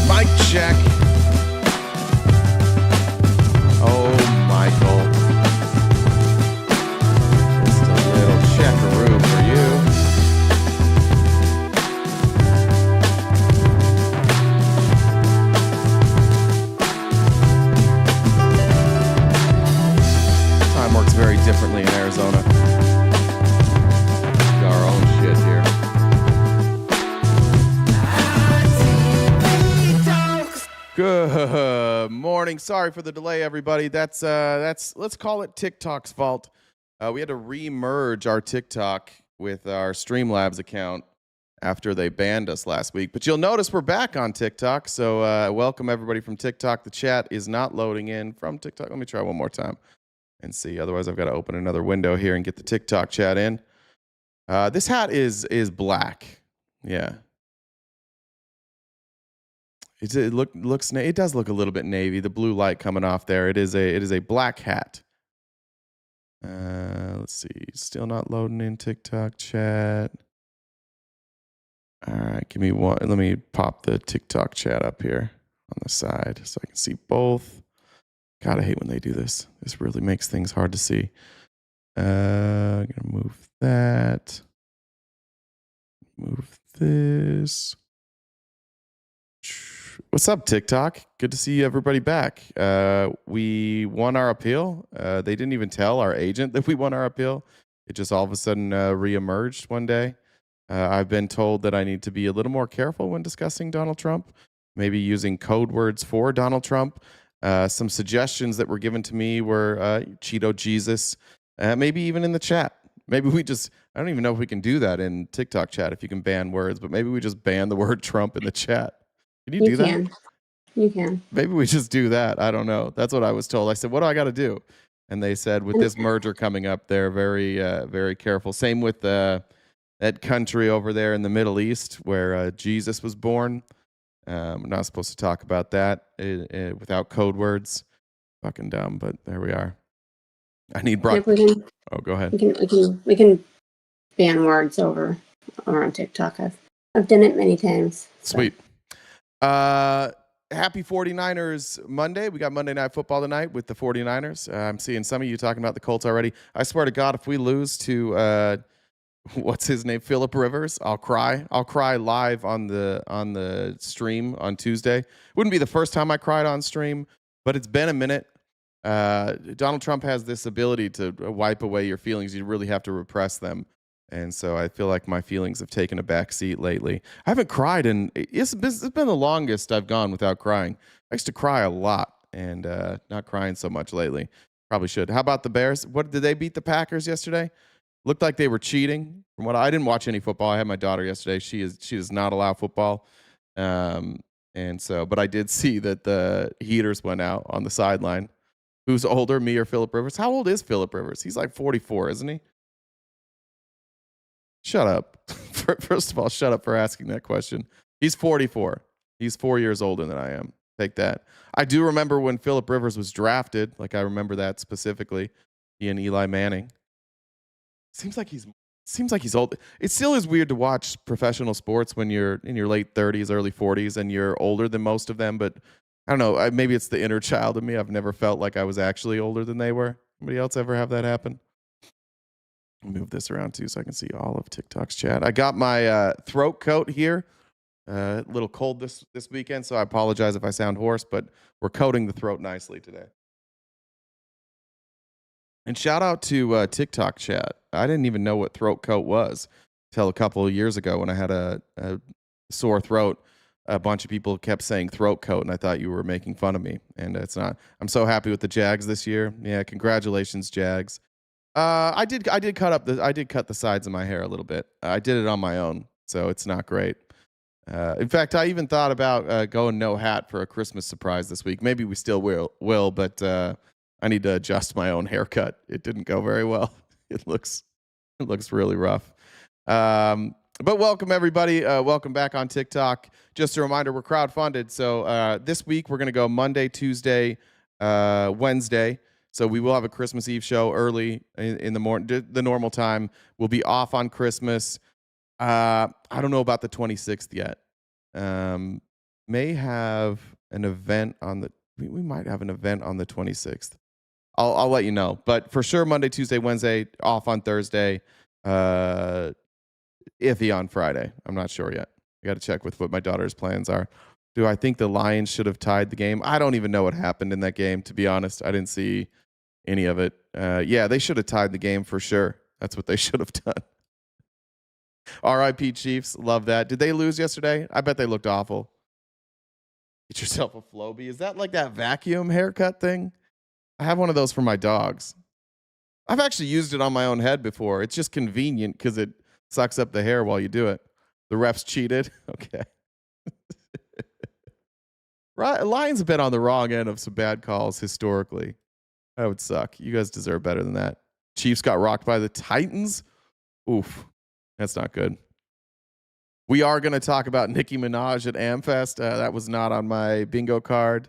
Mic check. Oh, Michael. Just a little checkaroo for you. Time works very differently in Arizona. We got our own shit here. Good morning. Sorry for the delay, everybody. That's let's call it TikTok's fault. We had to re-merge our TikTok with our Streamlabs account after they banned us last week. But you'll notice we're back on TikTok. So welcome everybody from TikTok. The chat is not loading in from TikTok. Let me try one more time and see. Otherwise, I've got to open another window here and get the TikTok chat in. This hat is black. Yeah. It does look a little bit navy. The blue light coming off there. It is a black hat. Let's see. Still not loading in TikTok chat. All right, give me one. Let me pop the TikTok chat up here on the side so I can see both. God, I hate when they do this. This really makes things hard to see. I'm gonna move that. Move this. What's up, TikTok? Good to see everybody back. We won our appeal. They didn't even tell our agent that we won our appeal. It just all of a sudden reemerged one day. I've been told that I need to be a little more careful when discussing Donald Trump, maybe using code words for Donald Trump. Some suggestions that were given to me were Cheeto Jesus, maybe even in the chat. Maybe we just, I don't even know if we can do that in TikTok chat if you can ban words, but maybe we just ban the word Trump in the chat. Can you do that? You can. Maybe we just do that. I don't know. That's what I was told. I said, what do I got to do? And they said, with this merger coming up, they're very, very careful. Same with that country over there in the Middle East where Jesus was born. We're not supposed to talk about that without code words. Fucking dumb, but there we are. I need Brock. Oh, go ahead. We can ban words over on TikTok. I've done it many times. So. Sweet. Happy 49ers Monday. We got Monday Night Football tonight with the 49ers. I'm seeing some of you talking about the Colts already. I swear to God, if we lose to what's his name, Phillip Rivers, I'll cry. I'll cry live on the stream on Tuesday. Wouldn't be the first time I cried on stream, but it's been a minute. Donald Trump has this ability to wipe away your feelings. You really have to repress them. And so I feel like my feelings have taken a back seat lately. I haven't cried it's been the longest I've gone without crying. I used to cry a lot and not crying so much lately. Probably should. How about the Bears? What did they beat the Packers yesterday? Looked like they were cheating. From what I didn't watch any football. I had my daughter yesterday. She does not allow football. And so, but I did see that the heaters went out on the sideline. Who's older, me or Phillip Rivers? How old is Phillip Rivers? He's like 44, isn't he? Shut up. First of all, shut up for asking that question. He's 44. He's 4 years older than I am. Take that. I do remember when Phillip Rivers was drafted. Like, I remember that specifically. He and Eli Manning. Seems like he's old. It still is weird to watch professional sports when you're in your late 30s, early 40s, and you're older than most of them. But I don't know. Maybe it's the inner child in me. I've never felt like I was actually older than they were. Anybody else ever have that happen? Move this around too so I can see all of TikTok's chat. I got my throat coat here. A little cold this weekend, so I apologize if I sound hoarse, but we're coating the throat nicely today. And shout out to TikTok chat. I didn't even know what throat coat was until a couple of years ago when I had a sore throat. A bunch of people kept saying throat coat, and I thought you were making fun of me, and it's not. I'm so happy with the Jags this year. Yeah, congratulations, Jags. I did cut the sides of my hair a little bit. I did it on my own, so it's not great. In fact, I even thought about going no hat for a Christmas surprise this week. Maybe we still will, but I need to adjust my own haircut. It didn't go very well. It looks really rough. But welcome everybody. Welcome back on TikTok. Just a reminder, we're crowdfunded. So this week we're going to go Monday, Tuesday, Wednesday. So we will have a Christmas Eve show early in the morning, the normal time. We'll be off on Christmas. I don't know about the 26th yet. may have an event on the. We might have an event on the 26th. I'll let you know. But for sure, Monday, Tuesday, Wednesday, off on Thursday. Iffy on Friday. I'm not sure yet. I got to check with what my daughter's plans are. Do I think the Lions should have tied the game? I don't even know what happened in that game, to be honest. I didn't see any of it. Yeah, they should have tied the game for sure. That's what they should have done. RIP Chiefs. Love that. Did they lose yesterday? I bet they looked awful. Get yourself a Flowbee. Is that like that vacuum haircut thing? I have one of those for my dogs. I've actually used it on my own head before. It's just convenient because it sucks up the hair while you do it. The refs cheated. Okay. Right. Lions have been on the wrong end of some bad calls historically. That would suck. You guys deserve better than that. Chiefs got rocked by the Titans. Oof. That's not good. We are going to talk about Nicki Minaj at AMFEST. That was not on my bingo card.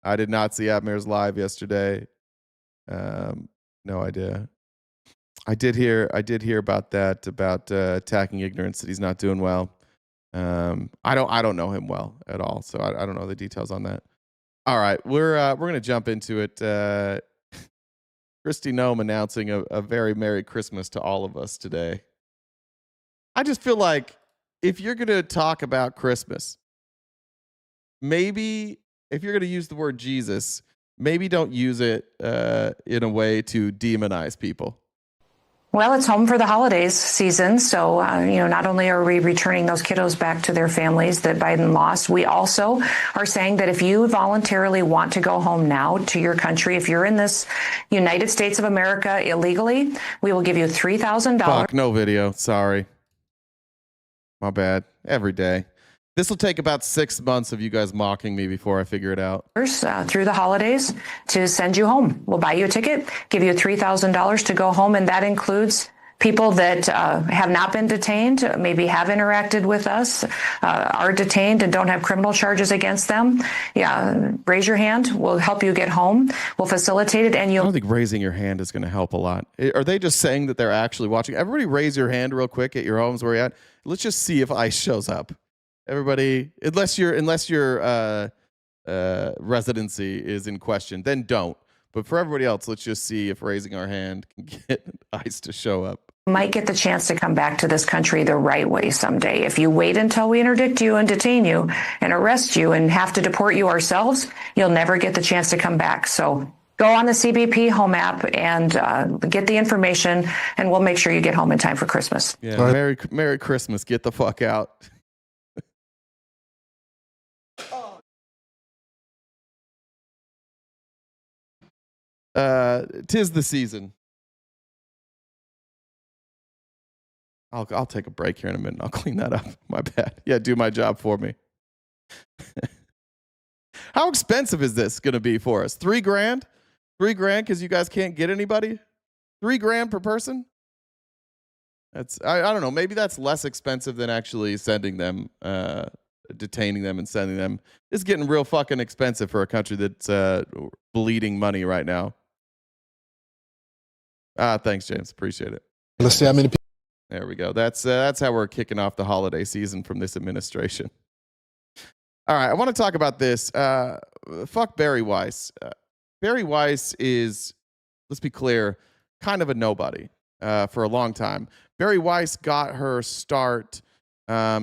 I did not see Atmir's live yesterday. No idea. I did hear about that, about attacking ignorance, that he's not doing well. I don't know him well at all, so I don't know the details on that. All right, we're gonna jump into it. Kristi Noem announcing a very Merry Christmas to all of us today. I just feel like if you're gonna talk about Christmas, maybe if you're gonna use the word Jesus, maybe don't use it in a way to demonize people. Well, it's home for the holidays season. So, not only are we returning those kiddos back to their families that Biden lost, we also are saying that if you voluntarily want to go home now to your country, if you're in this United States of America illegally, we will give you $3,000. Fuck, no video. Sorry. My bad. Every day. This will take about 6 months of you guys mocking me before I figure it out. Through the holidays to send you home. We'll buy you a ticket, give you $3,000 to go home, and that includes people that have not been detained, maybe have interacted with us, are detained and don't have criminal charges against them. Yeah, raise your hand. We'll help you get home. We'll facilitate it, and I don't think raising your hand is going to help a lot. Are they just saying that they're actually watching? Everybody raise your hand real quick at your homes where you're at. Let's just see if ICE shows up. Everybody, unless your residency is in question, then don't. But for everybody else, let's just see if raising our hand can get ICE to show up. Might get the chance to come back to this country the right way someday. If you wait until we interdict you and detain you and arrest you and have to deport you ourselves, you'll never get the chance to come back. So go on the CBP home app and get the information, and we'll make sure you get home in time for Christmas. Yeah, Merry Christmas. Get the fuck out. Tis the season. I'll take a break here in a minute. I'll clean that up. My bad. Yeah, do my job for me. How expensive is this going to be for us? $3,000? $3,000 because you guys can't get anybody? $3,000 per person? That's I don't know. Maybe that's less expensive than actually sending them, detaining them and sending them. It's getting real fucking expensive for a country that's bleeding money right now. Thanks, James. Appreciate it. Let's see how many people. There we go. That's how we're kicking off the holiday season from this administration. All right, I want to talk about this. Fuck Bari Weiss. Bari Weiss is, let's be clear, kind of a nobody for a long time. Bari Weiss got her start.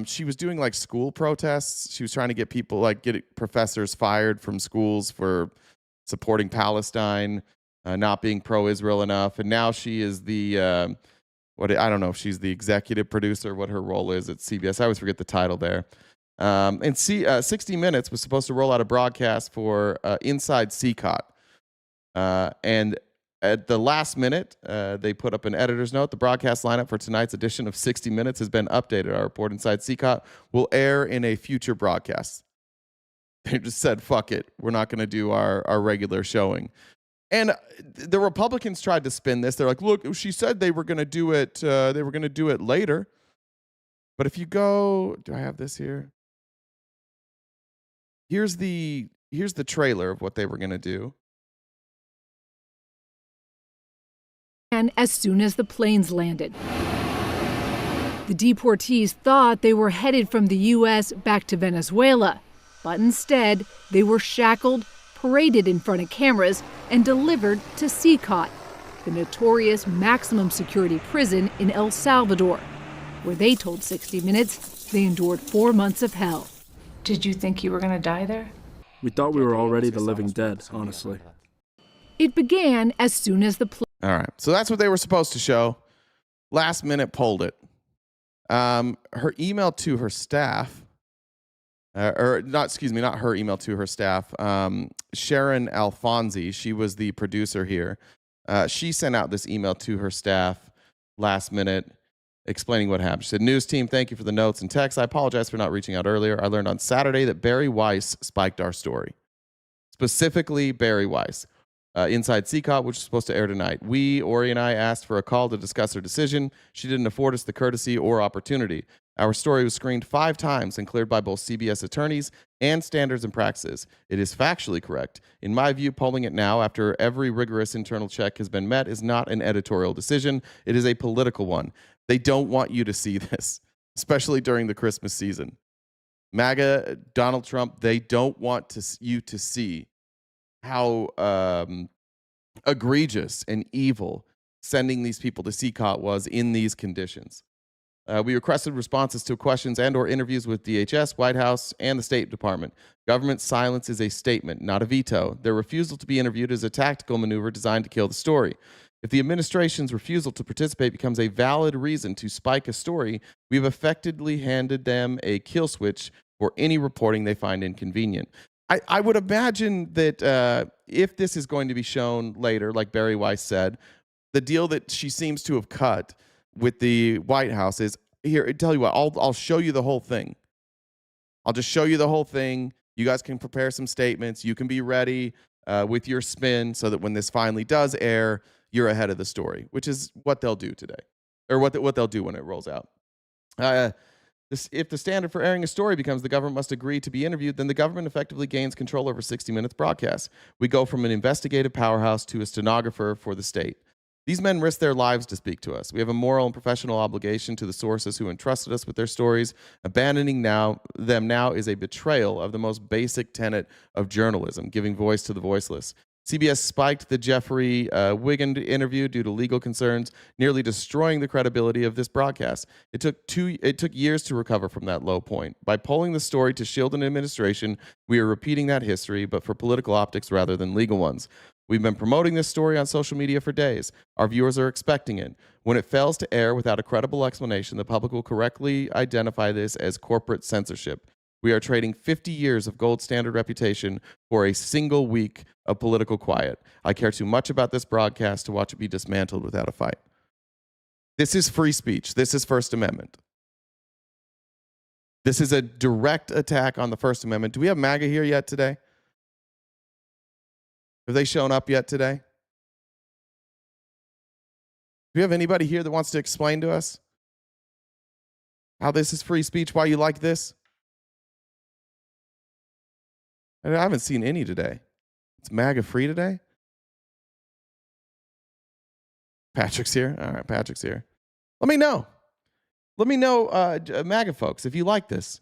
She was doing like school protests. She was trying to get people, like get professors fired from schools for supporting Palestine, not being pro-Israel enough. And now she is the, I don't know if she's the executive producer, what her role is at CBS. I always forget the title there. And 60 Minutes was supposed to roll out a broadcast for Inside Cecot. And at the last minute, they put up an editor's note. The broadcast lineup for tonight's edition of 60 Minutes has been updated. Our report Inside Cecot will air in a future broadcast. They just said, fuck it. We're not going to do our regular showing. And the Republicans tried to spin this. They're like, look, she said they were going to do it. They were going to do it later. But if you go, do I have this here? Here's the trailer of what they were going to do. And as soon as the planes landed, the deportees thought they were headed from the U.S. back to Venezuela. But instead, they were shackled, paraded in front of cameras, and delivered to Cecot, the notorious maximum security prison in El Salvador, where they told 60 Minutes they endured 4 months of hell. Did you think you were going to die there? We thought we were already the living dead, honestly. It began as soon as the All right. So that's what they were supposed to show. Last minute pulled it. Her email to her staff, not her email to her staff. Sharon Alfonsi, she was the producer here. She sent out this email to her staff last minute explaining what happened. She said, "News team, thank you for the notes and texts. I apologize for not reaching out earlier. I learned on Saturday that Bari Weiss spiked our story. Specifically, Bari Weiss. Inside Cecot, which is supposed to air tonight. Ori and I asked for a call to discuss her decision. She didn't afford us the courtesy or opportunity. Our story was screened 5 times and cleared by both CBS attorneys and Standards and Practices. It is factually correct. In my view, polling it now after every rigorous internal check has been met is not an editorial decision. It is a political one. They don't want you to see this, especially during the Christmas season. MAGA, Donald Trump, they don't want you to see how egregious and evil sending these people to Cecot was in these conditions. We requested responses to questions and or interviews with DHS, White House, and the State Department. Government silence is a statement, not a veto. Their refusal to be interviewed is a tactical maneuver designed to kill the story. If the administration's refusal to participate becomes a valid reason to spike a story, we've effectively handed them a kill switch for any reporting they find inconvenient. I would imagine that if this is going to be shown later, like Bari Weiss said, the deal that she seems to have cut with the White House is, here, I tell you what, I'll show you the whole thing. I'll just show you the whole thing. You guys can prepare some statements. You can be ready with your spin so that when this finally does air, you're ahead of the story, which is what they'll do today, or what they'll do when it rolls out. If the standard for airing a story becomes the government must agree to be interviewed, then the government effectively gains control over 60 Minutes broadcasts. We go from an investigative powerhouse to a stenographer for the state. These men risk their lives to speak to us. We have a moral and professional obligation to the sources who entrusted us with their stories. Abandoning them now is a betrayal of the most basic tenet of journalism, giving voice to the voiceless. CBS spiked the Jeffrey Wiggin interview due to legal concerns, nearly destroying the credibility of this broadcast. It took years to recover from that low point. By pulling the story to shield an administration, we are repeating that history, but for political optics rather than legal ones. We've been promoting this story on social media for days. Our viewers are expecting it. When it fails to air without a credible explanation, the public will correctly identify this as corporate censorship. We are trading 50 years of gold standard reputation for a single week of political quiet. I care too much about this broadcast to watch it be dismantled without a fight. This is free speech. This is First Amendment. This is a direct attack on the First Amendment. Do we have MAGA here yet today? Have they shown up yet today? Do we have anybody here that wants to explain to us how this is free speech, why you like this? I haven't seen any today. It's MAGA free today? Patrick's here? All right, Patrick's here. Let me know. Let me know, MAGA folks, if you like this.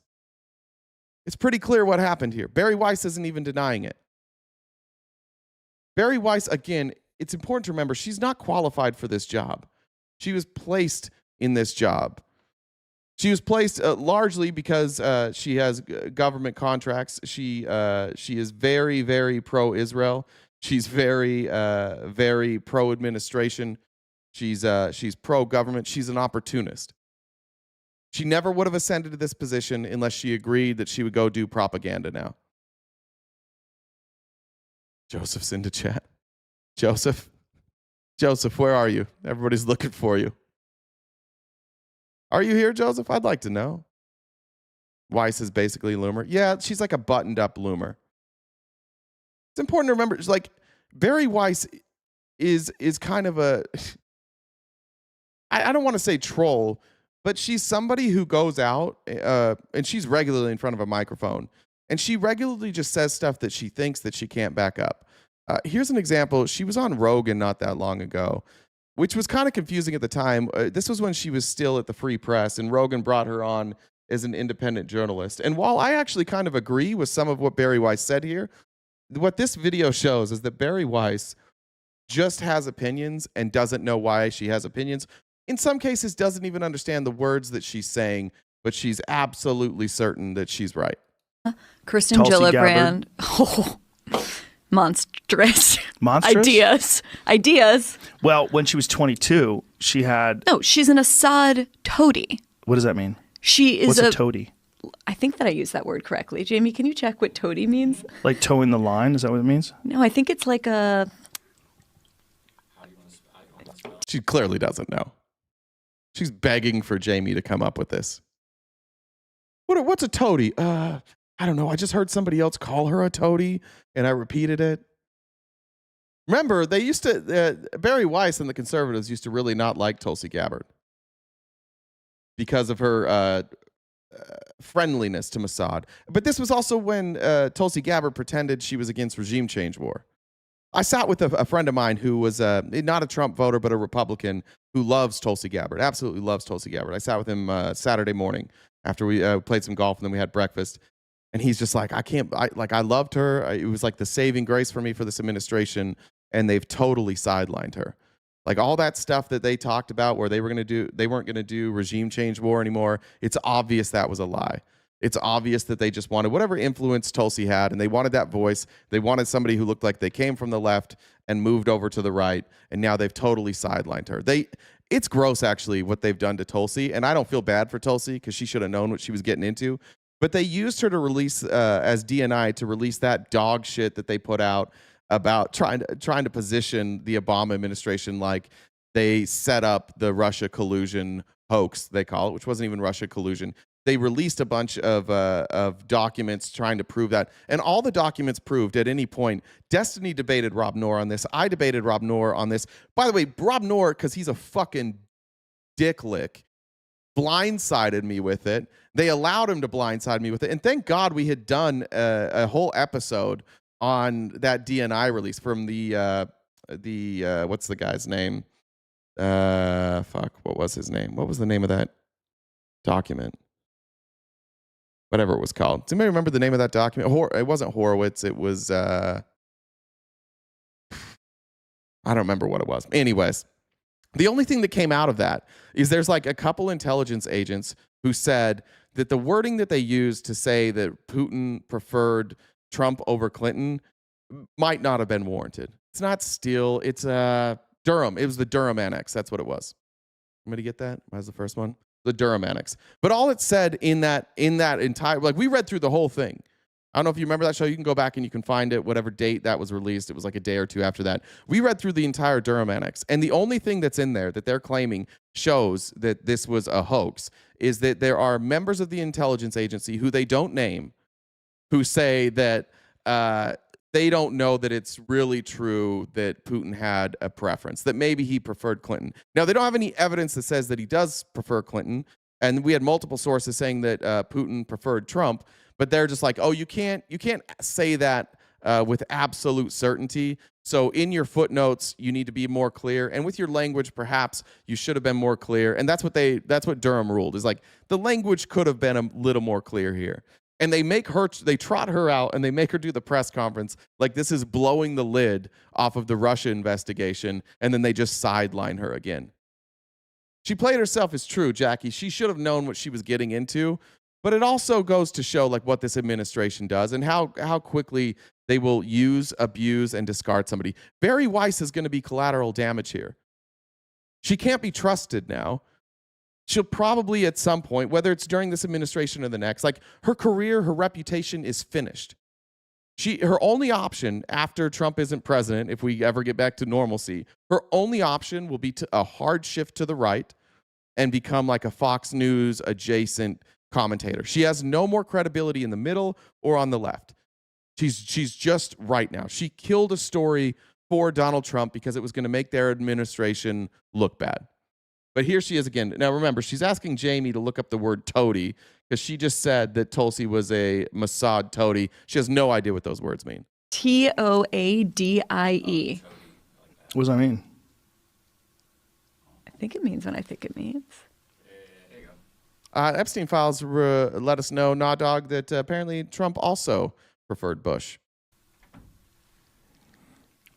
It's pretty clear what happened here. Bari Weiss isn't even denying it. Bari Weiss, again, it's important to remember, she's not qualified for this job. She was placed in this job. She was placed largely because she has government contracts. She is very, very pro-Israel. She's very, very pro-administration. She's pro-government. She's an opportunist. She never would have ascended to this position unless she agreed that she would go do propaganda now. Joseph's into chat. Joseph, where are you? Everybody's looking for you. Are you here, Joseph? I'd like to know. Weiss is basically loomer. Yeah, she's like a buttoned up loomer. It's important to remember, it's like Bari Weiss is kind of a, I don't want to say troll, but she's somebody who goes out and she's regularly in front of a microphone and she regularly just says stuff that she thinks that she can't back up. Here's an example. She was on Rogan not that long ago, which was kind of confusing at the time. This was when she was still at the Free Press, and Rogan brought her on as an independent journalist. And while I actually kind of agree with some of what Bari Weiss said here, what this video shows is that Bari Weiss just has opinions and doesn't know why she has opinions. In some cases, doesn't even understand the words that she's saying, but she's absolutely certain that she's right. Kirsten Gillibrand. Oh, monstrous. Monstrous? Ideas. Well, when she was 22, she had... No, she's an Assad toady. What does that mean? She is What's a toady? I think that I used that word correctly. Jamie, can you check what toady means? Like towing the line? Is that what it means? No, I think it's like a... She clearly doesn't know. She's begging for Jamie to come up with this. What's a toady? I don't know. I just heard somebody else call her a toady, and I repeated it. Remember, they used to, Bari Weiss and the conservatives used to really not like Tulsi Gabbard because of her friendliness to Mossad. But this was also when Tulsi Gabbard pretended she was against regime change war. I sat with a friend of mine who was not a Trump voter, but a Republican who loves Tulsi Gabbard, absolutely loves Tulsi Gabbard. I sat with him Saturday morning after we played some golf, and then we had breakfast. And he's just like, I loved her. It was like the saving grace for me for this administration, and they've totally sidelined her. Like all that stuff that they talked about where they weren't going to do regime change war anymore. It's obvious that was a lie. It's obvious that they just wanted whatever influence Tulsi had, and they wanted that voice. They wanted somebody who looked like they came from the left and moved over to the right, and now they've totally sidelined her. It's gross, actually, what they've done to Tulsi, and I don't feel bad for Tulsi because she should have known what she was getting into. But they used her to release, as DNI, to release that dog shit that they put out about trying to position the Obama administration like they set up the Russia collusion hoax, they call it, which wasn't even Russia collusion. They released a bunch of documents trying to prove that. And all the documents proved at any point. Destiny debated Rob Noor on this. I debated Rob Noor on this. By the way, Rob Noor, because he's a fucking dick lick, blindsided me with it. They allowed him to blindside me with it. And thank God we had done a whole episode on that DNI release from the what's the guy's name? What was his name? What was the name of that document? Whatever it was called. Does anybody remember the name of that document? It wasn't Horowitz. It was, I don't remember what it was. Anyways, the only thing that came out of that is there's like a couple intelligence agents who said that the wording that they used to say that Putin preferred Trump over Clinton might not have been warranted. It's not steal. It's Durham. It was the Durham Annex. That's what it was. Anybody get that? That was the first one. The Durham Annex. But all it said in that entire, like, we read through the whole thing. I don't know if you remember that show. You can go back and you can find it, whatever date that was released. It was like a day or two after that. We read through the entire Durham Annex. And the only thing that's in there that they're claiming shows that this was a hoax is that there are members of the intelligence agency who they don't name who say that they don't know that it's really true that Putin had a preference, that maybe he preferred Clinton. Now, they don't have any evidence that says that he does prefer Clinton, and we had multiple sources saying that Putin preferred Trump, but they're just like, oh, you can't say that with absolute certainty. So in your footnotes, you need to be more clear, and with your language, perhaps you should have been more clear. And that's what Durham ruled, is like the language could have been a little more clear here. And they trot her out and they make her do the press conference like this is blowing the lid off of the Russia investigation, and then they just sideline her again. She played herself as true, Jackie. She should have known what she was getting into, but it also goes to show like what this administration does and how quickly they will use, abuse, and discard somebody. Bari Weiss is going to be collateral damage here. She can't be trusted now. She'll probably at some point, whether it's during this administration or the next, like her career, her reputation is finished. Her only option after Trump isn't president, if we ever get back to normalcy, her only option will be a hard shift to the right and become like a Fox News adjacent commentator. She has no more credibility in the middle or on the left. She's just right now. She killed a story for Donald Trump because it was going to make their administration look bad. But here she is again. Now, remember, she's asking Jamie to look up the word toady because she just said that Tulsi was a Mossad toady. She has no idea what those words mean. Toadie. What does that mean? I think it means what I think it means. Epstein files let us know, Nah Dog, that apparently Trump also preferred Bush.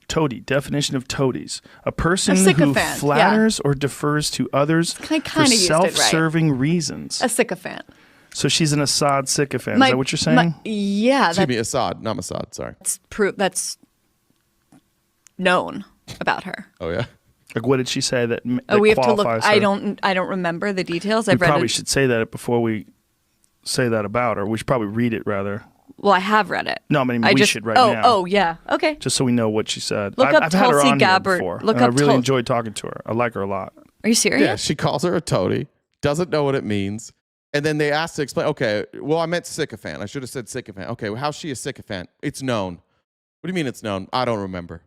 Toady. Definition of toadies. A person A who sycophant, flatters or defers to others I for kinda used it right. self-serving reasons. A sycophant. So she's an Assad sycophant. Is that what you're saying? Yeah, Excuse me, Assad, not Mossad. Sorry. that's known about her. Oh yeah. Like, what did she say that We have to look. qualifies I her? don't remember the details. We I've read probably it. should say that before we say that about her. We should probably read it rather. Well, I have read it. No, I mean, we should right now. now. Oh, yeah. Okay. Just so we know what she said. Look up I've had her Tulsi on Gabbard. here before. Look and up I really Tul- enjoyed talking to her. I like her a lot. Are you serious? Yeah, she calls her a toady, doesn't know what it means. And then they asked to explain, okay, well, I meant sycophant. I should have said sycophant. Okay, well, how's she a sycophant? It's known. What do you mean it's known? I don't remember.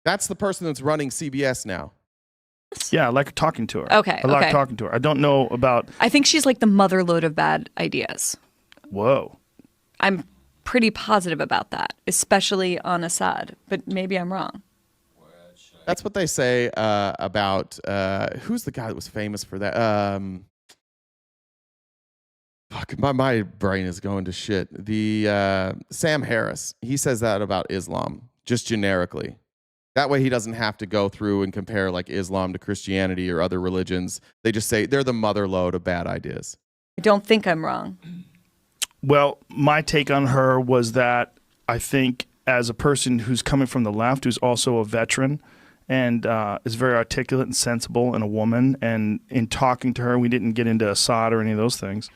That's the person that's running CBS now. Yeah, I like talking to her. Okay, I like okay. talking to her. I don't know about... I think she's like the motherload of bad ideas. Whoa. I'm pretty positive about that, especially on Assad, but maybe I'm wrong. That's what they say about who's the guy that was famous for that? Fuck, my brain is going to shit. The Sam Harris. He says that about Islam, just generically. That way he doesn't have to go through and compare like Islam to Christianity or other religions. They just say they're the motherload of bad ideas. I don't think I'm wrong. Well, my take on her was that I think as a person who's coming from the left, who's also a veteran and is very articulate and sensible and a woman, and in talking to her, we didn't get into Assad or any of those things,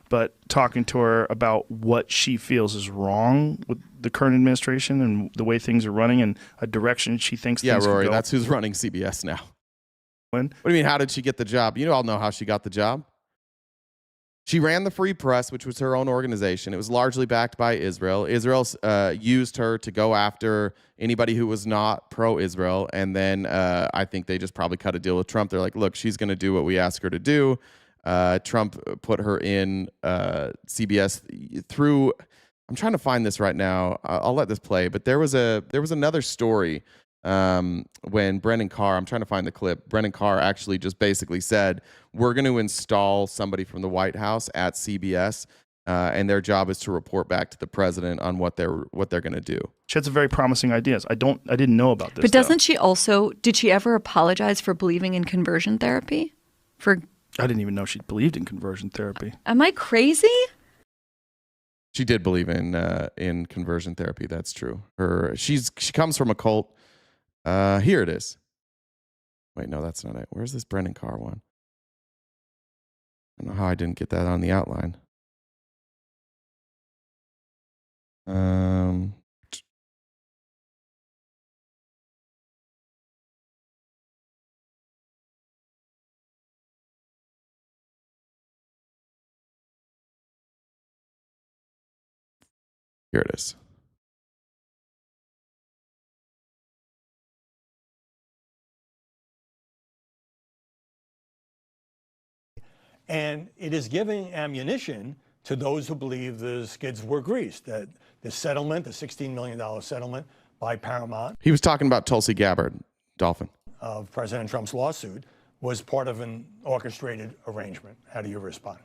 but talking to her about what she feels is wrong with the current administration and the way things are running and a direction she thinks things Yeah, Rory, could go. that's who's running CBS now. When? What do you mean, how did she get the job? You all know how she got the job. She ran the Free Press, which was her own organization. It was largely backed by Israel. Israel used her to go after anybody who was not pro-Israel. And then I think they just probably cut a deal with Trump. They're like, look, she's going to do what we ask her to do. Trump put her in CBS through... I'm trying to find this right now. I'll let this play. But there was another story when Brendan Carr, I'm trying to find the clip. Brendan Carr actually just basically said, we're going to install somebody from the White House at CBS, and their job is to report back to the president on what they're going to do. She had some very promising ideas. I didn't know about this. But doesn't she also, did she ever apologize for believing in conversion therapy? I didn't even know she believed in conversion therapy. Am I crazy? She did believe in conversion therapy. That's true. She comes from a cult. Here it is. Wait, no, that's not it. Where's this Brendan Carr one? I don't know how I didn't get that on the outline. Here it is. And it is giving ammunition to those who believe the skids were greased, that the settlement, the $16 million settlement by Paramount. He was talking about Tulsi Gabbard, Dolphin. Of President Trump's lawsuit was part of an orchestrated arrangement. How do you respond?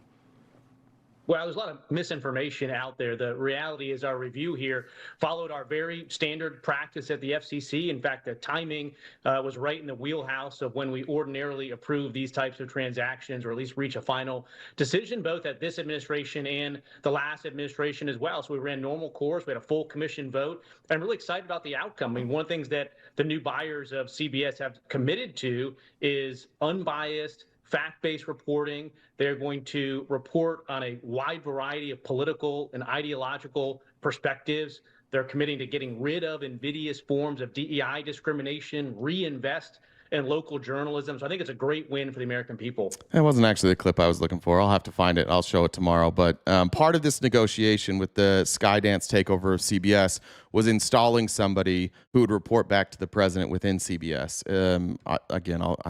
Well, there's a lot of misinformation out there. The reality is our review here followed our very standard practice at the FCC. In fact, the timing was right in the wheelhouse of when we ordinarily approve these types of transactions, or at least reach a final decision, both at this administration and the last administration as well. So we ran normal course. We had a full commission vote. And I'm really excited about the outcome. I mean, one of the things that the new buyers of CBS have committed to is unbiased, fact-based reporting. They're going to report on a wide variety of political and ideological perspectives. They're committing to getting rid of invidious forms of DEI discrimination, reinvest in local journalism. So I think it's a great win for the American people. That wasn't actually the clip I was looking for. I'll have to find it. I'll show it tomorrow. But part of this negotiation with the Skydance takeover of CBS was installing somebody who would report back to the president within CBS. I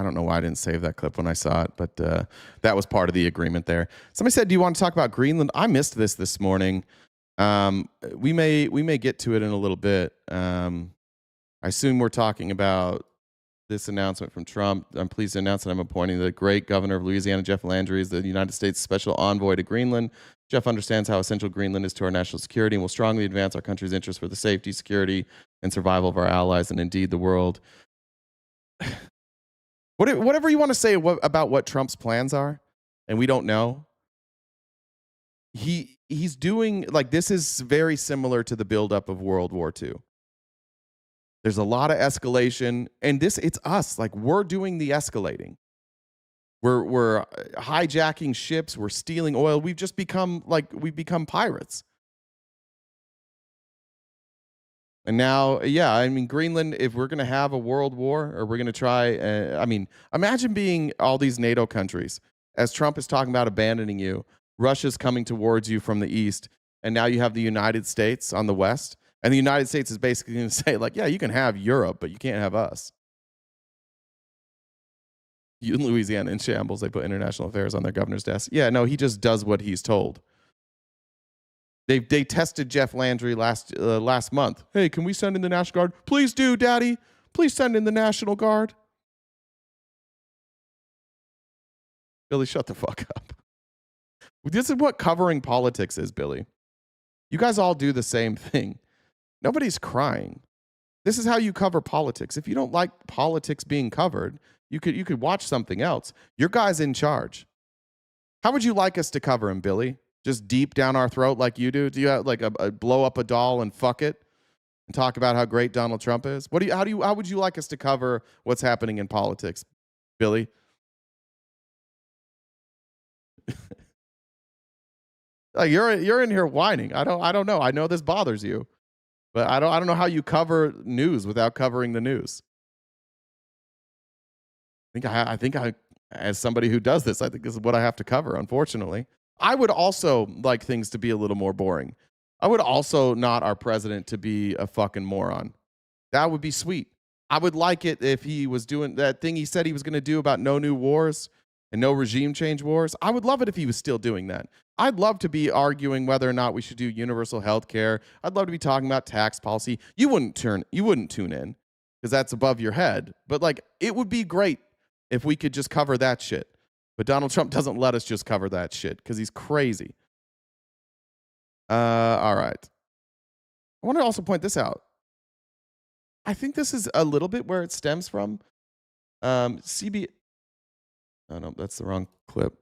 don't know why I didn't save that clip when I saw it, but that was part of the agreement there. Somebody said, do you want to talk about Greenland? I missed this morning. We may get to it in a little bit. I assume we're talking about this announcement from Trump. I'm pleased to announce that I'm appointing the great governor of Louisiana, Jeff Landry, as the United States special envoy to Greenland. Jeff understands how essential Greenland is to our national security and will strongly advance our country's interests for the safety, security, and survival of our allies and indeed the world. Whatever you want to say about what Trump's plans are, and we don't know, he's doing, like, this is very similar to the buildup of World War II. There's a lot of escalation, and it's us. Like, we're doing the escalating. We're hijacking ships. We're stealing oil. We've just become pirates. And now, yeah, I mean, Greenland, if we're going to have a world war or we're going to try, imagine being all these NATO countries. As Trump is talking about abandoning you, Russia's coming towards you from the east, and now you have the United States on the west. And the United States is basically going to say, like, yeah, you can have Europe, but you can't have us. You in Louisiana in shambles. They put international affairs on their governor's desk. Yeah, no, he just does what he's told. They tested Jeff Landry last month. Hey, can we send in the National Guard? Please do, Daddy. Please send in the National Guard. Billy, shut the fuck up. This is what covering politics is, Billy. You guys all do the same thing. Nobody's crying. This is how you cover politics. If you don't like politics being covered, you could watch something else. Your guy's in charge. How would you like us to cover him, Billy? Just deep down our throat like you do? Do you have like a blow up a doll and fuck it and talk about how great Donald Trump is? How would you like us to cover what's happening in politics, Billy? Like, you're in here whining. I don't know. I know this bothers you. But I don't know how you cover news without covering the news. I think as somebody who does this, I think this is what I have to cover, unfortunately. I would also like things to be a little more boring. I would also not our president to be a fucking moron. That would be sweet. I would like it if he was doing that thing he said he was going to do about no new wars and no regime change wars. I would love it if he was still doing that. I'd love to be arguing whether or not we should do universal health care. I'd love to be talking about tax policy. You wouldn't tune in because that's above your head. But like, it would be great if we could just cover that shit. But Donald Trump doesn't let us just cover that shit because he's crazy. All right. I want to also point this out. I think this is a little bit where it stems from. Oh no, that's the wrong clip.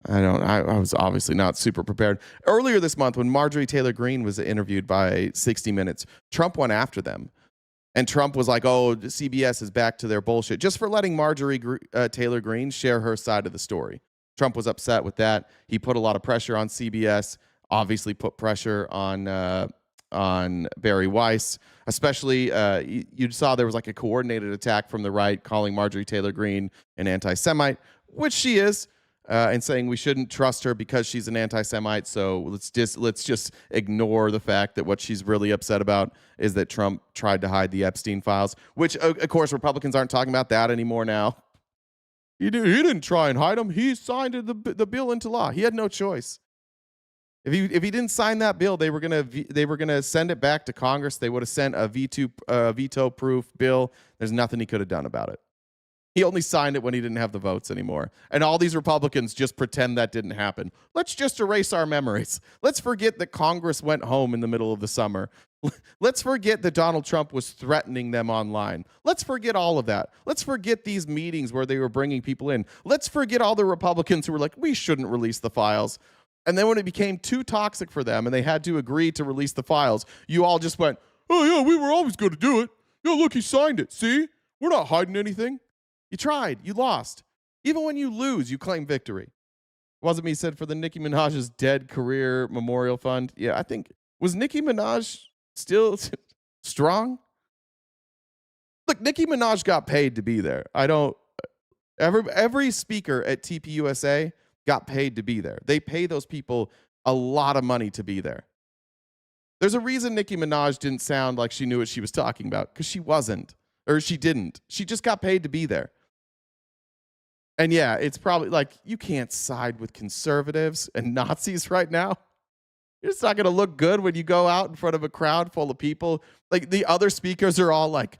I was obviously not super prepared. Earlier this month, when Marjorie Taylor Greene was interviewed by 60 Minutes, Trump went after them. And Trump was like, oh, CBS is back to their bullshit, just for letting Marjorie Taylor Greene share her side of the story. Trump was upset with that. He put a lot of pressure on CBS, obviously put pressure on Bari Weiss, especially you saw there was like a coordinated attack from the right calling Marjorie Taylor Greene an anti-Semite, which she is, and saying we shouldn't trust her because she's an anti-Semite. So let's just ignore the fact that what she's really upset about is that Trump tried to hide the Epstein files, which of course Republicans aren't talking about that anymore now. He didn't try and hide them. He signed the bill into law. He had no choice. If he didn't sign that bill, they were gonna send it back to Congress. They would have sent a veto-proof bill. There's nothing he could have done about it. He only signed it when he didn't have the votes anymore. And all these Republicans just pretend that didn't happen. Let's just erase our memories. Let's forget that Congress went home in the middle of the summer. Let's forget that Donald Trump was threatening them online. Let's forget all of that. Let's forget these meetings where they were bringing people in. Let's forget all the Republicans who were like, we shouldn't release the files. And then when it became too toxic for them and they had to agree to release the files, you all just went, oh, yeah, we were always going to do it. Yeah, look, he signed it. See? We're not hiding anything. You tried. You lost. Even when you lose, you claim victory. Wasn't me said for the Nicki Minaj's Dead Career Memorial Fund? Yeah, I think. Was Nicki Minaj still strong? Look, Nicki Minaj got paid to be there. Every speaker at TPUSA got paid to be there. They pay those people a lot of money to be there. There's a reason Nicki Minaj didn't sound like she knew what she was talking about, because she wasn't, or she didn't. She just got paid to be there. And yeah, it's probably like, you can't side with conservatives and Nazis right now. It's not going to look good when you go out in front of a crowd full of people. Like, the other speakers are all like,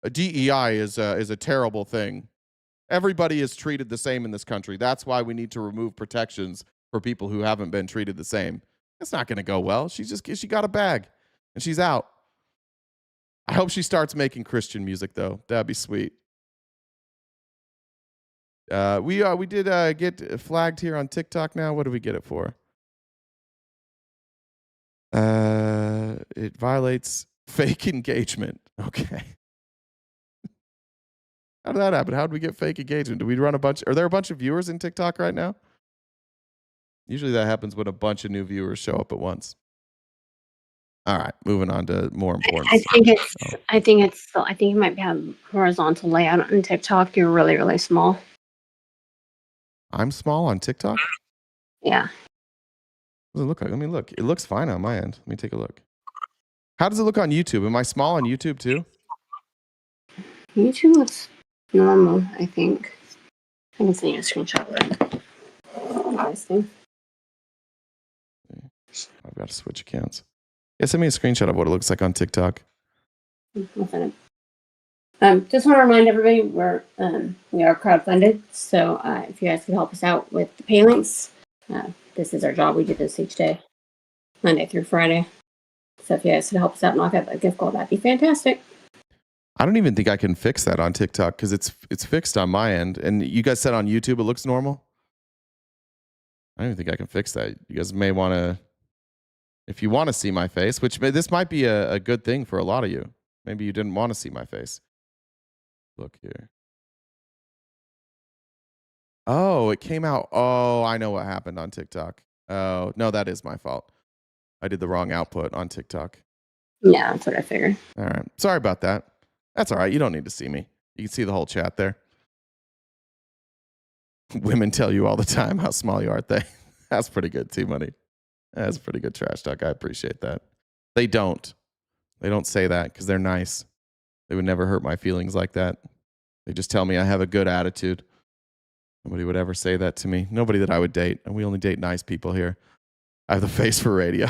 DEI is a terrible thing. Everybody is treated the same in this country. That's why we need to remove protections for people who haven't been treated the same. It's not going to go well. She got a bag and she's out. I hope she starts making Christian music though. That'd be sweet. We did get flagged here on TikTok now. What do we get it for? It violates fake engagement. Okay. How did that happen? How did we get fake engagement? Do we run are there a bunch of viewers in TikTok right now? Usually that happens when a bunch of new viewers show up at once. All right, moving on to more important stuff. I think you might have horizontal layout on TikTok. You're really, really small. I'm small on TikTok? Yeah. What does it look like? Let me look. It looks fine on my end. Let me take a look. How does it look on YouTube? Am I small on YouTube too? YouTube looks normal, I think. I can send you a screenshot of it. Interesting. I've got to switch accounts. Yeah, send me a screenshot of what it looks like on TikTok. I'll send it. Just want to remind everybody we are crowdfunded, so if you guys could help us out with the pay links, this is our job. We do this each day, Monday through Friday. So if you guys could help us out, knock out that gift goal, that'd be fantastic. I don't even think I can fix that on TikTok because it's fixed on my end. And you guys said on YouTube it looks normal. I don't even think I can fix that. You guys may want to, if you want to see my face, which this might be a good thing for a lot of you. Maybe you didn't want to see my face. Look here. Oh, it came out. Oh, I know what happened on TikTok. Oh, no, that is my fault. I did the wrong output on TikTok. Yeah, that's what I figured. All right. Sorry about that. That's all right. You don't need to see me. You can see the whole chat there. Women tell you all the time how small you are, they. That's pretty good, T-Money. That's pretty good trash talk. I appreciate that. They don't. They don't say that because they're nice. They would never hurt my feelings like that. They just tell me I have a good attitude. Nobody would ever say that to me. Nobody that I would date. And we only date nice people here. I have the face for radio.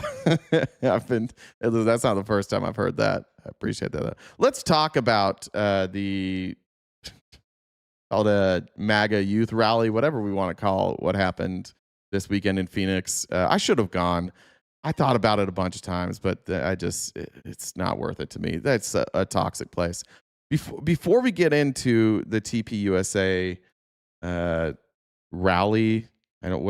That's not the first time I've heard that. I appreciate that. Let's talk about the MAGA youth rally, whatever we want to call what happened this weekend in Phoenix. I should have gone. I thought about it a bunch of times, but it's not worth it to me. That's a toxic place. Before we get into the TPUSA rally, I don't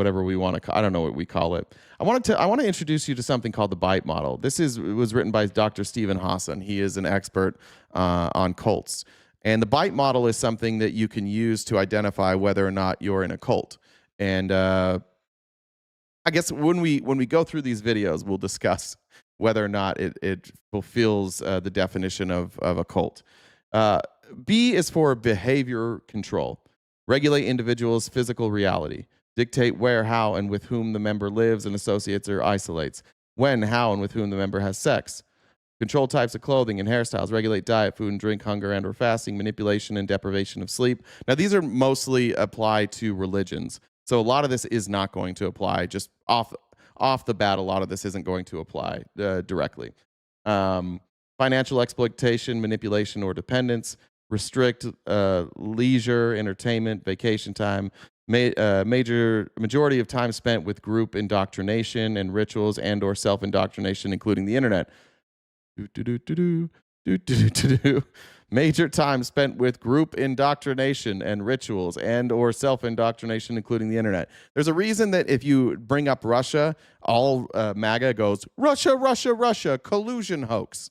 know what we call it. I want to introduce you to something called the BITE model. This was written by Dr. Stephen Hassan. He is an expert on cults. And the BITE model is something that you can use to identify whether or not you're in a cult. And I guess when we go through these videos, we'll discuss whether or not it fulfills the definition of a cult. B is for behavior control. Regulate individuals' physical reality. Dictate where, how, and with whom the member lives and associates or isolates. When, how, and with whom the member has sex. Control types of clothing and hairstyles. Regulate diet, food and drink, hunger and or fasting. Manipulation and deprivation of sleep. Now, these are mostly applied to religions. So a lot of this is not going to apply. Just off the bat, a lot of this isn't going to apply directly. Financial exploitation, manipulation, or dependence. Restrict leisure, entertainment, vacation time. Majority of time spent with group indoctrination and rituals and or self-indoctrination, including the internet. Major time spent with group indoctrination and rituals and or self-indoctrination, including the internet. There's a reason that if you bring up Russia, all MAGA goes, Russia, Russia, Russia, collusion hoax.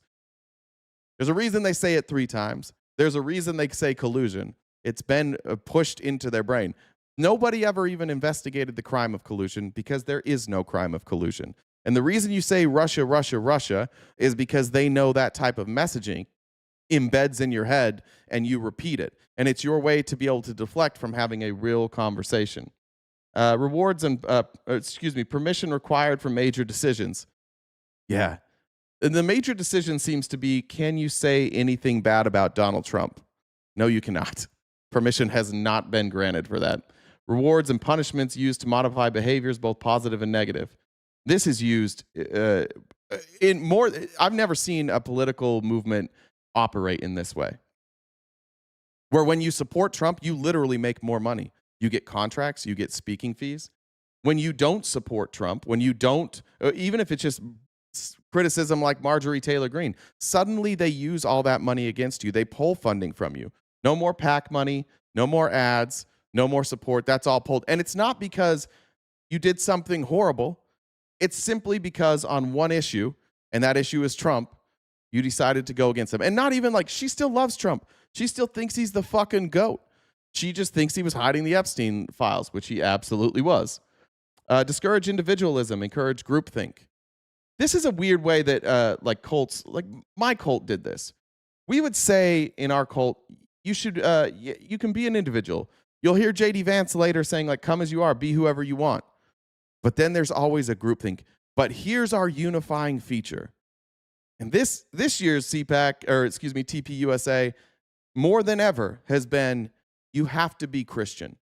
There's a reason they say it 3 times. There's a reason they say collusion. It's been pushed into their brain. Nobody ever even investigated the crime of collusion because there is no crime of collusion. And the reason you say Russia, Russia, Russia is because they know that type of messaging embeds in your head and you repeat it. And it's your way to be able to deflect from having a real conversation. Permission required for major decisions. Yeah. And the major decision seems to be, can you say anything bad about Donald Trump? No, you cannot. Permission has not been granted for that. Rewards and punishments used to modify behaviors, both positive and negative. This is used in more. I've never seen a political movement operate in this way. where when you support Trump, you literally make more money. You get contracts, you get speaking fees. When you don't support Trump, when you don't, even if it's just criticism like Marjorie Taylor Greene, suddenly they use all that money against you. They pull funding from you. No more PAC money, no more ads, no more support. That's all pulled. And it's not because you did something horrible. It's simply because on one issue, and that issue is Trump, you decided to go against him. And not even like, she still loves Trump. She still thinks he's the fucking GOAT. She just thinks he was hiding the Epstein files, which he absolutely was. Discourage individualism, encourage groupthink. This is a weird way that like cults, like my cult did this. We would say in our cult, you should, you can be an individual. You'll hear JD Vance later saying like, come as you are, be whoever you want. But then there's always a groupthink. But here's our unifying feature. And this year's CPAC, or excuse me, TPUSA, more than ever has been, you have to be Christian.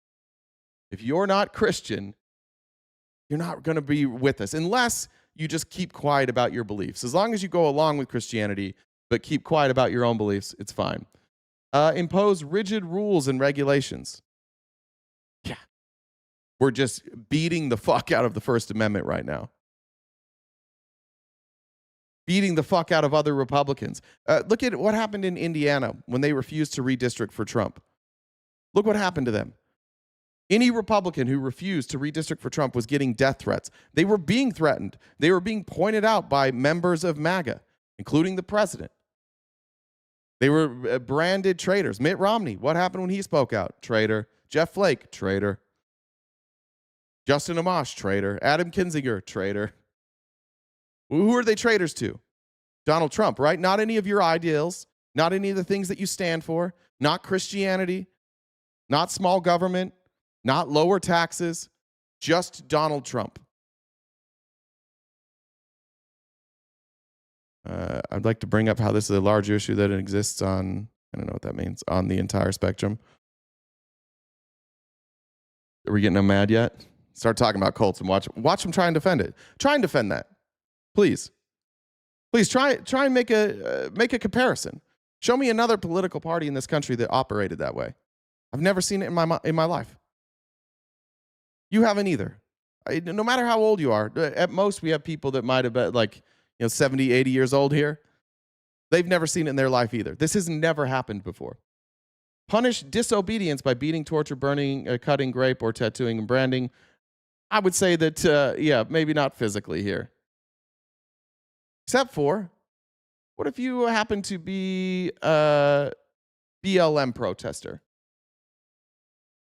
If you're not Christian, you're not going to be with us unless you just keep quiet about your beliefs. As long as you go along with Christianity, but keep quiet about your own beliefs, it's fine. Impose rigid rules and regulations. Yeah. We're just beating the fuck out of the First Amendment right now. Beating the fuck out of other Republicans. Look at what happened in Indiana when they refused to redistrict for Trump. Look what happened to them. Any Republican who refused to redistrict for Trump was getting death threats. They were being threatened. They were being pointed out by members of MAGA, including the president. They were branded traitors. Mitt Romney, what happened when he spoke out? Traitor. Jeff Flake, traitor. Justin Amash, traitor. Adam Kinzinger, traitor. Who are they traitors to? Donald Trump, right? Not any of your ideals, not any of the things that you stand for, not Christianity, not small government, not lower taxes, just Donald Trump. I'd like to bring up how this is a large issue that exists on, I don't know what that means, on the entire spectrum. Are we getting them mad yet? Start talking about cults and watch them try and defend it. Try and defend that. Please. Please try and make a comparison. Show me another political party in this country that operated that way. I've never seen it in my life. You haven't either. No matter how old you are, at most we have people that might have been like 70, 80 years old here. They've never seen it in their life either. This has never happened before. Punish disobedience by beating, torture, burning, cutting, grape, or tattooing and branding. I would say that, maybe not physically here. Except for, what if you happen to be a BLM protester?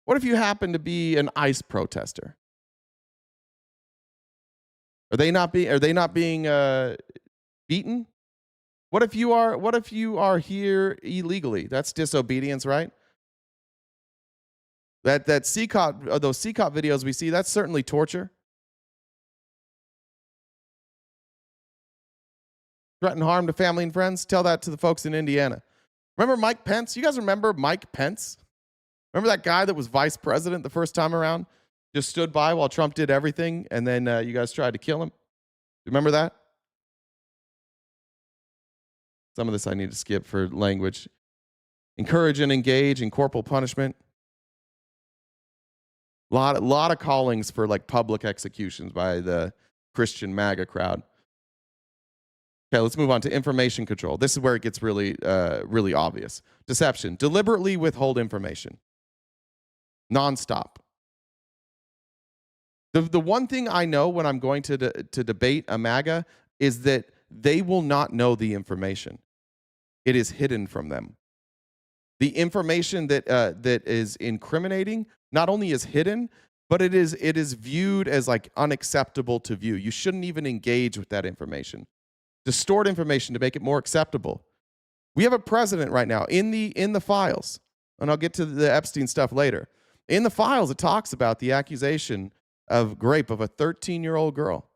What if you happen to be an ICE protester? Are they not being beaten? What if you are here illegally? That's disobedience, right? That Cecot, those Cecot videos we see, that's certainly torture. Threaten harm to family and friends? Tell that to the folks in Indiana. Remember Mike Pence? You guys remember Mike Pence? Remember that guy that was vice president the first time around? Just stood by while Trump did everything, and then you guys tried to kill him? Remember that? Some of this I need to skip for language. Encourage and engage in corporal punishment. Lot of callings for like public executions by the Christian MAGA crowd. Okay, let's move on to information control. This is where it gets really obvious. Deception. Deliberately withhold information. Nonstop. The one thing I know when I'm going to debate a MAGA is that they will not know the information. It is hidden from them. The information that is incriminating not only is hidden, but it is viewed as like unacceptable to view. You shouldn't even engage with that information. Distort information to make it more acceptable. We have a president right now in the files, and I'll get to the Epstein stuff later. In the files, it talks about the accusation of rape of a 13-year-old girl.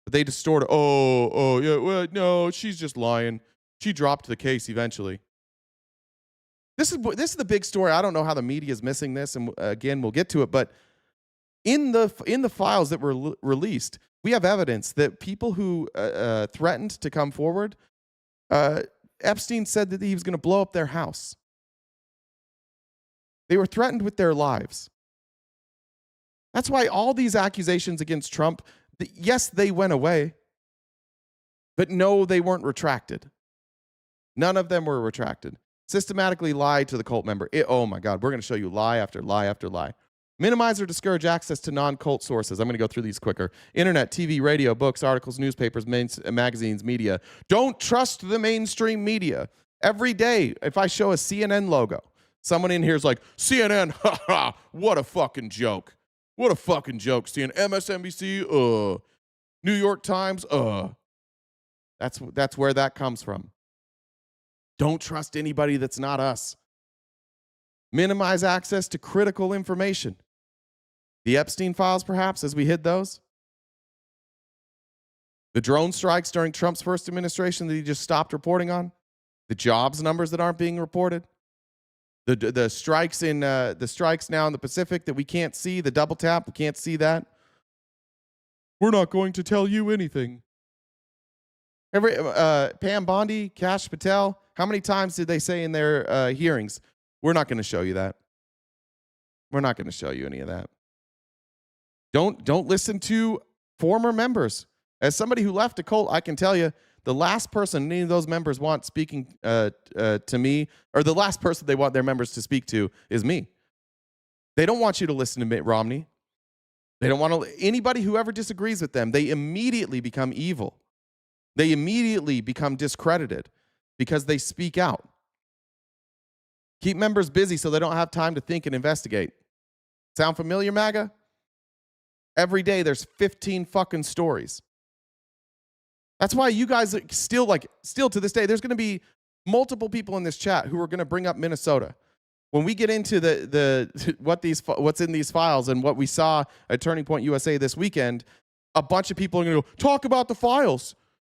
But they distort it. Oh, yeah, well, no, she's just lying. She dropped the case eventually. This is the big story. I don't know how the media is missing this, and again, we'll get to it. But in the files that were released, we have evidence that people who threatened to come forward Epstein said that he was going to blow up their house. They were threatened with their lives. That's why all these accusations against Trump, yes, they went away, but no, they weren't retracted. None of them were retracted. Systematically lied to the cult member. Oh my God, we're going to show you lie after lie after lie. Minimize or discourage access to non-cult sources. I'm going to go through these quicker. Internet, TV, radio, books, articles, newspapers, magazines, media. Don't trust the mainstream media. Every day, if I show a CNN logo, someone in here is like, CNN, ha ha, what a fucking joke. What a fucking joke. CNN, MSNBC, New York Times, That's where that comes from. Don't trust anybody that's not us. Minimize access to critical information. The Epstein files, perhaps, as we hid those. The drone strikes during Trump's first administration that he just stopped reporting on. The jobs numbers that aren't being reported. The strikes now in the Pacific that we can't see. The double tap, we can't see that. We're not going to tell you anything. Pam Bondi, Kash Patel, how many times did they say in their hearings, we're not going to show you that. We're not going to show you any of that. Don't listen to former members. As somebody who left a cult, I can tell you, the last person any of those members want speaking to me, or the last person they want their members to speak to is me. They don't want you to listen to Mitt Romney. They don't want anybody who ever disagrees with them. They immediately become evil. They immediately become discredited because they speak out. Keep members busy so they don't have time to think and investigate. Sound familiar, MAGA? Every day there's 15 fucking stories. That's why you guys still to this day, there's going to be multiple people in this chat who are going to bring up Minnesota. When we get into what's in these files and what we saw at Turning Point USA this weekend, a bunch of people are going to go, talk about the files.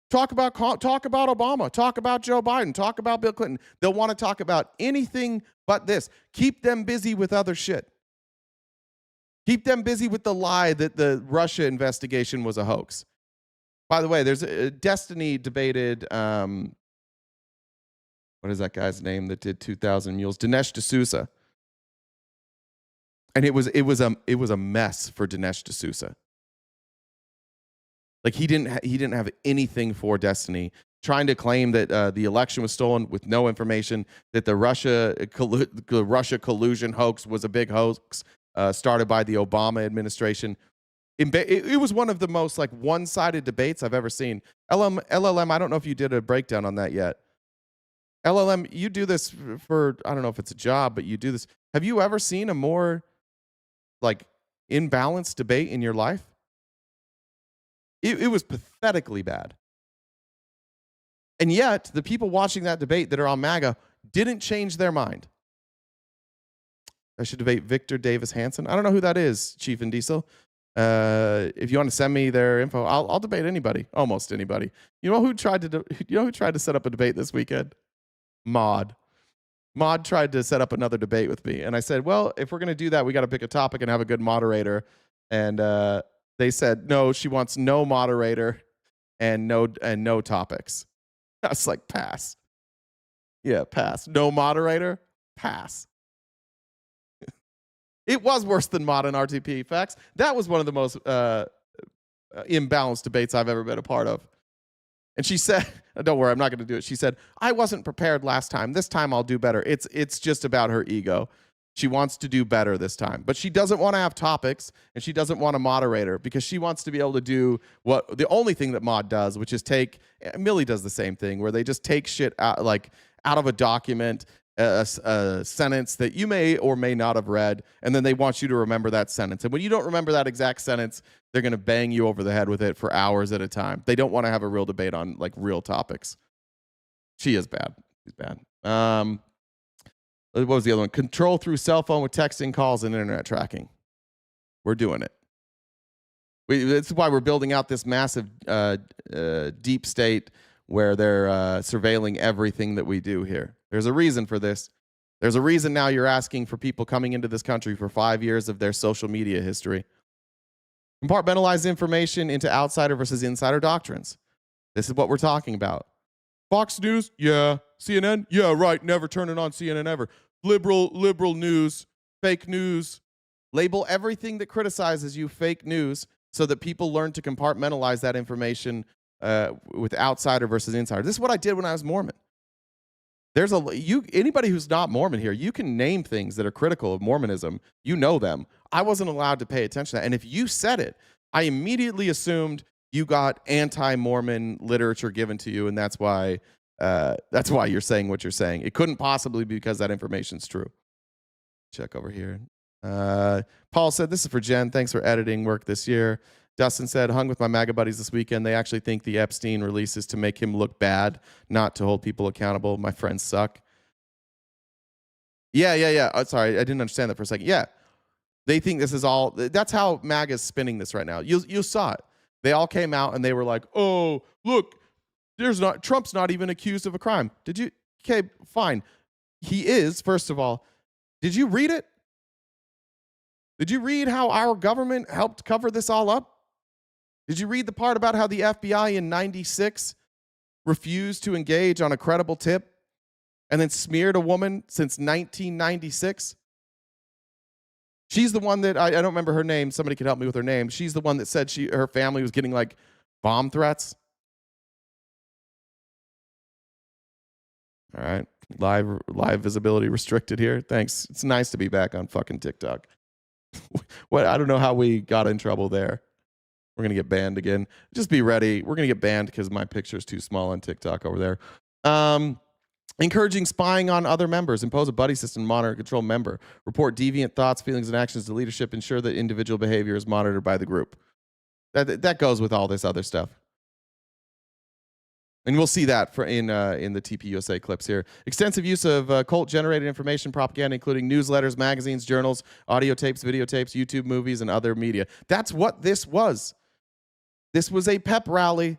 Talk about Obama. Talk about Joe Biden. Talk about Bill Clinton. They'll want to talk about anything but this. Keep them busy with other shit. Keep them busy with the lie that the Russia investigation was a hoax. By the way, there's a Destiny debated, what is that guy's name that did 2,000 Mules? Dinesh D'Souza. And it was a mess for Dinesh D'Souza. Like he didn't have anything for Destiny, trying to claim that the election was stolen with no information, that the Russia collusion hoax was a big hoax started by the Obama administration. It was one of the most one-sided debates I've ever seen. LLM, I don't know if you did a breakdown on that yet. LLM, you do this for, I don't know if it's a job, but you do this. Have you ever seen a more imbalanced debate in your life? It was pathetically bad. And yet, the people watching that debate that are on MAGA didn't change their mind. I should debate Victor Davis Hanson. I don't know who that is, Chief and Diesel. If you want to send me their info, I'll debate anybody, almost anybody. You know who tried to set up a debate this weekend? Mod tried to set up another debate with me, and I said, well, if we're going to do that, we got to pick a topic and have a good moderator. And they said no, she wants no moderator and no topics. I was like, pass. Yeah, pass. No moderator, pass. It was worse than Mod and RTP. Facts. That was one of the most imbalanced debates I've ever been a part of. And she said, don't worry, I'm not going to do it. She said, I wasn't prepared last time. This time I'll do better. It's just about her ego. She wants to do better this time. But she doesn't want to have topics, and she doesn't want a moderator because she wants to be able to do the only thing that Mod does, which is Millie does the same thing, where they just take shit out of a document, a sentence that you may or may not have read, and then they want you to remember that sentence. And when you don't remember that exact sentence, they're going to bang you over the head with it for hours at a time. They don't want to have a real debate on real topics. She is bad. She's bad. What was the other one? Control through cell phone with texting, calls, and internet tracking. We're doing it. This is why we're building out this massive deep state where they're surveilling everything that we do here. There's a reason for this. There's a reason now you're asking for people coming into this country for 5 years of their social media history. Compartmentalize information into outsider versus insider doctrines. This is what we're talking about. Fox News, yeah. CNN, yeah, right. Never turning on CNN ever. Liberal news, fake news. Label everything that criticizes you fake news so that people learn to compartmentalize that information with outsider versus insider. This is what I did when I was Mormon. Anybody who's not Mormon here, you can name things that are critical of Mormonism. You know them. I wasn't allowed to pay attention to that. And if you said it, I immediately assumed you got anti-Mormon literature given to you, and that's why you're saying what you're saying. It couldn't possibly be because that information's true. Check over here. Paul said, this is for Jen. Thanks for editing work this year. Dustin said, hung with my MAGA buddies this weekend. They actually think the Epstein release is to make him look bad, not to hold people accountable. My friends suck. Yeah. Oh, sorry, I didn't understand that for a second. Yeah, they think this is all. That's how MAGA is spinning this right now. You saw it. They all came out and they were like, oh, look, Trump's not even accused of a crime. Did you? Okay, fine. He is, first of all. Did you read it? Did you read how our government helped cover this all up? Did you read the part about how the FBI in 96 refused to engage on a credible tip and then smeared a woman since 1996? She's the one that, I don't remember her name. Somebody could help me with her name. She's the one that said her family was getting like bomb threats. All right. Live visibility restricted here. Thanks. It's nice to be back on fucking TikTok. I don't know how we got in trouble there. We're going to get banned again. Just be ready. We're going to get banned because my picture is too small on TikTok over there. Encouraging spying on other members. Impose a buddy system, monitor and control member. Report deviant thoughts, feelings, and actions to leadership. Ensure that individual behavior is monitored by the group. That goes with all this other stuff. And we'll see that in the TPUSA clips here. Extensive use of cult-generated information propaganda, including newsletters, magazines, journals, audio tapes, videotapes, YouTube movies, and other media. That's what this was. This was a pep rally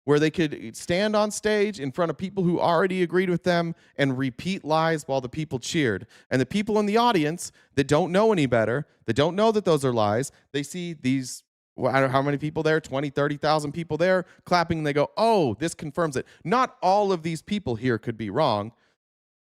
where they could stand on stage in front of people who already agreed with them and repeat lies while the people cheered. And the people in the audience that don't know any better, that don't know that those are lies, they see these, I don't know how many people there, 20, 30,000 people there clapping, and they go, oh, this confirms it. Not all of these people here could be wrong.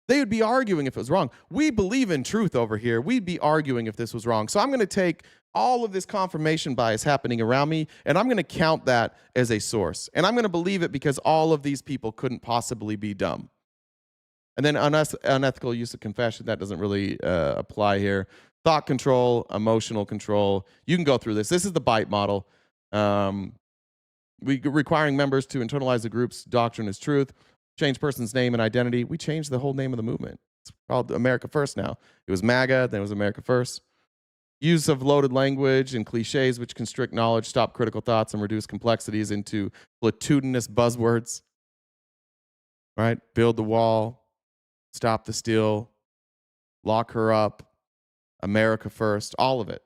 They would be arguing if it was wrong. We believe in truth over here. We'd be arguing if this was wrong. So I'm going to take all of this confirmation bias happening around me, and I'm going to count that as a source. And I'm going to believe it because all of these people couldn't possibly be dumb. And then unethical use of confession, that doesn't really apply here. Thought control, emotional control. You can go through this. This is the BITE model. Requiring members to internalize the group's doctrine as truth. Change person's name and identity. We changed the whole name of the movement. It's called America First now. It was MAGA, then it was America First. Use of loaded language and cliches which constrict knowledge, stop critical thoughts, and reduce complexities into platitudinous buzzwords. Right? Build the wall, stop the steal, lock her up, America First, all of it.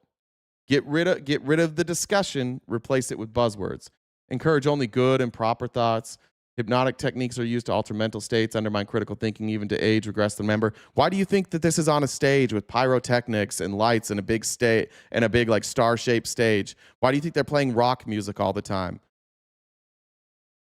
Get rid of the discussion, replace it with buzzwords. Encourage only good and proper thoughts. Hypnotic techniques are used to alter mental states, undermine critical thinking, even to age, regress the member. Why do you think that this is on a stage with pyrotechnics and lights and a big like star-shaped stage? Why do you think they're playing rock music all the time?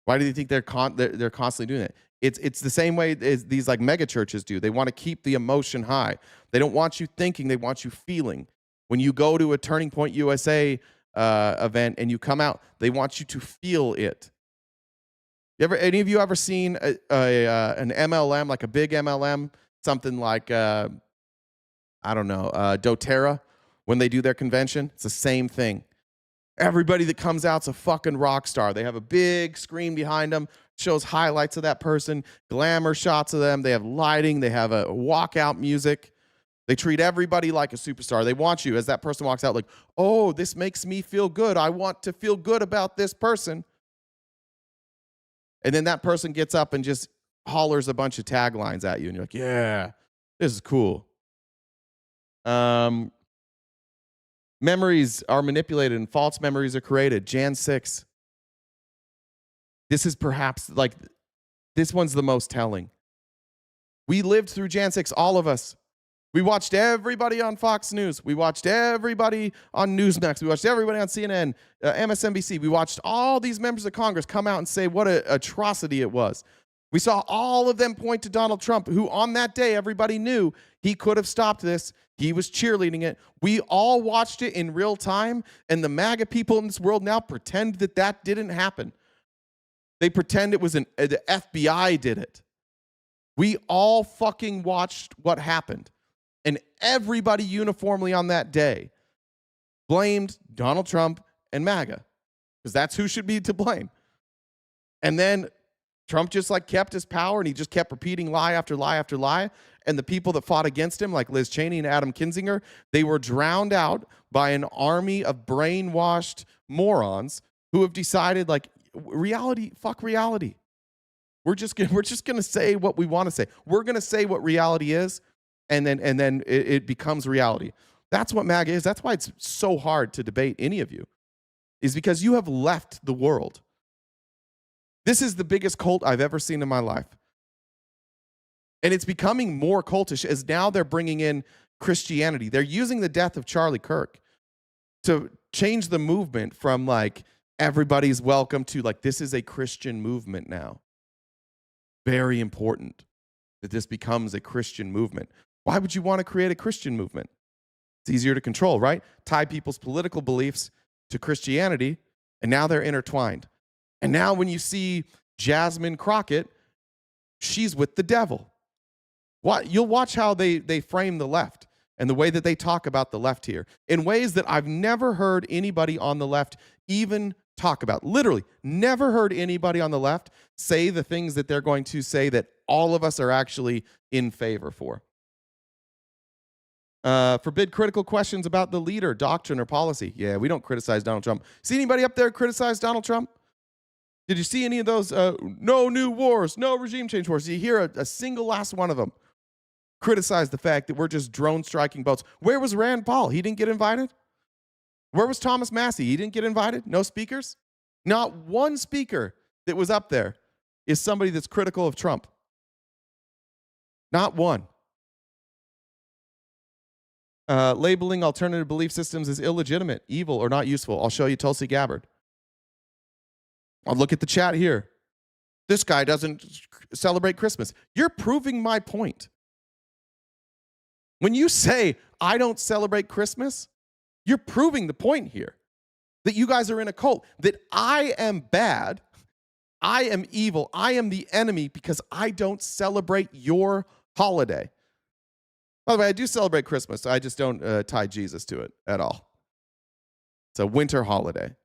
Why do you think they're constantly doing it? It's the same way as these like mega churches do. They want to keep the emotion high. They don't want you thinking, they want you feeling. When you go to a Turning Point USA event and you come out, they want you to feel it. Any of you ever seen an MLM, like a big MLM, something like, doTERRA, when they do their convention? It's the same thing. Everybody that comes out's a fucking rock star. They have a big screen behind them, shows highlights of that person, glamour shots of them. They have lighting. They have a walkout music. They treat everybody like a superstar. They want you, as that person walks out, like, oh, this makes me feel good. I want to feel good about this person. And then that person gets up and just hollers a bunch of taglines at you. And you're like, yeah, this is cool. Memories are manipulated and false memories are created. Jan 6. This is perhaps like, this one's the most telling. We lived through Jan 6, all of us. We watched everybody on Fox News. We watched everybody on Newsmax. We watched everybody on CNN, MSNBC. We watched all these members of Congress come out and say what an atrocity it was. We saw all of them point to Donald Trump, who on that day, everybody knew he could have stopped this. He was cheerleading it. We all watched it in real time, and the MAGA people in this world now pretend that that didn't happen. They pretend it was the FBI did it. We all fucking watched what happened. And everybody uniformly on that day blamed Donald Trump and MAGA, because that's who should be to blame. And then Trump just like kept his power, and he just kept repeating lie after lie after lie. And the people that fought against him, like Liz Cheney and Adam Kinzinger, they were drowned out by an army of brainwashed morons who have decided, like, reality, fuck reality. We're just gonna say what we want to say. We're gonna say what reality is, and then it becomes reality. That's what MAGA is. That's why it's so hard to debate any of you, is because you have left the world. This is the biggest cult I've ever seen in my life. And it's becoming more cultish as now they're bringing in Christianity. They're using the death of Charlie Kirk to change the movement from like everybody's welcome to like this is a Christian movement now. Very important that this becomes a Christian movement. Why would you want to create a Christian movement? It's easier to control, right? Tie people's political beliefs to Christianity, and now they're intertwined. And now when you see Jasmine Crockett, she's with the devil. You'll watch how they frame the left and the way that they talk about the left here in ways that I've never heard anybody on the left even talk about. Literally, never heard anybody on the left say the things that they're going to say that all of us are actually in favor for. Forbid critical questions about the leader, doctrine, or policy. Yeah, we don't criticize Donald Trump. See anybody up there criticize Donald Trump? Did you see any of those, no new wars, no regime change wars? Did you hear a single last one of them criticize the fact that we're just drone striking boats? Where was Rand Paul? He didn't get invited? Where was Thomas Massey? He didn't get invited? No speakers? Not one speaker that was up there is somebody that's critical of Trump. Not one. Labeling alternative belief systems as illegitimate, evil, or not useful. I'll show you Tulsi Gabbard. I'll look at the chat here. This guy doesn't celebrate Christmas. You're proving my point. When you say, I don't celebrate Christmas, you're proving the point here. That you guys are in a cult. That I am bad. I am evil. I am the enemy because I don't celebrate your holiday. By the way, I do celebrate Christmas. I just don't tie Jesus to it at all. It's a winter holiday.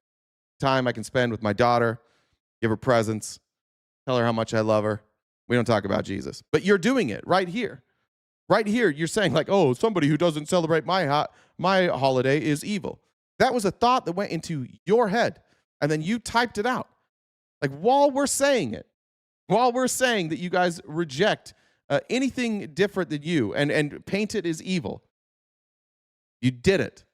Time I can spend with my daughter, give her presents, tell her how much I love her. We don't talk about Jesus. But you're doing it right here. Right here, you're saying like, oh, somebody who doesn't celebrate my holiday is evil. That was a thought that went into your head, and then you typed it out. Like while we're saying it, while we're saying that you guys reject anything different than you and paint it as evil, you did it.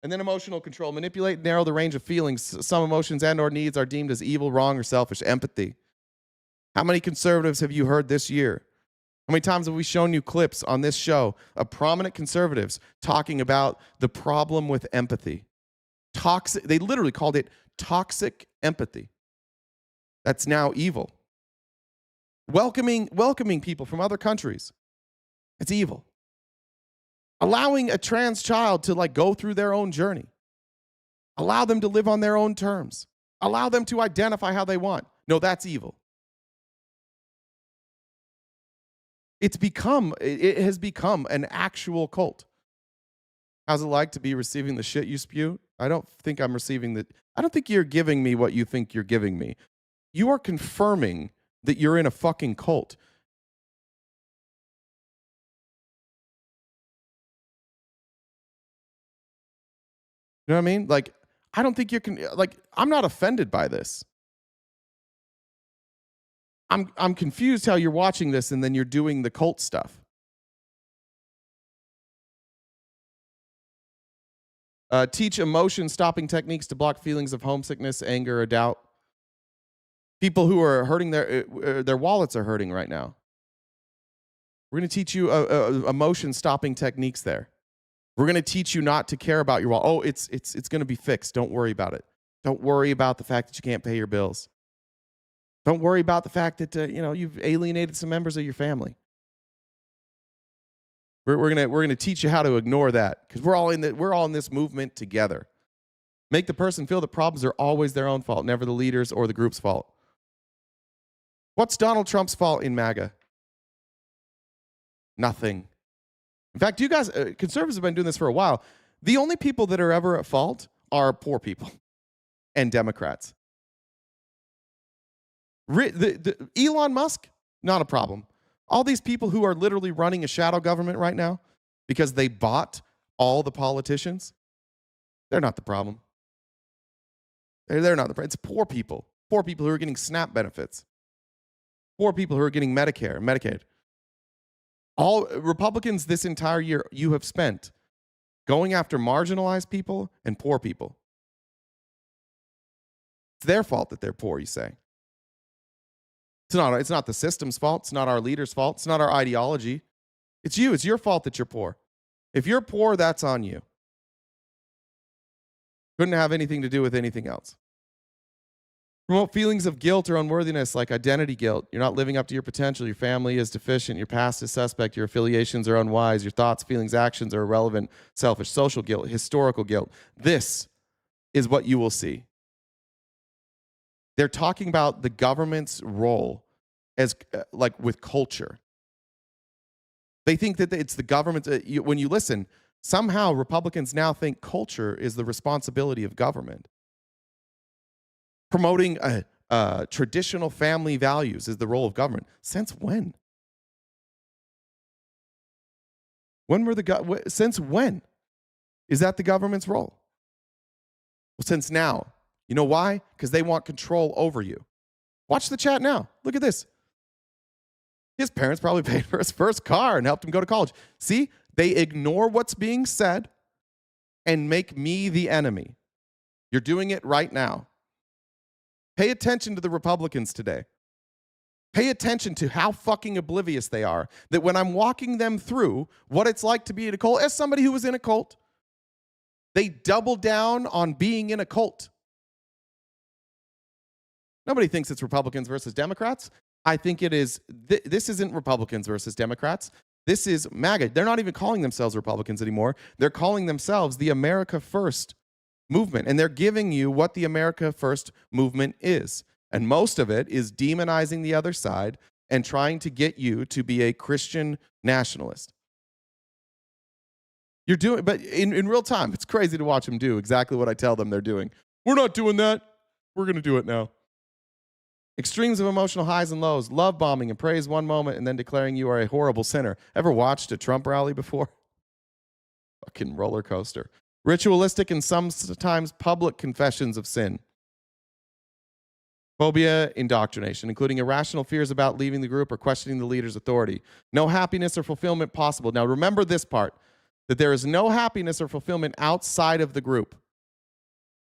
And then emotional control. Manipulate and narrow the range of feelings. Some emotions and or needs are deemed as evil, wrong, or selfish. Empathy. How many conservatives have you heard this year? How many times have we shown you clips on this show of prominent conservatives talking about the problem with empathy? Toxic. They literally called it toxic empathy. That's now evil. Welcoming people from other countries. It's evil. Allowing a trans child to like go through their own journey. Allow them to live on their own terms. Allow them to identify how they want. No, that's evil. It has become an actual cult. How's it like to be receiving the shit you spew? I don't think I'm receiving the. I don't think you're giving me what you think you're giving me. You are confirming that you're in a fucking cult. You know what I mean? Like, I don't think I'm not offended by this. I'm confused how you're watching this and then you're doing the cult stuff. Teach emotion-stopping techniques to block feelings of homesickness, anger, or doubt. People who are hurting their wallets are hurting right now. We're going to teach you emotion-stopping techniques there. We're going to teach you not to care about your wallet. Oh, it's going to be fixed. Don't worry about it. Don't worry about the fact that you can't pay your bills. Don't worry about the fact that you've alienated some members of your family. We're gonna teach you how to ignore that, because we're all in this movement together. Make the person feel that problems are always their own fault, never the leaders or the group's fault. What's Donald Trump's fault in MAGA? Nothing. In fact, you guys, conservatives have been doing this for a while. The only people that are ever at fault are poor people and Democrats. Elon Musk, not a problem. All these people who are literally running a shadow government right now because they bought all the politicians, they're not the problem. They're not the problem. It's poor people who are getting SNAP benefits, poor people who are getting Medicare and Medicaid. All Republicans this entire year you have spent going after marginalized people and poor people. It's their fault that they're poor, you say. It's not the system's fault. It's not our leaders' fault. It's not our ideology. It's you. It's your fault that you're poor. If you're poor, that's on you. Couldn't have anything to do with anything else. Promote feelings of guilt or unworthiness, like identity guilt. You're not living up to your potential. Your family is deficient. Your past is suspect. Your affiliations are unwise. Your thoughts, feelings, actions are irrelevant. Selfish, social guilt, historical guilt. This is what you will see. They're talking about the government's role as like with culture. They think that it's the government. When you listen, somehow Republicans now think culture is the responsibility of government. Promoting traditional family values is the role of government. Since when? Since when is that the government's role? Well, since now. You know why? Because they want control over you. Watch the chat now. Look at this. His parents probably paid for his first car and helped him go to college. See, they ignore what's being said and make me the enemy. You're doing it right now. Pay attention to the Republicans today. Pay attention to how fucking oblivious they are. That when I'm walking them through what it's like to be in a cult, as somebody who was in a cult, they double down on being in a cult. Nobody thinks it's Republicans versus Democrats. I think it is. This isn't Republicans versus Democrats. This is MAGA. They're not even calling themselves Republicans anymore. They're calling themselves the America First movement. And they're giving you what the America First movement is. And most of it is demonizing the other side and trying to get you to be a Christian nationalist. You're doing, but in real time, it's crazy to watch them do exactly what I tell them they're doing. We're not doing that. We're going to do it now. Extremes of emotional highs and lows, love bombing and praise one moment and then declaring you are a horrible sinner. Ever watched a Trump rally before? Fucking roller coaster. Ritualistic and sometimes public confessions of sin. Phobia, indoctrination, including irrational fears about leaving the group or questioning the leader's authority. No happiness or fulfillment possible. Now remember this part, that there is no happiness or fulfillment outside of the group.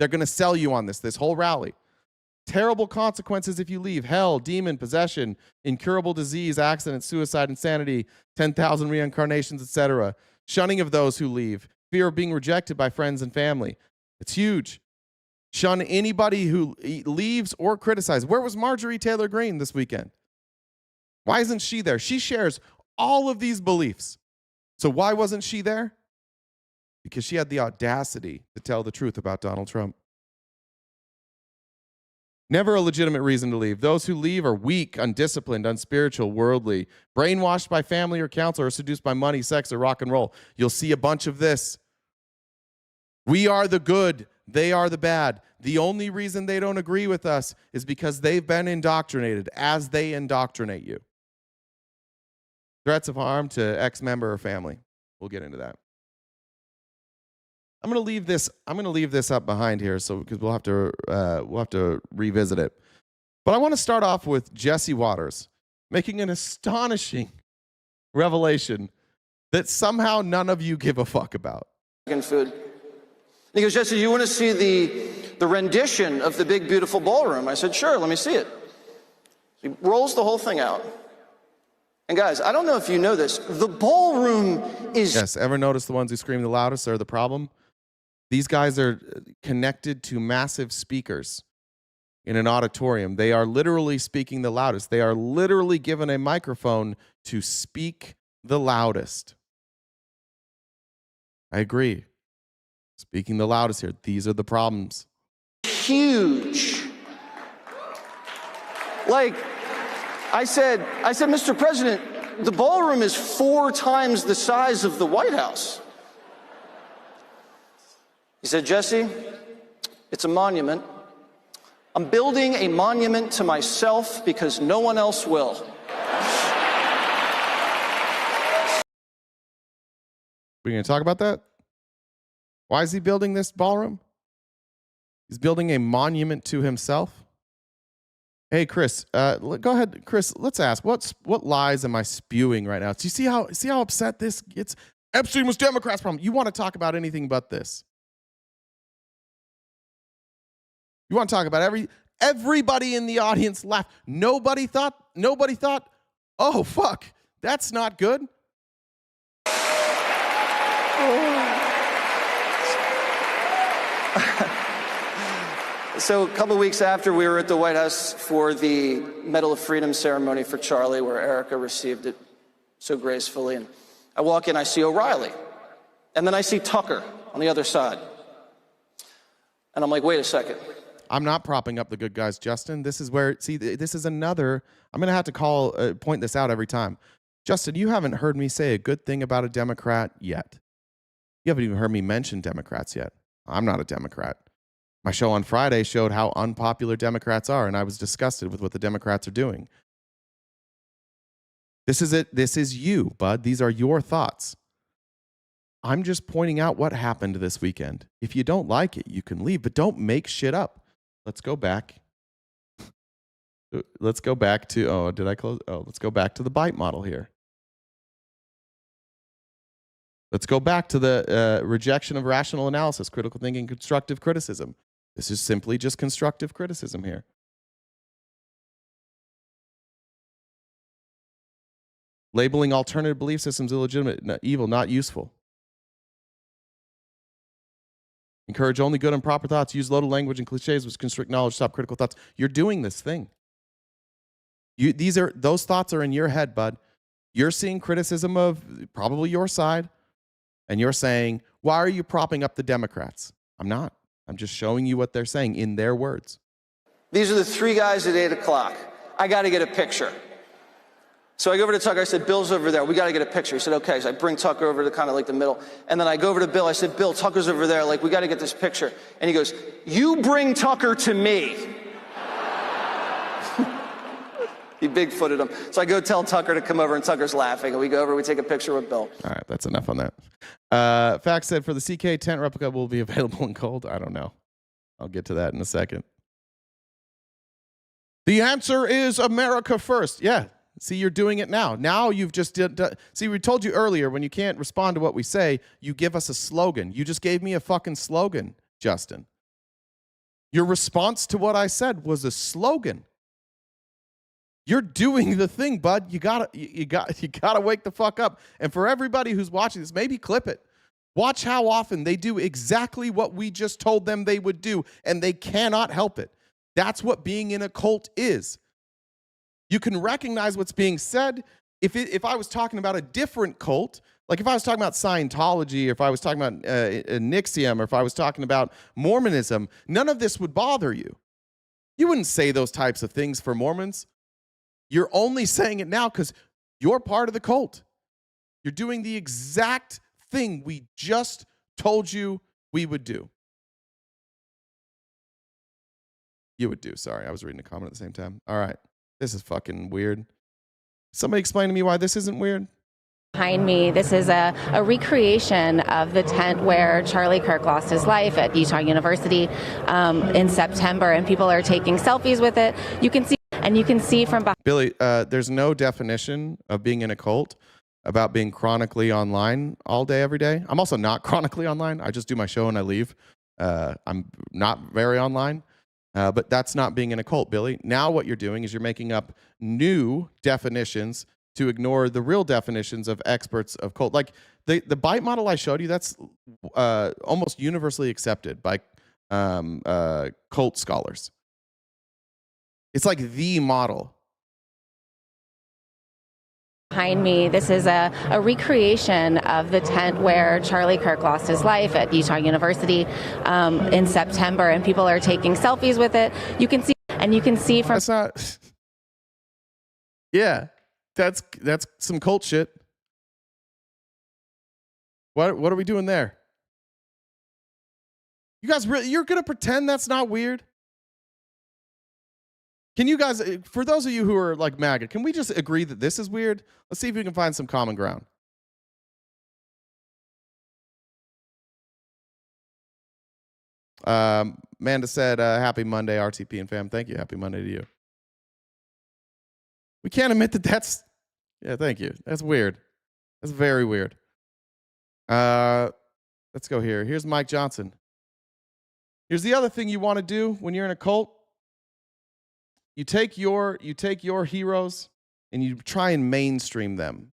They're going to sell you on this whole rally. Terrible consequences if you leave. Hell, demon, possession, incurable disease, accident, suicide, insanity, 10,000 reincarnations, etc. Shunning of those who leave. Fear of being rejected by friends and family. It's huge. Shun anybody who leaves or criticizes. Where was Marjorie Taylor Greene this weekend? Why isn't she there? She shares all of these beliefs. So why wasn't she there? Because she had the audacity to tell the truth about Donald Trump. Never a legitimate reason to leave. Those who leave are weak, undisciplined, unspiritual, worldly, brainwashed by family or counselor, or seduced by money, sex, or rock and roll. You'll see a bunch of this. We are the good. They are the bad. The only reason they don't agree with us is because they've been indoctrinated as they indoctrinate you. Threats of harm to ex-member or family. We'll get into that. I'm going to leave this up behind here, so because we'll have to revisit it. But I want to start off with Jesse Waters making an astonishing revelation that somehow none of you give a fuck about. Food. And he goes, Jesse, you want to see the rendition of the big beautiful ballroom? I said, sure, let me see it. He rolls the whole thing out. And guys, I don't know if you know this, the ballroom is... Yes, ever notice the ones who scream the loudest are the problem? These guys are connected to massive speakers in an auditorium. They are literally speaking the loudest. They are literally given a microphone to speak the loudest. I agree. Speaking the loudest here. These are the problems. Huge. Like, I said, Mr. President, the ballroom is 4 times the size of the White House. He said, Jesse, it's a monument. I'm building a monument to myself because no one else will. We're going to talk about that? Why is he building this ballroom? He's building a monument to himself. Hey, Chris, go ahead, Chris. Let's ask what lies am I spewing right now? Do you see how upset this gets? Epstein was Democrats' problem. You want to talk about anything but this? You want to talk about everybody in the audience laughed. Nobody thought. Oh fuck, that's not good. So a couple of weeks after, we were at the White House for the Medal of Freedom ceremony for Charlie, where Erica received it so gracefully. And I walk in, I see O'Reilly. And then I see Tucker on the other side. And I'm like, wait a second. I'm not propping up the good guys, Justin. This is where, see, this is another, I'm going to have to point this out every time. Justin, you haven't heard me say a good thing about a Democrat yet. You haven't even heard me mention Democrats yet. I'm not a Democrat. My show on Friday showed how unpopular Democrats are, and I was disgusted with what the Democrats are doing. This is it. This is you, bud. These are your thoughts. I'm just pointing out what happened this weekend. If you don't like it, you can leave, but don't make shit up. Let's go back. Let's go back to, let's go back to the bite model here. Let's go back to the rejection of rational analysis, critical thinking, constructive criticism. This is simply just constructive criticism here. Labeling alternative belief systems illegitimate, evil, not useful. Encourage only good and proper thoughts. Use loaded language and cliches which constrict knowledge. Stop critical thoughts. You're doing this thing. Those thoughts are in your head, bud. You're seeing criticism of probably your side, and you're saying, why are you propping up the Democrats? I'm not. I'm just showing you what they're saying in their words. These are the 3 guys at 8 o'clock. I got to get a picture. So I go over to Tucker. I said, Bill's over there. We got to get a picture. He said, okay. So I bring Tucker over to kind of like the middle. And then I go over to Bill. I said, Bill, Tucker's over there. Like, we got to get this picture. And he goes, you bring Tucker to me. He big-footed him. So I go tell Tucker to come over, and Tucker's laughing. And we go over, we take a picture with Bill. All right, that's enough on that. Fact said, for the CK tent replica will be available in cold. I don't know. I'll get to that in a second. The answer is America first. Yeah. See, you're doing it now. Now you've just see, we told you earlier, when you can't respond to what we say, you give us a slogan. You just gave me a fucking slogan, Justin. Your response to what I said was a slogan. You're doing the thing, bud. You gotta wake the fuck up. And for everybody who's watching this, maybe clip it. Watch how often they do exactly what we just told them they would do, and they cannot help it. That's what being in a cult is. You can recognize what's being said. If I was talking about a different cult, like if I was talking about Scientology, or if I was talking about NXIVM, or if I was talking about Mormonism, none of this would bother you. You wouldn't say those types of things for Mormons. You're only saying it now because you're part of the cult. You're doing the exact thing we just told you we would do. You would do. Sorry, I was reading a comment at the same time. All right. This is fucking weird. Somebody explain to me why this isn't weird. Behind me, this is a recreation of the tent where Charlie Kirk lost his life at Utah University in September, and people are taking selfies with it. You can see from behind. Billy, there's no definition of being in a cult about being chronically online all day, every day. I'm also not chronically online. I just do my show and I leave. I'm not very online. But that's not being in a cult, Billy. Now what you're doing is you're making up new definitions to ignore the real definitions of experts of cult. Like the bite model I showed you, that's almost universally accepted by cult scholars. It's like the model. Behind me, this is a recreation of the tent where Charlie Kirk lost his life at Utah University in September, and people are taking selfies with it. You can see from. That's not. Yeah, that's some cult shit. What are we doing there? You guys really, you're gonna pretend that's not weird? Can you guys, for those of you who are like MAGA, can we just agree that this is weird? Let's see if we can find some common ground. Amanda said, happy Monday, RTP and fam. Thank you. Happy Monday to you. We can't admit that that's, yeah, thank you. That's weird. That's very weird. Let's go here. Here's Mike Johnson. Here's the other thing you want to do when you're in a cult. You take your heroes and you try and mainstream them.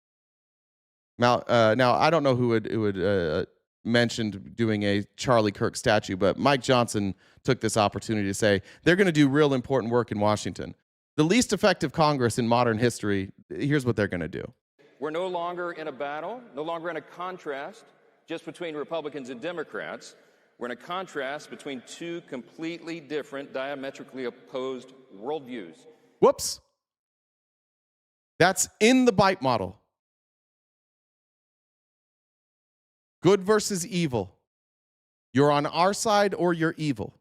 Now I don't know who would mentioned doing a Charlie Kirk statue, but Mike Johnson took this opportunity to say they're going to do real important work in Washington. The least effective Congress in modern history. Here's what they're going to do. We're no longer in a battle, no longer in a contrast just between Republicans and Democrats. We're in a contrast between two completely different, diametrically opposed worldviews. Whoops. That's in the bite model. Good versus evil. You're on our side or you're evil.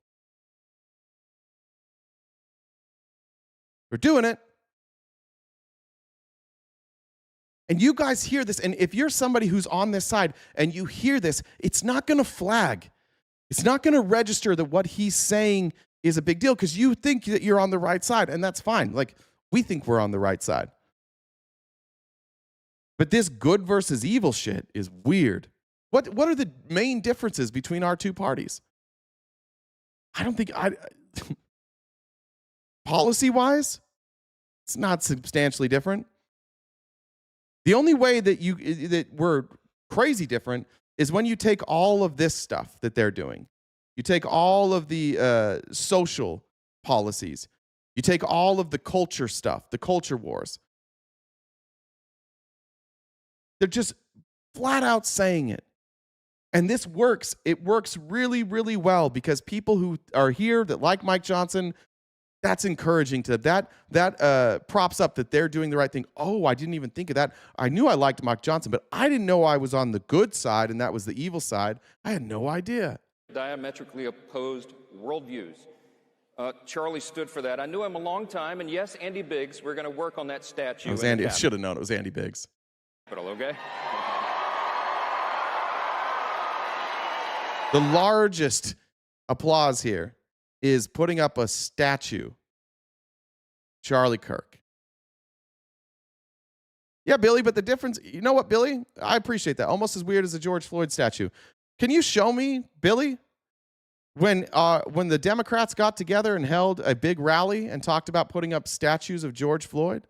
We're doing it. And you guys hear this, and if you're somebody who's on this side and you hear this, it's not going to flag. It's not going to register that what he's saying is a big deal because you think that you're on the right side, and that's fine. Like, we think we're on the right side. But this good versus evil shit is weird. What are the main differences between our two parties? I don't think policy-wise, it's not substantially different. The only way that we're crazy different is when you take all of this stuff that they're doing. You take all of the social policies. You take all of the culture stuff, the culture wars. They're just flat out saying it. And this works. It works really, really well because people who are here that like Mike Johnson, that's encouraging to them. That props up that they're doing the right thing. Oh, I didn't even think of that. I knew I liked Mike Johnson, but I didn't know I was on the good side and that was the evil side. I had no idea. Diametrically opposed worldviews. Charlie stood for that. I knew him a long time, and yes, Andy Biggs, we're going to work on that statue. It was Andy. I should have known it was Andy Biggs. Okay? The largest applause here is putting up a statue. Charlie Kirk. Yeah, Billy, but the difference, you know what, Billy? I appreciate that. Almost as weird as the George Floyd statue. Can you show me, Billy, when the Democrats got together and held a big rally and talked about putting up statues of George Floyd?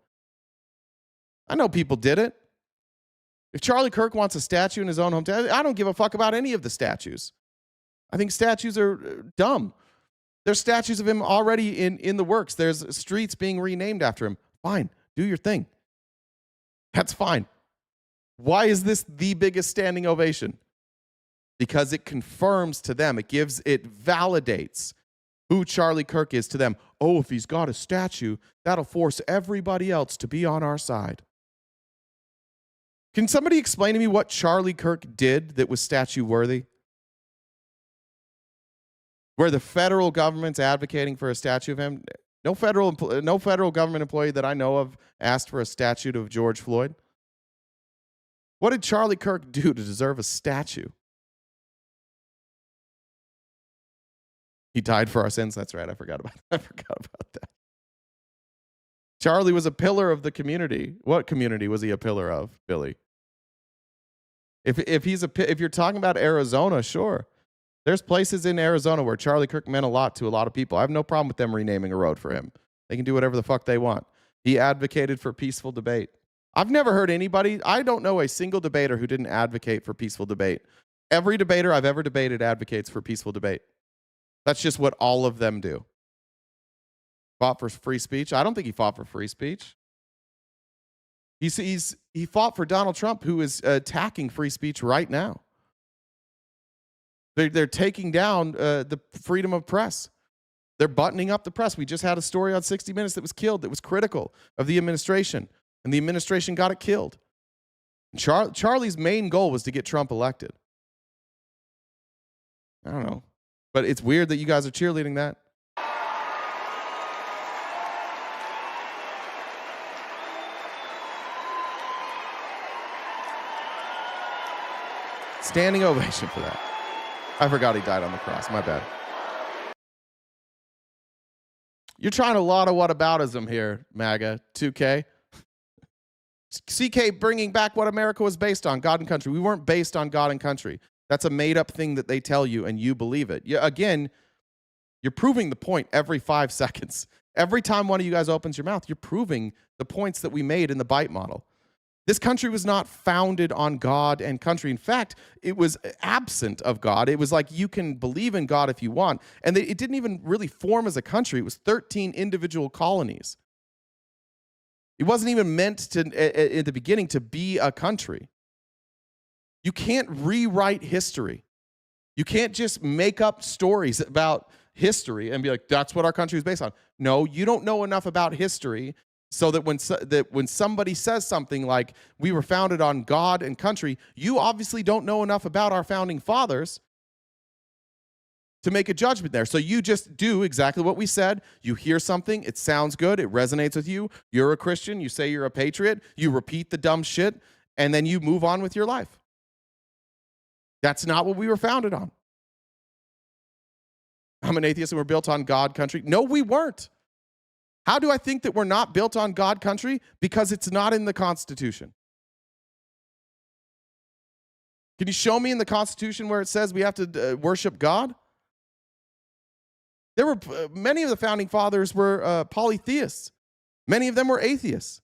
I know people did it. If Charlie Kirk wants a statue in his own hometown, I don't give a fuck about any of the statues. I think statues are dumb. There's statues of him already in the works. There's streets being renamed after him. Fine, do your thing. That's fine. Why is this the biggest standing ovation? Because it confirms to them, it validates who Charlie Kirk is to them. Oh, if he's got a statue, that'll force everybody else to be on our side. Can somebody explain to me what Charlie Kirk did that was statue worthy? Where the federal government's advocating for a statue of him? No federal government employee that I know of asked for a statue of George Floyd. What did Charlie Kirk do to deserve a statue? He died for our sins. That's right. I forgot about that. Charlie was a pillar of the community. What community was he a pillar of, Billy? If you're talking about Arizona, sure. There's places in Arizona where Charlie Kirk meant a lot to a lot of people. I have no problem with them renaming a road for him. They can do whatever the fuck they want. He advocated for peaceful debate. I've never heard anybody, I don't know a single debater who didn't advocate for peaceful debate. Every debater I've ever debated advocates for peaceful debate. That's just what all of them do. Fought for free speech? I don't think he fought for free speech. He fought for Donald Trump, who is attacking free speech right now. They're taking down the freedom of press. They're buttoning up the press. We just had a story on 60 Minutes that was killed, that was critical of the administration, and the administration got it killed. Charlie's main goal was to get Trump elected. I don't know. But it's weird that you guys are cheerleading that. Standing ovation for that. I forgot he died on the cross. My bad. You're trying a lot of whataboutism here, MAGA, 2K. CK bringing back what America was based on, God and country. We weren't based on God and country. That's a made-up thing that they tell you, and you believe it. Again, you're proving the point every 5 seconds. Every time one of you guys opens your mouth, you're proving the points that we made in the Bite model. This country was not founded on God and country. In fact, it was absent of God. It was like you can believe in God if you want. And it didn't even really form as a country. It was 13 individual colonies. It wasn't even meant to, at the beginning, to be a country. You can't rewrite history. You can't just make up stories about history and be like, that's what our country is based on. No, you don't know enough about history so that when somebody says something like, we were founded on God and country, you obviously don't know enough about our founding fathers to make a judgment there. So you just do exactly what we said. You hear something, it sounds good, it resonates with you, you're a Christian, you say you're a patriot, you repeat the dumb shit, and then you move on with your life. That's not what we were founded on. I'm an atheist and we're built on God, country. No, we weren't. How do I think that we're not built on God, country? Because it's not in the Constitution. Can you show me in the Constitution where it says we have to worship God? There were many of the founding fathers were polytheists. Many of them were atheists.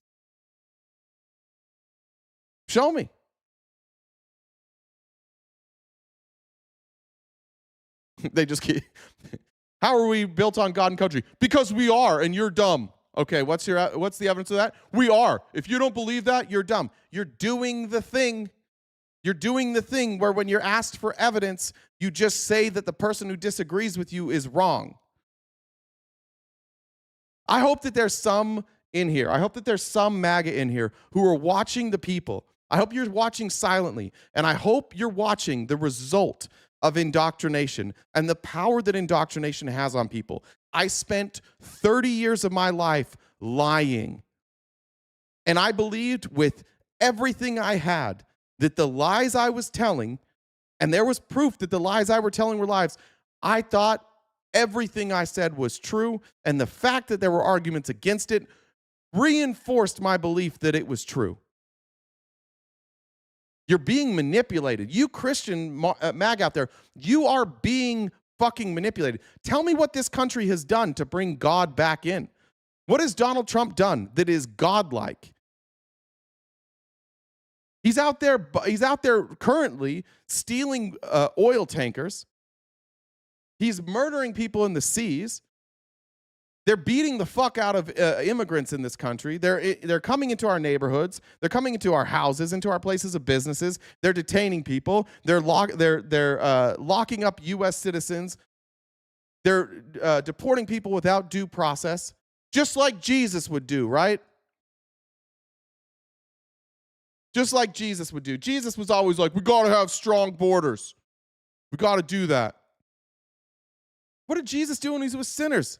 Show me. They just keep. How are we built on God and country? Because we are, and you're dumb. Okay, what's the evidence of that? We are. If you don't believe that, you're dumb. You're doing the thing. You're doing the thing where when you're asked for evidence, you just say that the person who disagrees with you is wrong. I hope that there's some in here. I hope that there's some MAGA in here who are watching the people. I hope you're watching silently, and I hope you're watching the result of indoctrination and the power that indoctrination has on people. I spent 30 years of my life lying, and I believed with everything I had that the lies I was telling, and there was proof that the lies I were telling were lies, I thought everything I said was true, and the fact that there were arguments against it reinforced my belief that it was true. You're being manipulated. You Christian MAG out there, you are being fucking manipulated. Tell me what this country has done to bring God back in. What has Donald Trump done that is godlike? He's out there currently stealing oil tankers. He's murdering people in the seas. They're beating the fuck out of immigrants in this country. They're coming into our neighborhoods. They're coming into our houses, into our places of businesses. They're detaining people. They're locking up U.S. citizens. They're deporting people without due process, just like Jesus would do, right? Just like Jesus would do. Jesus was always like, we got to have strong borders. We got to do that. What did Jesus do when he was with sinners?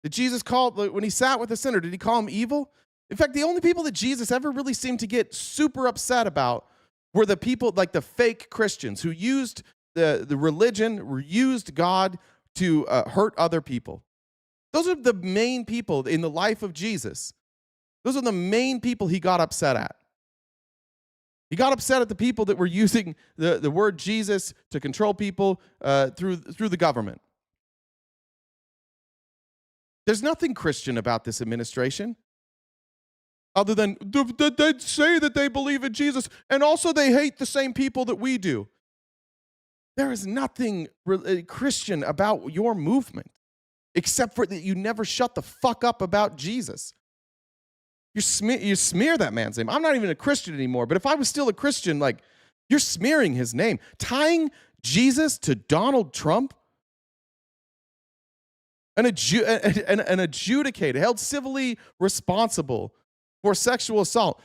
Did Jesus when he sat with a sinner, did he call him evil? In fact, the only people that Jesus ever really seemed to get super upset about were the people like the fake Christians who used the religion, used God to hurt other people. Those are the main people in the life of Jesus. Those are the main people he got upset at. He got upset at the people that were using the word Jesus to control people through the government. There's nothing Christian about this administration other than they say that they believe in Jesus and also they hate the same people that we do. There is nothing Christian about your movement. except for that you never shut the fuck up about Jesus. You smear that man's name. I'm not even a Christian anymore, but if I was still a Christian, like, you're smearing his name. Tying Jesus to Donald Trump, an adjudicated, held civilly responsible for sexual assault.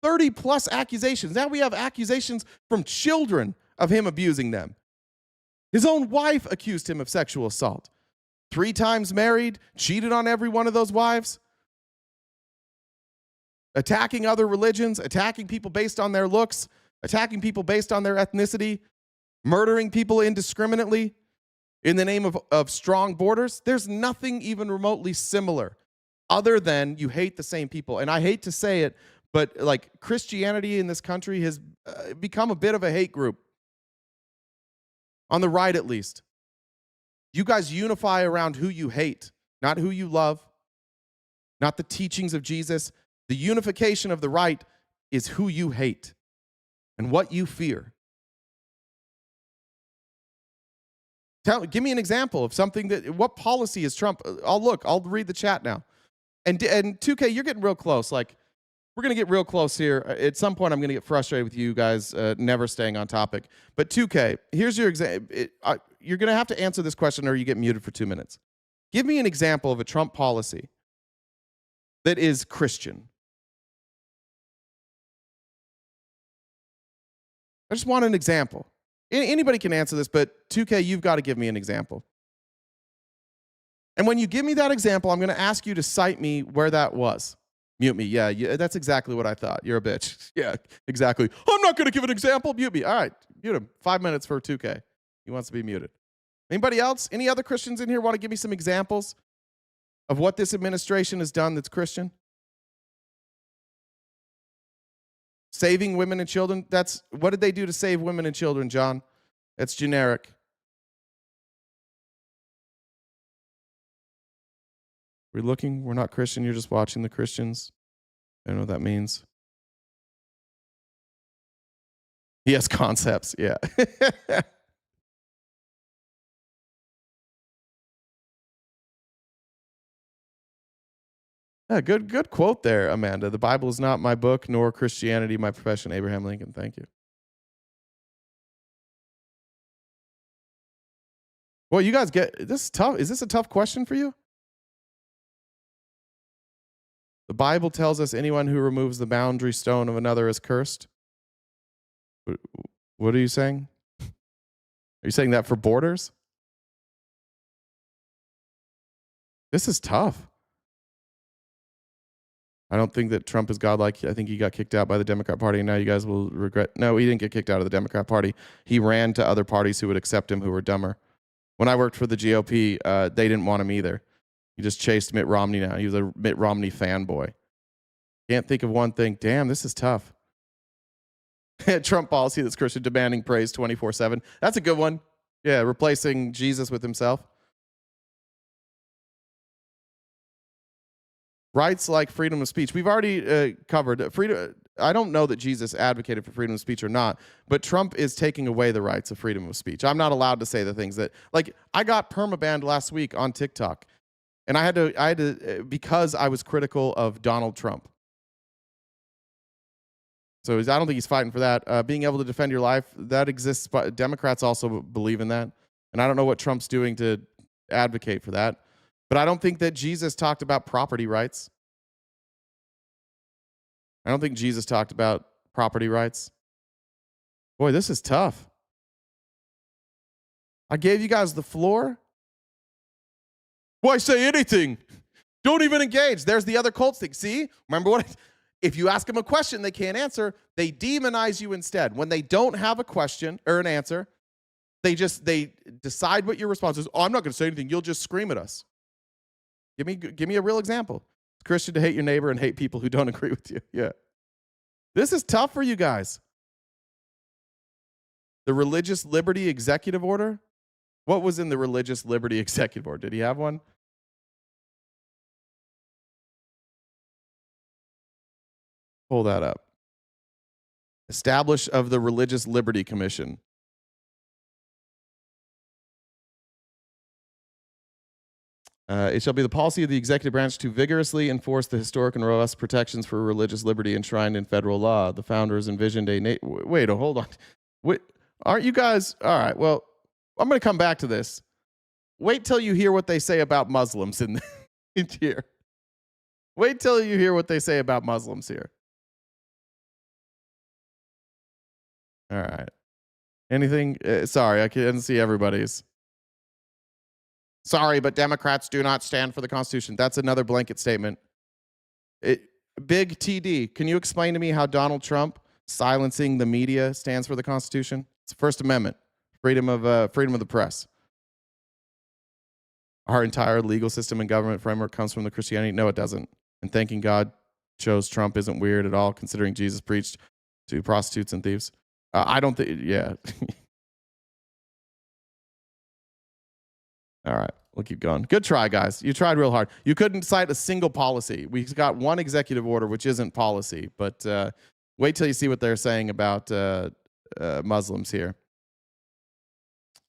30 plus accusations. Now we have accusations from children of him abusing them. His own wife accused him of sexual assault. 3 times married, cheated on every one of those wives. Attacking other religions, attacking people based on their looks, attacking people based on their ethnicity, murdering people indiscriminately in the name of strong borders. There's nothing even remotely similar other than you hate the same people. And I hate to say it, but like Christianity in this country has become a bit of a hate group. On the right, at least. You guys unify around who you hate, not who you love, not the teachings of Jesus. The unification of the right is who you hate and what you fear. Give me an example of something what policy is Trump? I'll read the chat now. And 2K, you're getting real close. Like, we're going to get real close here. At some point, I'm going to get frustrated with you guys never staying on topic. But 2K, here's your example. You're going to have to answer this question or you get muted for 2 minutes. Give me an example of a Trump policy that is Christian. I just want an example. Anybody can answer this, but 2K, you've got to give me an example. And when you give me that example, I'm going to ask you to cite me where that was. Mute me. Yeah, that's exactly what I thought. You're a bitch. Yeah, exactly. I'm not going to give an example. Mute me. All right, mute him. 5 minutes for 2K. He wants to be muted. Anybody else? Any other Christians in here want to give me some examples of what this administration has done that's Christian? Saving women and children. What did they do to save women and children, John? That's generic. We're looking. We're not Christian. You're just watching the Christians. I don't know what that means. He has concepts. Yeah. Yeah, good quote there, Amanda. The Bible is not my book, nor Christianity my profession. Abraham Lincoln. Thank you. Well, you guys get this is tough. Is this a tough question for you? The Bible tells us anyone who removes the boundary stone of another is cursed. What are you saying? Are you saying that for borders? This is tough. I don't think that Trump is godlike. I think he got kicked out by the Democrat Party, and now you guys will regret. No, he didn't get kicked out of the Democrat Party. He ran to other parties who would accept him, who were dumber. When I worked for the GOP, they didn't want him either. He just chased Mitt Romney now. He was a Mitt Romney fanboy. Can't think of one thing. Damn, this is tough. Trump policy that's Christian, demanding praise 24/7. That's a good one. Yeah, replacing Jesus with himself. Rights like freedom of speech. We've already covered freedom. I don't know that Jesus advocated for freedom of speech or not, but Trump is taking away the rights of freedom of speech. I'm not allowed to say the things that, like, I got permabanned last week on TikTok, and I had to because I was critical of Donald Trump. So I don't think he's fighting for that. Being able to defend your life, that exists. But Democrats also believe in that, and I don't know what Trump's doing to advocate for that. But I don't think that Jesus talked about property rights. I don't think Jesus talked about property rights. Boy, this is tough. I gave you guys the floor. Why say anything? Don't even engage. There's the other cult thing. See? Remember what? If you ask them a question they can't answer, they demonize you instead. When they don't have a question or an answer, they decide what your response is. Oh, I'm not going to say anything. You'll just scream at us. Give me a real example. It's Christian to hate your neighbor and hate people who don't agree with you. Yeah. This is tough for you guys. The Religious Liberty Executive Order? What was in the Religious Liberty Executive Order? Did he have one? Pull that up. Establish of the Religious Liberty Commission. It shall be the policy of the executive branch to vigorously enforce the historic and robust protections for religious liberty enshrined in federal law. The founders envisioned a wait, hold on. Wait, aren't you guys all right? Well, I'm going to come back to this. Wait till you hear what they say about Muslims in here. Wait till you hear what they say about Muslims here. All right. Anything? Sorry, I couldn't see everybody's. Sorry, but Democrats do not stand for the Constitution. That's another blanket statement. Big TD, can you explain to me how Donald Trump silencing the media stands for the Constitution? It's the First Amendment, freedom of the press. Our entire legal system and government framework comes from the Christianity. No, it doesn't. And thanking God chose Trump isn't weird at all, considering Jesus preached to prostitutes and thieves. I don't think, yeah. All right, we'll keep going. Good try, guys. You tried real hard. You couldn't cite a single policy. We've got one executive order, which isn't policy, but wait till you see what they're saying about Muslims here.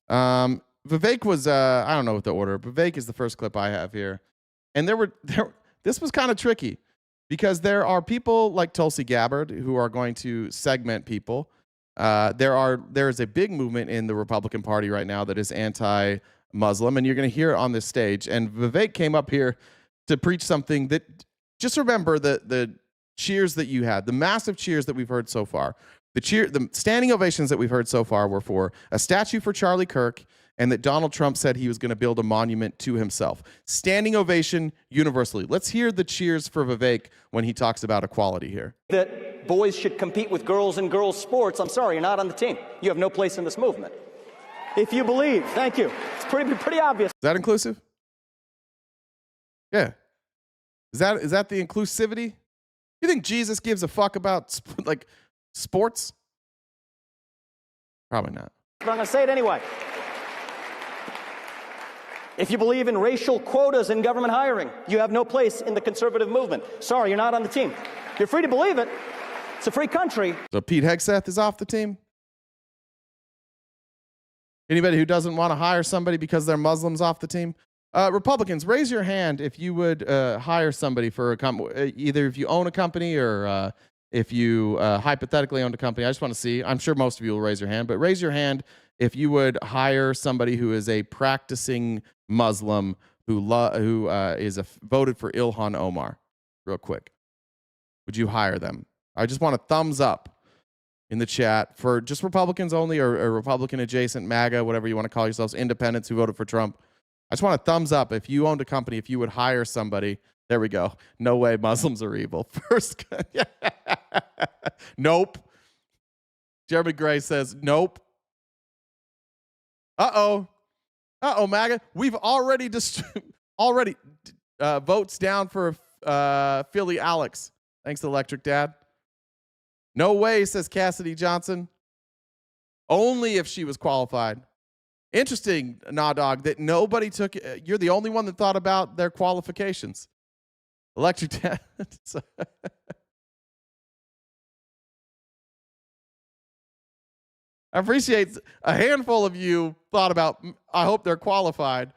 Vivek was, I don't know what the order. Vivek is the first clip I have here. And this was kind of tricky because there are people like Tulsi Gabbard who are going to segment people. There is a big movement in the Republican Party right now that is anti-Muslim, and you're going to hear it on this stage. And Vivek came up here to preach something that, just remember the cheers that you had, the massive cheers that we've heard so far. The standing ovations that we've heard so far were for a statue for Charlie Kirk, and that Donald Trump said he was going to build a monument to himself. Standing ovation universally. Let's hear the cheers for Vivek when he talks about equality here. That boys should compete with girls in girls' sports. I'm sorry, you're not on the team. You have no place in this movement. If you believe, thank you. It's pretty obvious. Is that inclusive? Yeah. Is that the inclusivity? You think Jesus gives a fuck about like sports? Probably not. But I'm going to say it anyway. If you believe in racial quotas in government hiring, you have no place in the conservative movement. Sorry, you're not on the team. You're free to believe it. It's a free country. So Pete Hegseth is off the team? Anybody who doesn't want to hire somebody because they're Muslims off the team? Republicans, raise your hand if you would hire somebody for a company, either if you own a company or if you hypothetically owned a company. I just want to see. I'm sure most of you will raise your hand, but raise your hand if you would hire somebody who is a practicing Muslim who voted for Ilhan Omar. Real quick. Would you hire them? I just want a thumbs up in the chat for just Republicans only or Republican adjacent, MAGA, whatever you want to call yourselves, independents who voted for Trump. I just want a thumbs up if you owned a company, if you would hire somebody. There we go. No way Muslims are evil. First, nope. Jeremy Gray says, nope. Uh-oh, MAGA. We've already votes down for Philly Alex. Thanks to Electric Dad. No way, says Cassidy Johnson. Only if she was qualified. Interesting, Nah Dog, that nobody took. You're the only one that thought about their qualifications. Electric Dad. I appreciate a handful of you thought about, I hope they're qualified.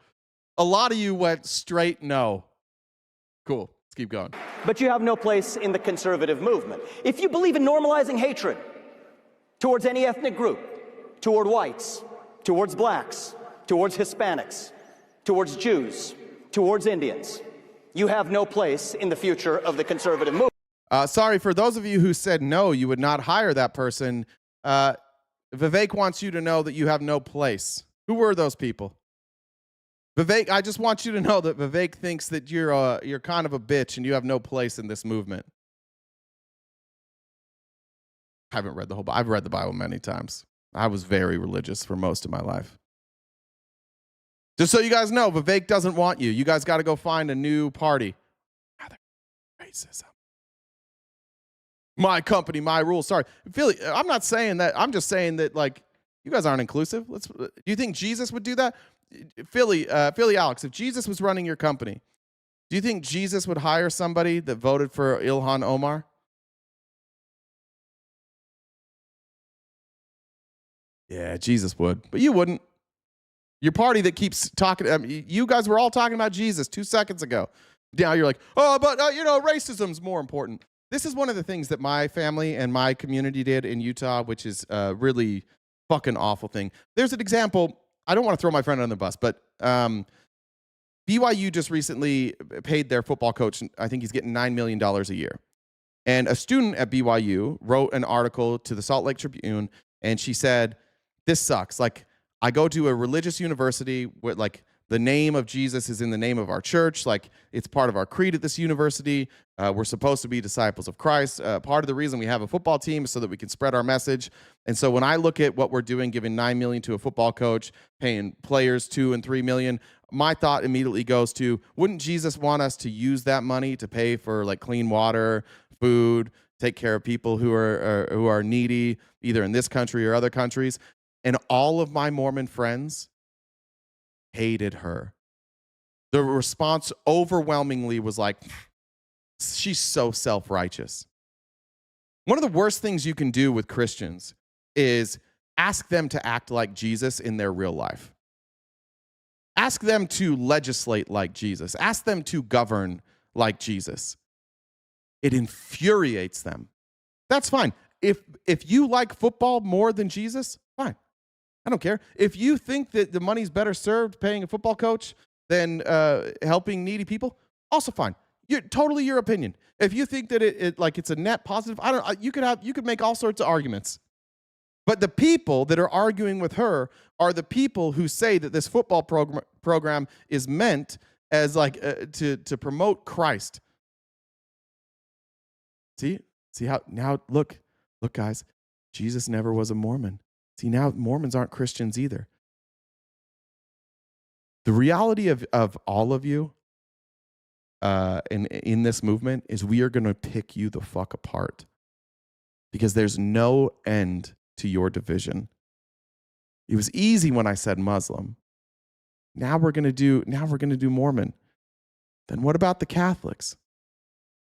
A lot of you went straight no. Cool. Let's keep going. But you have no place in the conservative movement. If you believe in normalizing hatred towards any ethnic group, toward whites, towards blacks, towards Hispanics, towards Jews, towards Indians, you have no place in the future of the conservative movement. Sorry, for those of you who said no, you would not hire that person. Vivek wants you to know that you have no place. Who were those people? Vivek, I just want you to know that Vivek thinks that you're kind of a bitch and you have no place in this movement. I haven't read the whole Bible. I've read the Bible many times. I was very religious for most of my life. Just so you guys know, Vivek doesn't want you. You guys got to go find a new party. Racism. My company, my rules. Sorry, Philly. I'm not saying that. I'm just saying that, like, you guys aren't inclusive. Do you think Jesus would do that? Philly Alex, if Jesus was running your company, do you think Jesus would hire somebody that voted for Ilhan Omar? Yeah, Jesus would, but you wouldn't. Your party that keeps talking. You guys were all talking about Jesus 2 seconds ago. Now you're like, oh, but racism's more important. This is one of the things that my family and my community did in Utah, which is a really fucking awful thing. There's an example. I don't want to throw my friend on the bus, but BYU just recently paid their football coach. I think he's getting $9 million a year. And a student at BYU wrote an article to the Salt Lake Tribune, and she said, this sucks. Like, I go to a religious university where, like, the name of Jesus is in the name of our church. Like, it's part of our creed at this university. We're supposed to be disciples of Christ. Part of the reason we have a football team is so that we can spread our message. And so when I look at what we're doing, giving $9 million to a football coach, paying players $2 and $3 million, my thought immediately goes to, wouldn't Jesus want us to use that money to pay for like clean water, food, take care of people who are needy, either in this country or other countries? And all of my Mormon friends hated her. The response overwhelmingly was like, she's so self-righteous. One of the worst things you can do with Christians is ask them to act like Jesus in their real life. Ask them to legislate like Jesus. Ask them to govern like Jesus. It infuriates them. That's fine. If you like football more than Jesus, fine. I don't care. If you think that the money's better served paying a football coach than helping needy people, also fine. Totally your opinion. If you think that it's a net positive, you could make all sorts of arguments. But the people that are arguing with her are the people who say that this football program is meant as to promote Christ. See how now look guys, Jesus never was a Mormon. See, now Mormons aren't Christians either. The reality of all of you in this movement is we are going to pick you the fuck apart because there's no end to your division. It was easy when I said Muslim. Now we're going to do Mormon. Then what about the Catholics?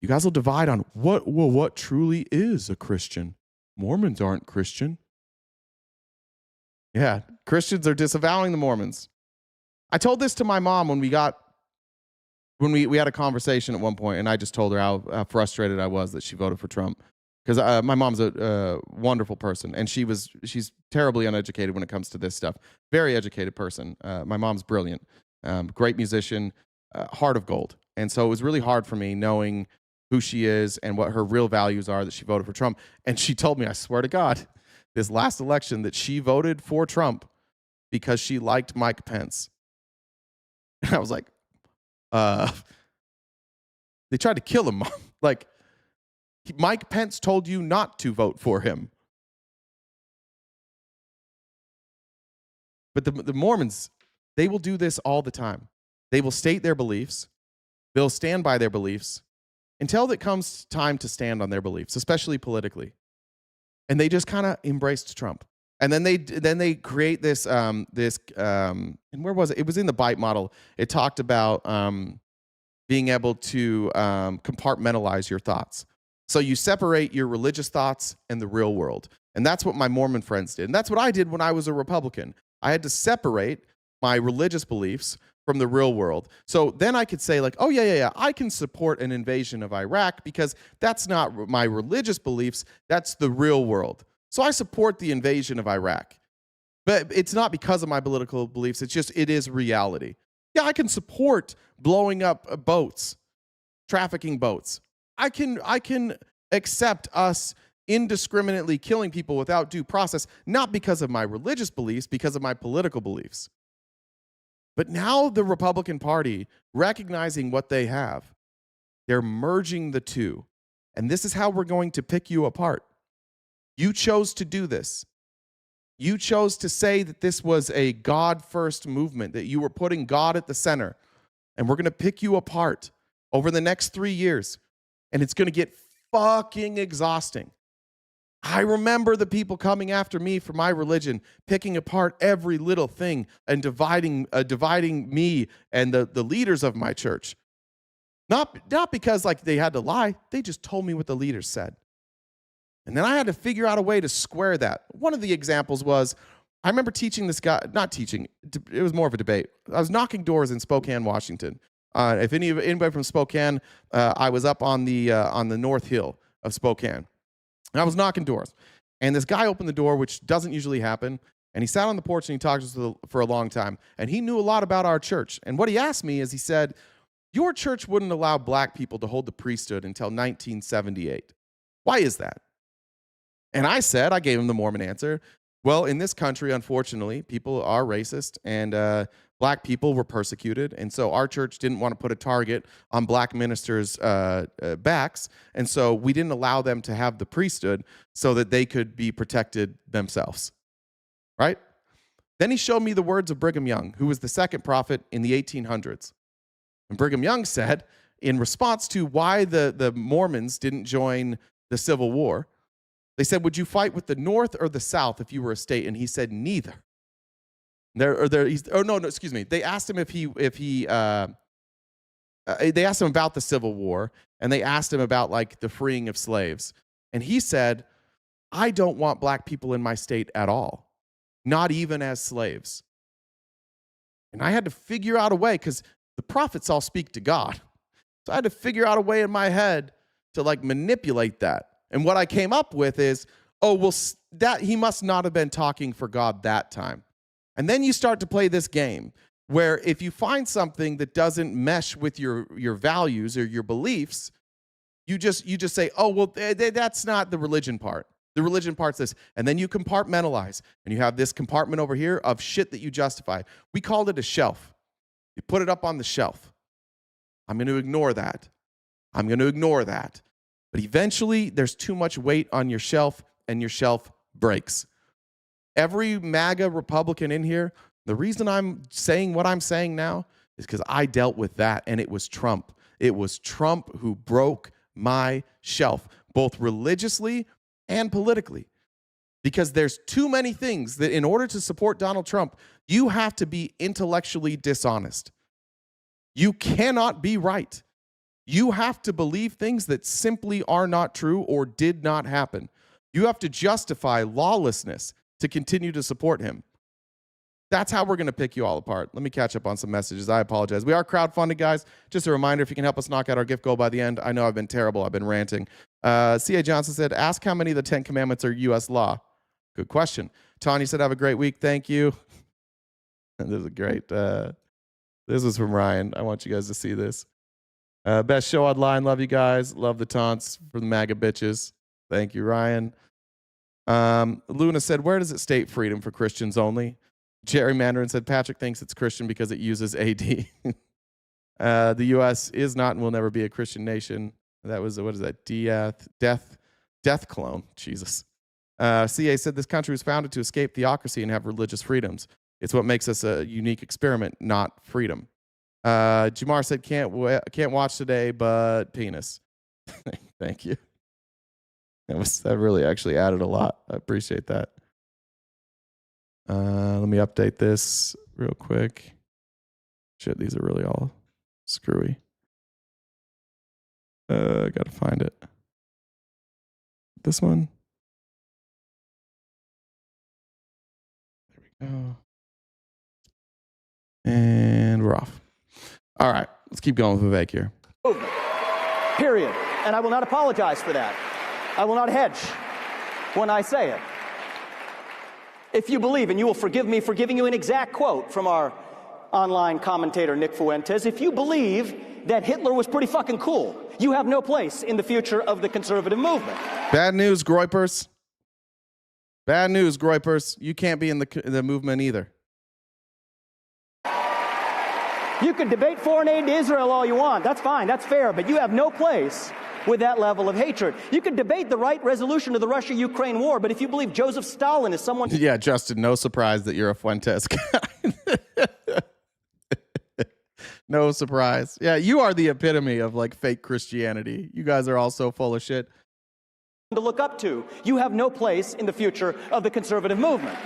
You guys will divide on what truly is a Christian. Mormons aren't Christian. Yeah, Christians are disavowing the Mormons. I told this to my mom when we had a conversation at one point, and I just told her how frustrated I was that she voted for Trump. Because my mom's a wonderful person, and she's terribly uneducated when it comes to this stuff. Very educated person. My mom's brilliant, great musician, heart of gold. And so it was really hard for me knowing who she is and what her real values are that she voted for Trump. And she told me, I swear to God, this last election that she voted for Trump because she liked Mike Pence. And I was like, they tried to kill him. Like, Mike Pence told you not to vote for him. But the Mormons, they will do this all the time. They will state their beliefs. They'll stand by their beliefs until it comes time to stand on their beliefs, especially politically. And they just kind of embraced Trump. And then they create this, and where was it? It was in the Byte model. It talked about being able to compartmentalize your thoughts. So you separate your religious thoughts and the real world. And that's what my Mormon friends did. And that's what I did when I was a Republican. I had to separate my religious beliefs from the real world. So then I could say, like, oh, yeah, I can support an invasion of Iraq because that's not my religious beliefs. That's the real world. So I support the invasion of Iraq. But it's not because of my political beliefs. It's just, it is reality. Yeah, I can support blowing up boats, trafficking boats. I can accept us indiscriminately killing people without due process, not because of my religious beliefs, because of my political beliefs. But now the Republican Party, recognizing what they have, they're merging the two. And this is how we're going to pick you apart. You chose to do this. You chose to say that this was a God-first movement, that you were putting God at the center. And we're going to pick you apart over the next 3 years. And it's going to get fucking exhausting. I remember the people coming after me for my religion, picking apart every little thing and dividing me and the leaders of my church. Not because like they had to lie. They just told me what the leaders said. And then I had to figure out a way to square that. One of the examples was I remember teaching this guy, not teaching, it was more of a debate. I was knocking doors in Spokane, Washington. If anybody from Spokane, I was up on the North Hill of Spokane. And I was knocking doors. And this guy opened the door, which doesn't usually happen. And he sat on the porch and he talked to us for a long time. And he knew a lot about our church. And what he asked me is, he said, your church wouldn't allow black people to hold the priesthood until 1978. Why is that? And I gave him the Mormon answer. Well, in this country, unfortunately, people are racist, and black people were persecuted. And so our church didn't want to put a target on black ministers' backs. And so we didn't allow them to have the priesthood so that they could be protected themselves. Right? Then he showed me the words of Brigham Young, who was the second prophet in the 1800s. And Brigham Young said, in response to why the Mormons didn't join the Civil War, they said, would you fight with the North or the South if you were a state? And he said, neither. They asked him they asked him about the Civil War, and they asked him about like the freeing of slaves. And he said, I don't want black people in my state at all, not even as slaves. And I had to figure out a way, because the prophets all speak to God. So I had to figure out a way in my head to like manipulate that. And what I came up with is, that he must not have been talking for God that time. And then you start to play this game where if you find something that doesn't mesh with your values or your beliefs, you just say, that's not the religion part. The religion part's this. And then you compartmentalize, and you have this compartment over here of shit that you justify. We called it a shelf. You put it up on the shelf. I'm going to ignore that. I'm going to ignore that. But eventually, there's too much weight on your shelf, and your shelf breaks. Every MAGA Republican in here, the reason I'm saying what I'm saying now is because I dealt with that, and it was Trump. It was Trump who broke my shelf, both religiously and politically. Because there's too many things that in order to support Donald Trump, you have to be intellectually dishonest. You cannot be right. You have to believe things that simply are not true or did not happen. You have to justify lawlessness to continue to support him. That's how we're going to pick you all apart. Let me catch up on some messages. I apologize. We are crowdfunded, guys. Just a reminder, if you can help us knock out our gift goal by the end. I know I've been terrible. I've been ranting. C.A. Johnson said, ask how many of the 10 Commandments are U.S. law. Good question. Tanya said, have a great week. Thank you. This is great. This is from Ryan. I want you guys to see this. Best show online. Love you guys. Love the taunts for the MAGA bitches. Thank you, Ryan. Luna said, where does it state freedom for Christians only? Jerry Mandarin said, Patrick thinks it's Christian because it uses AD. The U.S. is not and will never be a Christian nation. That was, what is that? Death clone. Jesus. CA said, this country was founded to escape theocracy and have religious freedoms. It's what makes us a unique experiment, not freedom. Jamar said, can't watch today, but penis. Thank you. That really actually added a lot. I appreciate that. Let me update this real quick. Shit, these are really all screwy. Gotta find it. This one. There we go. And we're off. All right, let's keep going with Vivek here. Period. And I will not apologize for that. I will not hedge when I say it. If you believe, and you will forgive me for giving you an exact quote from our online commentator, Nick Fuentes, if you believe that Hitler was pretty fucking cool, you have no place in the future of the conservative movement. Bad news, Groypers. Bad news, Groypers. You can't be in the movement either. You could debate foreign aid to Israel all you want. That's fine. That's fair. But you have no place with that level of hatred. You could debate the right resolution of the Russia-Ukraine war, but if you believe Joseph Stalin is someone... Yeah, Justin, no surprise that you're a Fuentes guy. No surprise. Yeah, you are the epitome of like fake Christianity. You guys are all so full of shit. ...to look up to. You have no place in the future of the conservative movement.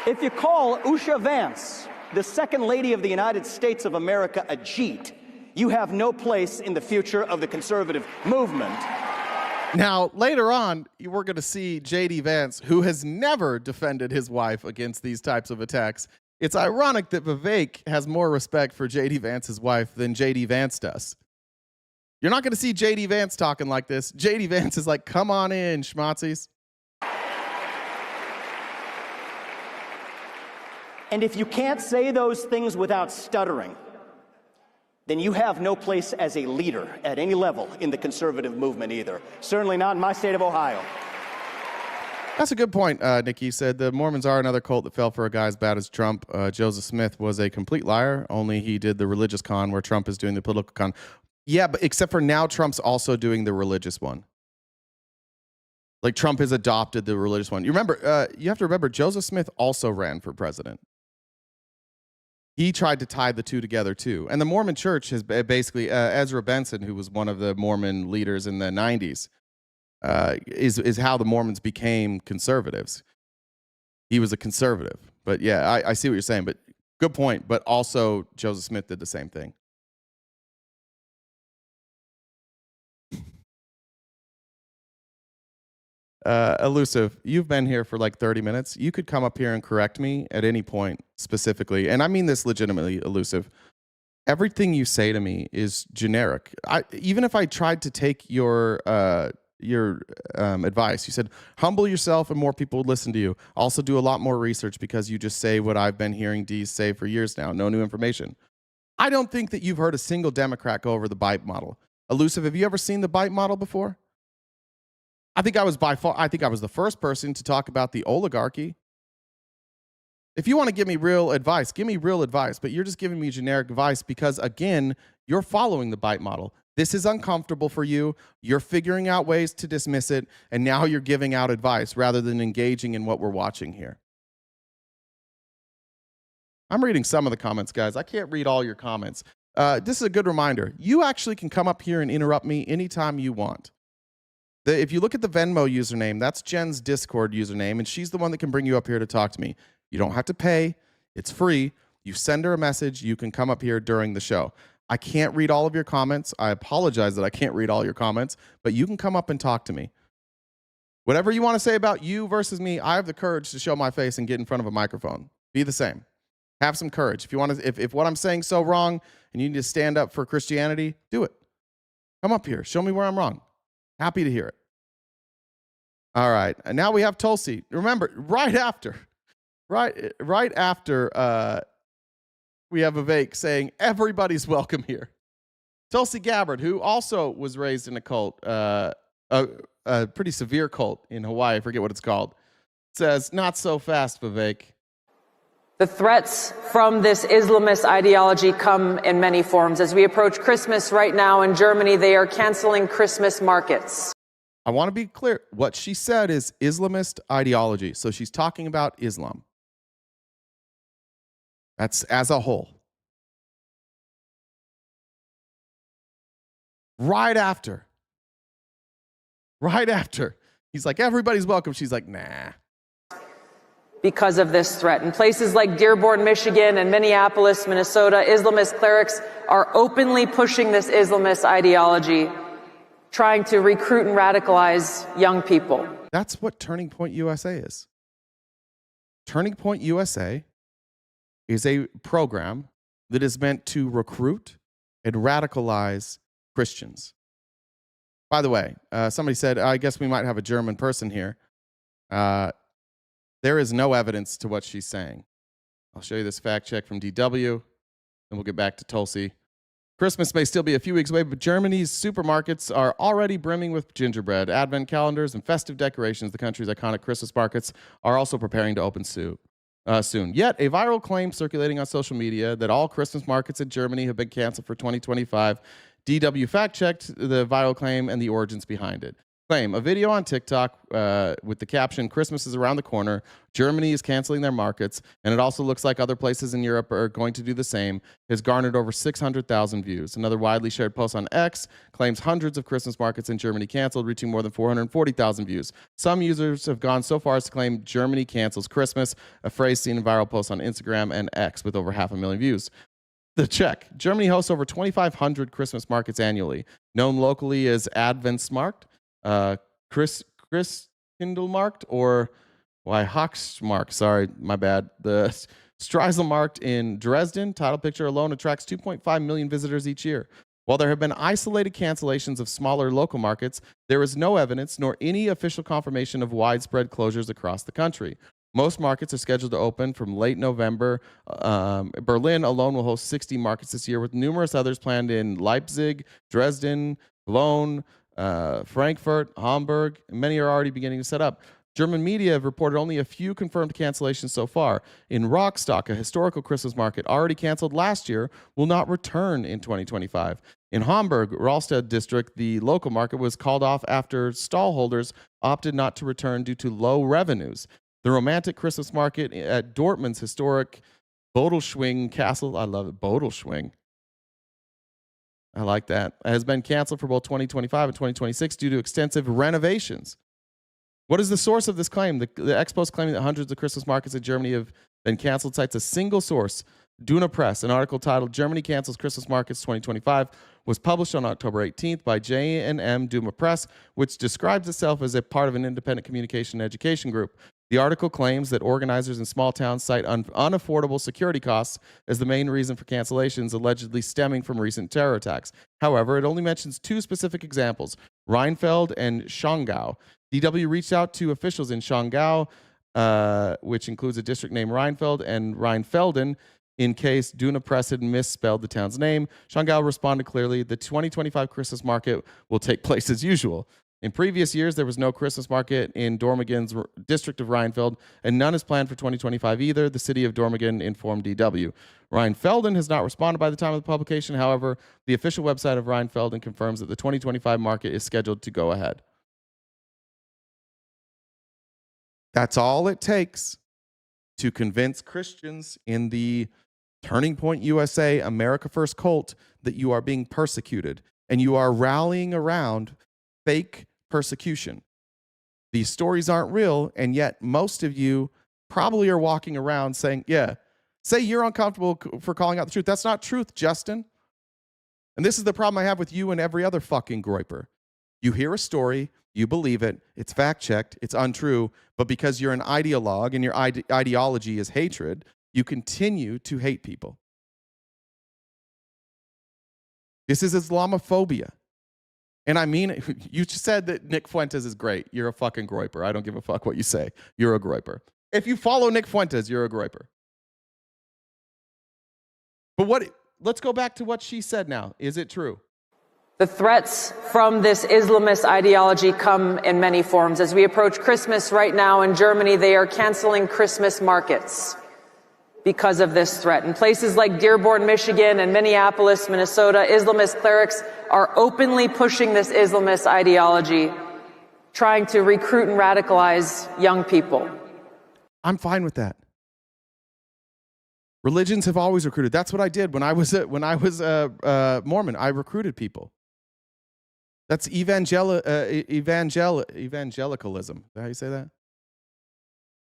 If you call Usha Vance, the second lady of the United States of America, a Jeet, you have no place in the future of the conservative movement. Now, later on, we're going to see JD Vance, who has never defended his wife against these types of attacks. It's ironic that Vivek has more respect for JD Vance's wife than JD Vance does. You're not going to see JD Vance talking like this. JD Vance is like, come on in, schmazzies. And if you can't say those things without stuttering, then you have no place as a leader at any level in the conservative movement either. Certainly not in my state of Ohio. That's a good point, Nikki said. The Mormons are another cult that fell for a guy as bad as Trump. Joseph Smith was a complete liar, only he did the religious con where Trump is doing the political con. Yeah, but except for now, Trump's also doing the religious one. Like, Trump has adopted the religious one. You have to remember, Joseph Smith also ran for president. He tried to tie the two together, too. And the Mormon church has basically, Ezra Benson, who was one of the Mormon leaders in the 90s, is how the Mormons became conservatives. He was a conservative. But yeah, I see what you're saying. But good point. But also, Joseph Smith did the same thing. Elusive, you've been here for like 30 minutes. You could come up here and correct me at any point specifically. And I mean this legitimately, Elusive. Everything you say to me is generic. Even if I tried to take your advice, you said, humble yourself and more people would listen to you. Also do a lot more research because you just say what I've been hearing D's say for years now. No new information. I don't think that you've heard a single Democrat go over the BITE model. Elusive, have you ever seen the BITE model before? I think I was the first person to talk about the oligarchy. If you want to give me real advice, give me real advice, but you're just giving me generic advice because, again, you're following the BITE model. This is uncomfortable for you. You're figuring out ways to dismiss it, and now you're giving out advice rather than engaging in what we're watching here. I'm reading some of the comments, guys. I can't read all your comments. This is a good reminder. You actually can come up here and interrupt me anytime you want. If you look at the Venmo username, that's Jen's Discord username, and she's the one that can bring you up here to talk to me. You don't have to pay. It's free. You send her a message. You can come up here during the show. I can't read all of your comments. I apologize that I can't read all your comments, but you can come up and talk to me. Whatever you want to say about you versus me, I have the courage to show my face and get in front of a microphone. Be the same. Have some courage. If you want to, if what I'm saying is so wrong and you need to stand up for Christianity, do it. Come up here. Show me where I'm wrong. Happy to hear it. All right. And now we have Tulsi. Remember, right after we have Vivek saying, everybody's welcome here. Tulsi Gabbard, who also was raised in a cult, a pretty severe cult in Hawaii, I forget what it's called, says, not so fast, Vivek. The threats from this Islamist ideology come in many forms. As we approach Christmas right now in Germany, they are canceling Christmas markets. I want to be clear. What she said is Islamist ideology. So she's talking about Islam. That's as a whole. Right after. He's like, everybody's welcome. She's like, nah. Because of this threat. In places like Dearborn, Michigan and Minneapolis, Minnesota, Islamist clerics are openly pushing this Islamist ideology, trying to recruit and radicalize young people. That's what Turning Point USA is. Turning Point USA is a program that is meant to recruit and radicalize Christians. By the way, somebody said, I guess we might have a German person here. There is no evidence to what she's saying. I'll show you this fact check from DW, and we'll get back to Tulsi. Christmas may still be a few weeks away, but Germany's supermarkets are already brimming with gingerbread, advent calendars, and festive decorations. The country's iconic Christmas markets are also preparing to open soon. Yet, a viral claim circulating on social media that all Christmas markets in Germany have been canceled for 2025. DW fact-checked the viral claim and the origins behind it. Claim, a video on TikTok with the caption, Christmas is around the corner, Germany is canceling their markets, and it also looks like other places in Europe are going to do the same, has garnered over 600,000 views. Another widely shared post on X claims hundreds of Christmas markets in Germany canceled, reaching more than 440,000 views. Some users have gone so far as to claim Germany cancels Christmas, a phrase seen in viral posts on Instagram and X with over 500,000 views. The check. Germany hosts over 2,500 Christmas markets annually, known locally as Adventsmarkt. Chris Kindelmarkt or Hoxmark. Sorry, my bad. The Streiselmarkt in Dresden. Title picture alone attracts 2.5 million visitors each year. While there have been isolated cancellations of smaller local markets, there is no evidence nor any official confirmation of widespread closures across the country. Most markets are scheduled to open from late November. Berlin alone will host 60 markets this year, with numerous others planned in Leipzig, Dresden, Cologne, Frankfurt, Hamburg. Many are already beginning to set up. German media have reported only a few confirmed cancellations so far. In Rostock, a historical Christmas market already canceled last year, will not return in 2025. In Hamburg, Rahlstedt district, the local market was called off after stall holders opted not to return due to low revenues. The romantic Christmas market at Dortmund's historic Bodelschwing Castle, I love it, Bodelschwing. I like that, has been canceled for both 2025 and 2026 due to extensive renovations. What is the source of this claim? The Ex-Post claiming that hundreds of Christmas markets in Germany have been canceled cites a single source, Duna Press. An article titled Germany Cancels Christmas Markets 2025 was published on October 18th by J&M Duma Press, which describes itself as a part of an independent communication and education group. The article claims that organizers in small towns cite unaffordable security costs as the main reason for cancellations allegedly stemming from recent terror attacks. However, it only mentions two specific examples, Rheinfeld and Schongau. DW reached out to officials in Schongau, which includes a district named Rheinfeld and Rheinfelden, in case Duna Press had misspelled the town's name. Schongau responded clearly, the 2025 Christmas market will take place as usual. In previous years, there was no Christmas market in Dormagen's district of Rheinfeld, and none is planned for 2025 either, the city of Dormagen informed DW. Rheinfelden has not responded by the time of the publication. However, the official website of Rheinfelden confirms that the 2025 market is scheduled to go ahead. That's all it takes to convince Christians in the Turning Point USA, America First cult that you are being persecuted and you are rallying around fake persecution. These stories aren't real, and yet most of you probably are walking around saying, yeah, say you're uncomfortable for calling out the truth. That's not truth, Justin. And this is the problem I have with you and every other fucking groiper. You hear a story, you believe it, it's fact-checked, it's untrue, but because you're an ideologue and your ideology is hatred, you continue to hate people. This is Islamophobia. And I mean, you said that Nick Fuentes is great. You're a fucking groiper. I don't give a fuck what you say. You're a groiper. If you follow Nick Fuentes, you're a groiper. But let's go back to what she said now. Is it true? The threats from this Islamist ideology come in many forms. As we approach Christmas right now in Germany, they are canceling Christmas markets because of this threat. In places like Dearborn, Michigan, and Minneapolis, Minnesota, Islamist clerics are openly pushing this Islamist ideology, trying to recruit and radicalize young people. I'm fine with that. Religions have always recruited. That's what I did when I was Mormon. I recruited people. That's evangelicalism. Is that how you say that?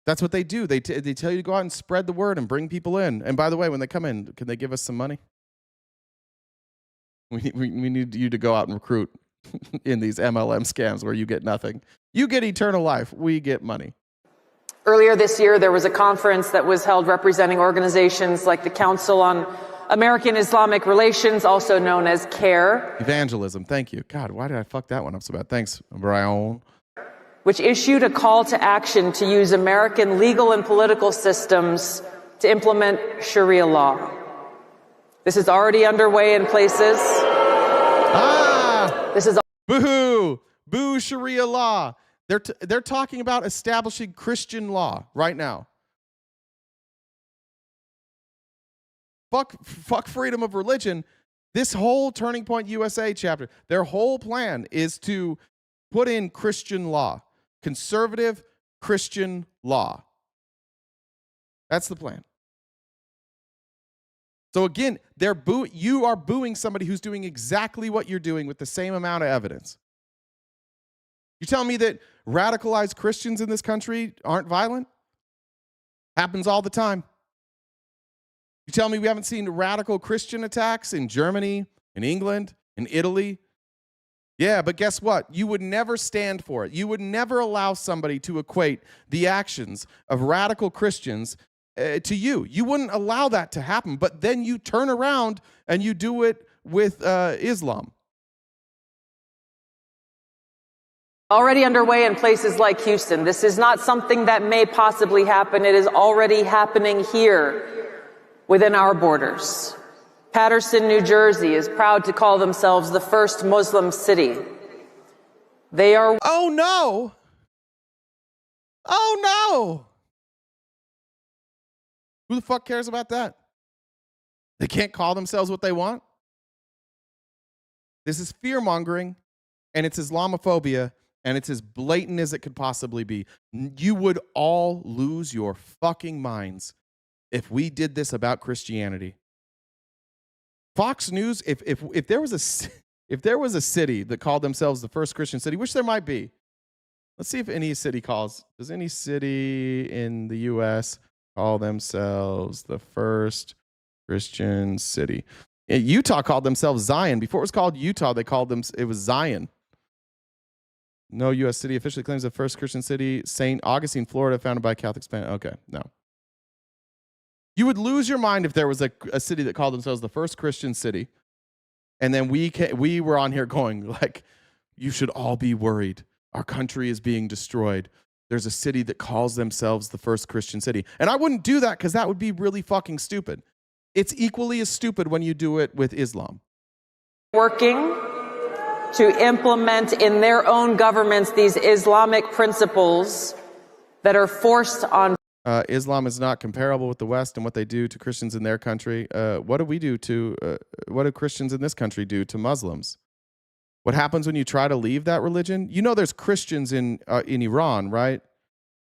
That's what they do. They tell you to go out and spread the word and bring people in. And by the way, when they come in, can they give us some money? We need you to go out and recruit in these MLM scams where you get nothing. You get eternal life. We get money. Earlier this year, there was a conference that was held representing organizations like the Council on American Islamic Relations, also known as CARE. Evangelism. Thank you. God, why did I fuck that one up so bad? Thanks, Brian. Which issued a call to action to use American legal and political systems to implement Sharia law. This is already underway in places. Boo! Boo Sharia law. They're talking about establishing Christian law right now. Fuck freedom of religion. This whole Turning Point USA chapter, their whole plan is to put in Christian law. Conservative Christian law. That's the plan. So again, you are booing somebody who's doing exactly what you're doing with the same amount of evidence. You telling me that radicalized Christians in this country aren't violent? Happens all the time. You tell me we haven't seen radical Christian attacks in Germany, in England, in Italy, Yeah, but guess what? You would never stand for it. You would never allow somebody to equate the actions of radical Christians to you. You wouldn't allow that to happen, but then you turn around and you do it with Islam. Already underway in places like Houston. This is not something that may possibly happen. It is already happening here within our borders. Paterson, New Jersey is proud to call themselves the first Muslim city. They are... Oh no! Oh no! Who the fuck cares about that? They can't call themselves what they want? This is fear-mongering, and it's Islamophobia, and it's as blatant as it could possibly be. You would all lose your fucking minds if we did this about Christianity. Fox News, if there was a city that called themselves the first Christian city, which there might be. Let's see if any city does any city in the U.S. call themselves the first Christian city? Utah called themselves Zion. Before it was called Utah, it was Zion. No U.S. city officially claims the first Christian city, St. Augustine, Florida, founded by Catholic Spanish. Okay, no. You would lose your mind if there was a city that called themselves the first Christian city, and then we were on here going like, you should all be worried. Our country is being destroyed. There's a city that calls themselves the first Christian city. And I wouldn't do that because that would be really fucking stupid. It's equally as stupid when you do it with Islam. Working to implement in their own governments these Islamic principles that are forced on. Islam is not comparable with the West and what they do to Christians in their country. What do Christians in this country do to Muslims? What happens when you try to leave that religion? You know there's Christians in Iran, right?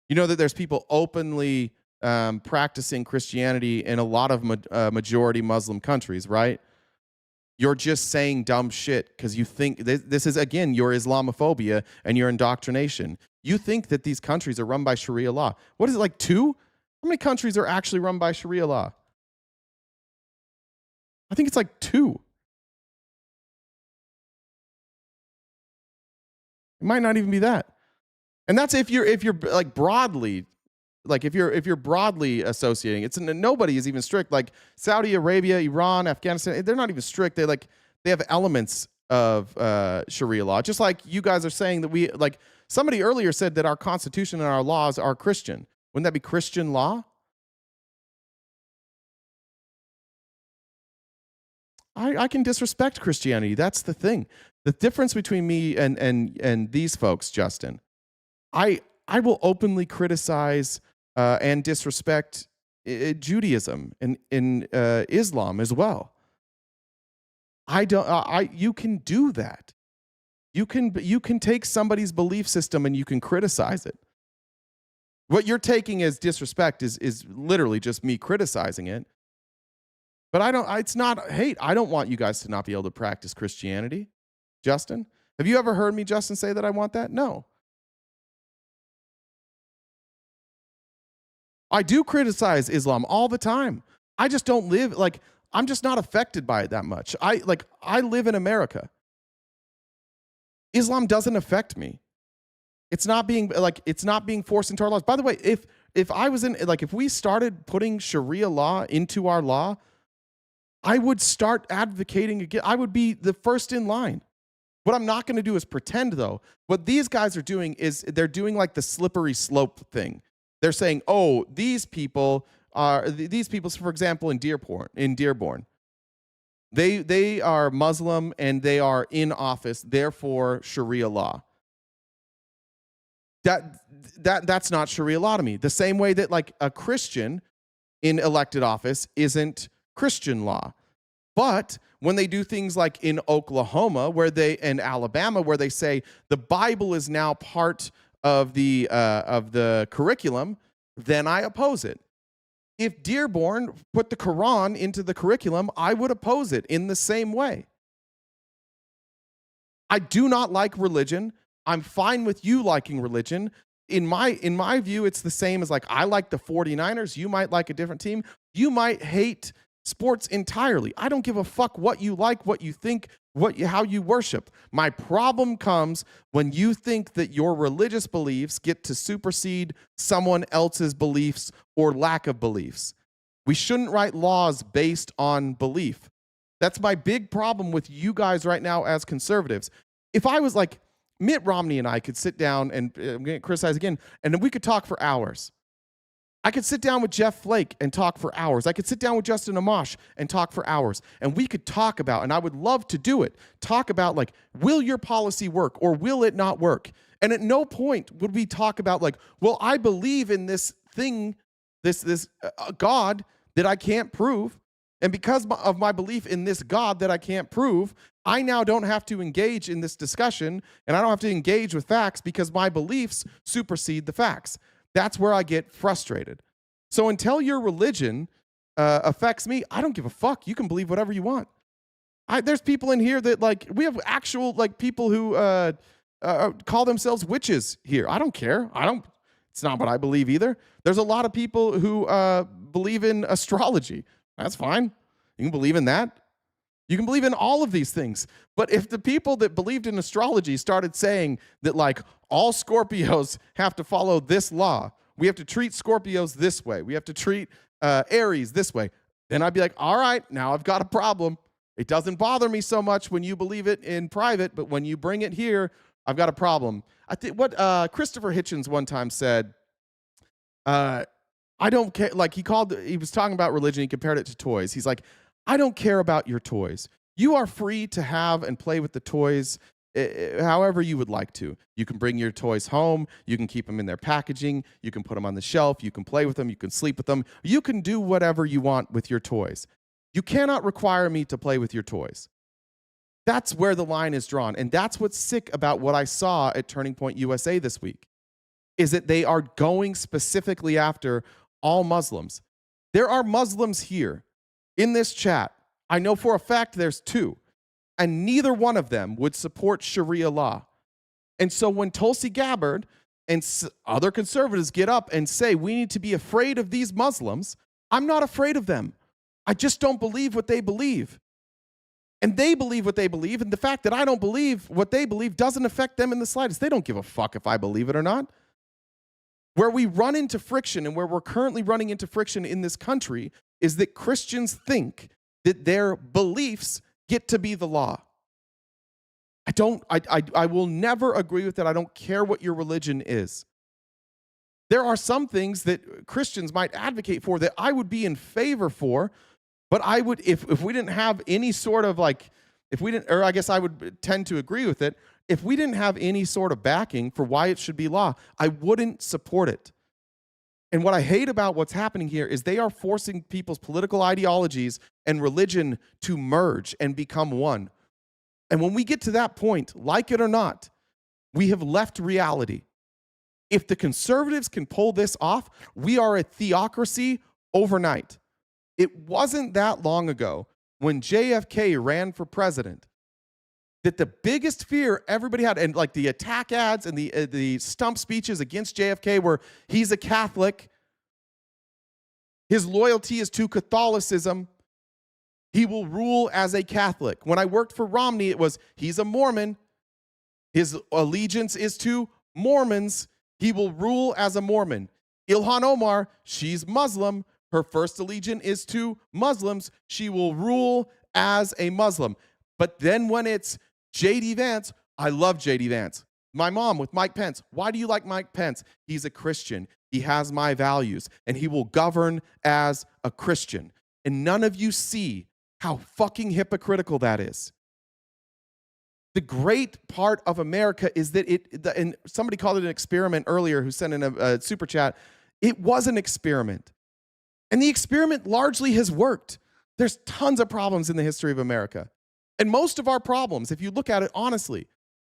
You know that there's people openly practicing Christianity in a lot of majority Muslim countries, right? You're just saying dumb shit because you think this is, again, your Islamophobia and your indoctrination. You think that these countries are run by Sharia law. What is it, like 2? How many countries are actually run by Sharia law? I think it's like 2. It might not even be that. And that's if you're like broadly, like if you're broadly associating. It's nobody is even strict. Like Saudi Arabia, Iran, Afghanistan, they're not even strict. They have elements of Sharia law. Just like you guys are saying that somebody earlier said that our Constitution and our laws are Christian. Wouldn't that be Christian law? I can disrespect Christianity. That's the thing. The difference between me and these folks, Justin, I will openly criticize and disrespect Judaism and in Islam as well. You can do that. You can take somebody's belief system and you can criticize it. What you're taking as disrespect is literally just me criticizing it. But it's not hate. I don't want you guys to not be able to practice Christianity. Justin, have you ever heard me, Justin, say that I want that? No. I do criticize Islam all the time. I just don't live, I'm just not affected by it that much. I live in America. Islam doesn't affect me. It's not being forced into our laws. By the way, if I was if we started putting Sharia law into our law, I would start advocating again. I would be the first in line. What I'm not going to do is pretend, though. What these guys are doing is they're doing like the slippery slope thing. They're saying, oh, these people, for example, in Dearborn, they are Muslim and they are in office, therefore Sharia law. That's not Sharia law to me. The same way that like a Christian in elected office isn't Christian law. But when they do things like in Oklahoma and Alabama, where they say the Bible is now part of the curriculum, then I oppose it. If Dearborn put the Quran into the curriculum, I would oppose it in the same way. I do not like religion. I'm fine with you liking religion. In my view, it's the same as I like the 49ers. You might like a different team. You might hate sports entirely. I don't give a fuck what you like, what you think, how you worship. My problem comes when you think that your religious beliefs get to supersede someone else's beliefs or lack of beliefs. We shouldn't write laws based on belief. That's my big problem with you guys right now as conservatives. If I was like Mitt Romney and I could sit down and I'm going to criticize again, and then we could talk for hours. I could sit down with Jeff Flake and talk for hours. I could sit down with Justin Amash and talk for hours. And we could talk about, and I would love to do it, talk about like, will your policy work or will it not work? And at no point would we talk about like, well, I believe in this thing, this God that I can't prove. And because of my belief in this God that I can't prove, I now don't have to engage in this discussion and I don't have to engage with facts because my beliefs supersede the facts. That's where I get frustrated. So until your religion affects me, I don't give a fuck. You can believe whatever you want. There's people in here that like, we have actual like people who call themselves witches here. I don't care. It's not what I believe either. There's a lot of people who believe in astrology. That's fine. You can believe in that. You can believe in all of these things. But if the people that believed in astrology started saying that like all Scorpios have to follow this law, we have to treat Scorpios this way, we have to treat Aries this way, then I'd be like, all right, now I've got a problem. It doesn't bother me so much when you believe it in private, but when you bring it here, I've got a problem. I think what Christopher Hitchens one time said, I don't care, like he was talking about religion, he compared it to toys. He's like, I don't care about your toys. You are free to have and play with the toys however you would like to. You can bring your toys home. You can keep them in their packaging. You can put them on the shelf. You can play with them. You can sleep with them. You can do whatever you want with your toys. You cannot require me to play with your toys. That's where the line is drawn. And that's what's sick about what I saw at Turning Point USA this week, is that they are going specifically after all Muslims. There are Muslims here in this chat. I know for a fact there's 2, and neither one of them would support Sharia law. And so when Tulsi Gabbard and other conservatives get up and say we need to be afraid of these Muslims, I'm not afraid of them. I just don't believe what they believe. And they believe what they believe, and the fact that I don't believe what they believe doesn't affect them in the slightest. They don't give a fuck if I believe it or not. Where we run into friction, and where we're currently running into friction in this country, is that Christians think that their beliefs get to be the law. I will never agree with that. I don't care what your religion is. There are some things that Christians might advocate for that I would be in favor for, but I would, if we didn't have any sort of like, or I guess I would tend to agree with it, if we didn't have any sort of backing for why it should be law, I wouldn't support it. And what I hate about what's happening here is they are forcing people's political ideologies and religion to merge and become one. And when we get to that point, like it or not, we have left reality. If the conservatives can pull this off, we are a theocracy overnight. It wasn't that long ago when JFK ran for president that the biggest fear everybody had, and like the attack ads and the stump speeches against JFK were, he's a Catholic, his loyalty is to Catholicism, he will rule as a Catholic. When I worked for Romney, it was, he's a Mormon, his allegiance is to Mormons, he will rule as a Mormon. Ilhan Omar, she's Muslim, her first allegiance is to Muslims, she will rule as a Muslim. But then when it's JD Vance, I love JD Vance. My mom with Mike Pence. Why do you like Mike Pence? He's a Christian. He has my values, and he will govern as a Christian. And none of you see how fucking hypocritical that is. The great part of America is that and somebody called it an experiment earlier who sent in a super chat. It was an experiment. And the experiment largely has worked. There's tons of problems in the history of America. And most of our problems, if you look at it honestly,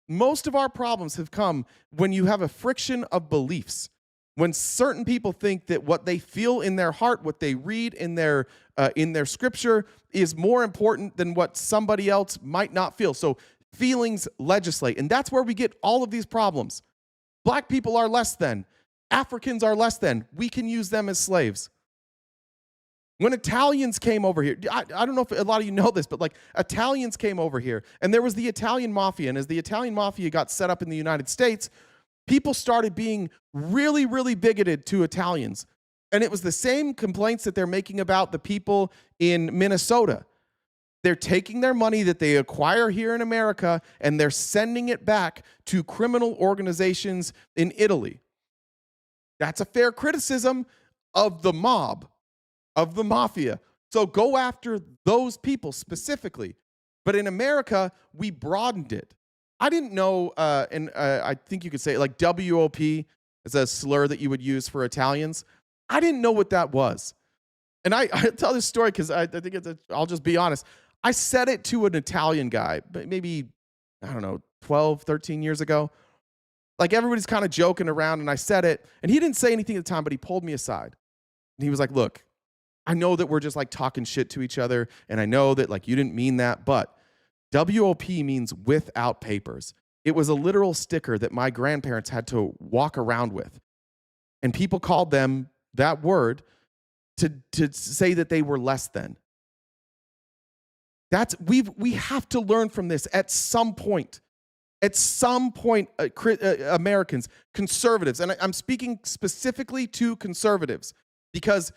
most of our problems have come when you have a friction of beliefs. When certain people think that what they feel in their heart, what they read in their scripture is more important than what somebody else might not feel. So feelings legislate. And that's where we get all of these problems. Black people are less than. Africans are less than. We can use them as slaves. When Italians came over here, I don't know if a lot of you know this, but like Italians came over here and there was the Italian mafia. And as the Italian mafia got set up in the United States, people started being really, really bigoted to Italians. And it was the same complaints that they're making about the people in Minnesota. They're taking their money that they acquire here in America and they're sending it back to criminal organizations in Italy. That's a fair criticism of the mob, of the mafia. So go after those people specifically. But in America, we broadened it. I didn't know, and I think you could say like WOP is a slur that you would use for Italians. I didn't know what that was. And I tell this story because I think I'll just be honest. I said it to an Italian guy, but maybe, I don't know, 12, 13 years ago. Like everybody's kind of joking around and I said it and he didn't say anything at the time, but he pulled me aside. And he was like, look, I know that we're just like talking shit to each other. And I know that like you didn't mean that, but WOP means without papers. It was a literal sticker that my grandparents had to walk around with. And people called them that word to say that they were less than. We have to learn from this at some point. At some point, Americans, conservatives, and I'm speaking specifically to conservatives because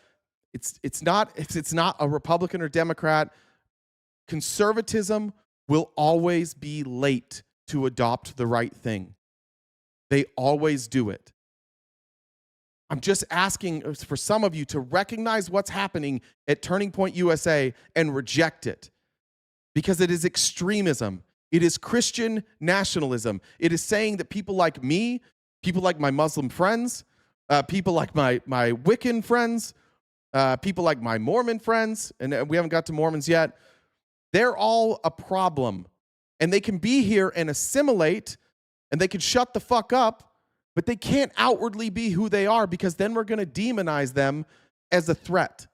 it's not a Republican or Democrat. Conservatism will always be late to adopt the right thing. They always do it. I'm just asking for some of you to recognize what's happening at Turning Point USA and reject it. Because it is extremism. It is Christian nationalism. It is saying that people like me, people like my Muslim friends, people like my Wiccan friends, people like my Mormon friends, and we haven't got to Mormons yet, they're all a problem. And they can be here and assimilate, and they can shut the fuck up, but they can't outwardly be who they are because then we're going to demonize them as a threat.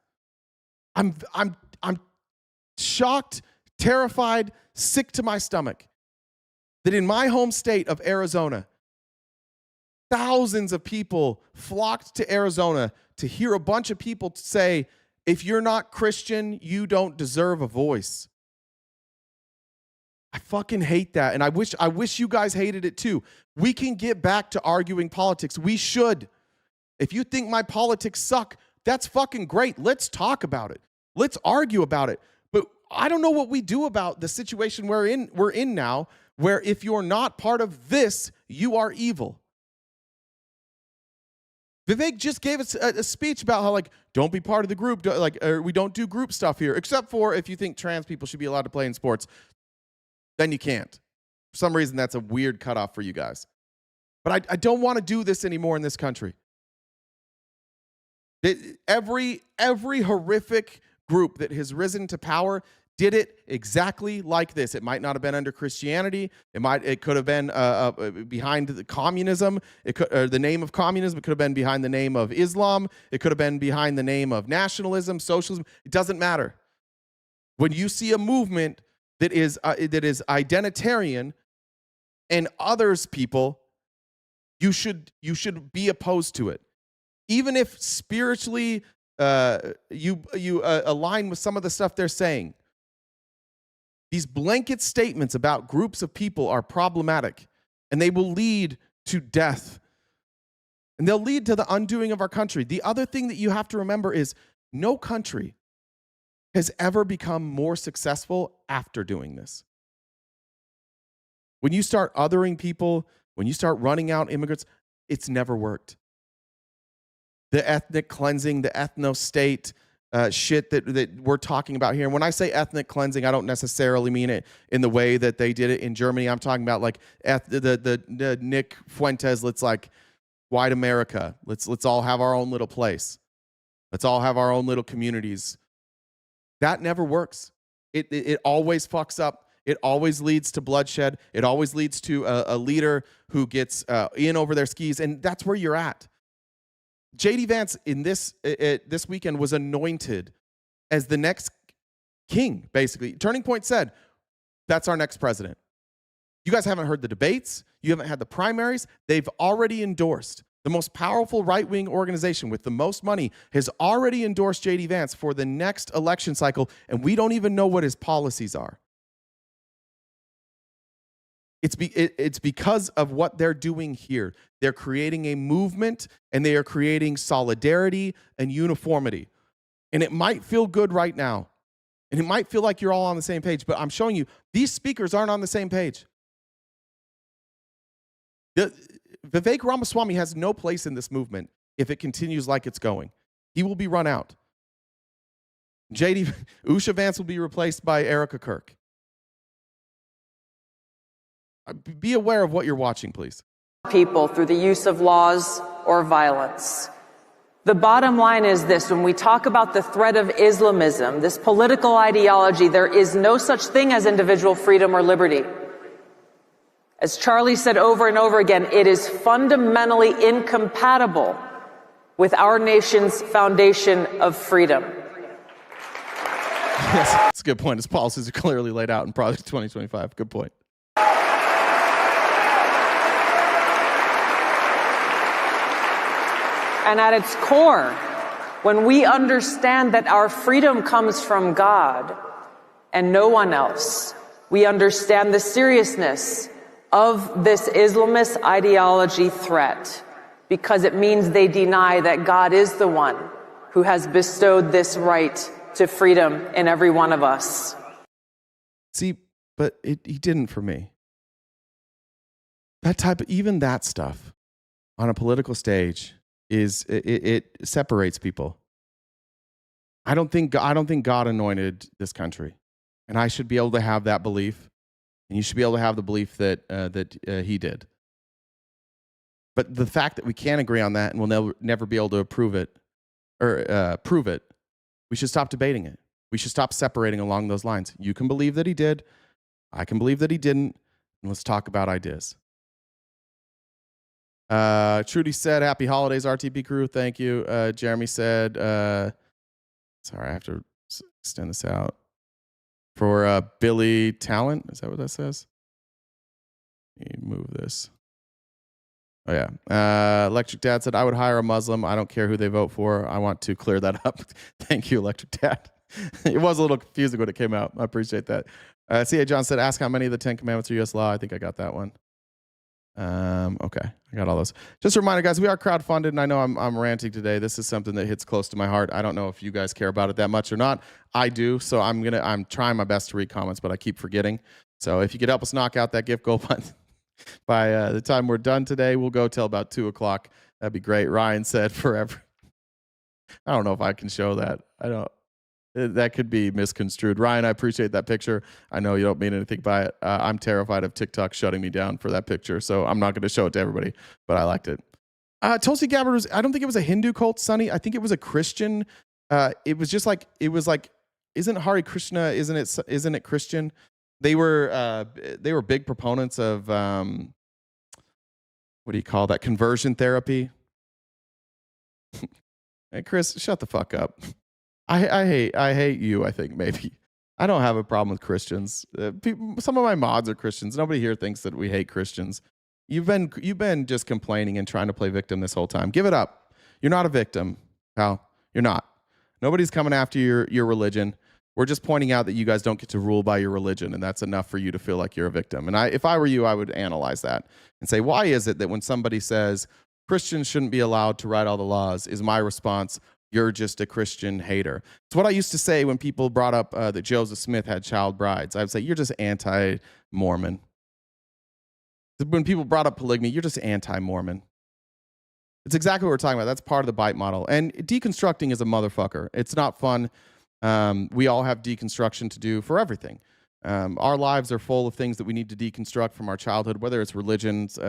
I'm shocked, terrified, sick to my stomach that in my home state of Arizona, thousands of people flocked to Arizona to hear a bunch of people say, if you're not Christian, you don't deserve a voice. I fucking hate that. And I wish you guys hated it too. We can get back to arguing politics. We should. If you think my politics suck, that's fucking great. Let's talk about it. Let's argue about it. But I don't know what we do about the situation we're in now, where if you're not part of this, you are evil. Vivek just gave us a speech about how, like, don't be part of the group. We don't do group stuff here, except for if you think trans people should be allowed to play in sports. Then you can't. For some reason, that's a weird cutoff for you guys. But I don't want to do this anymore in this country. Every horrific group that has risen to power did it exactly like this. It might not have been under Christianity. It could have been behind the communism. The name of communism. It could have been behind the name of Islam. It could have been behind the name of nationalism, socialism. It doesn't matter. When you see a movement that is identitarian and others people, you should be opposed to it, even if spiritually you align with some of the stuff they're saying. These blanket statements about groups of people are problematic, and they will lead to death, and they'll lead to the undoing of our country. The other thing that you have to remember is no country has ever become more successful after doing this. When you start othering people, when you start running out immigrants, it's never worked. The ethnic cleansing, the ethno-state shit that we're talking about here. And when I say ethnic cleansing, I don't necessarily mean it in the way that they did it in Germany. I'm talking about like the Nick Fuentes, let's like white America. Let's all have our own little place. Let's all have our own little communities. That never works. It always fucks up. It always leads to bloodshed. It always leads to a leader who gets in over their skis, and that's where you're at. JD Vance in this weekend was anointed as the next king, basically. Turning Point said, that's our next president. You guys haven't heard the debates. You haven't had the primaries. They've already endorsed. The most powerful right-wing organization with the most money has already endorsed JD Vance for the next election cycle, and we don't even know what his policies are. It's because of what they're doing here. They're creating a movement, and they are creating solidarity and uniformity. And it might feel good right now, and it might feel like you're all on the same page, but I'm showing you, these speakers aren't on the same page. Vivek Ramaswamy has no place in this movement if it continues like it's going. He will be run out. Usha Vance will be replaced by Erica Kirk. Be aware of what you're watching, please. People through the use of laws or violence. The bottom line is this: when we talk about the threat of Islamism, this political ideology, there is no such thing as individual freedom or liberty. As Charlie said over and over again, it is fundamentally incompatible with our nation's foundation of freedom. Yes, that's a good point. His policies are clearly laid out in Project 2025. Good point. And at its core, when we understand that our freedom comes from God and no one else, we understand the seriousness of this Islamist ideology threat, because it means they deny that God is the one who has bestowed this right to freedom in every one of us. See, but he didn't for me. Even that stuff on a political stage it separates people. I don't think God anointed this country, and I should be able to have that belief, and you should be able to have the belief that he did. But the fact that we can't agree on that and we'll never be able to prove it, we should stop debating it. We should stop separating along those lines. You can believe that he did, I can believe that he didn't, and let's talk about ideas. Trudy said, happy holidays, RTP crew. Thank you. Jeremy said, sorry, I have to extend this out. For Billy Talent, is that what that says? Let me move this. Oh, yeah. Electric Dad said, I would hire a Muslim. I don't care who they vote for. I want to clear that up. Thank you, Electric Dad. It was a little confusing when it came out. I appreciate that. C.A. John said, ask how many of the 10 Commandments are U.S. law. I think I got that one. Okay, I got all those. Just a reminder, guys, we are crowdfunded, and I know I'm ranting today. This is something that hits close to my heart. I don't know if you guys care about it that much or not. I do, so I'm trying my best to read comments, but I keep forgetting. So if you could help us knock out that gift goal by the time we're done today, we'll go till about 2:00. That'd be great. Ryan said forever. I don't know if I can show that. That could be misconstrued. Ryan, I appreciate that picture. I know you don't mean anything by it. I'm terrified of TikTok shutting me down for that picture, so I'm not going to show it to everybody, but I liked it. Tulsi Gabbard I don't think it was a Hindu cult, Sonny. I think it was a Christian. It was like, isn't Hare Krishna, isn't it Christian? They were big proponents of, what do you call that? Conversion therapy. Hey, Chris, shut the fuck up. I hate you, I think, maybe. I don't have a problem with Christians. Some of my mods are Christians. Nobody here thinks that we hate Christians. You've been just complaining and trying to play victim this whole time. Give it up. You're not a victim, pal. You're not. Nobody's coming after your religion. We're just pointing out that you guys don't get to rule by your religion, and that's enough for you to feel like you're a victim. And if I were you, I would analyze that and say, why is it that when somebody says Christians shouldn't be allowed to write all the laws, is my response, you're just a Christian hater. It's what I used to say when people brought up that Joseph Smith had child brides. I would say, you're just anti-Mormon. When people brought up polygamy, you're just anti-Mormon. It's exactly what we're talking about. That's part of the bite model. And deconstructing is a motherfucker. It's not fun. We all have deconstruction to do for everything. Our lives are full of things that we need to deconstruct from our childhood, whether it's religions,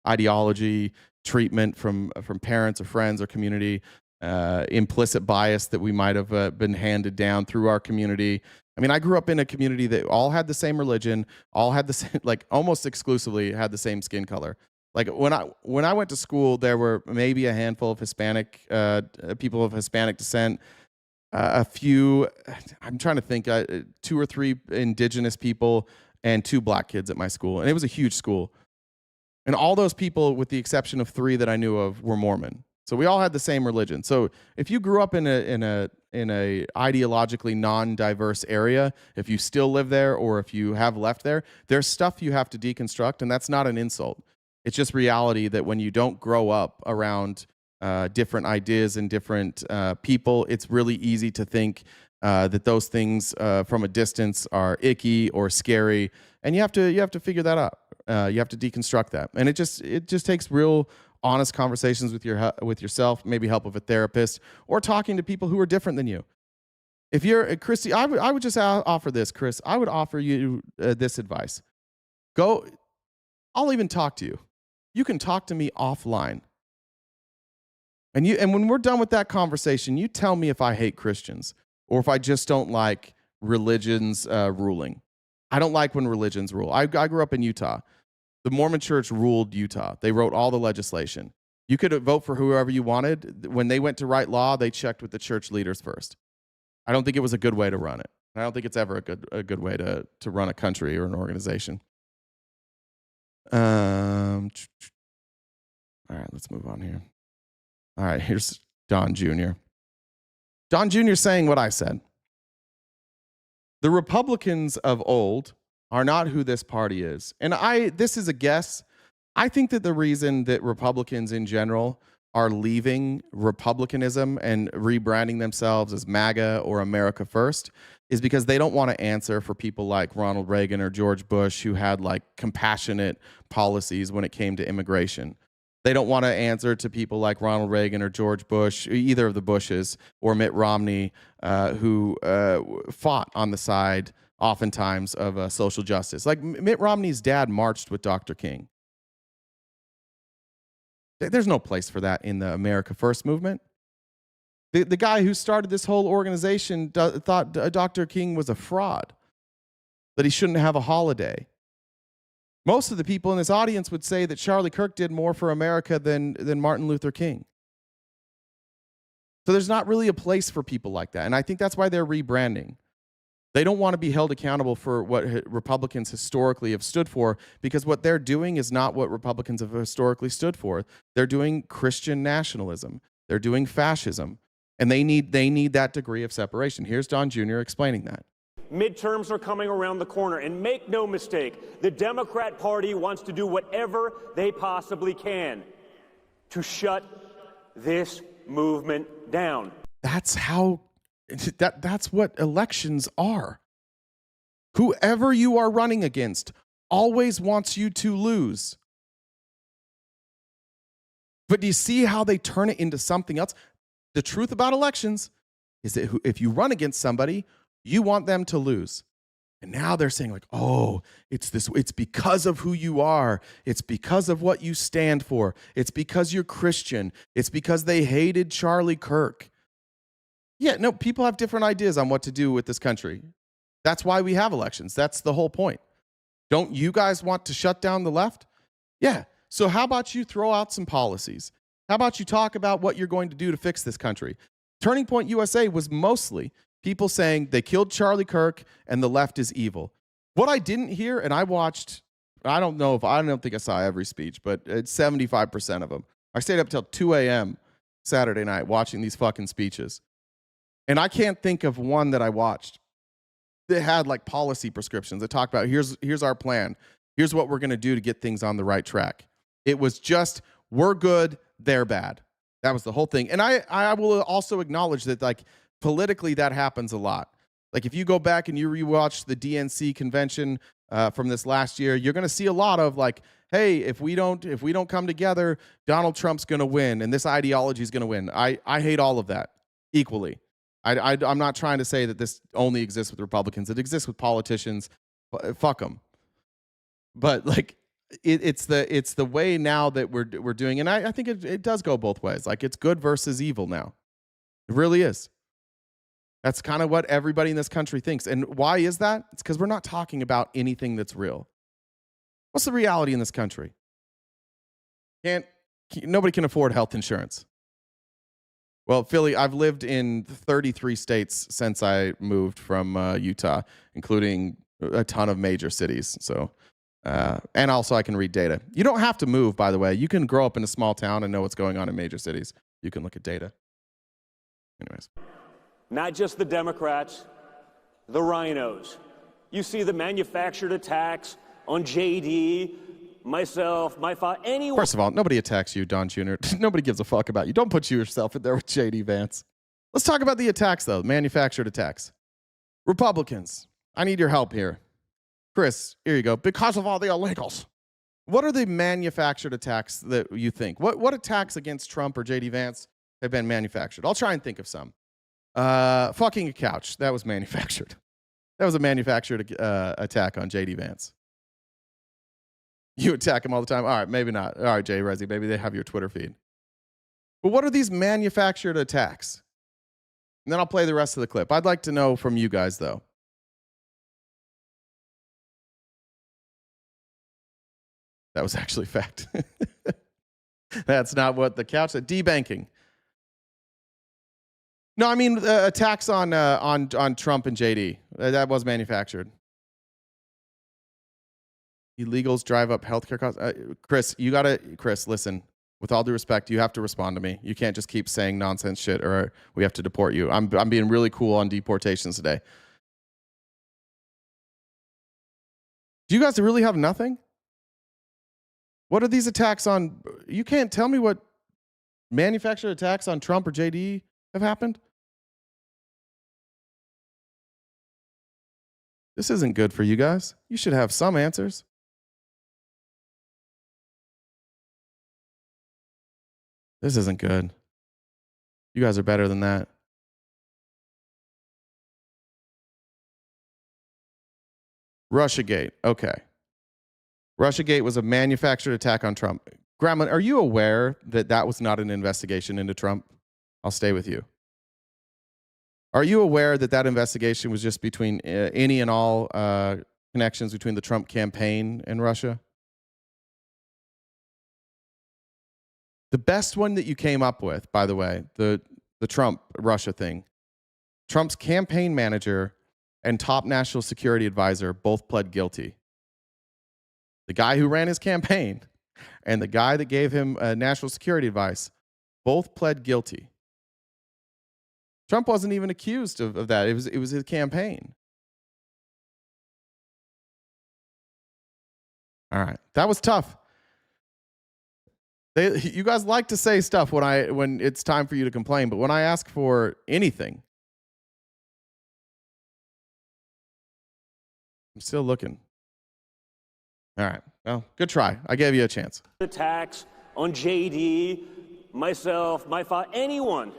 ideology, treatment from parents or friends or community, implicit bias that we might have been handed down through our community. I mean, I grew up in a community that all had the same religion, all had the same, like almost exclusively had the same skin color. Like when I went to school, there were maybe a handful of Hispanic people of Hispanic descent, a few, I'm trying to think, 2 or 3 indigenous people, and 2 black kids at my school, and it was a huge school. And all those people, with the exception of 3 that I knew of, were Mormon. So we all had the same religion. So if you grew up in a ideologically non-diverse area, if you still live there or if you have left there, there's stuff you have to deconstruct, and that's not an insult. It's just reality that when you don't grow up around different ideas and different people, it's really easy to think that those things from a distance are icky or scary, and you have to figure that out. You have to deconstruct that, and it just takes real honest conversations with yourself, maybe help of a therapist, or talking to people who are different than you. If you're Kristi, I would just offer this, Chris. I would offer you this advice. I'll even talk to you. You can talk to me offline. And when we're done with that conversation, you tell me if I hate Christians or if I just don't like religions ruling. I don't like when religions rule. I grew up in Utah. The Mormon Church ruled Utah. They wrote all the legislation. You could vote for whoever you wanted. When they went to write law, they checked with the church leaders first. I don't think it was a good way to run it. I don't think it's ever a good way to run a country or an organization. All right, let's move on here. All right, here's Don Jr. Don Jr. saying what I said. The Republicans of old are not who this party is. And this is a guess. I think that the reason that Republicans in general are leaving republicanism and rebranding themselves as MAGA or America First is because they don't want to answer for people like Ronald Reagan or George Bush, who had like compassionate policies when it came to immigration. They don't want to answer to people like Ronald Reagan or George Bush, either of the Bushes, or Mitt Romney, who fought on the side oftentimes of social justice. Like Mitt Romney's dad marched with Dr. King. There's no place for that in the America First movement. The guy who started this whole organization thought Dr. King was a fraud, that he shouldn't have a holiday. Most of the people in this audience would say that Charlie Kirk did more for America than Martin Luther King. So there's not really a place for people like that. And I think that's why they're rebranding. They don't want to be held accountable for what Republicans historically have stood for, because what they're doing is not what Republicans have historically stood for. They're doing Christian nationalism. They're doing fascism. And they need that degree of separation. Here's Don Jr. explaining that. Midterms are coming around the corner, and make no mistake, the Democrat Party wants to do whatever they possibly can to shut this movement down. That's what elections are. Whoever you are running against always wants you to lose. But do you see how they turn it into something else? The truth about elections is that if you run against somebody, you want them to lose. And now they're saying like, oh, it's because of who you are. It's because of what you stand for. It's because you're Christian. It's because they hated Charlie Kirk. Yeah, no, people have different ideas on what to do with this country. That's why we have elections. That's the whole point. Don't you guys want to shut down the left? Yeah. So how about you throw out some policies? How about you talk about what you're going to do to fix this country? Turning Point USA was mostly people saying they killed Charlie Kirk and the left is evil. What I didn't hear, and I watched, I don't think I saw every speech, but it's 75% of them. I stayed up till 2 a.m. Saturday night watching these fucking speeches. And I can't think of one that I watched that had like policy prescriptions that talked about here's our plan. Here's what we're going to do to get things on the right track. It was just, we're good, they're bad. That was the whole thing. And I will also acknowledge that like politically that happens a lot. Like if you go back and you rewatch the DNC convention from this last year, you're going to see a lot of like, hey, if we don't come together, Donald Trump's going to win and this ideology is going to win. I hate all of that equally. I'm not trying to say that this only exists with Republicans. It exists with politicians. Fuck them. But like, it's the way now that we're doing, and I think it does go both ways. Like it's good versus evil now. It really is. That's kind of what everybody in this country thinks. And why is that? It's because we're not talking about anything that's real. What's the reality in this country? Nobody can afford health insurance. Well, Philly, I've lived in 33 states since I moved from Utah, including a ton of major cities. So And also I can read data. You don't have to move, by the way. You can grow up in a small town and know what's going on in major cities. You can look at data. Anyways. Not just the Democrats, the rhinos. You see the manufactured attacks on JD, myself, my father, anyone. First of all, nobody attacks you, Don Jr. Nobody gives a fuck about you. Don't put yourself in there with JD Vance. Let's talk about the attacks, though. Manufactured attacks. Republicans, I need your help here. Chris, here you go. Because of all the illegals. What are the manufactured attacks that you think? What attacks against Trump or JD Vance have been manufactured? I'll try and think of some. Fucking a couch. That was manufactured. That was a manufactured attack on JD Vance. You attack him all the time? All right, maybe not. All right, Jay Rezi, maybe they have your Twitter feed. But what are these manufactured attacks? And then I'll play the rest of the clip. I'd like to know from you guys, though. That was actually fact. That's not what the couch said. Debanking. No, I mean attacks on Trump and JD. That was manufactured. Illegals drive up healthcare costs. Chris, listen. With all due respect, you have to respond to me. You can't just keep saying nonsense shit, or we have to deport you. I'm being really cool on deportations today. Do you guys really have nothing? What are these attacks on? You can't tell me what manufactured attacks on Trump or JD have happened? This isn't good for you guys. You should have some answers. This isn't good. You guys are better than that. Russiagate. Okay. Russiagate was a manufactured attack on Trump. Gremlin, are you aware that that was not an investigation into Trump? I'll stay with you. Are you aware that that investigation was just between any and all connections between the Trump campaign and Russia? The best one that you came up with, by the way, the Trump-Russia thing, Trump's campaign manager and top national security advisor both pled guilty. The guy who ran his campaign and the guy that gave him national security advice both pled guilty. Trump wasn't even accused of that. It was his campaign. All right. That was tough. You guys like to say stuff when it's time for you to complain, but when I ask for anything, I'm still looking. All right. Well, good try. I gave you a chance. Attacks on JD, myself, my father, anyone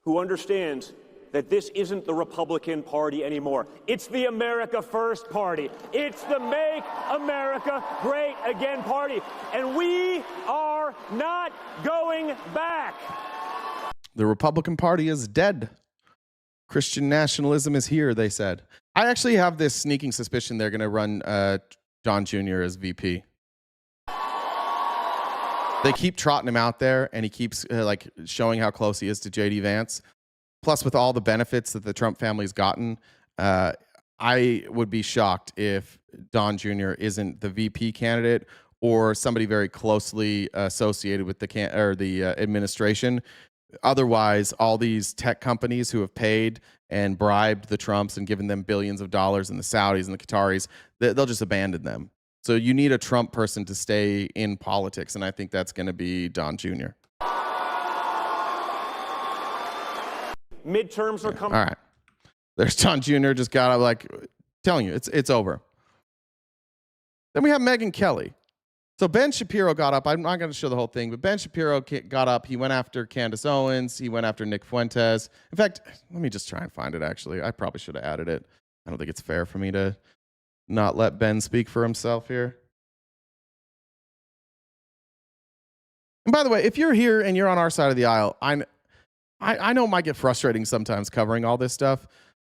who understands that this isn't the Republican Party anymore. It's the America First Party. It's the Make America Great Again Party. And we are not going back. The Republican Party is dead. Christian nationalism is here, they said. I actually have this sneaking suspicion they're going to run John Jr. as VP. They keep trotting him out there, and he keeps showing how close he is to JD Vance. Plus, with all the benefits that the Trump family's gotten, I would be shocked if Don Jr. isn't the VP candidate or somebody very closely associated with the administration. Otherwise, all these tech companies who have paid and bribed the Trumps and given them billions of dollars, and the Saudis and the Qataris, they'll just abandon them. So you need a Trump person to stay in politics, and I think that's going to be Don Jr. Midterms are coming. All right. There's Don Jr. just got up, telling you, it's over. Then we have Megyn Kelly. So Ben Shapiro got up. I'm not going to show the whole thing, but Ben Shapiro got up. He went after Candace Owens. He went after Nick Fuentes. In fact, let me just try and find it, actually. I probably should have added it. I don't think it's fair for me to not let Ben speak for himself here. And by the way, if you're here and you're on our side of the aisle, I know it might get frustrating sometimes covering all this stuff.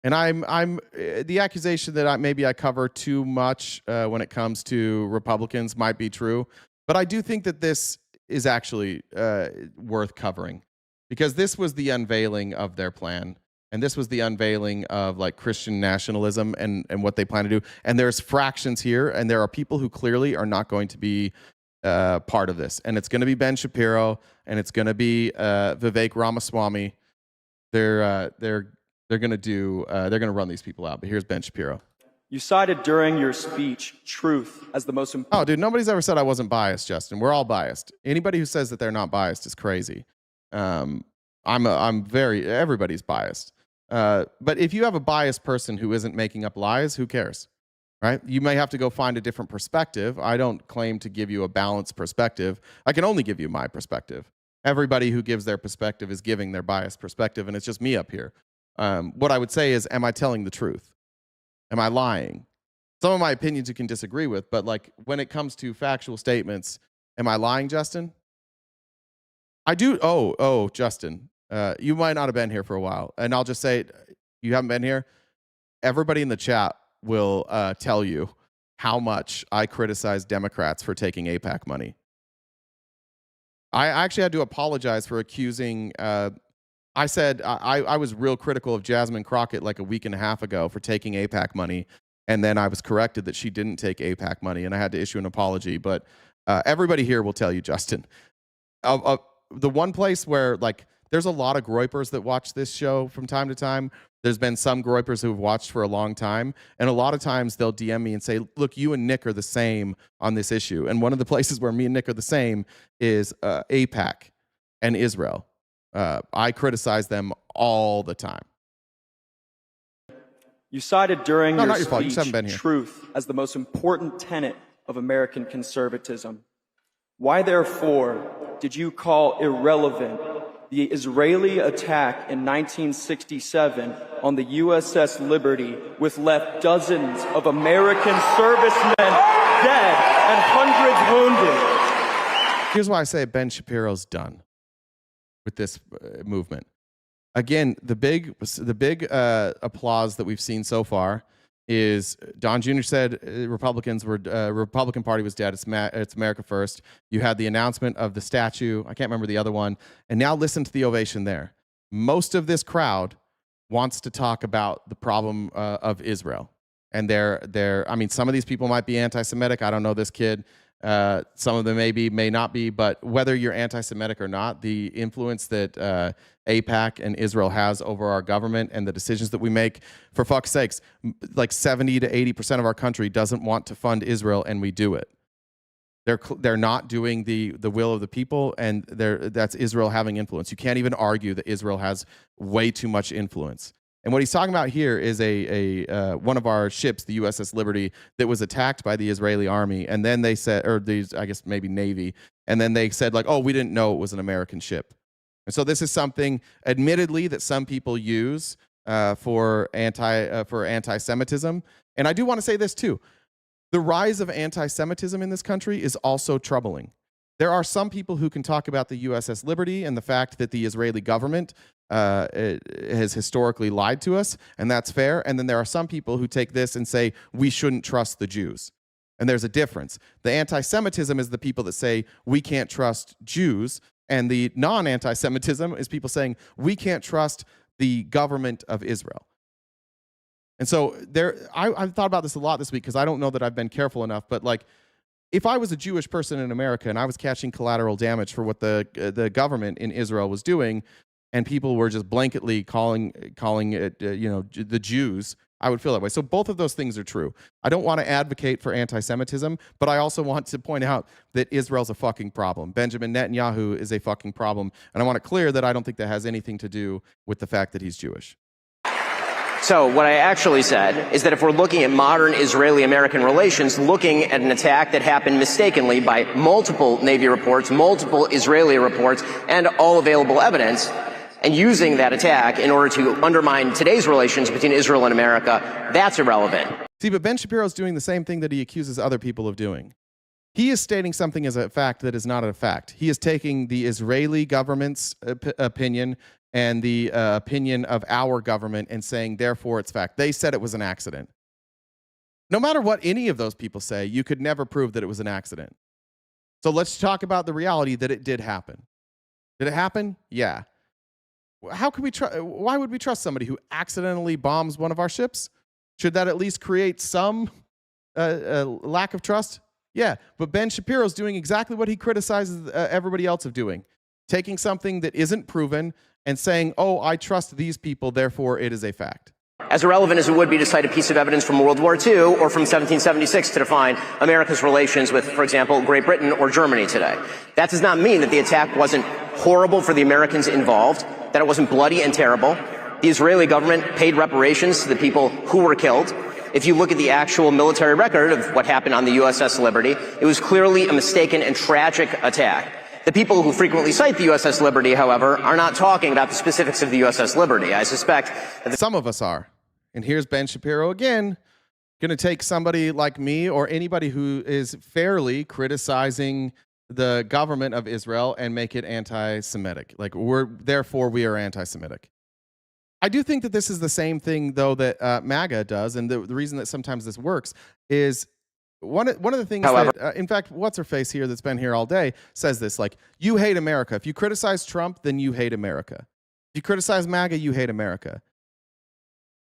And I'm the accusation that maybe I cover too much when it comes to Republicans might be true, but I do think that this is actually worth covering because this was the unveiling of their plan, And this was the unveiling of like Christian nationalism and what they plan to do. And there's fractions here, and there are people who clearly are not going to be part of this. And it's going to be Ben Shapiro, and it's going to be Vivek Ramaswamy. They're going to run these people out. But here's Ben Shapiro. You cited during your speech truth as the most important. Oh, dude, nobody's ever said I wasn't biased, Justin. We're all biased. Anybody who says that they're not biased is crazy. Everybody's biased. But if you have a biased person who isn't making up lies, who cares, right? You may have to go find a different perspective. I don't claim to give you a balanced perspective. I can only give you my perspective. Everybody who gives their perspective is giving their biased perspective, and it's just me up here. What I would say is, am I telling the truth? Am I lying? Some of my opinions you can disagree with, but like when it comes to factual statements, am I lying, Justin? I do. Oh, Justin, you might not have been here for a while. And I'll just say, you haven't been here. Everybody in the chat will tell you how much I criticize Democrats for taking AIPAC money. I actually had to apologize for accusing, I said I was real critical of Jasmine Crockett like a week and a half ago for taking AIPAC money. And then I was corrected that she didn't take AIPAC money, and I had to issue an apology. But everybody here will tell you, Justin, the one place where like there's a lot of groypers that watch this show from time to time. There's been some groypers who have watched for a long time, and a lot of times they'll DM me and say, look, you and Nick are the same on this issue. And one of the places where me and Nick are the same is AIPAC and Israel. I criticize them all the time. You cited during your your fault. You just haven't been speech here. truth as the most important tenet of American conservatism. Why, therefore, did you call irrelevant the Israeli attack in 1967 on the USS Liberty, which left dozens of American servicemen dead and hundreds wounded? Here's why I say Ben Shapiro's done with this movement. Again, the big applause that we've seen so far is Don Jr. said Republican Party was dead. It's America first. You had the announcement of the statue. I can't remember the other one. And now listen to the ovation there. Most of this crowd wants to talk about the problem of Israel. And I mean, some of these people might be anti-Semitic. I don't know this kid. Some of them may not be, but whether you're anti-Semitic or not, the influence that AIPAC and Israel has over our government and the decisions that we make, for fuck's sakes, like 70 to 80% of our country doesn't want to fund Israel, and we do it. They're not doing the will of the people, and that's Israel having influence. You can't even argue that Israel has way too much influence. And what he's talking about here is one of our ships, the USS Liberty, that was attacked by the Israeli army. And then they said, or these, I guess maybe Navy, and then they said like, oh, we didn't know it was an American ship. And so this is something, admittedly, that some people use for anti-Semitism. And I do want to say this too: the rise of anti-Semitism in this country is also troubling. There are some people who can talk about the USS Liberty and the fact that the Israeli government has historically lied to us, and that's fair. And then there are some people who take this and say, we shouldn't trust the Jews. And there's a difference. The anti-Semitism is the people that say, we can't trust Jews. And the non-anti-Semitism is people saying, we can't trust the government of Israel. And so I've thought about this a lot this week because I don't know that I've been careful enough, but like, if I was a Jewish person in America and I was catching collateral damage for what the government in Israel was doing, and people were just blanketly calling it, the Jews, I would feel that way. So both of those things are true. I don't want to advocate for anti-Semitism, but I also want to point out that Israel's a fucking problem. Benjamin Netanyahu is a fucking problem, and I want it clear that I don't think that has anything to do with the fact that he's Jewish. So what I actually said is that if we're looking at modern Israeli-American relations, looking at an attack that happened mistakenly by multiple Navy reports, multiple Israeli reports, and all available evidence, and using that attack in order to undermine today's relations between Israel and America, that's irrelevant. See, but Ben Shapiro's doing the same thing that he accuses other people of doing. He is stating something as a fact that is not a fact. He is taking the Israeli government's opinion and the opinion of our government and saying, therefore, it's fact. They said it was an accident. No matter what any of those people say, you could never prove that it was an accident. So let's talk about the reality that it did happen. Did it happen? Yeah. How could we why would we trust somebody who accidentally bombs one of our ships? Should that at least create some lack of trust? Yeah, but Ben Shapiro's doing exactly what he criticizes everybody else of doing. Taking something that isn't proven and saying, oh, I trust these people, therefore it is a fact. As irrelevant as it would be to cite a piece of evidence from World War II or from 1776 to define America's relations with, for example, Great Britain or Germany today. That does not mean that the attack wasn't horrible for the Americans involved, that it wasn't bloody and terrible. The Israeli government paid reparations to the people who were killed. If you look at the actual military record of what happened on the USS Liberty, it was clearly a mistaken and tragic attack. The people who frequently cite the USS Liberty, however, are not talking about the specifics of the USS Liberty. I suspect that some of us are. And here's Ben Shapiro again, going to take somebody like me or anybody who is fairly criticizing the government of Israel and make it anti-Semitic. Like, therefore we are anti-Semitic. I do think that this is the same thing, though, that MAGA does. And the reason that sometimes this works is one of the things that, in fact, what's-her-face here that's been here all day says this, like, you hate America. If you criticize Trump, then you hate America. If you criticize MAGA, you hate America.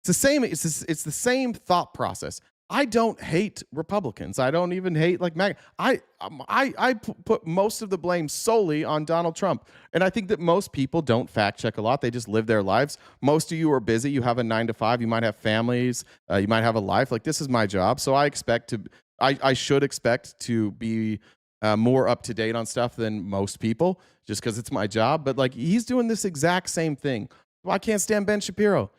It's the same. It's the same thought process. I don't hate Republicans. I don't even hate like MAGA. I put most of the blame solely on Donald Trump, and I think that most people don't fact check a lot. They just live their lives. Most of you are busy. You have a 9-to-5. You might have families. You might have a life. Like, this is my job, so I should expect to be more up to date on stuff than most people, just because it's my job. But like, he's doing this exact same thing. Well, I can't stand Ben Shapiro.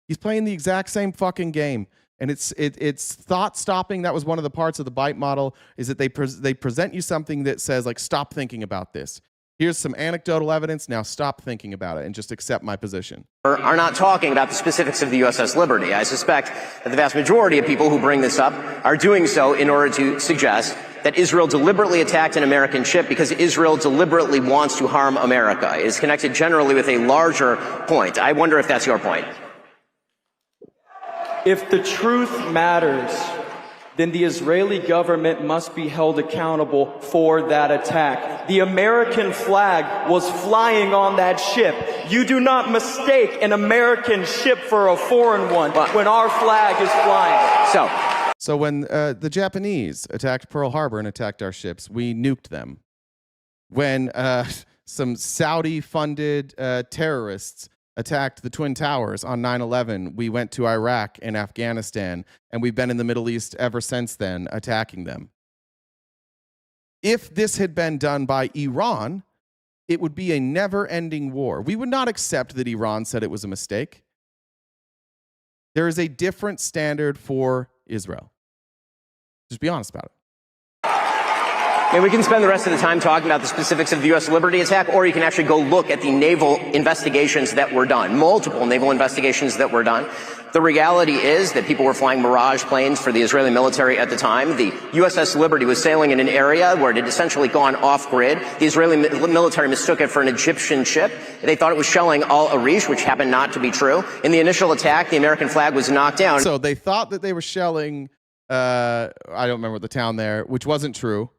He's playing the exact same fucking game. And it's thought stopping. That was one of the parts of the BITE model, is that they present you something that says, like, stop thinking about this. Here's some anecdotal evidence. Now stop thinking about it and just accept my position. Are not talking about the specifics of the USS Liberty. I suspect that the vast majority of people who bring this up are doing so in order to suggest that Israel deliberately attacked an American ship because Israel deliberately wants to harm America. It is connected generally with a larger point. I wonder if that's your point. If the truth matters, then the Israeli government must be held accountable for that attack. The American flag was flying on that ship. You do not mistake an American ship for a foreign one when our flag is flying. So when the Japanese attacked Pearl Harbor and attacked our ships, we nuked them. When some Saudi-funded terrorists attacked the Twin Towers on 9/11, we went to Iraq and Afghanistan, and we've been in the Middle East ever since then, attacking them. If this had been done by Iran, it would be a never-ending war. We would not accept that Iran said it was a mistake. There is a different standard for Israel. Just be honest about it. And we can spend the rest of the time talking about the specifics of the U.S. Liberty attack, or you can actually go look at the naval investigations that were done, multiple naval investigations that were done. The reality is that people were flying Mirage planes for the Israeli military at the time. The USS Liberty was sailing in an area where it had essentially gone off-grid. The Israeli military mistook it for an Egyptian ship. They thought it was shelling Al Arish, which happened not to be true. In the initial attack, the American flag was knocked down. So they thought that they were shelling, I don't remember the town there, which wasn't true.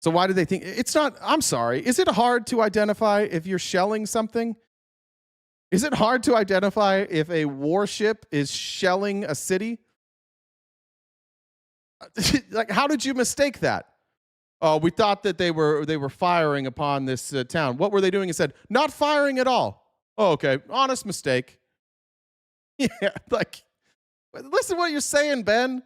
So why did they think it's not? I'm sorry. Is it hard to identify if you're shelling something? Is it hard to identify if a warship is shelling a city? Like, how did you mistake that? Oh, we thought that they were firing upon this town. What were they doing? It said not firing at all. Oh, okay, honest mistake. Yeah, like, listen to what you're saying, Ben.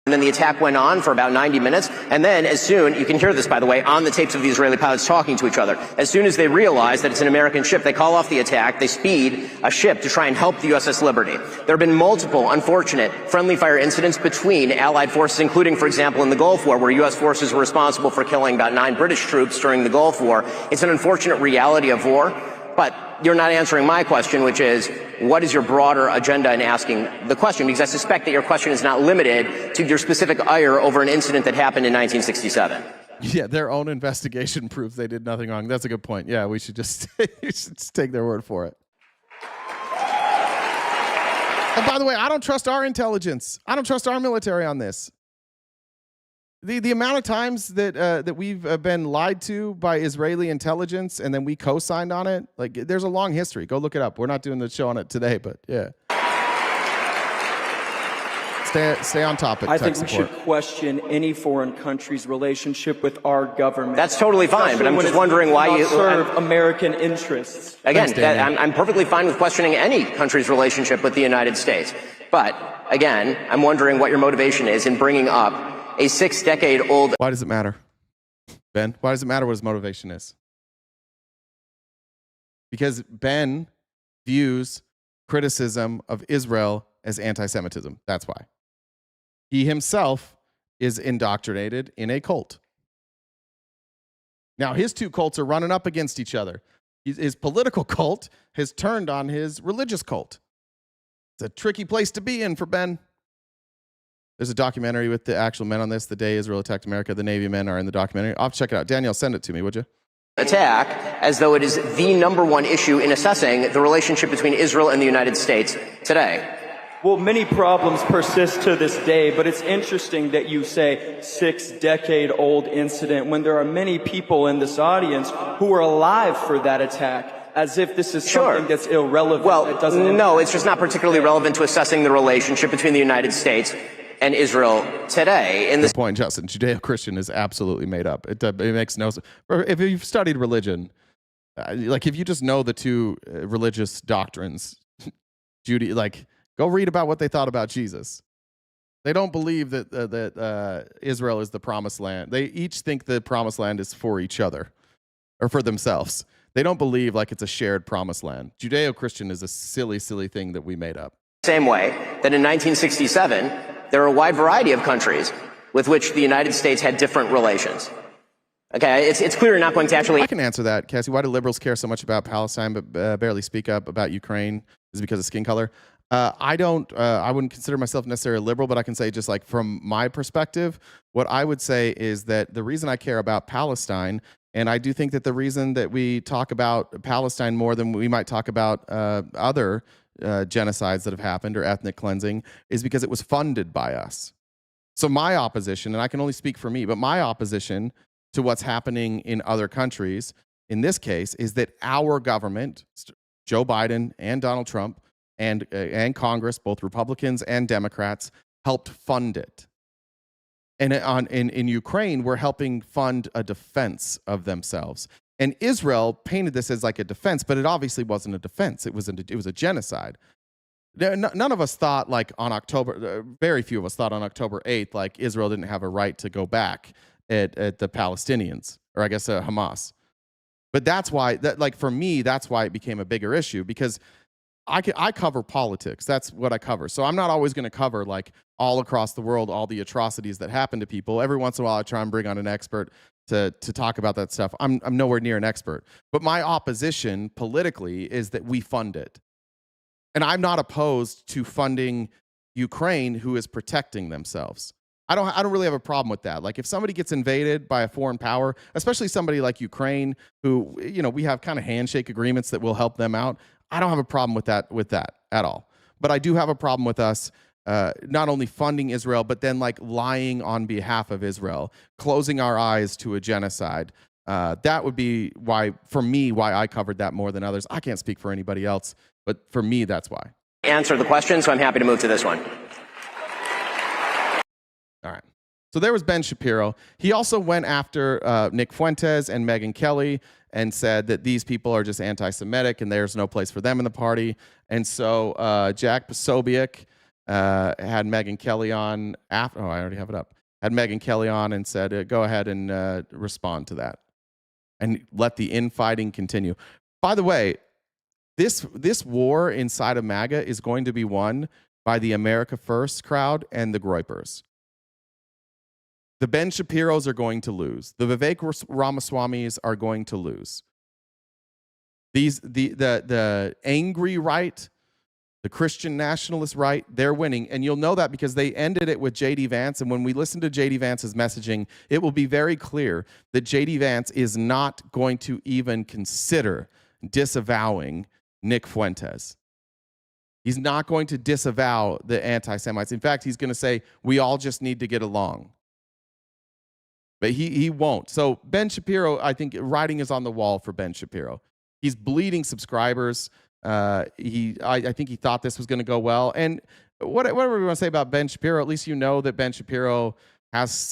And then the attack went on for about 90 minutes. And then as soon, you can hear this, by the way, on the tapes of the Israeli pilots talking to each other. As soon as they realize that it's an American ship, they call off the attack. They speed a ship to try and help the USS Liberty. There have been multiple unfortunate friendly fire incidents between Allied forces, including, for example, in the Gulf War, where U.S. forces were responsible for killing about 9 British troops during the Gulf War. It's an unfortunate reality of war. But you're not answering my question, which is, what is your broader agenda in asking the question? Because I suspect that your question is not limited to your specific ire over an incident that happened in 1967. Yeah, their own investigation proves they did nothing wrong. That's a good point. Yeah, we should just take their word for it. And by the way, I don't trust our intelligence. I don't trust our military on this. The amount of times that we've been lied to by Israeli intelligence and then we co-signed on it, like there's a long history. Go look it up. We're not doing the show on it today, but yeah. Stay on topic. I think we should question any foreign country's relationship with our government. That's totally fine, but I'm just wondering why you serve American interests. Again, I'm perfectly fine with questioning any country's relationship with the United States. But again, I'm wondering what your motivation is in bringing up a 6-decade-old. Why does it matter, Ben? Why does it matter what his motivation is? Because Ben views criticism of Israel as anti-Semitism. That's why. He himself is indoctrinated in a cult. Now, his two cults are running up against each other. His political cult has turned on his religious cult. It's a tricky place to be in for Ben. There's a documentary with the actual men on this, the day Israel attacked America. The Navy men are in the documentary. I'll check it out. Danielle, send it to me, would you? Attack as though it is the number one issue in assessing the relationship between Israel and the United States today. Well, many problems persist to this day, but it's interesting that you say 6-decade-old incident when there are many people in this audience who were alive for that attack, as if this is something that's irrelevant. Well, no, it's just not particularly relevant to assessing the relationship between the United States and Israel today. In this point, Justin, Judeo-Christian is absolutely made up. It makes no sense. If you've studied religion, like if you just know the two religious doctrines, go read about what they thought about Jesus. They don't believe that Israel is the promised land. They each think the promised land is for each other or for themselves. They don't believe like it's a shared promised land. Judeo-Christian is a silly, silly thing that we made up. Same way that in 1967, there are a wide variety of countries with which the United States had different relations. Okay, it's clear you're not going to actually. I can answer that, Cassie. Why do liberals care so much about Palestine but barely speak up about Ukraine? Is it because of skin color? I wouldn't consider myself necessarily a liberal, but I can say just like from my perspective, what I would say is that the reason I care about Palestine, and I do think that the reason that we talk about Palestine more than we might talk about other genocides that have happened or ethnic cleansing, is because it was funded by us. So my opposition, and I can only speak for me, but my opposition to what's happening in other countries, in this case, is that our government, Joe Biden and Donald Trump, and Congress, both Republicans and Democrats, helped fund it. And in Ukraine, we're helping fund a defense of themselves. And Israel painted this as like a defense, but it obviously wasn't a defense. It was a genocide. None of us thought like on very few of us thought on October 8th, like Israel didn't have a right to go back at the Palestinians, or I guess Hamas. But that's why, for me, that's why it became a bigger issue, because I cover politics. That's what I cover. So I'm not always going to cover like all across the world, all the atrocities that happen to people. Every once in a while, I try and bring on an expert to talk about that stuff. I'm nowhere near an expert. But my opposition politically is that we fund it. And I'm not opposed to funding Ukraine, who is protecting themselves. I don't really have a problem with that. Like if somebody gets invaded by a foreign power, especially somebody like Ukraine, who, we have kind of handshake agreements that will help them out. I don't have a problem with that at all. But I do have a problem with us not only funding Israel, but then like lying on behalf of Israel, closing our eyes to a genocide. That would be why I covered that more than others. I can't speak for anybody else, but for me, that's why. Answer the question, so I'm happy to move to this one. All right. So there was Ben Shapiro. He also went after Nick Fuentes and Megyn Kelly and said that these people are just anti-Semitic and there's no place for them in the party. And so Jack Posobiec had Megyn Kelly on after. Oh, I already have it up. Had Megyn Kelly on and said, go ahead and respond to that and let the infighting continue. By the way, this war inside of MAGA is going to be won by the America First crowd and the Groypers. The Ben Shapiros are going to lose. The Vivek Ramaswamis are going to lose. The angry right, the Christian nationalist right, they're winning. And you'll know that because they ended it with JD Vance. And when we listen to JD Vance's messaging, it will be very clear that JD Vance is not going to even consider disavowing Nick Fuentes. He's not going to disavow the anti-Semites. In fact, he's going to say, we all just need to get along. but he won't. So Ben Shapiro, I think writing is on the wall for Ben Shapiro. He's bleeding subscribers. I think he thought this was going to go well. And whatever we want to say about Ben Shapiro, at least you know that Ben Shapiro has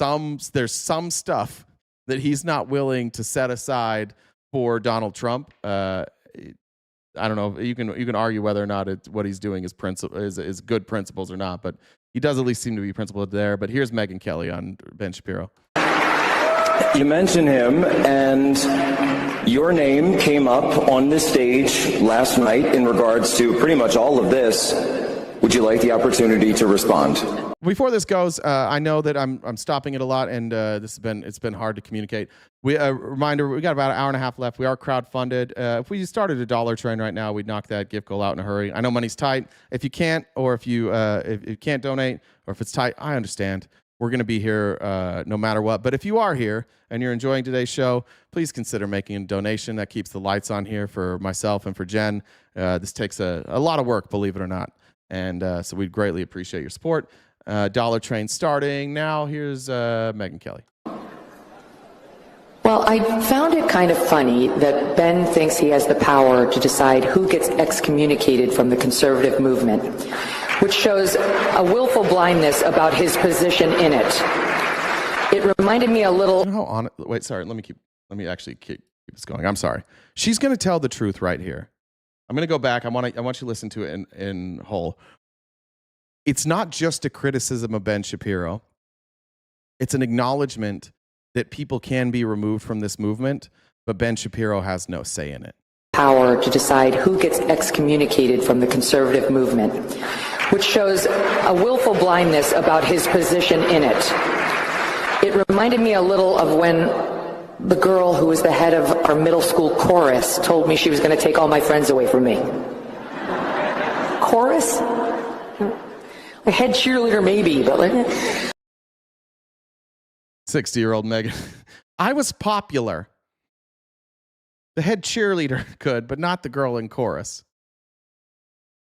there's some stuff that he's not willing to set aside for Donald Trump. I don't know. You can argue whether or not what he's doing is good principles or not, but he does at least seem to be principled there. But here's Megyn Kelly on Ben Shapiro. You mentioned him, and your name came up on this stage last night in regards to pretty much all of this. Would you like the opportunity to respond? Before this goes, I know that I'm stopping it a lot, and it's been hard to communicate. Reminder: we got about an hour and a half left. We are crowdfunded. If we started a dollar train right now, we'd knock that gift goal out in a hurry. I know money's tight. If you can't, or if you can't donate, or if it's tight, I understand. We're going to be here no matter what. But if you are here and you're enjoying today's show, please consider making a donation. That keeps the lights on here for myself and for Jen. This takes a lot of work, believe it or not. And so we'd greatly appreciate your support. Dollar Train starting now. Here's Megyn Kelly. Well, I found it kind of funny that Ben thinks he has the power to decide who gets excommunicated from the conservative movement, which shows a willful blindness about his position in it. It reminded me a little. You know wait, sorry. Let me actually keep this going. I'm sorry. She's going to tell the truth right here. I'm going to go back. I want you to listen to it in whole. It's not just a criticism of Ben Shapiro. It's an acknowledgement that people can be removed from this movement, but Ben Shapiro has no say in it. Power to decide who gets excommunicated from the conservative movement, which shows a willful blindness about his position in it. It reminded me a little of when the girl who was the head of our middle school chorus told me she was going to take all my friends away from me. Chorus? A head cheerleader maybe, but like 60-year-old Megyn. I was popular. The head cheerleader could, but not the girl in chorus.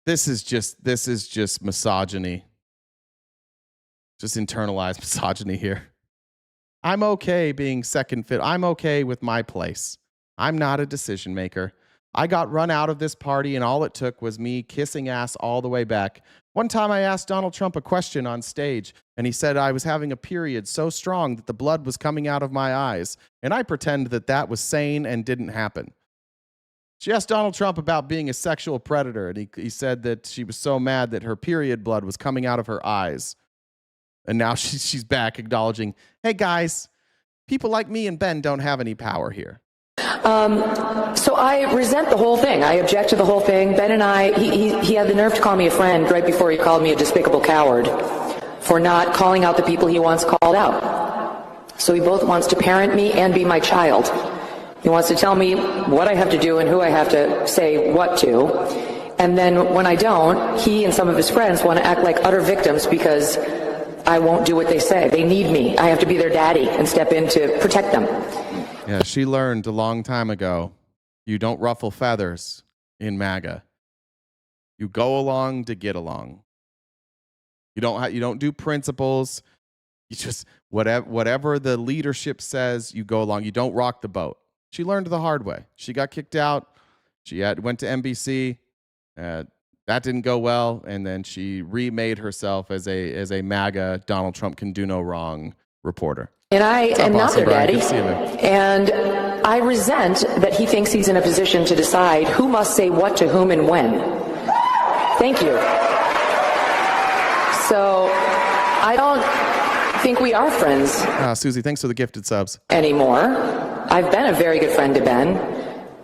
This is just misogyny. Just internalized misogyny here. I'm okay being second fiddle. I'm okay with my place. I'm not a decision maker. I got run out of this party, and all it took was me kissing ass all the way back. One time I asked Donald Trump a question on stage, and he said I was having a period so strong that the blood was coming out of my eyes, and I pretended that was sane and didn't happen. She asked Donald Trump about being a sexual predator, and he said that she was so mad that her period blood was coming out of her eyes. And now she's back acknowledging, hey guys, people like me and Ben don't have any power here. So I resent the whole thing. I object to the whole thing. Ben and I, he had the nerve to call me a friend right before he called me a despicable coward for not calling out the people he once called out. So he both wants to parent me and be my child. He wants to tell me what I have to do and who I have to say what to. And then when I don't, he and some of his friends want to act like utter victims because I won't do what they say. They need me. I have to be their daddy and step in to protect them. Yeah, she learned a long time ago, you don't ruffle feathers in MAGA. You go along to get along. You don't do principles. You just whatever the leadership says, you go along. You don't rock the boat. She learned the hard way. She got kicked out. She went to NBC. That didn't go well, and then she remade herself as a MAGA Donald Trump can do no wrong reporter. And I am not their daddy, and I resent that he thinks he's in a position to decide who must say what to whom and when. Thank you. So I don't think we are friends. Susie, thanks for the gifted subs. Anymore. I've been a very good friend to Ben.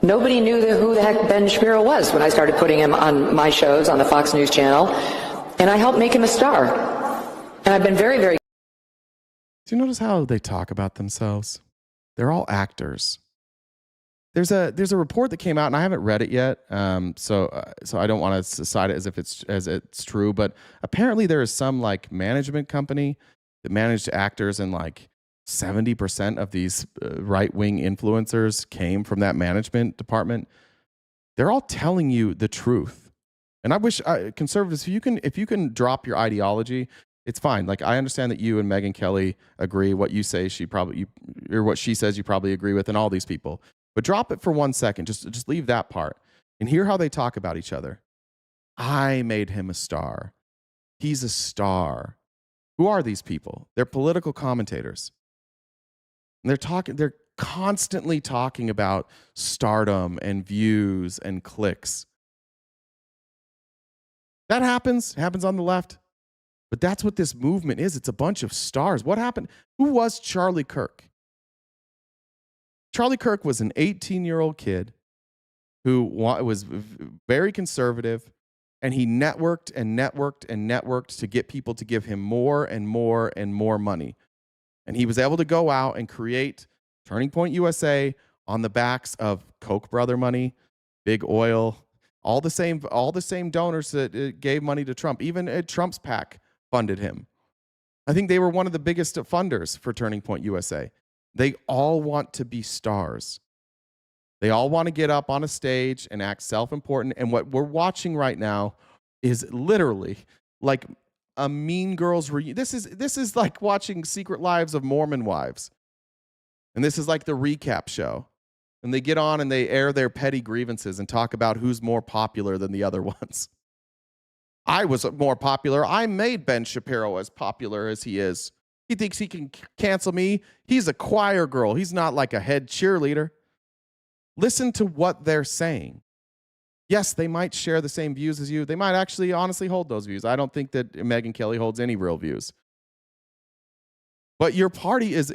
Nobody knew who the heck Ben Shapiro was when I started putting him on my shows on the Fox News channel, and I helped make him a star. And I've been very, very. Do you notice how they talk about themselves? They're all actors. There's a report that came out, and I haven't read it yet, so I don't want to cite it as if it's true. But apparently, there is some like management company that managed actors, and like 70% of these right-wing influencers came from that management department. They're all telling you the truth, and I wish conservatives, if you can drop your ideology, It's fine. Like, I understand that you and Megyn Kelly agree. What you say, or what she says, you probably agree with, and all these people. But drop it for 1 second. Just leave that part and hear how they talk about each other. I made him a star. He's a star. Who are these people? They're political commentators. And they're constantly talking about stardom and views and clicks. That happens on the left. But that's what this movement is. It's a bunch of stars. What happened? Who was Charlie Kirk? Charlie Kirk was an 18-year-old kid who was very conservative, and he networked and networked and networked to get people to give him more and more and more money. And he was able to go out and create Turning Point USA on the backs of Koch brother money, big oil, all the same donors that gave money to Trump. Even Trump's PAC funded him. I think they were one of the biggest funders for Turning Point USA. They all want to be stars. They all want to get up on a stage and act self-important. And what we're watching right now is literally like a Mean Girls reunion. This is like watching Secret Lives of Mormon Wives. And this is like the recap show. And they get on and they air their petty grievances and talk about who's more popular than the other ones. I was more popular. I made Ben Shapiro as popular as he is. He thinks he can cancel me. He's a choir girl. He's not like a head cheerleader. Listen to what they're saying. Yes, they might share the same views as you. They might actually honestly hold those views. I don't think that Megyn Kelly holds any real views. But your party has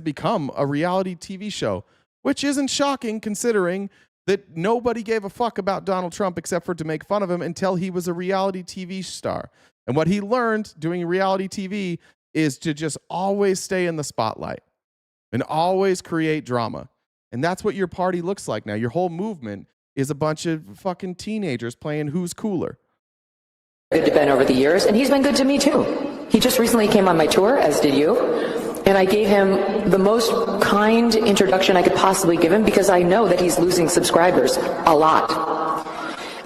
become a reality TV show, which isn't shocking considering that nobody gave a fuck about Donald Trump except for to make fun of him until he was a reality TV star. And what he learned doing reality TV is to just always stay in the spotlight and always create drama. And that's what your party looks like now. Your whole movement is a bunch of fucking teenagers playing who's cooler. Good to Ben over the years, and he's been good to me too. He just recently came on my tour, as did you. And I gave him the most kind introduction I could possibly give him because I know that he's losing subscribers a lot.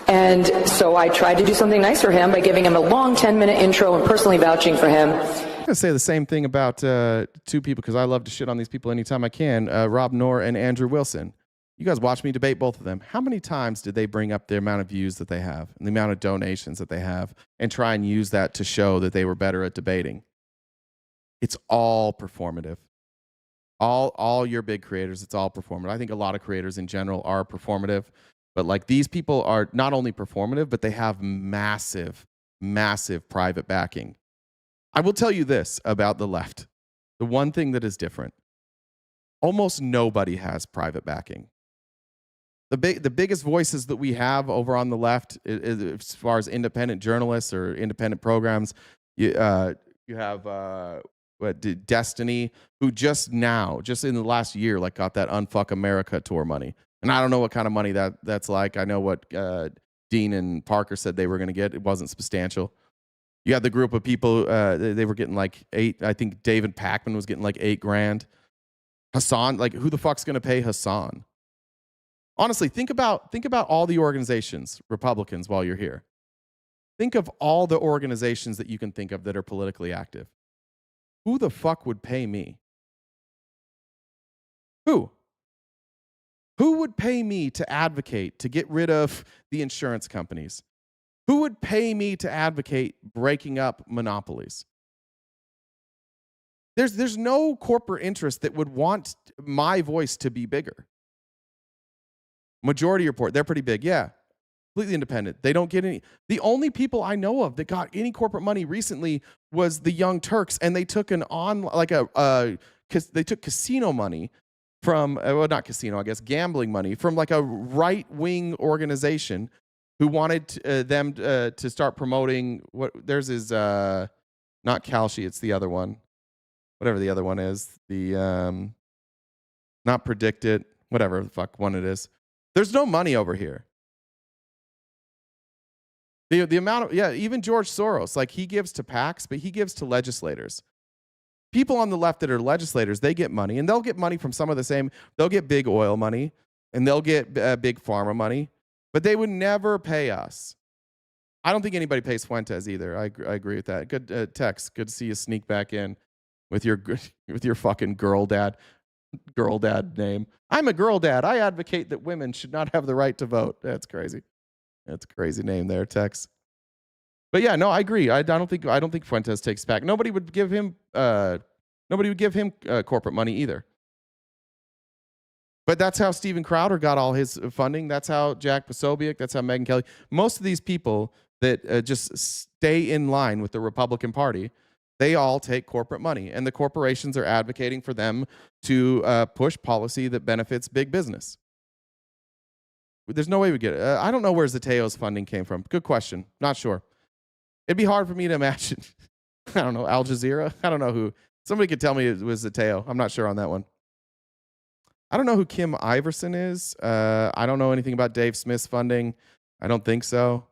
And so I tried to do something nice for him by giving him a long 10-minute intro and personally vouching for him. I'm going to say the same thing about two people because I love to shit on these people anytime I can, Rob Noor and Andrew Wilson. You guys watch me debate both of them. How many times did they bring up the amount of views that they have and the amount of donations that they have and try and use that to show that they were better at debating? It's all performative. All your big creators, it's all performative. I think a lot of creators in general are performative, but like these people are not only performative, but they have massive, massive private backing. I will tell you this about the left. The one thing that is different, almost nobody has private backing. The biggest voices that we have over on the left, as far as independent journalists or independent programs, you have Destiny, who just in the last year, like got that Unfuck America tour money. And I don't know what kind of money that's like. I know what Dean and Parker said they were going to get. It wasn't substantial. You had the group of people, they were getting like $8. I think David Pakman was getting like $8,000. Hassan, like who the fuck's going to pay Hassan? Honestly, think about all the organizations, Republicans, while you're here. Think of all the organizations that you can think of that are politically active. Who the fuck would pay me? Who? Who would pay me to advocate to get rid of the insurance companies? Who would pay me to advocate breaking up monopolies? There's no corporate interest that would want my voice to be bigger. Majority Report, they're pretty big. Yeah, completely independent. They don't get any. The only people I know of that got any corporate money recently was the Young Turks, and they took they took casino money from, well, not casino, I guess, gambling money from like a right-wing organization who wanted them to start promoting theirs is not Kalshi, it's the other one. Whatever the other one is, the not Predict It, whatever the fuck one it is. There's no money over here. The amount of, even George Soros, like he gives to PACs, but he gives to legislators. People on the left that are legislators, they get money, and they'll get money from some of the same, they'll get big oil money, and they'll get big pharma money, but they would never pay us. I don't think anybody pays Fuentes either. I agree with that. Good Tex. Good to see you sneak back in with your fucking girl dad name. I'm a girl dad. I advocate that women should not have the right to vote. That's crazy. That's a crazy name there, Tex. But yeah, no, I agree. I don't think Fuentes takes back. Nobody would give him corporate money either. But that's how Steven Crowder got all his funding. That's how Jack Posobiec. That's how Megyn Kelly. Most of these people that just stay in line with the Republican Party, they all take corporate money, and the corporations are advocating for them to push policy that benefits big business. There's no way we get it. I don't know where Zateo's funding came from. Good question. Not sure. It'd be hard for me to imagine. I don't know. Al Jazeera? I don't know who. Somebody could tell me it was Zateo. I'm not sure on that one. I don't know who Kim Iverson is. I don't know anything about Dave Smith's funding. I don't think so.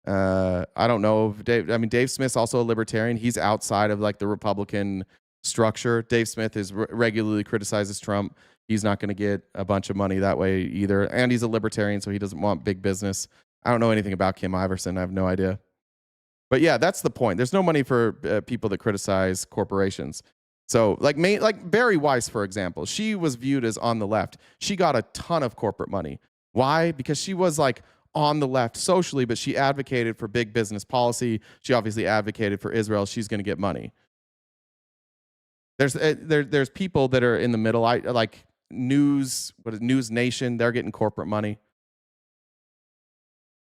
I don't know if Dave Smith's also a libertarian. He's outside of like the Republican structure. Dave Smith is regularly criticizes Trump. He's not going to get a bunch of money that way either. And he's a libertarian, so he doesn't want big business. I don't know anything about Kim Iverson. I have no idea. But yeah, that's the point. There's no money for people that criticize corporations. So like Bari Weiss, for example, she was viewed as on the left. She got a ton of corporate money. Why? Because she was like on the left socially, but she advocated for big business policy. She obviously advocated for Israel. She's going to get money. There's people that are in the middle. Like News Nation. They're getting corporate money.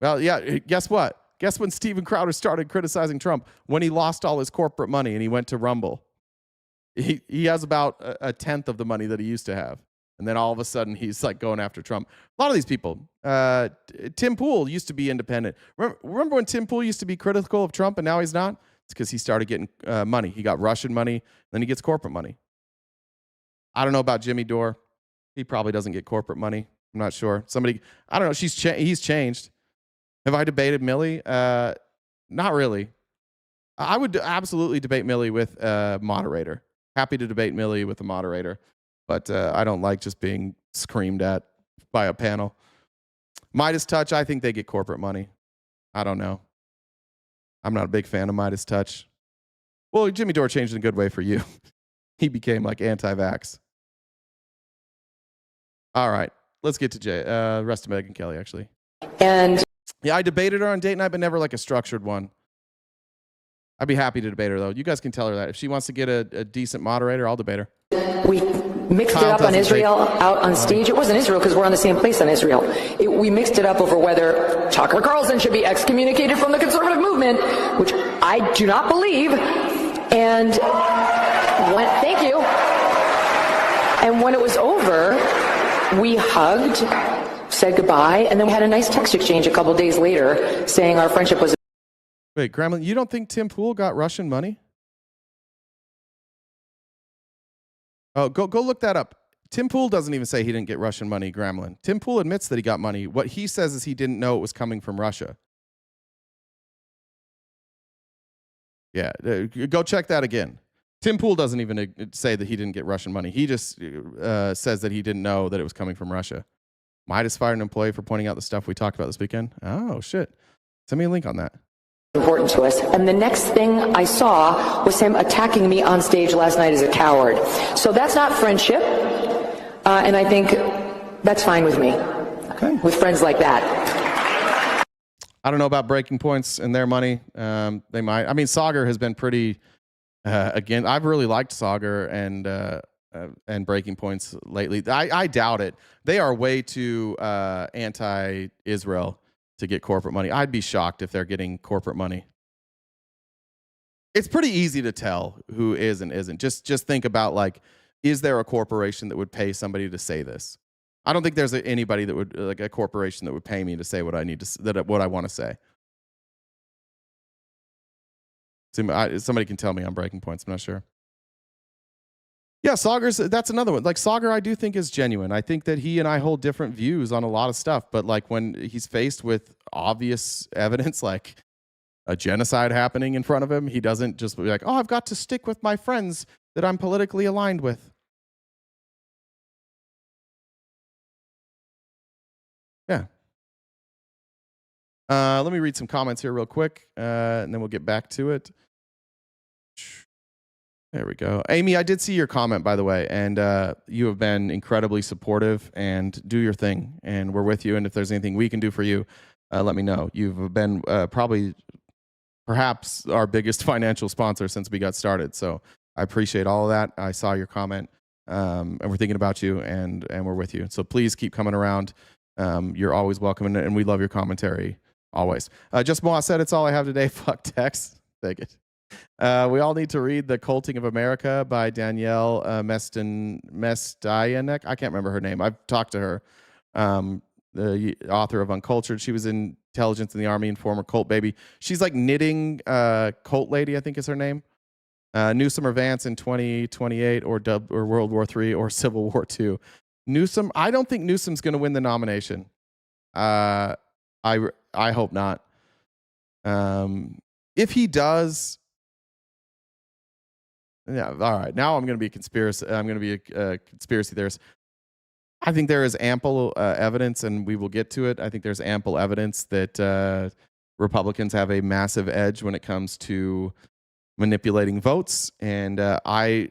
Well, yeah. Guess what? Guess when Steven Crowder started criticizing Trump? When he lost all his corporate money and he went to Rumble. He has about a tenth of the money that he used to have. And then all of a sudden, he's like going after Trump. A lot of these people. Tim Pool used to be independent. Remember when Tim Pool used to be critical of Trump and now he's not? It's because he started getting money. He got Russian money, then he gets corporate money. I don't know about Jimmy Dore. He probably doesn't get corporate money. I'm not sure. I don't know. He's changed. Have I debated Millie? Not really. I would absolutely debate Millie with a moderator. Happy to debate Millie with a moderator. But I don't like just being screamed at by a panel. Midas Touch, I think they get corporate money. I don't know. I'm not a big fan of Midas Touch. Well, Jimmy Dore changed in a good way for you. He became like anti-vax. All right. Let's get to rest of Megyn Kelly, actually. And yeah, I debated her on date night, but never like a structured one. I'd be happy to debate her, though. You guys can tell her that. If she wants to get a decent moderator, I'll debate her. We mixed it up on Israel out on stage. It wasn't Israel because we're on the same place on Israel. We mixed it up over whether Tucker Carlson should be excommunicated from the conservative movement, which I do not believe. And thank you. And when it was over, we hugged, said goodbye, and then we had a nice text exchange a couple days later saying our friendship was. Wait, Kremlin, you don't think Tim Pool got Russian money? Oh, go look that up. Tim Pool doesn't even say he didn't get Russian money, Gremlin. Tim Pool admits that he got money. What he says is he didn't know it was coming from Russia. Yeah, go check that again. Tim Pool doesn't even say that he didn't get Russian money. He just says that he didn't know that it was coming from Russia. Midas fired an employee for pointing out the stuff we talked about this weekend. Oh, shit. Send me a link on that. Important to us. And the next thing I saw was him attacking me on stage last night as a coward. So that's not friendship. And I think that's fine with me. Okay. With friends like that. I don't know about Breaking Points and their money. They might. I mean, Sagar has been pretty, again, I've really liked Sagar and Breaking Points lately. I doubt it. They are way too anti-Israel to get corporate money. I'd be shocked if they're getting corporate money. It's pretty easy to tell who is and isn't. Just think about, like, is there a corporation that would pay somebody to say this? I don't think there's anybody that would, like a corporation that would pay me to say what I need to, what I want to say. Somebody can tell me on Breaking Points. I'm not sure. Yeah, Sagar's, that's another one. Like, Sagar, I do think is genuine. I think that he and I hold different views on a lot of stuff. But like when he's faced with obvious evidence, like a genocide happening in front of him, he doesn't just be like, oh, I've got to stick with my friends that I'm politically aligned with. Yeah. Let me read some comments here real quick, and then we'll get back to it. There we go. Amy, I did see your comment, by the way, and you have been incredibly supportive, and do your thing, and we're with you, and if there's anything we can do for you, let me know. You've been perhaps our biggest financial sponsor since we got started, so I appreciate all of that. I saw your comment, and we're thinking about you, and we're with you. So please keep coming around. You're always welcome, and we love your commentary always. Just Moa said, it's all I have today. Fuck text. Take it. We all need to read The Culting of America by Danielle Mestayanek. I can't remember her name. I've talked to her, the author of Uncultured. She was in intelligence in the Army and former cult baby. She's like knitting cult lady, I think is her name. Newsom or Vance in 2028 or World War III or Civil War II. Newsom, I don't think Newsom's going to win the nomination. I hope not. If he does, yeah, all right. Now I'm going to be a conspiracy. I'm going to be a conspiracy theorist. I think there is ample evidence, and we will get to it. I think there's ample evidence that Republicans have a massive edge when it comes to manipulating votes. And I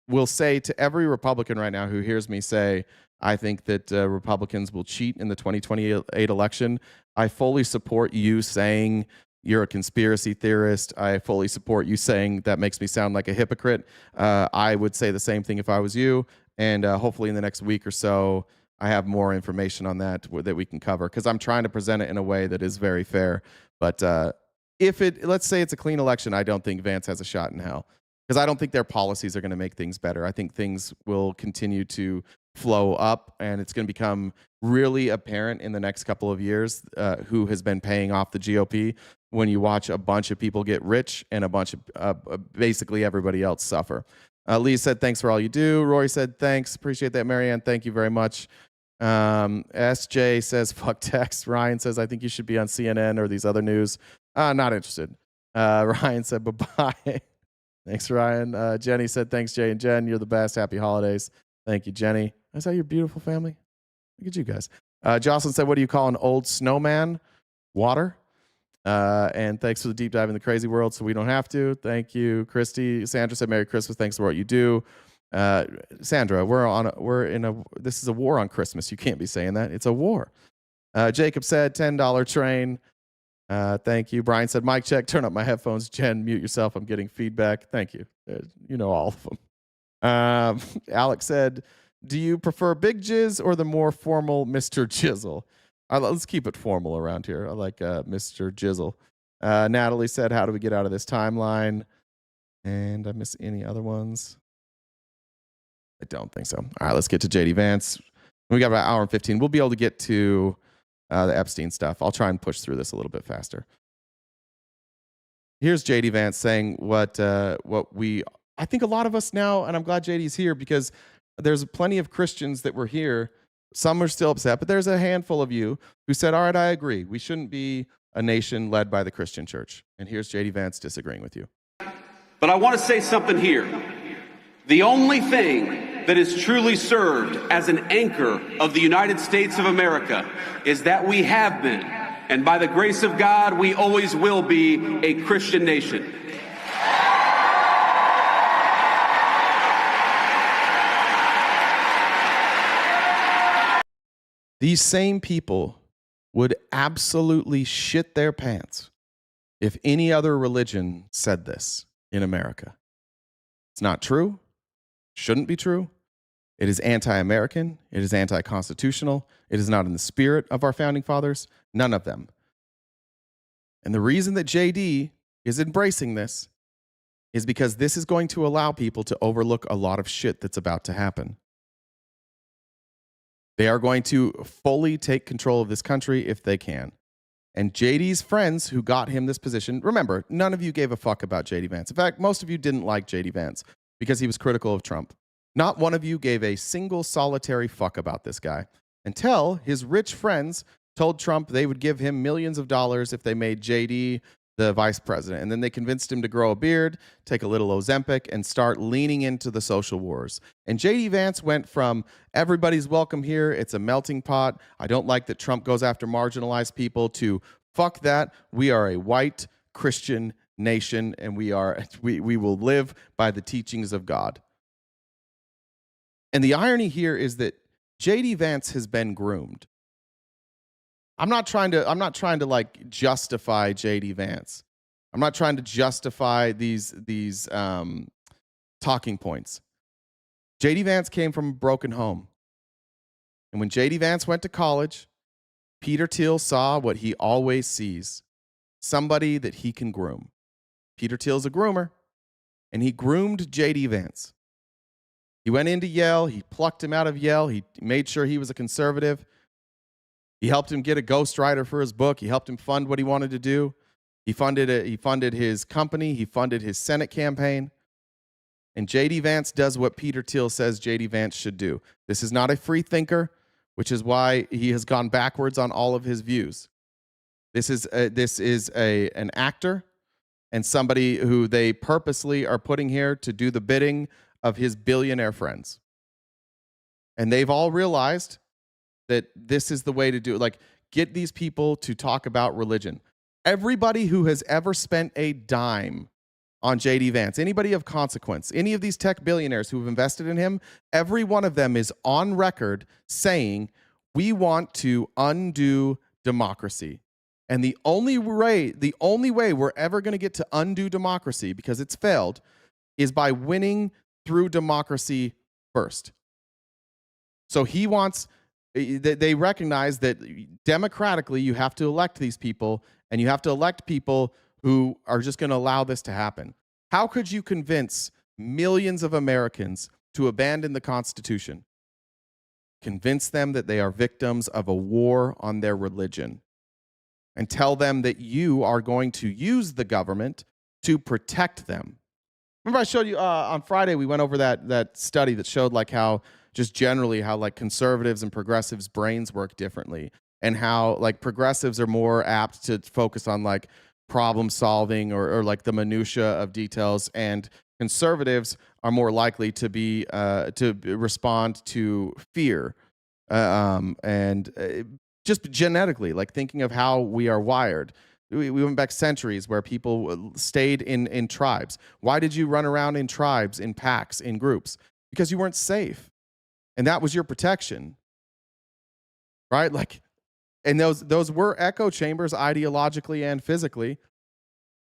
will say to every Republican right now who hears me say, I think that Republicans will cheat in the 2028 election, I fully support you saying you're a conspiracy theorist. I fully support you saying that makes me sound like a hypocrite. I would say the same thing if I was you. And hopefully in the next week or so, I have more information on that we can cover, because I'm trying to present it in a way that is very fair. But let's say it's a clean election, I don't think Vance has a shot in hell, because I don't think their policies are going to make things better. I think things will continue to flow up, and it's going to become really apparent in the next couple of years who has been paying off the GOP when you watch a bunch of people get rich and a bunch of basically everybody else suffer. Lee said, thanks for all you do. Rory said, thanks. Appreciate that, Marianne. Thank you very much. SJ says, fuck text. Ryan says, I think you should be on CNN or these other news. Not interested. Ryan said, bye-bye. Thanks, Ryan. Jenny said, thanks, Jay and Jen. You're the best. Happy holidays. Thank you, Jenny. Is that your beautiful family? Look at you guys. Jocelyn said, what do you call an old snowman? Water. And thanks for the deep dive in the crazy world so we don't have to. Thank you, Kristi. Sandra said, Merry Christmas. Thanks for what you do. Sandra, this is a war on Christmas. You can't be saying that. It's a war. Jacob said, $10 train. Thank you. Brian said, mic check. Turn up my headphones. Jen, mute yourself. I'm getting feedback. Thank you. You know all of them. Alex said, do you prefer Big Jizz or the more formal Mr. Jizzle? Let's keep it formal around here. I like Mr. Jizzle. Natalie said, how do we get out of this timeline? And I miss any other ones? I don't think so. All right, let's get to JD Vance. We got about an hour and 15. We'll be able to get to the Epstein stuff. I'll try and push through this a little bit faster. Here's JD Vance saying what I think a lot of us now, and I'm glad JD's here because there's plenty of Christians that were here. Some are still upset, but there's a handful of you who said, all right, I agree. We shouldn't be a nation led by the Christian church. And here's JD Vance disagreeing with you. But I want to say something here. The only thing that has truly served as an anchor of the United States of America is that we have been, and by the grace of God, we always will be a Christian nation. These same people would absolutely shit their pants if any other religion said this in America. It's not true. Shouldn't be true. It is anti-American. It is anti-constitutional. It is not in the spirit of our founding fathers. None of them. And the reason that JD is embracing this is because this is going to allow people to overlook a lot of shit that's about to happen. They are going to fully take control of this country if they can. And JD's friends who got him this position, remember, none of you gave a fuck about JD Vance. In fact, most of you didn't like JD Vance because he was critical of Trump. Not one of you gave a single solitary fuck about this guy until his rich friends told Trump they would give him millions of dollars if they made JD the vice president. And then they convinced him to grow a beard, take a little Ozempic, and start leaning into the social wars. And JD Vance went from everybody's welcome here, it's a melting pot, I don't like that Trump goes after marginalized people, to Fuck that. We are a white Christian nation, and we will live by the teachings of God. And the irony here is that JD Vance has been groomed. I'm not trying to like justify JD Vance. I'm not trying to justify these talking points. JD Vance came from a broken home. And when JD Vance went to college, Peter Thiel saw what he always sees, somebody that he can groom. Peter Thiel's a groomer, and he groomed JD Vance. He went into Yale. He plucked him out of Yale. He made sure he was a conservative. He helped him get a ghostwriter for his book. He helped him fund what he wanted to do. He funded his company. He funded his Senate campaign. And JD Vance does what Peter Thiel says JD Vance should do. This is not a free thinker, which is why he has gone backwards on all of his views. This is an actor and somebody who they purposely are putting here to do the bidding of his billionaire friends. And they've all realized that this is the way to do it. Like, get these people to talk about religion. Everybody who has ever spent a dime on JD Vance, anybody of consequence, any of these tech billionaires who have invested in him, every one of them is on record saying, we want to undo democracy. And the only way we're ever going to get to undo democracy, because it's failed, is by winning through democracy first. So they recognize that democratically you have to elect these people, and you have to elect people who are just going to allow this to happen. How could you convince millions of Americans to abandon the Constitution? Convince them that they are victims of a war on their religion, and tell them that you are going to use the government to protect them. Remember I showed you on Friday, we went over that study that showed like how just generally how like conservatives and progressives' brains work differently, and how like progressives are more apt to focus on like problem solving or like the minutia of details, and conservatives are more likely to be to respond to fear and just genetically, like thinking of how we are wired. We went back centuries where people stayed in tribes. Why did you run around in tribes, in packs, in groups? Because you weren't safe, and that was your protection, right? Like, and those were echo chambers ideologically and physically.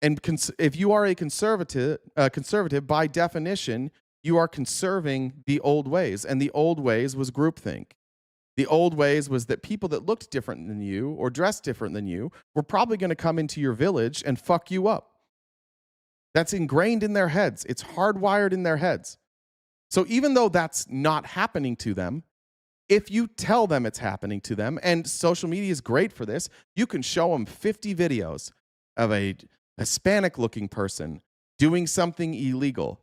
And if you are a conservative, by definition, you are conserving the old ways, and the old ways was groupthink. The old ways was that people that looked different than you or dressed different than you were probably going to come into your village and fuck you up. That's ingrained in their heads. It's hardwired in their heads. So even though that's not happening to them, if you tell them it's happening to them, and social media is great for this, you can show them 50 videos of a Hispanic-looking person doing something illegal.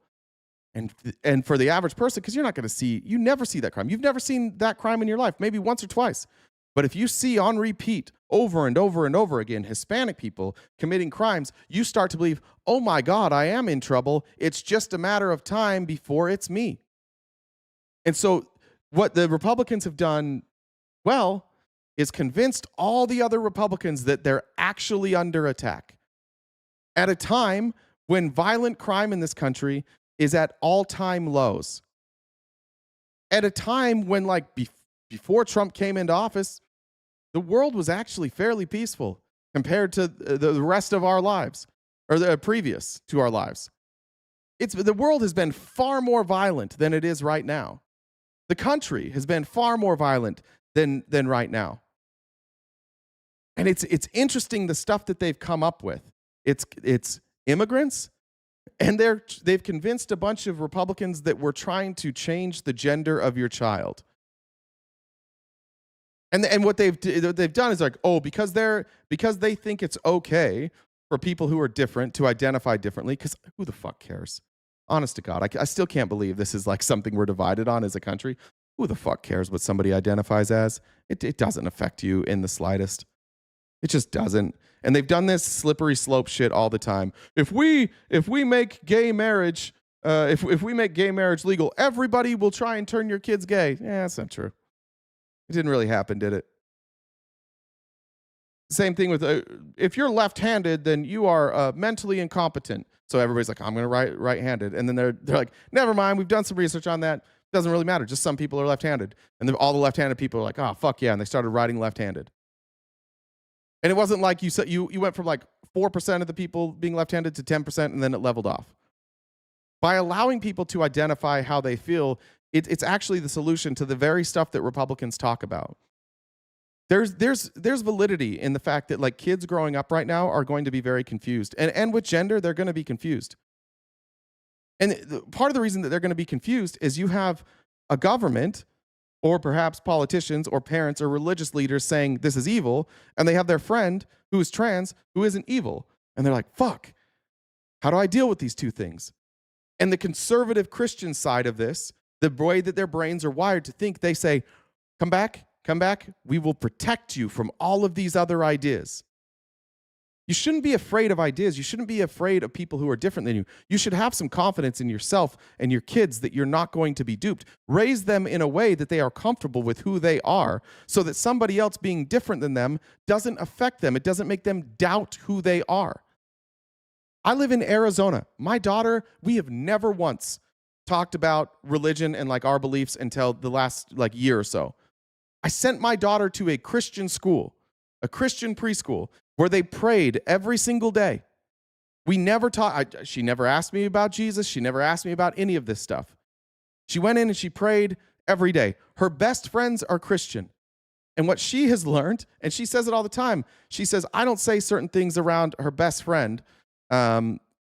And for the average person, because you never see that crime. You've never seen that crime in your life, maybe once or twice. But if you see on repeat over and over and over again Hispanic people committing crimes, you start to believe, oh my God, I am in trouble. It's just a matter of time before it's me. And so what the Republicans have done well is convinced all the other Republicans that they're actually under attack at a time when violent crime in this country is at all-time lows. At a time when, like, before Trump came into office, the world was actually fairly peaceful compared to the rest of our lives, or the previous to our lives. The world has been far more violent than it is right now. The country has been far more violent than right now. And it's interesting the stuff that they've come up with. It's immigrants, and they've convinced a bunch of Republicans that we're trying to change the gender of your child. And what they've done is like, oh, because they think it's okay for people who are different to identify differently, because who the fuck cares? Honest to God, I still can't believe this is like something we're divided on as a country. Who the fuck cares what somebody identifies as? It doesn't affect you in the slightest. It just doesn't. And they've done this slippery slope shit all the time. If we make gay marriage, if we make gay marriage legal, everybody will try and turn your kids gay. Yeah, that's not true. It didn't really happen, did it? Same thing with if you're left-handed, then you are mentally incompetent. So everybody's like, I'm going to write right-handed. And then they're like, never mind, we've done some research on that. Doesn't really matter. Just some people are left-handed. And then all the left-handed people are like, oh, fuck yeah. And they started writing left-handed. And it wasn't like you said you went from like 4% of the people being left-handed to 10%, and then it leveled off. By allowing people to identify how they feel, it's actually the solution to the very stuff that Republicans talk about. There's validity in the fact that like kids growing up right now are going to be very confused. And with gender, they're going to be confused. And part of the reason that they're going to be confused is you have a government or perhaps politicians or parents or religious leaders saying this is evil, and they have their friend who is trans who isn't evil. And they're like, fuck, how do I deal with these two things? And the conservative Christian side of this, the way that their brains are wired to think, they say, come back, we will protect you from all of these other ideas. You shouldn't be afraid of ideas. You shouldn't be afraid of people who are different than you. You should have some confidence in yourself and your kids that you're not going to be duped. Raise them in a way that they are comfortable with who they are so that somebody else being different than them doesn't affect them. It doesn't make them doubt who they are. I live in Arizona. My daughter, we have never once talked about religion and like our beliefs until the last like year or so. I sent my daughter to a Christian school, a Christian preschool, where they prayed every single day. We never taught, she never asked me about Jesus. She never asked me about any of this stuff. She went in and she prayed every day. Her best friends are Christian. And what she has learned, and she says it all the time, she says, I don't say certain things around her best friend.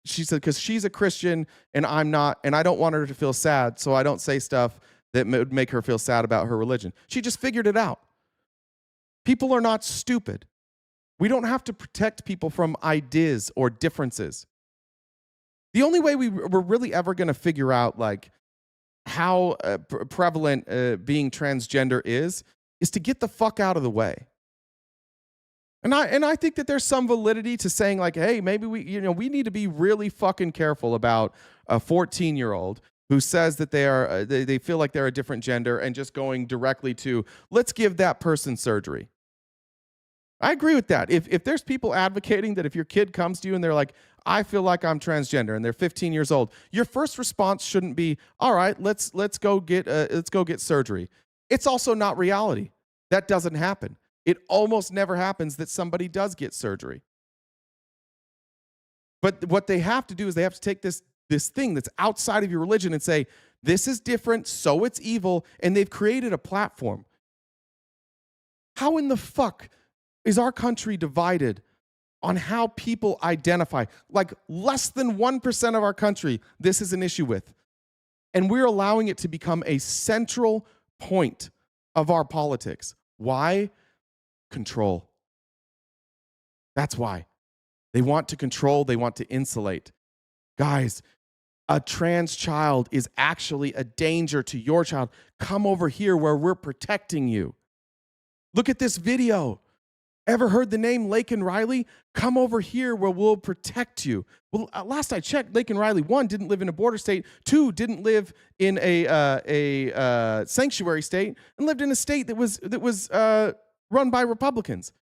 She said, because she's a Christian and I'm not, and I don't want her to feel sad, so I don't say stuff that would make her feel sad about her religion. She just figured it out. People are not stupid. We don't have to protect people from ideas or differences. The only way we're really ever going to figure out like how prevalent being transgender is to get the fuck out of the way. And I think that there's some validity to saying like, hey, maybe we need to be really fucking careful about a 14-year-old who says that they feel like they're a different gender and just going directly to, let's give that person surgery. I agree with that. If there's people advocating that if your kid comes to you and they're like, I feel like I'm transgender, and they're 15 years old, your first response shouldn't be, all right, let's go get surgery. It's also not reality. That doesn't happen. It almost never happens that somebody does get surgery. But what they have to do is they have to take this thing that's outside of your religion and say, this is different, so it's evil, and they've created a platform. How in the fuck is our country divided on how people identify? Like less than 1% of our country, this is an issue with. And we're allowing it to become a central point of our politics. Why? Control. That's why. They want to control, they want to insulate. Guys, a trans child is actually a danger to your child. Come over here where we're protecting you. Look at this video. Ever heard the name Laken Riley? Come over here where we'll protect you. Well, last I checked, Laken Riley, 1, didn't live in a border state, 2, didn't live in a sanctuary state, and lived in a state that was run by Republicans.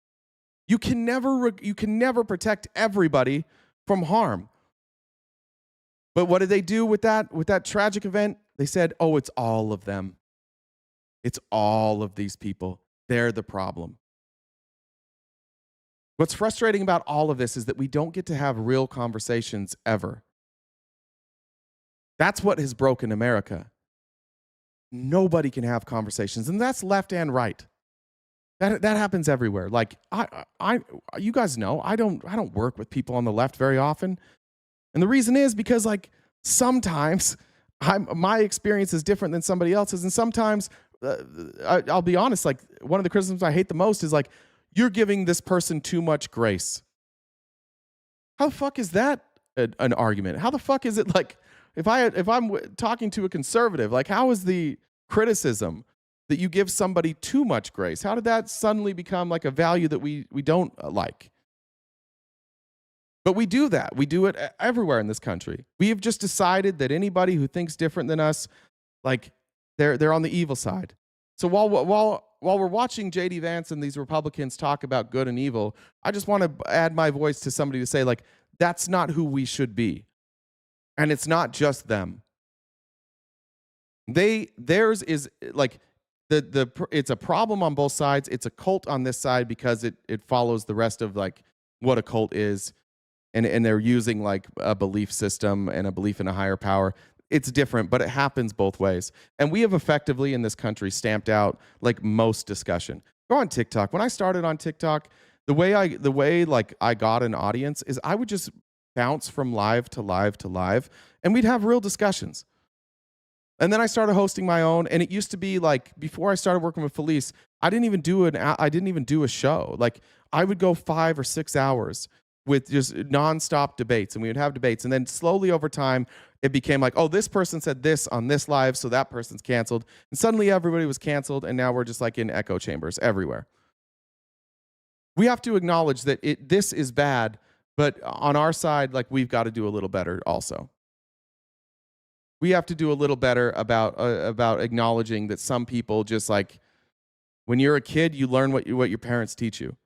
You can never protect everybody from harm. But what did they do with that tragic event? They said, oh, it's all of them. It's all of these people. They're the problem. What's frustrating about all of this is that we don't get to have real conversations ever. That's what has broken America. Nobody can have conversations, and that's left and right. That happens everywhere. Like you guys know, I don't work with people on the left very often, and the reason is because like sometimes my experience is different than somebody else's, and sometimes I'll be honest. Like one of the criticisms I hate the most is like, you're giving this person too much grace. How the fuck is that an argument? How the fuck is it like if I'm talking to a conservative, like how is the criticism that you give somebody too much grace? How did that suddenly become like a value that we don't like? But we do that. We do it everywhere in this country. We have just decided that anybody who thinks different than us, like they're on the evil side. So while we're watching JD Vance and these Republicans talk about good and evil, I just want to add my voice to somebody to say, like, that's not who we should be. And it's not just them. Theirs is like it's a problem on both sides. It's a cult on this side because it follows the rest of like what a cult is. And they're using like a belief system and a belief in a higher power. It's different, but it happens both ways. And we have effectively in this country stamped out like most discussion. Go on TikTok. When I started on TikTok, the way like I got an audience is I would just bounce from live to live to live, and we'd have real discussions. And then I started hosting my own, and it used to be like before I started working with Felice, I didn't even do a show. Like I would go 5 or 6 hours with just nonstop debates, and we would have debates, and then slowly over time it became like, oh, this person said this on this live, so that person's canceled, and suddenly everybody was canceled, and now we're just like in echo chambers everywhere. We have to acknowledge that this is bad, but on our side, like we've got to do a little better also. We have to do a little better about acknowledging that some people just like, when you're a kid, you learn what your parents teach you.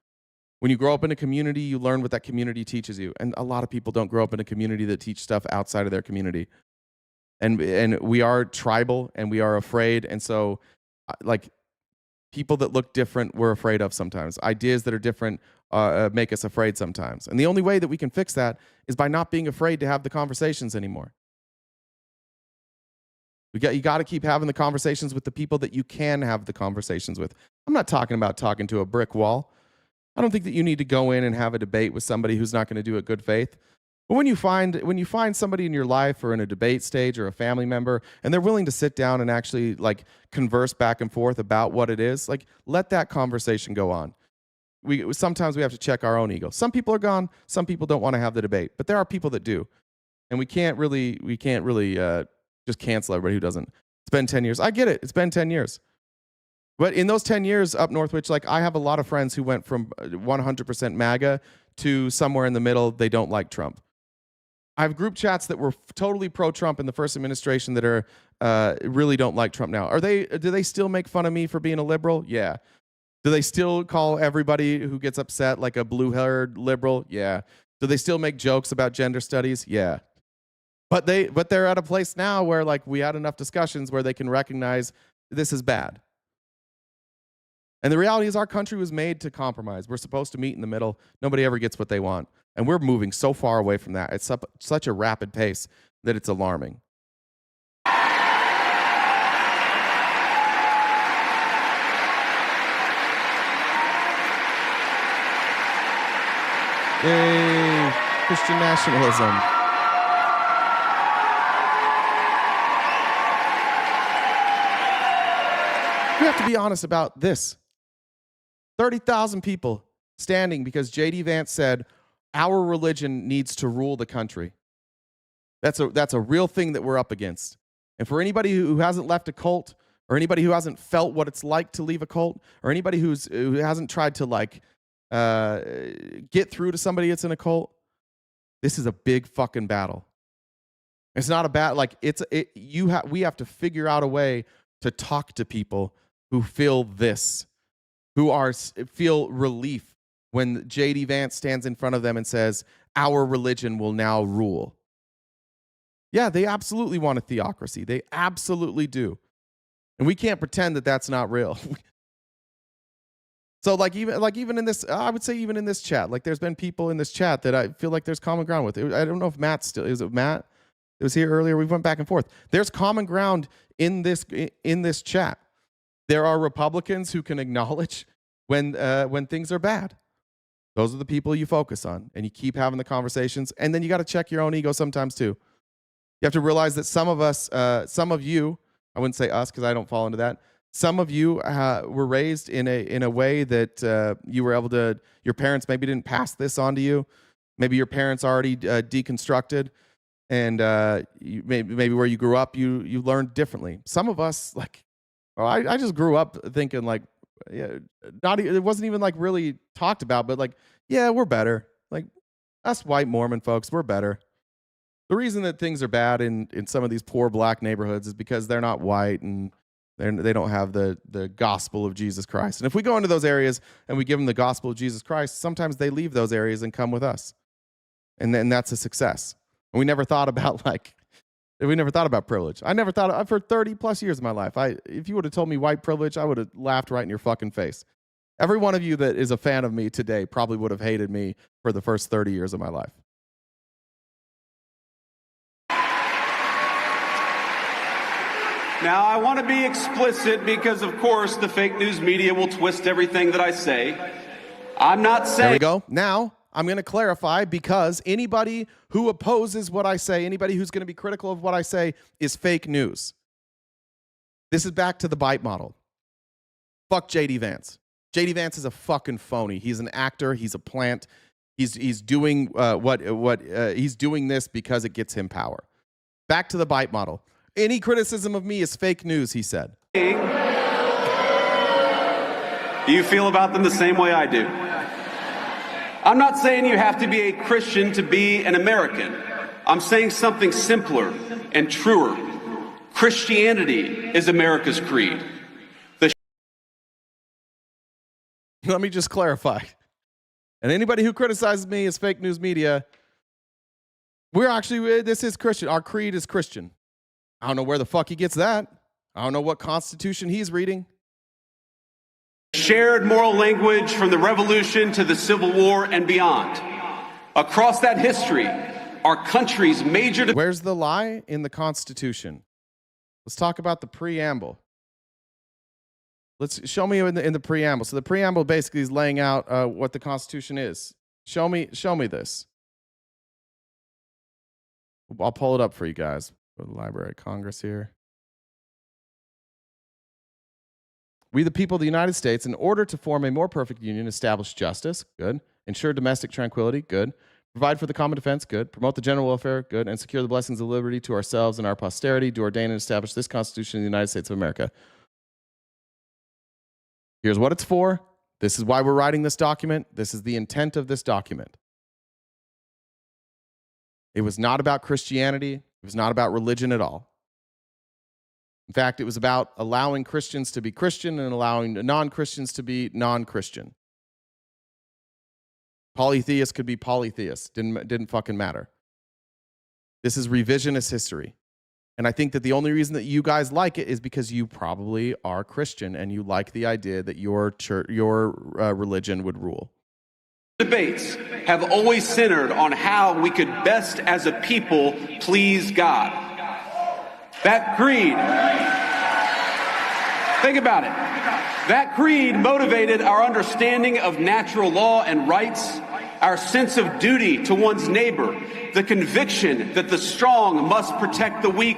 When you grow up in a community, you learn what that community teaches you. And a lot of people don't grow up in a community that teach stuff outside of their community. And we are tribal and we are afraid. And so like people that look different, we're afraid of sometimes. Ideas that are different make us afraid sometimes. And the only way that we can fix that is by not being afraid to have the conversations anymore. You got to keep having the conversations with the people that you can have the conversations with. I'm not talking about talking to a brick wall. I don't think that you need to go in and have a debate with somebody who's not going to do it good faith. But when you find somebody in your life or in a debate stage or a family member, and they're willing to sit down and actually like converse back and forth about what it is, like let that conversation go on. Sometimes we have to check our own ego. Some people are gone. Some people don't want to have the debate, but there are people that do, and we can't really just cancel everybody who doesn't. It's been 10 years. I get it. It's been 10 years. But in those 10 years up north, which like I have a lot of friends who went from 100% MAGA to somewhere in the middle, they don't like Trump. I have group chats that were totally pro-Trump in the first administration that are really don't like Trump now. Do they still make fun of me for being a liberal? Yeah. Do they still call everybody who gets upset like a blue-haired liberal? Yeah. Do they still make jokes about gender studies? Yeah. But they're at a place now where like we had enough discussions where they can recognize this is bad. And the reality is our country was made to compromise. We're supposed to meet in the middle. Nobody ever gets what they want. And we're moving so far away from that. It's such a rapid pace that it's alarming. Yay, Christian nationalism. We have to be honest about this. 30,000 people standing because JD Vance said our religion needs to rule the country. That's a real thing that we're up against. And for anybody who hasn't left a cult, or anybody who hasn't felt what it's like to leave a cult, or anybody who hasn't tried to like get through to somebody that's in a cult, this is a big fucking battle. It's not a battle. Like we have to figure out a way to talk to people who feel this, who feel relief when JD Vance stands in front of them and says, our religion will now rule. Yeah, they absolutely want a theocracy. They absolutely do. And we can't pretend that that's not real. So even in this, I would say even in this chat, like there's been people in this chat that I feel like there's common ground with. I don't know if Matt's still, is it Matt? It was here earlier. We went back and forth. There's common ground in this chat. There are Republicans who can acknowledge when things are bad. Those are the people you focus on, and you keep having the conversations. And then you got to check your own ego sometimes too. You have to realize that some of us, some of you, I wouldn't say us because I don't fall into that. Some of you were raised in a way that you were able to. Your parents maybe didn't pass this on to you. Maybe your parents already deconstructed, and maybe where you grew up, you learned differently. Some of us, like, I just grew up thinking like, yeah, it wasn't even like really talked about, but like, yeah, we're better. Like us white Mormon folks, we're better. The reason that things are bad in some of these poor black neighborhoods is because they're not white and They don't have the gospel of Jesus Christ. And if we go into those areas and we give them the gospel of Jesus Christ, sometimes they leave those areas and come with us. And then that's a success. And we never thought about privilege. I never thought for 30 plus years of my life. If you would have told me white privilege, I would have laughed right in your fucking face. Every one of you that is a fan of me today probably would have hated me for the first 30 years of my life. Now, I want to be explicit because, of course, the fake news media will twist everything that I say. I'm not saying... There we go. Now, I'm going to clarify, because anybody who opposes what I say, anybody who's going to be critical of what I say, is fake news. This is back to the bite model. Fuck JD Vance. JD Vance is a fucking phony. He's an actor. He's a plant. He's doing he's doing this because it gets him power. Back to the bite model. Any criticism of me is fake news, he said. Do you feel about them the same way I do? I'm not saying you have to be a Christian to be an American. I'm saying something simpler and truer. Christianity is America's creed. Let me just clarify. And anybody who criticizes me as fake news media, this is Christian. Our creed is Christian. I don't know where the fuck he gets that. I don't know what constitution he's reading. Shared moral language from the Revolution to the Civil War and beyond. Across that history, our country's major... Where's the lie in the Constitution? Let's talk about the preamble. Let's show me in the preamble. So the preamble basically is laying out what the Constitution is. Show me this. I'll pull it up for you guys. Go to the Library of Congress here. We, the people of the United States, in order to form a more perfect union, establish justice, good. Ensure domestic tranquility, good. Provide for the common defense, good. Promote the general welfare, good. And secure the blessings of liberty to ourselves and our posterity. Do ordain and establish this Constitution of the United States of America. Here's what it's for. This is why we're writing this document. This is the intent of this document. It was not about Christianity. It was not about religion at all. In fact, it was about allowing Christians to be Christian and allowing non-Christians to be non-Christian. Polytheists could be polytheists. Didn't fucking matter. This is revisionist history. And I think that the only reason that you guys like it is because you probably are Christian and you like the idea that your church, your religion would rule. Debates have always centered on how we could best as a people please God. That creed, think about it. That creed motivated our understanding of natural law and rights, our sense of duty to one's neighbor, the conviction that the strong must protect the weak,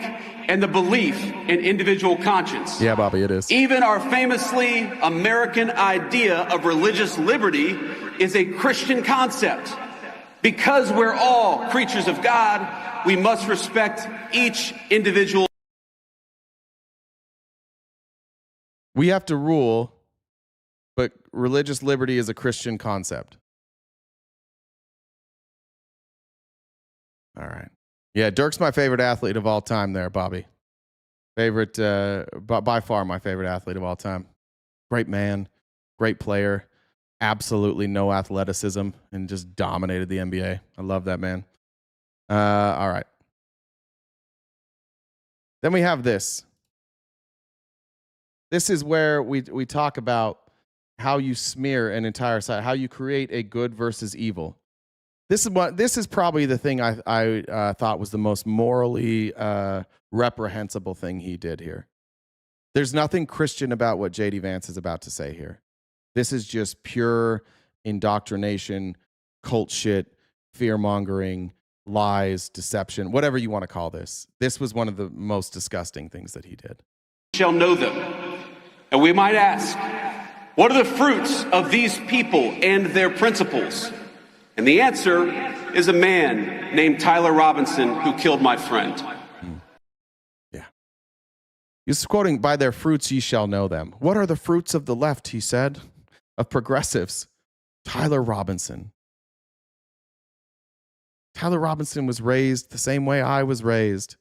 and the belief in individual conscience. Yeah, Bobby, it is. Even our famously American idea of religious liberty is a Christian concept. Because we're all creatures of God, we must respect each individual. We have to rule, but religious liberty is a Christian concept. All right. Yeah, Dirk's my favorite athlete of all time there, Bobby. Favorite, by far my favorite athlete of all time. Great man, great player, absolutely no athleticism, and just dominated the NBA. I love that man. All right. Then we have this. This is where we talk about how you smear an entire side, how you create a good versus evil. This is probably the thing I thought was the most morally reprehensible thing he did here. There's nothing Christian about what JD Vance is about to say here. This is just pure indoctrination, cult shit, fear-mongering, lies, deception, whatever you want to call this. This was one of the most disgusting things that he did. Shall know them. And we might ask, what are the fruits of these people and their principles? And the answer is a man named Tyler Robinson who killed my friend. Yeah. He's quoting, by their fruits ye shall know them. What are the fruits of the left, he said, of progressives? Tyler Robinson. Tyler Robinson was raised the same way I was raised.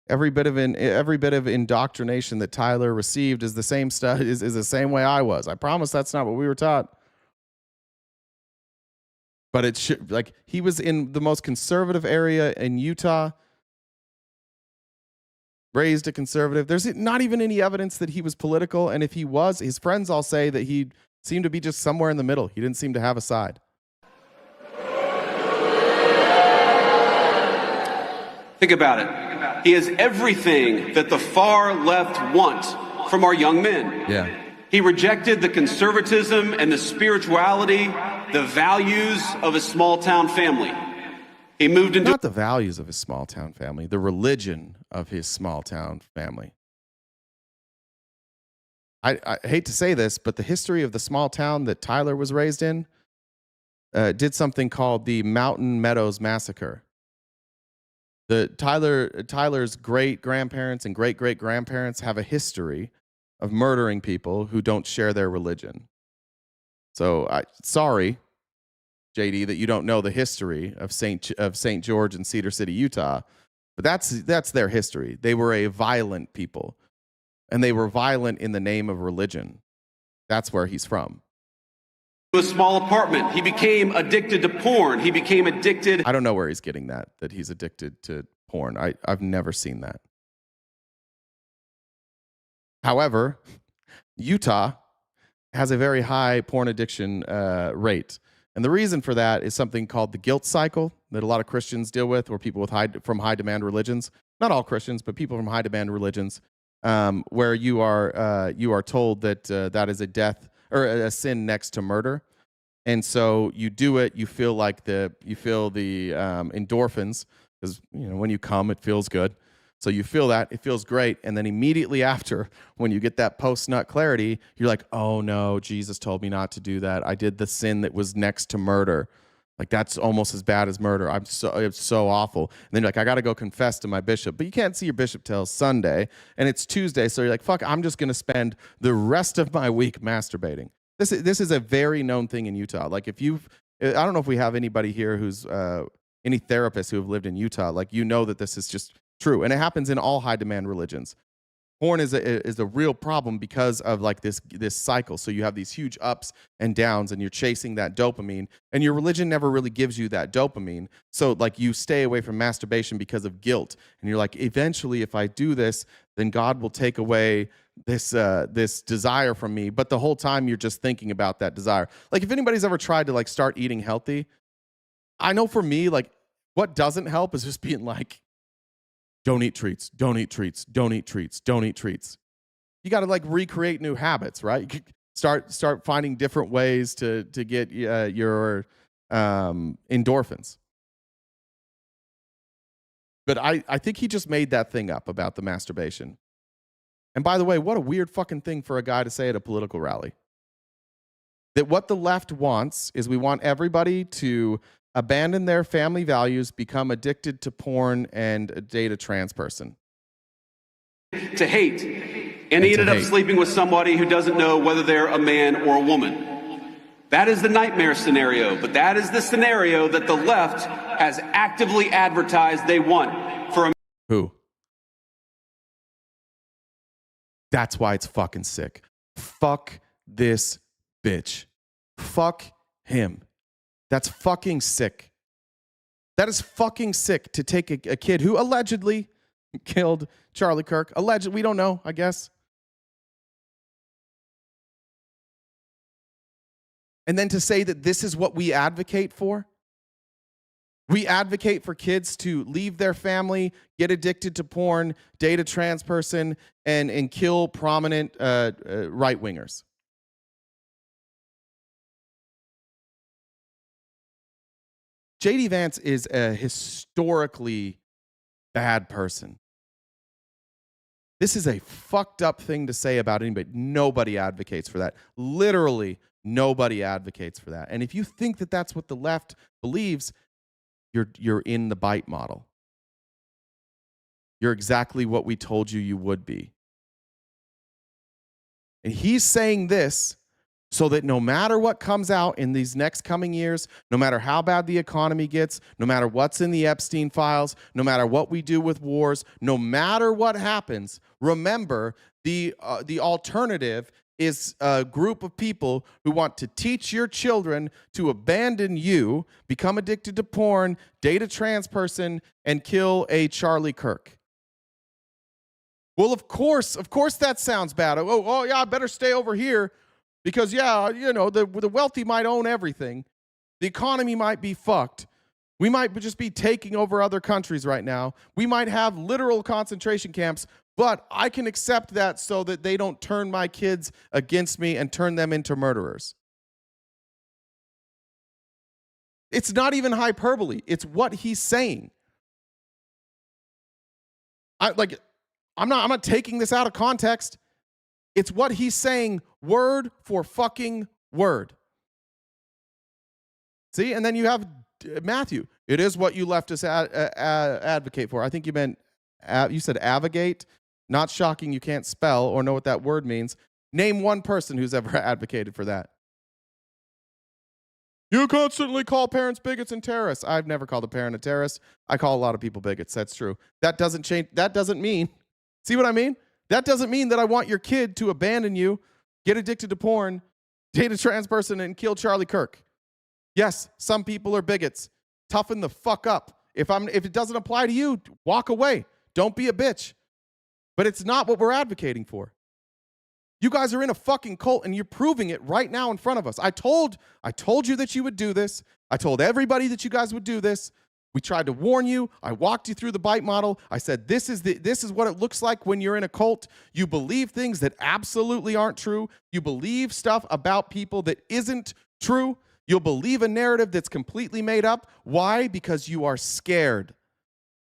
every bit of indoctrination that Tyler received is the same stuff, is the same way I was. I promise that's not what we were taught. But it should, like, he was in the most conservative area in Utah, raised a conservative. There's not even any evidence that he was political. And if he was, his friends all say that he seemed to be just somewhere in the middle. He didn't seem to have a side. Think about it. He has everything that the far left want from our young men. Yeah. He rejected the conservatism and the spirituality, the values of a small town family. He moved into not the values of his small town family, the religion of his small town family. I hate to say this, but the history of the small town that Tyler was raised in did something called the Mountain Meadows Massacre. Tyler's great-grandparents and great-great-grandparents have a history of murdering people who don't share their religion. So, sorry, JD, that you don't know the history of St. George and Cedar City, Utah, but that's their history. They were a violent people, and they were violent in the name of religion. That's where he's from. a small apartment. He became addicted to porn. He became addicted. I don't know where he's getting that he's addicted to porn. I've never seen that. However, Utah has a very high porn addiction rate. And the reason for that is something called the guilt cycle that a lot of Christians deal with, or people with from high demand religions. Not all Christians, but people from high demand religions, where you are told that that is a death or a sin next to murder, and so you do it. You feel the endorphins, because when you come, it feels good. So you feel that, it feels great, and then immediately after, when you get that post-nut clarity, you're like, oh no, Jesus told me not to do that. I did the sin that was next to murder. Like, that's almost as bad as murder. It's so awful. And then you're like, I got to go confess to my bishop. But you can't see your bishop till Sunday, and it's Tuesday, so you're like, fuck, I'm just going to spend the rest of my week masturbating. This is a very known thing in Utah. Like, I don't know if we have anybody here who's, any therapists who have lived in Utah, like, that this is just true. And it happens in all high demand religions. Porn is a real problem because of like this cycle. So you have these huge ups and downs, and you're chasing that dopamine, and your religion never really gives you that dopamine. So like you stay away from masturbation because of guilt, and you're like, eventually, if I do this, then God will take away this desire from me. But the whole time you're just thinking about that desire. Like, if anybody's ever tried to like start eating healthy, I know for me, like, what doesn't help is just being like, don't eat treats, don't eat treats, don't eat treats, don't eat treats. You got to like recreate new habits, right? You start finding different ways to get your endorphins. But I think he just made that thing up about the masturbation. And by the way, what a weird fucking thing for a guy to say at a political rally. That what the left wants is we want everybody to abandon their family values, become addicted to porn, and date a trans person. To hate. And he ended up sleeping with somebody who doesn't know whether they're a man or a woman. That is the nightmare scenario, but that is the scenario that the left has actively advertised they want for a... Who? That's why it's fucking sick. Fuck this bitch. Fuck him. That's fucking sick. That is fucking sick to take a kid who allegedly killed Charlie Kirk. Alleged, we don't know, I guess. And then to say that this is what we advocate for. We advocate for kids to leave their family, get addicted to porn, date a trans person, and kill prominent right-wingers. JD Vance is a historically bad person. This is a fucked up thing to say about anybody. Nobody advocates for that. Literally, nobody advocates for that. And if you think that that's what the left believes, you're in the bite model. You're exactly what we told you would be. And he's saying this so that no matter what comes out in these next coming years, no matter how bad the economy gets, no matter what's in the Epstein files, no matter what we do with wars, no matter what happens, remember the alternative is a group of people who want to teach your children to abandon you, become addicted to porn, date a trans person, and kill a Charlie Kirk. Well, of course that sounds bad. Oh yeah, I better stay over here because, yeah, you know, the wealthy might own everything. The economy might be fucked. We might just be taking over other countries right now. We might have literal concentration camps, but I can accept that so that they don't turn my kids against me and turn them into murderers. It's not even hyperbole. It's what he's saying. I'm not taking this out of context. It's what he's saying, word for fucking word. See, and then you have Matthew. It is what you leftists advocate for. I think you meant, you said advocate. Not shocking you can't spell or know what that word means. Name one person who's ever advocated for that. You constantly call parents bigots and terrorists. I've never called a parent a terrorist. I call a lot of people bigots. That's true. That doesn't change. That doesn't mean, see what I mean? That doesn't mean that I want your kid to abandon you, get addicted to porn, date a trans person, and kill Charlie Kirk. Yes, some people are bigots. Toughen the fuck up. If it doesn't apply to you, walk away. Don't be a bitch. But it's not what we're advocating for. You guys are in a fucking cult and you're proving it right now in front of us. I told you that you would do this. I told everybody that you guys would do this. We tried to warn you. I walked you through the bite model. I said, this is what it looks like when you're in a cult. You believe things that absolutely aren't true. You believe stuff about people that isn't true. You'll believe a narrative that's completely made up. Why? Because you are scared.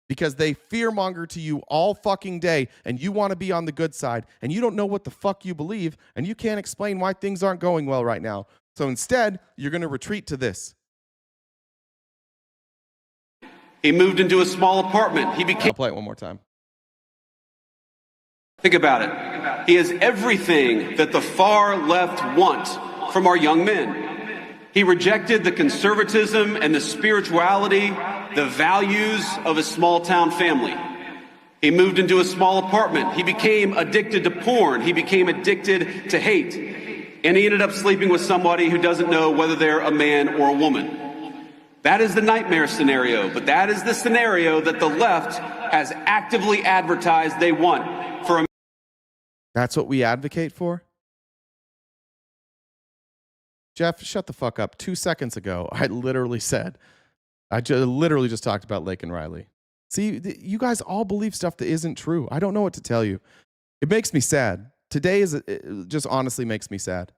Because they fearmonger to you all fucking day, and you want to be on the good side, and you don't know what the fuck you believe, and you can't explain why things aren't going well right now. So instead, you're going to retreat to this. He moved into a small apartment. I'll play it one more time. Think about it. He has everything that the far left want from our young men. He rejected the conservatism and the spirituality, the values of a small town family. He moved into a small apartment. He became addicted to porn. He became addicted to hate. And he ended up sleeping with somebody who doesn't know whether they're a man or a woman. That is the nightmare scenario, but that is the scenario that the left has actively advertised they want for. That's what we advocate for? Jeff, shut the fuck up. 2 seconds ago, I literally said, literally just talked about Lake and Riley. See, you guys all believe stuff that isn't true. I don't know what to tell you. It makes me sad. Today it just honestly makes me sad.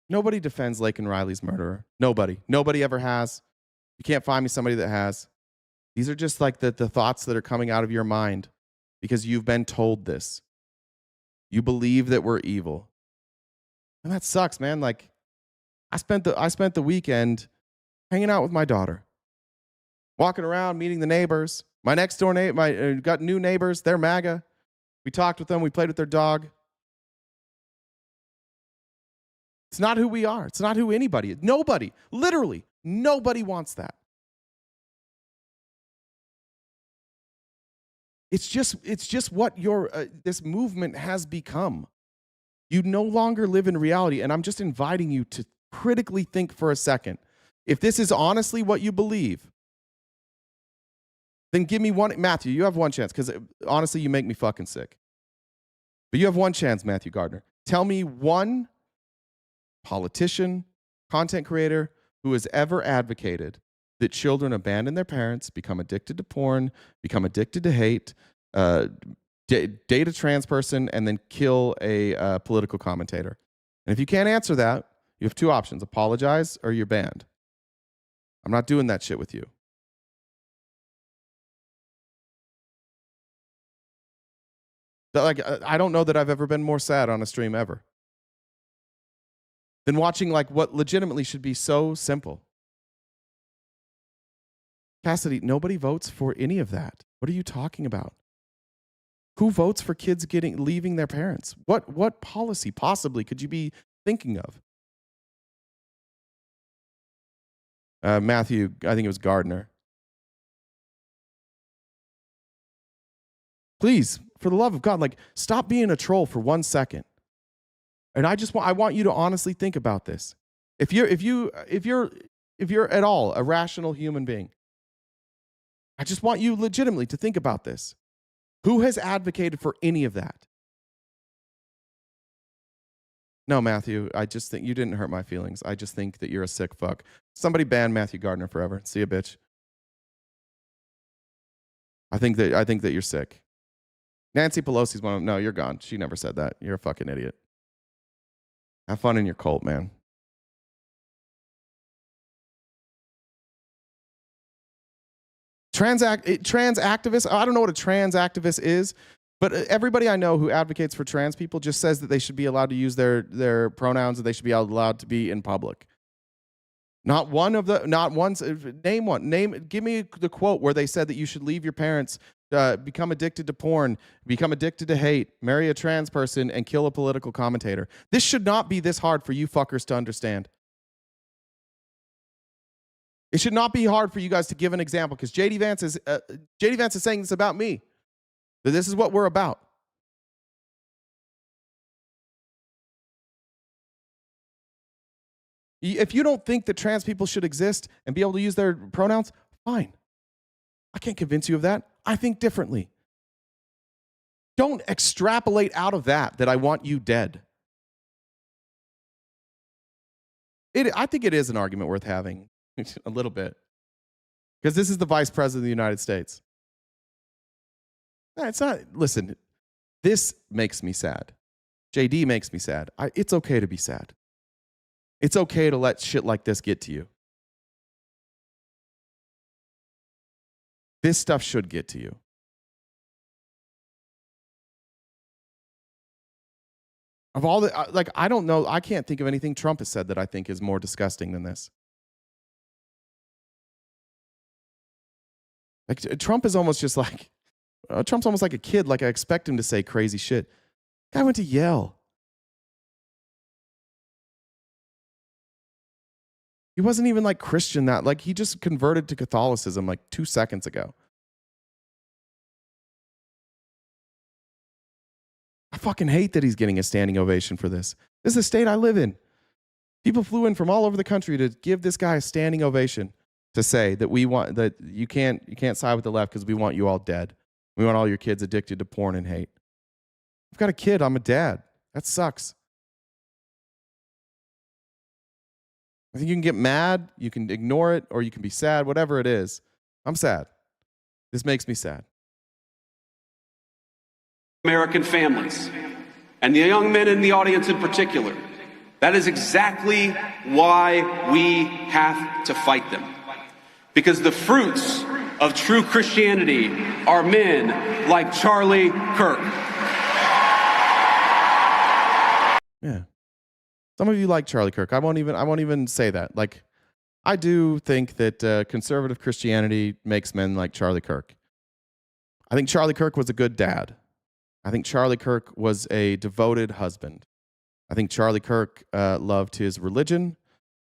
Nobody defends Lake and Riley's murderer. Nobody. Nobody ever has. You can't find me somebody that has. These are just like the thoughts that are coming out of your mind because you've been told this. You believe that we're evil. And that sucks, man. Like, I spent the weekend hanging out with my daughter, walking around, meeting the neighbors. My next door neighbor, got new neighbors. They're MAGA. We talked with them. We played with their dog. It's not who we are. It's not who anybody is. Nobody, literally, nobody wants that. It's just what this movement has become. You no longer live in reality, and I'm just inviting you to critically think for a second. If this is honestly what you believe, then give me one. Matthew, you have one chance, because honestly, you make me fucking sick. But you have one chance, Matthew Gardner. Tell me one politician, content creator who has ever advocated that children abandon their parents, become addicted to porn, become addicted to hate, date a trans person, and then kill a political commentator. And if you can't answer that, you have two options: apologize or you're banned. I'm not doing that shit with you. Like, I don't know that I've ever been more sad on a stream ever than watching like what legitimately should be so simple. Cassidy, nobody votes for any of that. What are you talking about? Who votes for kids leaving their parents? What policy possibly could you be thinking of? Matthew, I think it was Gardner. Please, for the love of God, like, stop being a troll for 1 second. And I want you to honestly think about this. If you're at all a rational human being, I just want you legitimately to think about this. Who has advocated for any of that? No, Matthew, I just think you didn't hurt my feelings. I just think that you're a sick fuck. Somebody ban Matthew Gardner forever. See ya, bitch. I think that you're sick. Nancy Pelosi's one of them. No, you're gone. She never said that. You're a fucking idiot. Have fun in your cult, man. Trans activists, I don't know what a trans activist is, but everybody I know who advocates for trans people just says that they should be allowed to use their pronouns and they should be allowed to be in public. Not one, name one. Give me the quote where they said that you should leave your parents, become addicted to porn, become addicted to hate, marry a trans person, and kill a political commentator. This should not be this hard for you fuckers to understand. It should not be hard for you guys to give an example, because JD Vance is saying this about me. That this is what we're about. If you don't think that trans people should exist and be able to use their pronouns, fine. I can't convince you of that. I think differently. Don't extrapolate out of that I want you dead. I think it is an argument worth having. A little bit. Because this is the Vice President of the United States. It's not, listen, this makes me sad. JD makes me sad. It's okay to be sad. It's okay to let shit like this get to you. This stuff should get to you. Of all the, I don't know, I can't think of anything Trump has said that I think is more disgusting than this. Like, Trump is almost just like, Trump's almost like a kid. Like, I expect him to say crazy shit. Guy went to Yale. He wasn't even like Christian like he just converted to Catholicism like 2 seconds ago. I fucking hate that he's getting a standing ovation for this. This is the state I live in. People flew in from all over the country to give this guy a standing ovation, to say that you can't side with the left because we want you all dead. We want all your kids addicted to porn and hate. I've got a kid. I'm a dad. That sucks. I think you can get mad, you can ignore it, or you can be sad, whatever it is. I'm sad. This makes me sad. American families, and the young men in the audience in particular. That is exactly why we have to fight them. Because the fruits of true Christianity are men like Charlie Kirk. Yeah. Some of you like Charlie Kirk. I won't even say that. Like, I do think that conservative Christianity makes men like Charlie Kirk. I think Charlie Kirk was a good dad. I think Charlie Kirk was a devoted husband. I think Charlie Kirk loved his religion.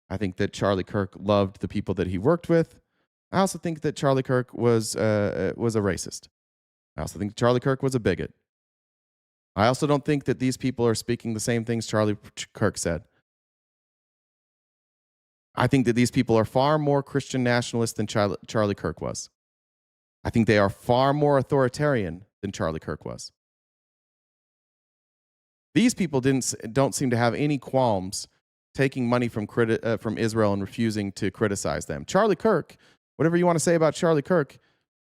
I think that Charlie Kirk loved the people that he worked with. I also think that Charlie Kirk was a racist. I also think Charlie Kirk was a bigot. I also don't think that these people are speaking the same things Charlie Kirk said. I think that these people are far more Christian nationalist than Charlie Kirk was. I think they are far more authoritarian than Charlie Kirk was. These people don't seem to have any qualms taking money from Israel and refusing to criticize them. Charlie Kirk, whatever you want to say about Charlie Kirk,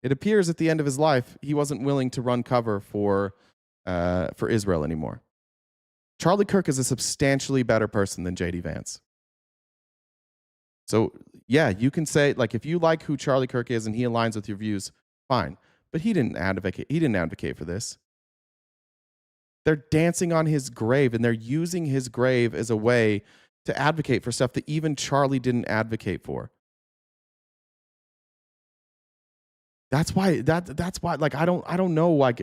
it appears at the end of his life he wasn't willing to run cover for Israel anymore. Charlie Kirk is a substantially better person than JD Vance. So yeah, you can say, like, if you like who Charlie Kirk is and he aligns with your views, fine. But he didn't advocate for this. They're dancing on his grave, and they're using his grave as a way to advocate for stuff that even Charlie didn't advocate for. That's why. Like, I don't know. Like,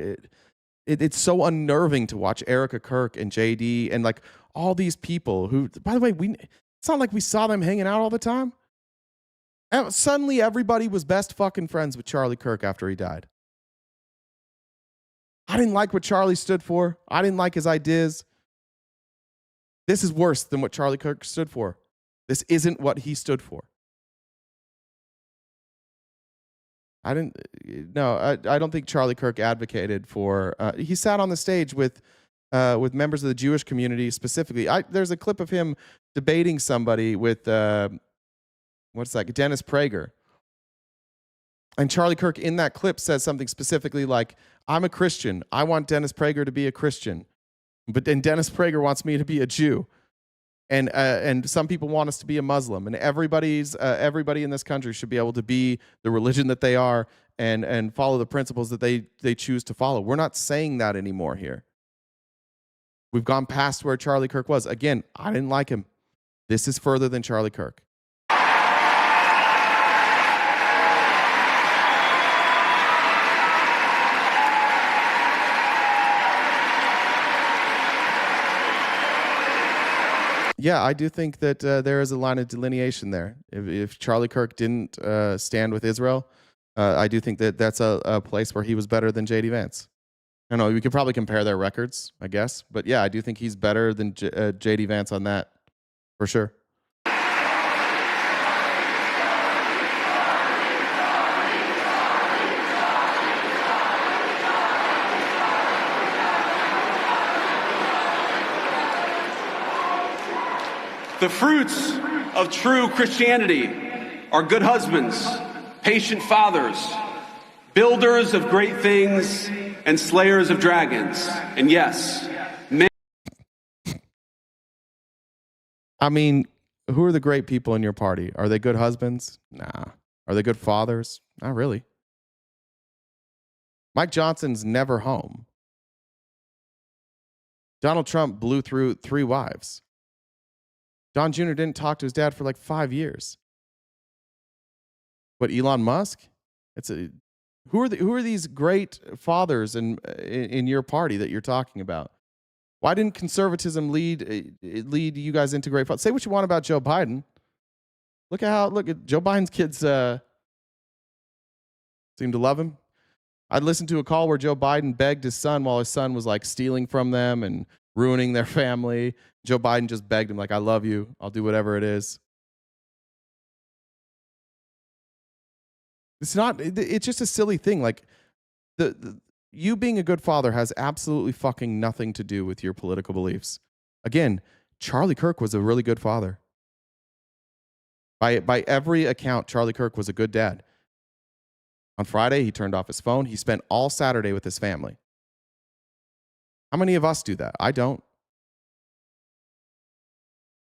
It's so unnerving to watch Erica Kirk and JD and like all these people who, by the way, it's not like we saw them hanging out all the time. And suddenly everybody was best fucking friends with Charlie Kirk after he died. I didn't like what Charlie stood for. I didn't like his ideas. This is worse than what Charlie Kirk stood for. This isn't what he stood for. I don't think Charlie Kirk advocated for. He sat on the stage with members of the Jewish community specifically. There's a clip of him debating somebody with Dennis Prager, and Charlie Kirk in that clip says something specifically like, "I'm a Christian. I want Dennis Prager to be a Christian, but then Dennis Prager wants me to be a Jew." And some people want us to be a Muslim, and everybody in this country should be able to be the religion that they are and follow the principles that they choose to follow. We're not saying that anymore here. We've gone past where Charlie Kirk was. Again, I didn't like him. This is further than Charlie Kirk. Yeah, I do think that there is a line of delineation there. If Charlie Kirk didn't stand with Israel, I do think that that's a place where he was better than JD Vance. I don't know, we could probably compare their records, I guess. But yeah, I do think he's better than JD Vance on that, for sure. The fruits of true Christianity are good husbands, patient fathers, builders of great things, and slayers of dragons. And yes, men. I mean, who are the great people in your party? Are they good husbands? Nah. Are they good fathers? Not really. Mike Johnson's never home. Donald Trump blew through 3 wives. Don Jr. didn't talk to his dad for like 5 years. But Elon Musk? Who are these great fathers in your party that you're talking about? Why didn't conservatism lead you guys into great fathers? Say what you want about Joe Biden. Look at Joe Biden's kids seem to love him. I'd listened to a call where Joe Biden begged his son while his son was like stealing from them and ruining their family. Joe Biden just begged him, like, I love you. I'll do whatever it is. It's just a silly thing. Like, you being a good father has absolutely fucking nothing to do with your political beliefs. Again, Charlie Kirk was a really good father. By every account, Charlie Kirk was a good dad. On Friday, he turned off his phone. He spent all Saturday with his family. How many of us do that? I don't.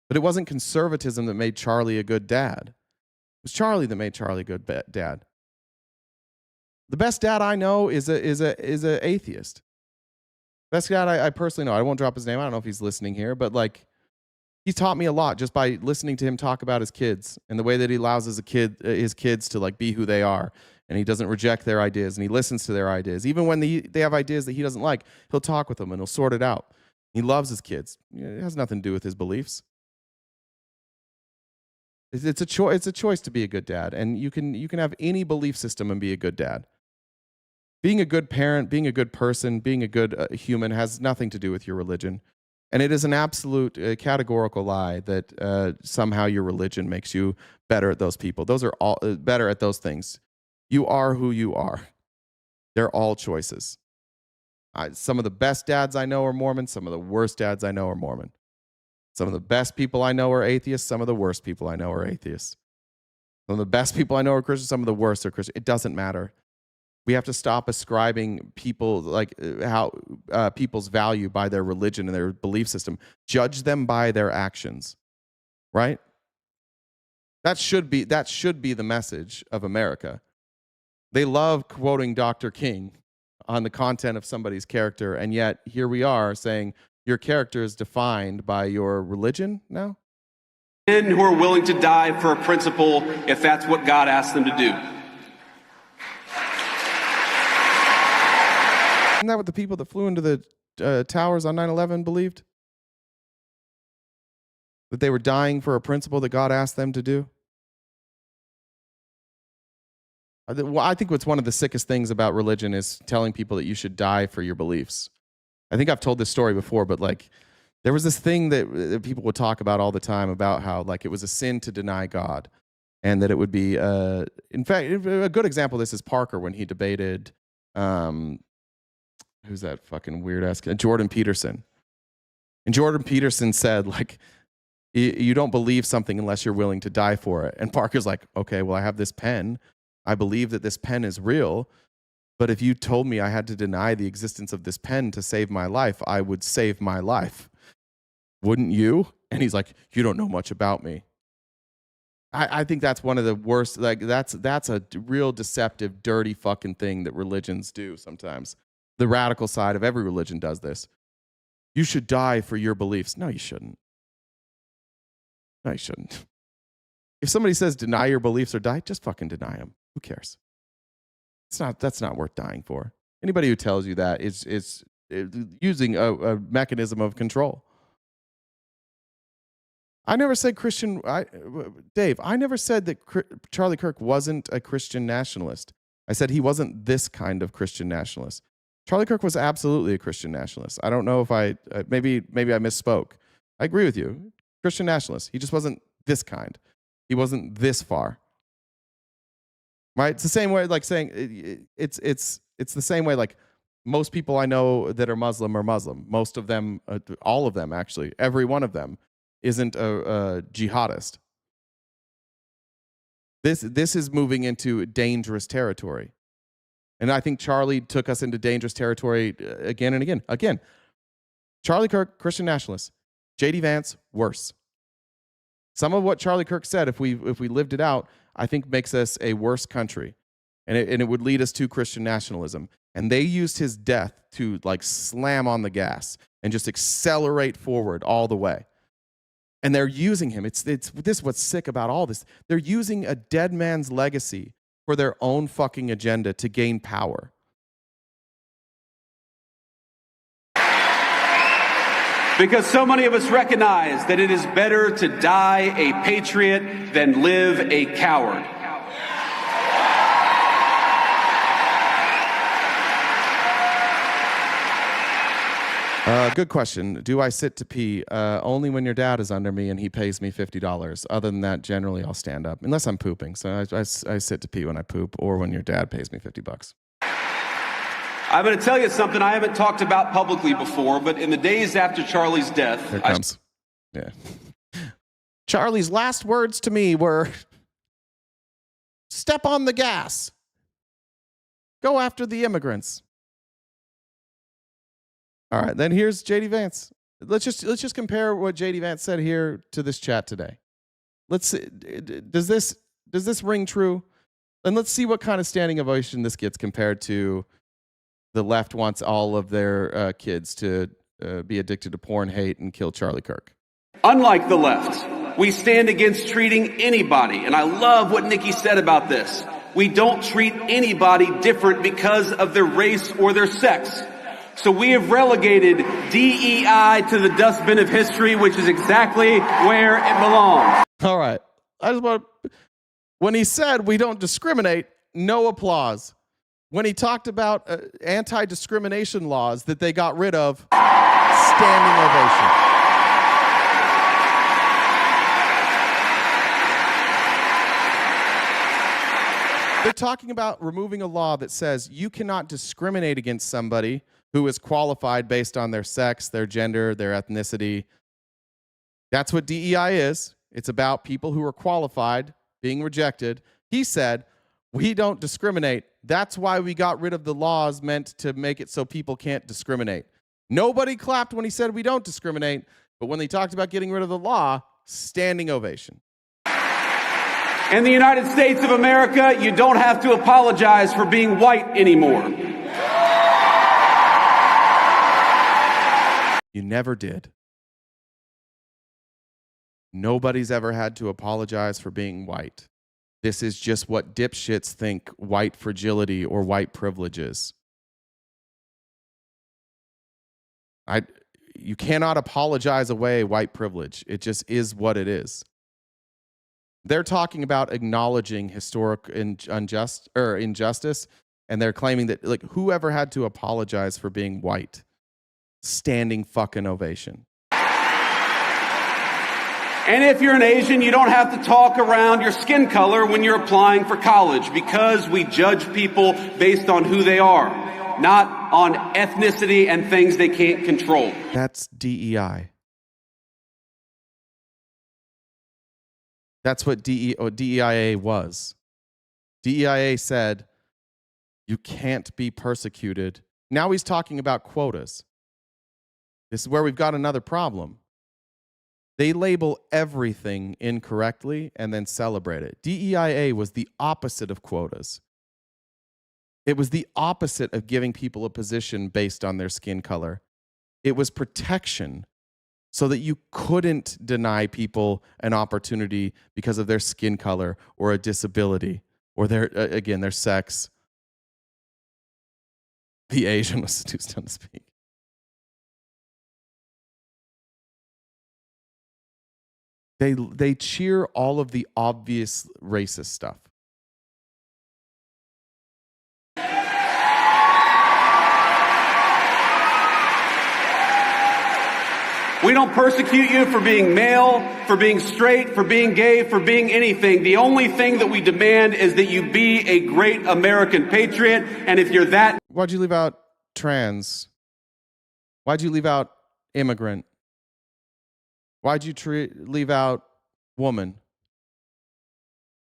But it wasn't conservatism that made Charlie a good dad. It was Charlie that made Charlie a good dad. The best dad I know is a atheist. Best dad I personally know. I won't drop his name. I don't know if he's listening here, but like, he taught me a lot just by listening to him talk about his kids and the way that he allows his kids to like be who they are, and he doesn't reject their ideas and he listens to their ideas. Even when they have ideas that he doesn't like, he'll talk with them and he'll sort it out. He loves his kids. It has nothing to do with his beliefs. It's a choice to be a good dad, and you can have any belief system and be a good dad. Being a good parent, being a good person, being a good human has nothing to do with your religion. And it is an absolute categorical lie that somehow your religion makes you better at those people. Those are all better at those things. You are who you are. They're all choices. Some of the best dads I know are Mormon. Some of the worst dads I know are Mormon. Some of the best people I know are atheists. Some of the worst people I know are atheists. Some of the best people I know are Christians. Some of the worst are Christians. It doesn't matter. We have to stop ascribing people people's value by their religion and their belief system. Judge them by their actions, right? That should be the message of America. They love quoting Dr. King on the content of somebody's character, and yet here we are saying your character is defined by your religion now? Men who are willing to die for a principle if that's what God asks them to do. that what the people that flew into the towers on 9/11 believed? That they were dying for a principle that God asked them to do? I think what's one of the sickest things about religion is telling people that you should die for your beliefs. I think I've told this story before, but like there was this thing that people would talk about all the time about how like it was a sin to deny God, and that it would be in fact a good example of this is Parker when he debated who's that fucking weird ass Jordan Peterson. And Jordan Peterson said like you don't believe something unless you're willing to die for it. And Parker's like, okay, well I have this pen. I believe that this pen is real, but if you told me I had to deny the existence of this pen to save my life, I would save my life. Wouldn't you? And he's like, you don't know much about me. I think that's one of the worst, like that's a real deceptive, dirty fucking thing that religions do sometimes. The radical side of every religion does this. You should die for your beliefs. No, you shouldn't. No, you shouldn't. If somebody says deny your beliefs or die, just fucking deny them. Who cares? That's not worth dying for. Anybody who tells you that is using a mechanism of control. I never said Dave, I never said that Charlie Kirk wasn't a Christian nationalist. I said he wasn't this kind of Christian nationalist. Charlie Kirk was absolutely a Christian nationalist. I don't know if maybe I misspoke. I agree with you. Christian nationalist. He just wasn't this kind. He wasn't this far. Right? It's the same way like saying it's the same way like most people I know that are Muslim are Muslim. Most of them, all of them actually, every one of them isn't a jihadist. This is moving into dangerous territory. And I think Charlie took us into dangerous territory again and again. Again, Charlie Kirk, Christian nationalist. JD Vance, worse. Some of what Charlie Kirk said, if we lived it out, I think makes us a worse country. And it would lead us to Christian nationalism. And they used his death to like slam on the gas and just accelerate forward all the way. And they're using him. It's this what's sick about all this. They're using a dead man's legacy for their own fucking agenda to gain power. Because so many of us recognize that it is better to die a patriot than live a coward. Good question. Do I sit to pee? Only when your dad is under me and he pays me $50. Other than that, generally I'll stand up. Unless I'm pooping. So I sit to pee when I poop or when your dad pays me $50. I'm going to tell you something I haven't talked about publicly before, but in the days after Charlie's death... Here it comes. Yeah. Charlie's last words to me were, step on the gas. Go after the immigrants. All right, then here's JD Vance. Let's just compare what JD Vance said here to this chat today. Let's see, does this ring true? And let's see what kind of standing ovation this gets compared to the left wants all of their kids to be addicted to porn, hate, and kill Charlie Kirk. Unlike the left, we stand against treating anybody, and I love what Nikki said about this. We don't treat anybody different because of their race or their sex. So we have relegated DEI to the dustbin of history, which is exactly where it belongs. All right. When he said we don't discriminate, no applause. When he talked about anti-discrimination laws that they got rid of, standing ovation. They're talking about removing a law that says you cannot discriminate against somebody who is qualified based on their sex, their gender, their ethnicity. That's what DEI is. It's about people who are qualified being rejected. He said, we don't discriminate. That's why we got rid of the laws meant to make it so people can't discriminate. Nobody clapped when he said we don't discriminate, but when they talked about getting rid of the law, standing ovation. In the United States of America, you don't have to apologize for being white anymore. You never did. Nobody's ever had to apologize for being white. This is just what dipshits think white fragility or white privilege is. You cannot apologize away white privilege. It just is what it is. They're talking about acknowledging historic injustice, and they're claiming that like whoever had to apologize for being white, standing fucking ovation. And if you're an Asian, you don't have to talk around your skin color when you're applying for college, because we judge people based on who they are, not on ethnicity and things they can't control. That's DEI. That's what DEIA was. DEIA said you can't be persecuted. Now he's talking about quotas. This is where we've got another problem. They label everything incorrectly and then celebrate it. DEIA was the opposite of quotas. It was the opposite of giving people a position based on their skin color. It was protection so that you couldn't deny people an opportunity because of their skin color or a disability or their sex. The Asian was too stunned to speak. They cheer all of the obvious racist stuff. We don't persecute you for being male, for being straight, for being gay, for being anything. The only thing that we demand is that you be a great American patriot. And if you're that... Why'd you leave out trans? Why'd you leave out immigrant? Why'd you leave out woman?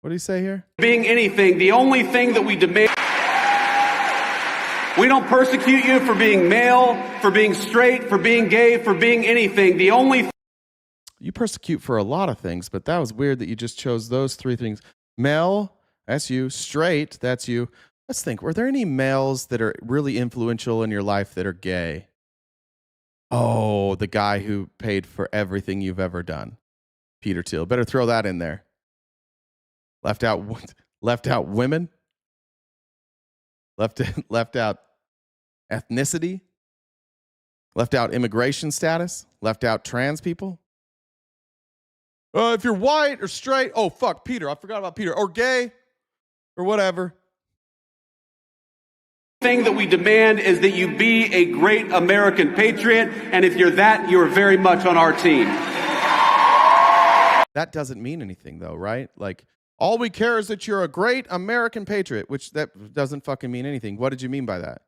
What did he say here? Being anything, the only thing that we demand... We don't persecute you for being male, for being straight, for being gay, for being anything. The only... You persecute for a lot of things, but that was weird that you just chose those three things. Male, that's you. Straight, that's you. Let's think. Were there any males that are really influential in your life that are gay? Oh, the guy who paid for everything you've ever done. Peter Thiel. Better throw that in there. Left out women. Left out ethnicity. Left out immigration status. Left out trans people. If you're white or straight, oh fuck, Peter, I forgot about Peter. Or gay or whatever. Thing that we demand is that you be a great American patriot, and if you're that, you're very much on our team. That doesn't mean anything though, right? Like, all we care is that you're a great American patriot, which that doesn't fucking mean anything. What did you mean by that?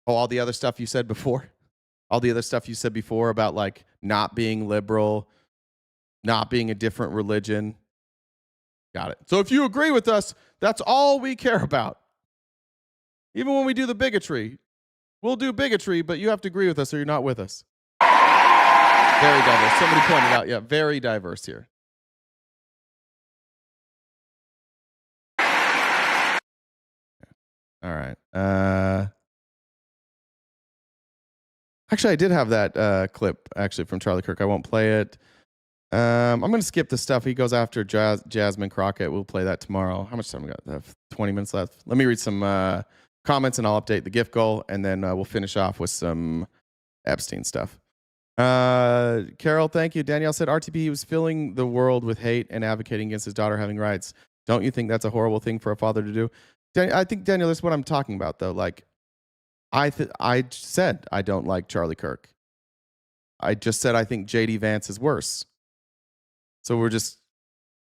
Oh, all the other stuff you said before? All the other stuff you said before about like not being liberal, not being a different religion. Got it. So if you agree with us, that's all we care about. Even when we do the bigotry, we'll do bigotry, but you have to agree with us or you're not with us. Very diverse. Somebody pointed out, yeah, very diverse here. All right. Actually, I did have that clip actually from Charlie Kirk. I won't play it. I'm going to skip the stuff. He goes after Jasmine Crockett. We'll play that tomorrow. How much time we got? 20 minutes left. Let me read some comments and I'll update the gift goal, and then we'll finish off with some Epstein stuff. Carol, thank you. Danielle said RTP was filling the world with hate and advocating against his daughter having rights. Don't you think that's a horrible thing for a father to do? I think, Daniel, that's what I'm talking about, though. Like, I said I don't like Charlie Kirk. I just said I think JD Vance is worse. So we're just,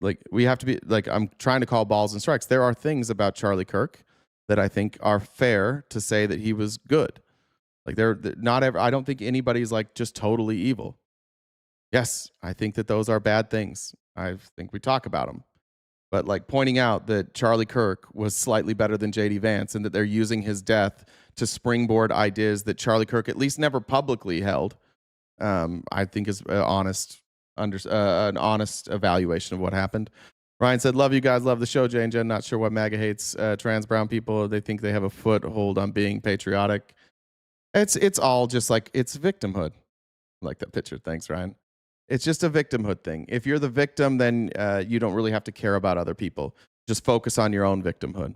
like, we have to be, like, I'm trying to call balls and strikes. There are things about Charlie Kirk that I think are fair to say that he was good. Like, I don't think anybody's, like, just totally evil. Yes, I think that those are bad things. I think we talk about them. But like pointing out that Charlie Kirk was slightly better than JD Vance and that they're using his death to springboard ideas that Charlie Kirk at least never publicly held, I think is an honest evaluation of what happened. Ryan said, love you guys, love the show, Jay and Jen. Not sure why MAGA hates trans brown people. They think they have a foothold on being patriotic. It's all just like, it's victimhood. I like that picture. Thanks, Ryan. It's just a victimhood thing. If you're the victim, then you don't really have to care about other people. Just focus on your own victimhood.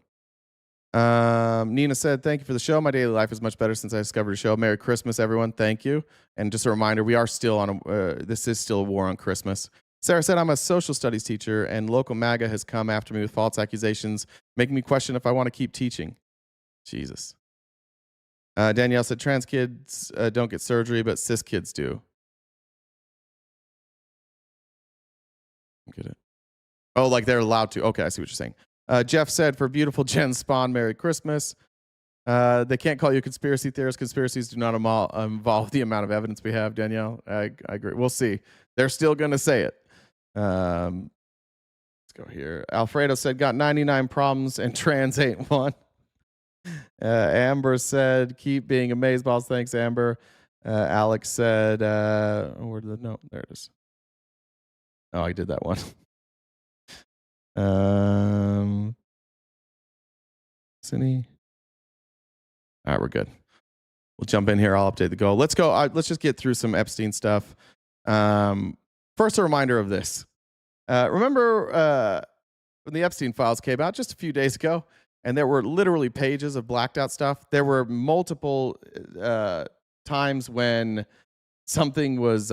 Nina said, thank you for the show. My daily life is much better since I discovered the show. Merry Christmas, everyone. Thank you. And just a reminder, we are still on this is still a war on Christmas. Sarah said, I'm a social studies teacher, and local MAGA has come after me with false accusations, making me question if I want to keep teaching. Jesus. Danielle said, trans kids don't get surgery, but cis kids do. Get it? Oh, like they're allowed to. Okay, I see what you're saying. Jeff said, for beautiful Jen Spawn, Merry Christmas. They can't call you a conspiracy theorist. Conspiracies do not involve the amount of evidence we have, Danielle. I agree. We'll see. They're still going to say it. Let's go here. Alfredo said, got 99 problems and trans ain't one. Amber said, keep being amazeballs. Thanks, Amber. Alex said, where did the note? There it is. Oh, I did that one. Cindy. All right, we're good. We'll jump in here. I'll update the goal. Let's go. Let's just get through some Epstein stuff. First, a reminder of this. Remember when the Epstein files came out just a few days ago, and there were literally pages of blacked out stuff? There were multiple times when something was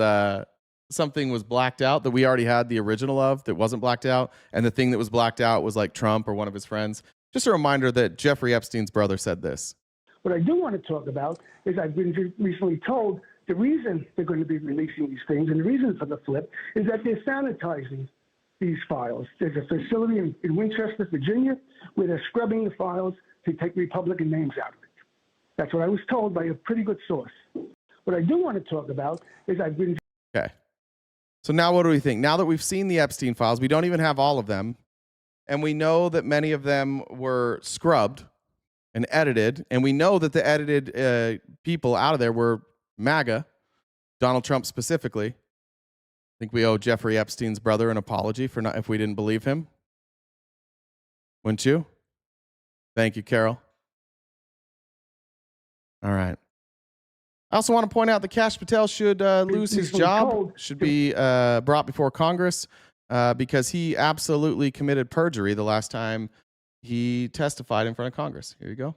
blacked out that we already had the original of that wasn't blacked out, and the thing that was blacked out was like Trump or one of his friends. Just a reminder that Jeffrey Epstein's brother said this. What I do want to talk about is I've been recently told the reason they're going to be releasing these things and the reason for the flip is that they're sanitizing these files. There's a facility in Winchester, Virginia, where they're scrubbing the files to take Republican names out of it. That's what I was told by a pretty good source. What I do want to talk about is I've been... Okay. So now what do we think? Now that we've seen the Epstein files, we don't even have all of them, and we know that many of them were scrubbed and edited, and we know that the edited people out of there were MAGA, Donald Trump specifically. I think we owe Jeffrey Epstein's brother an apology for not if we didn't believe him. Wouldn't you? Thank you, Carol. All right. I also want to point out that Kash Patel should lose his job, should be brought before Congress because he absolutely committed perjury the last time he testified in front of Congress. Here you go.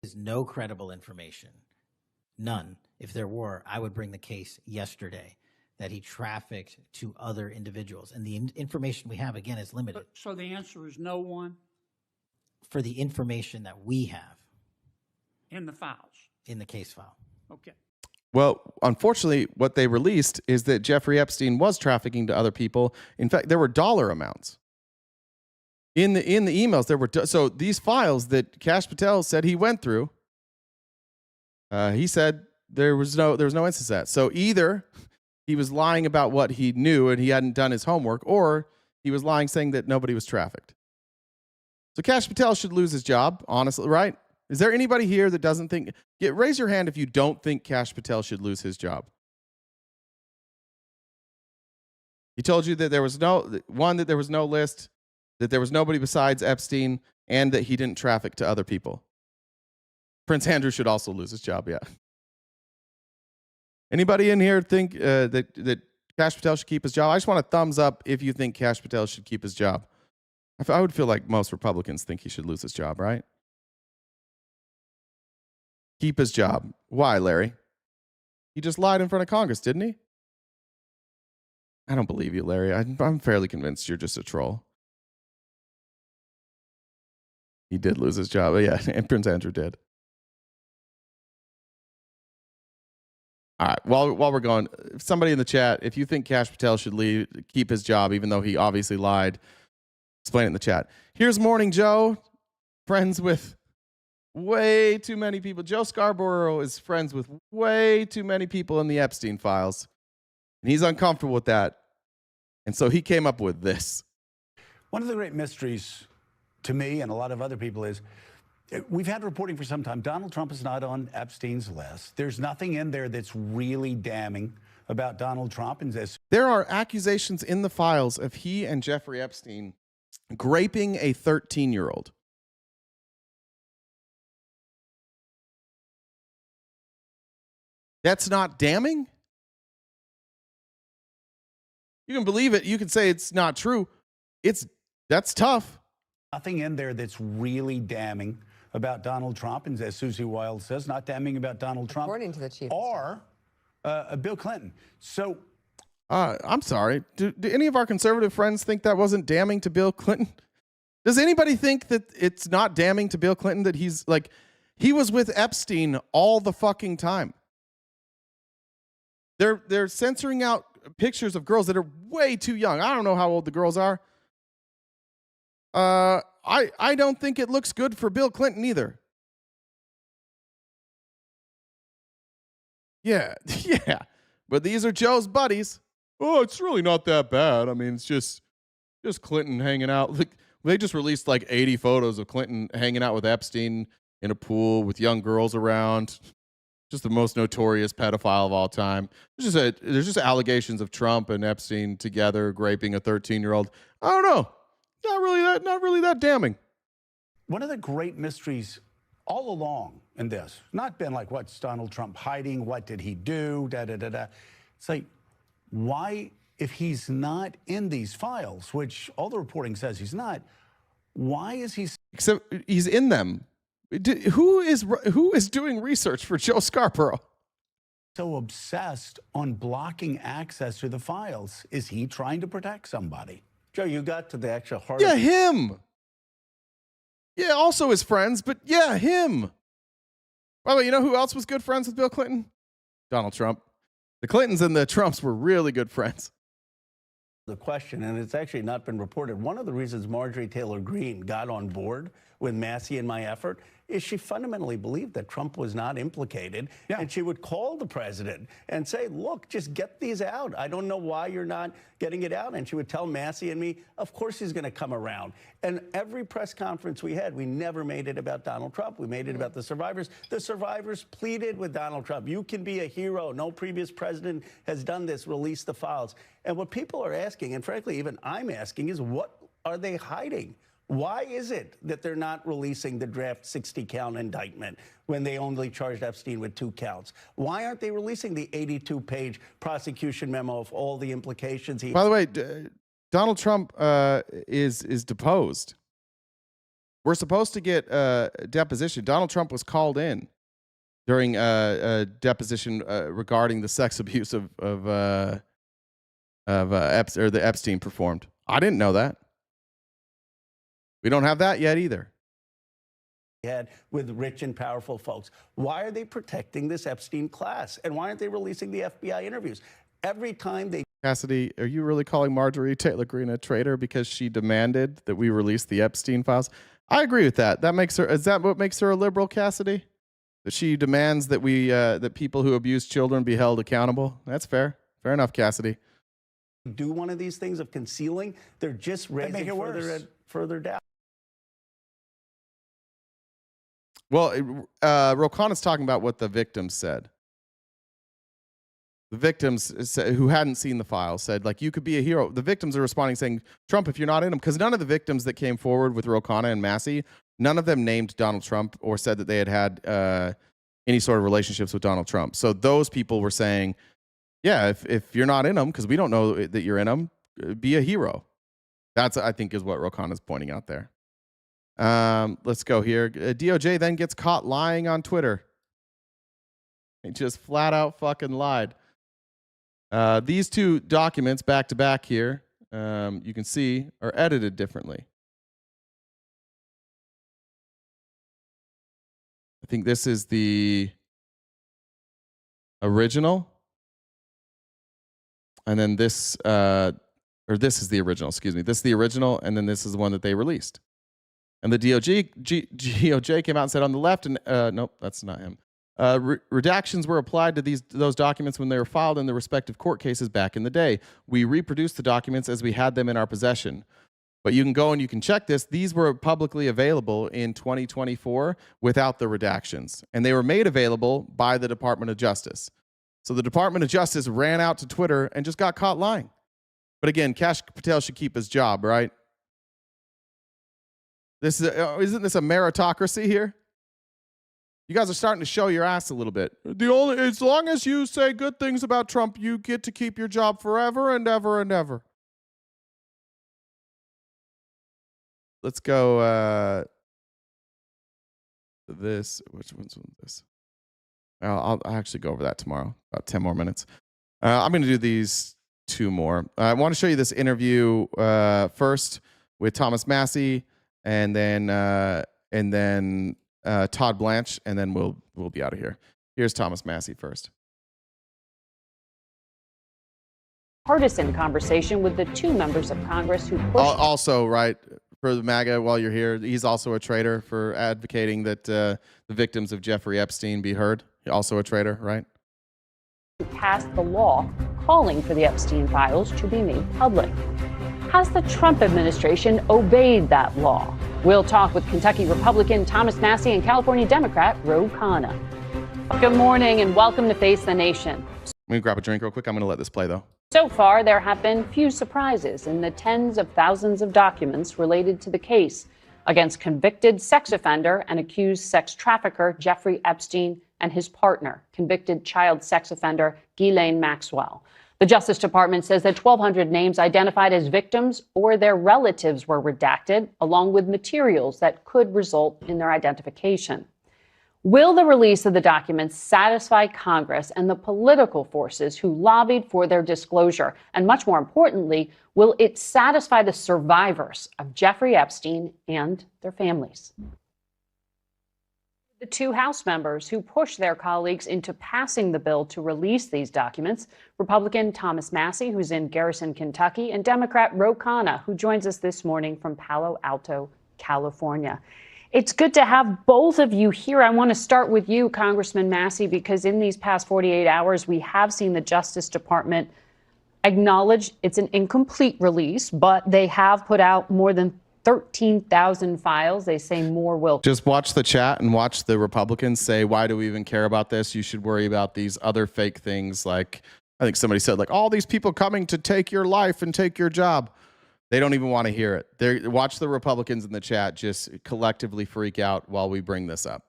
Is no credible information. None. If there were, I would bring the case yesterday that he trafficked to other individuals. And the information we have, again, is limited. So the answer is no one? For the information that we have. In the files? In the case file. Okay. Well, unfortunately, what they released is that Jeffrey Epstein was trafficking to other people. In fact, there were dollar amounts. In the emails, there were so these files that Kash Patel said he went through. He said there was no instance of that. So either he was lying about what he knew and he hadn't done his homework, or he was lying saying that nobody was trafficked. So Kash Patel should lose his job, honestly, right? Is there anybody here that doesn't think? Raise your hand if you don't think Kash Patel should lose his job. He told you that there was no list, that there was nobody besides Epstein, and that he didn't traffic to other people. Prince Andrew should also lose his job, yeah. Anybody in here think that Kash Patel should keep his job? I just want a thumbs up if you think Kash Patel should keep his job. I would feel like most Republicans think he should lose his job, right? Keep his job. Why, Larry? He just lied in front of Congress, didn't he? I don't believe you, Larry. I'm fairly convinced you're just a troll. He did lose his job. Yeah, and Prince Andrew did. All right, while we're going, somebody in the chat, if you think Kash Patel should keep his job, even though he obviously lied, explain it in the chat. Here's Morning Joe, friends with way too many people. Joe Scarborough is friends with way too many people in the Epstein files, and he's uncomfortable with that. And so he came up with this. One of the great mysteries to me and a lot of other people is we've had reporting for some time. Donald Trump is not on Epstein's list. There's nothing in there that's really damning about Donald Trump. And there are accusations in the files of he and Jeffrey Epstein graping a 13-year-old. That's not damning? You can believe it. You can say it's not true. That's tough. Nothing in there that's really damning about Donald Trump, and as Susie Wild says, not damning about Donald Trump. According to the chief. Or Bill Clinton. So I'm sorry. Do any of our conservative friends think that wasn't damning to Bill Clinton? Does anybody think that it's not damning to Bill Clinton that he's like, he was with Epstein all the fucking time? They're censoring out pictures of girls that are way too young. I don't know how old the girls are. I don't think it looks good for Bill Clinton either. Yeah, yeah. But these are Joe's buddies. Oh, it's really not that bad. I mean, it's just Clinton hanging out. Like, they just released like 80 photos of Clinton hanging out with Epstein in a pool with young girls around. Just the most notorious pedophile of all time. There's just allegations of Trump and Epstein together raping a 13-year-old. I don't know. Not really that damning. one of the great mysteries all along in this, not been like, what's Donald Trump hiding? What did he do? It's like, why, if he's not in these files, which all the reporting says he's not, why is he? Except he's in them. Who is doing research for Joe Scarborough? So obsessed on blocking access to the files. Is he trying to protect somebody? Joe, you got to the actual heart. Yeah, him. Yeah, also his friends, but yeah, him. By the way, you know who else was good friends with Bill Clinton? Donald Trump. The Clintons and the Trumps were really good friends. The question, and it's actually not been reported, one of the reasons Marjorie Taylor Greene got on board with Massey and my effort is she fundamentally believed that Trump was not implicated. Yeah. And she would call the president and say, look, just get these out. I don't know why you're not getting it out. And she would tell Massey and me, of course he's going to come around. And every press conference we had, we never made it about Donald Trump. We made it about the survivors. The survivors pleaded with Donald Trump. You can be a hero. No previous president has done this. Release the files. And what people are asking, and frankly, even I'm asking, is what are they hiding? Why is it that they're not releasing the draft 60-count indictment when they only charged Epstein with 2 counts? Why aren't they releasing the 82-page prosecution memo of all the implications? By the way, Donald Trump is deposed. We're supposed to get a deposition. Donald Trump was called in during a deposition regarding the sex abuse of the Epstein performed. I didn't know that. We don't have that yet either. Had with rich and powerful folks. Why are they protecting this Epstein class? And why aren't they releasing the FBI interviews? Every time they... Cassidy, are you really calling Marjorie Taylor Greene a traitor because she demanded that we release the Epstein files? I agree with that. Is that what makes her a liberal, Cassidy? That she demands that that people who abuse children be held accountable? That's fair. Fair enough, Cassidy. Do one of these things of concealing, they're just raising further doubt. Well, Rokan is talking about what the victims said. The victims who hadn't seen the file said, like, you could be a hero. The victims are responding saying, Trump, if you're not in them, because none of the victims that came forward with Rokana and Massey, none of them named Donald Trump or said that they had any sort of relationships with Donald Trump. So those people were saying, yeah, if you're not in them, because we don't know that you're in them, be a hero. That's, I think, is what Rokana is pointing out there. Let's go here. DOJ then gets caught lying on Twitter. He just flat out fucking lied. These two documents back to back here, you can see, are edited differently. I think this is the original. And then this, or this is the original, excuse me. This is the original, and then this is the one that they released. And the DOJ came out and said on the left, and nope, that's not him. Redactions were applied to those documents when they were filed in the respective court cases back in the day. We reproduced the documents as we had them in our possession. But you can go and you can check this. These were publicly available in 2024 without the redactions. And they were made available by the Department of Justice. So the Department of Justice ran out to Twitter and just got caught lying. But again, Kash Patel should keep his job, right? This is isn't this a meritocracy here? You guys are starting to show your ass a little bit. As long as you say good things about Trump, you get to keep your job forever and ever and ever. let's go this. Which one's this? I'll actually go over that tomorrow. About 10 more minutes. I'm going to do these 2 more. I want to show you this interview first with Thomas Massie, and then Todd Blanche, and then we'll be out of here. Here's Thomas Massie first. Partisan conversation with the 2 members of Congress who pushed. Also, right, for the MAGA, while you're here, he's also a traitor for advocating that the victims of Jeffrey Epstein be heard. Also a traitor, right? Passed the law calling for the Epstein files to be made public. Has the Trump administration obeyed that law? We'll talk with Kentucky Republican Thomas Massie and California Democrat Ro Khanna. Good morning and welcome to Face the Nation. I'm going to grab a drink real quick. I'm going to let this play, though. So far, there have been few surprises in the tens of thousands of documents related to the case against convicted sex offender and accused sex trafficker Jeffrey Epstein and his partner, convicted child sex offender Ghislaine Maxwell. The Justice Department says that 1,200 names identified as victims or their relatives were redacted, along with materials that could result in their identification. Will the release of the documents satisfy Congress and the political forces who lobbied for their disclosure? And much more importantly, will it satisfy the survivors of Jeffrey Epstein and their families? The 2 House members who pushed their colleagues into passing the bill to release these documents, Republican Thomas Massie, who's in Garrison, Kentucky, and Democrat Ro Khanna, who joins us this morning from Palo Alto, California. It's good to have both of you here. I want to start with you, Congressman Massie, because in these past 48 hours, we have seen the Justice Department acknowledge it's an incomplete release, but they have put out more than 13,000 files. They say more will. Just watch the chat and watch the Republicans say, why do we even care about this? You should worry about these other fake things. Like, I think somebody said, like, all these people coming to take your life and take your job. They don't even want to hear it. Watch the Republicans in the chat just collectively freak out while we bring this up.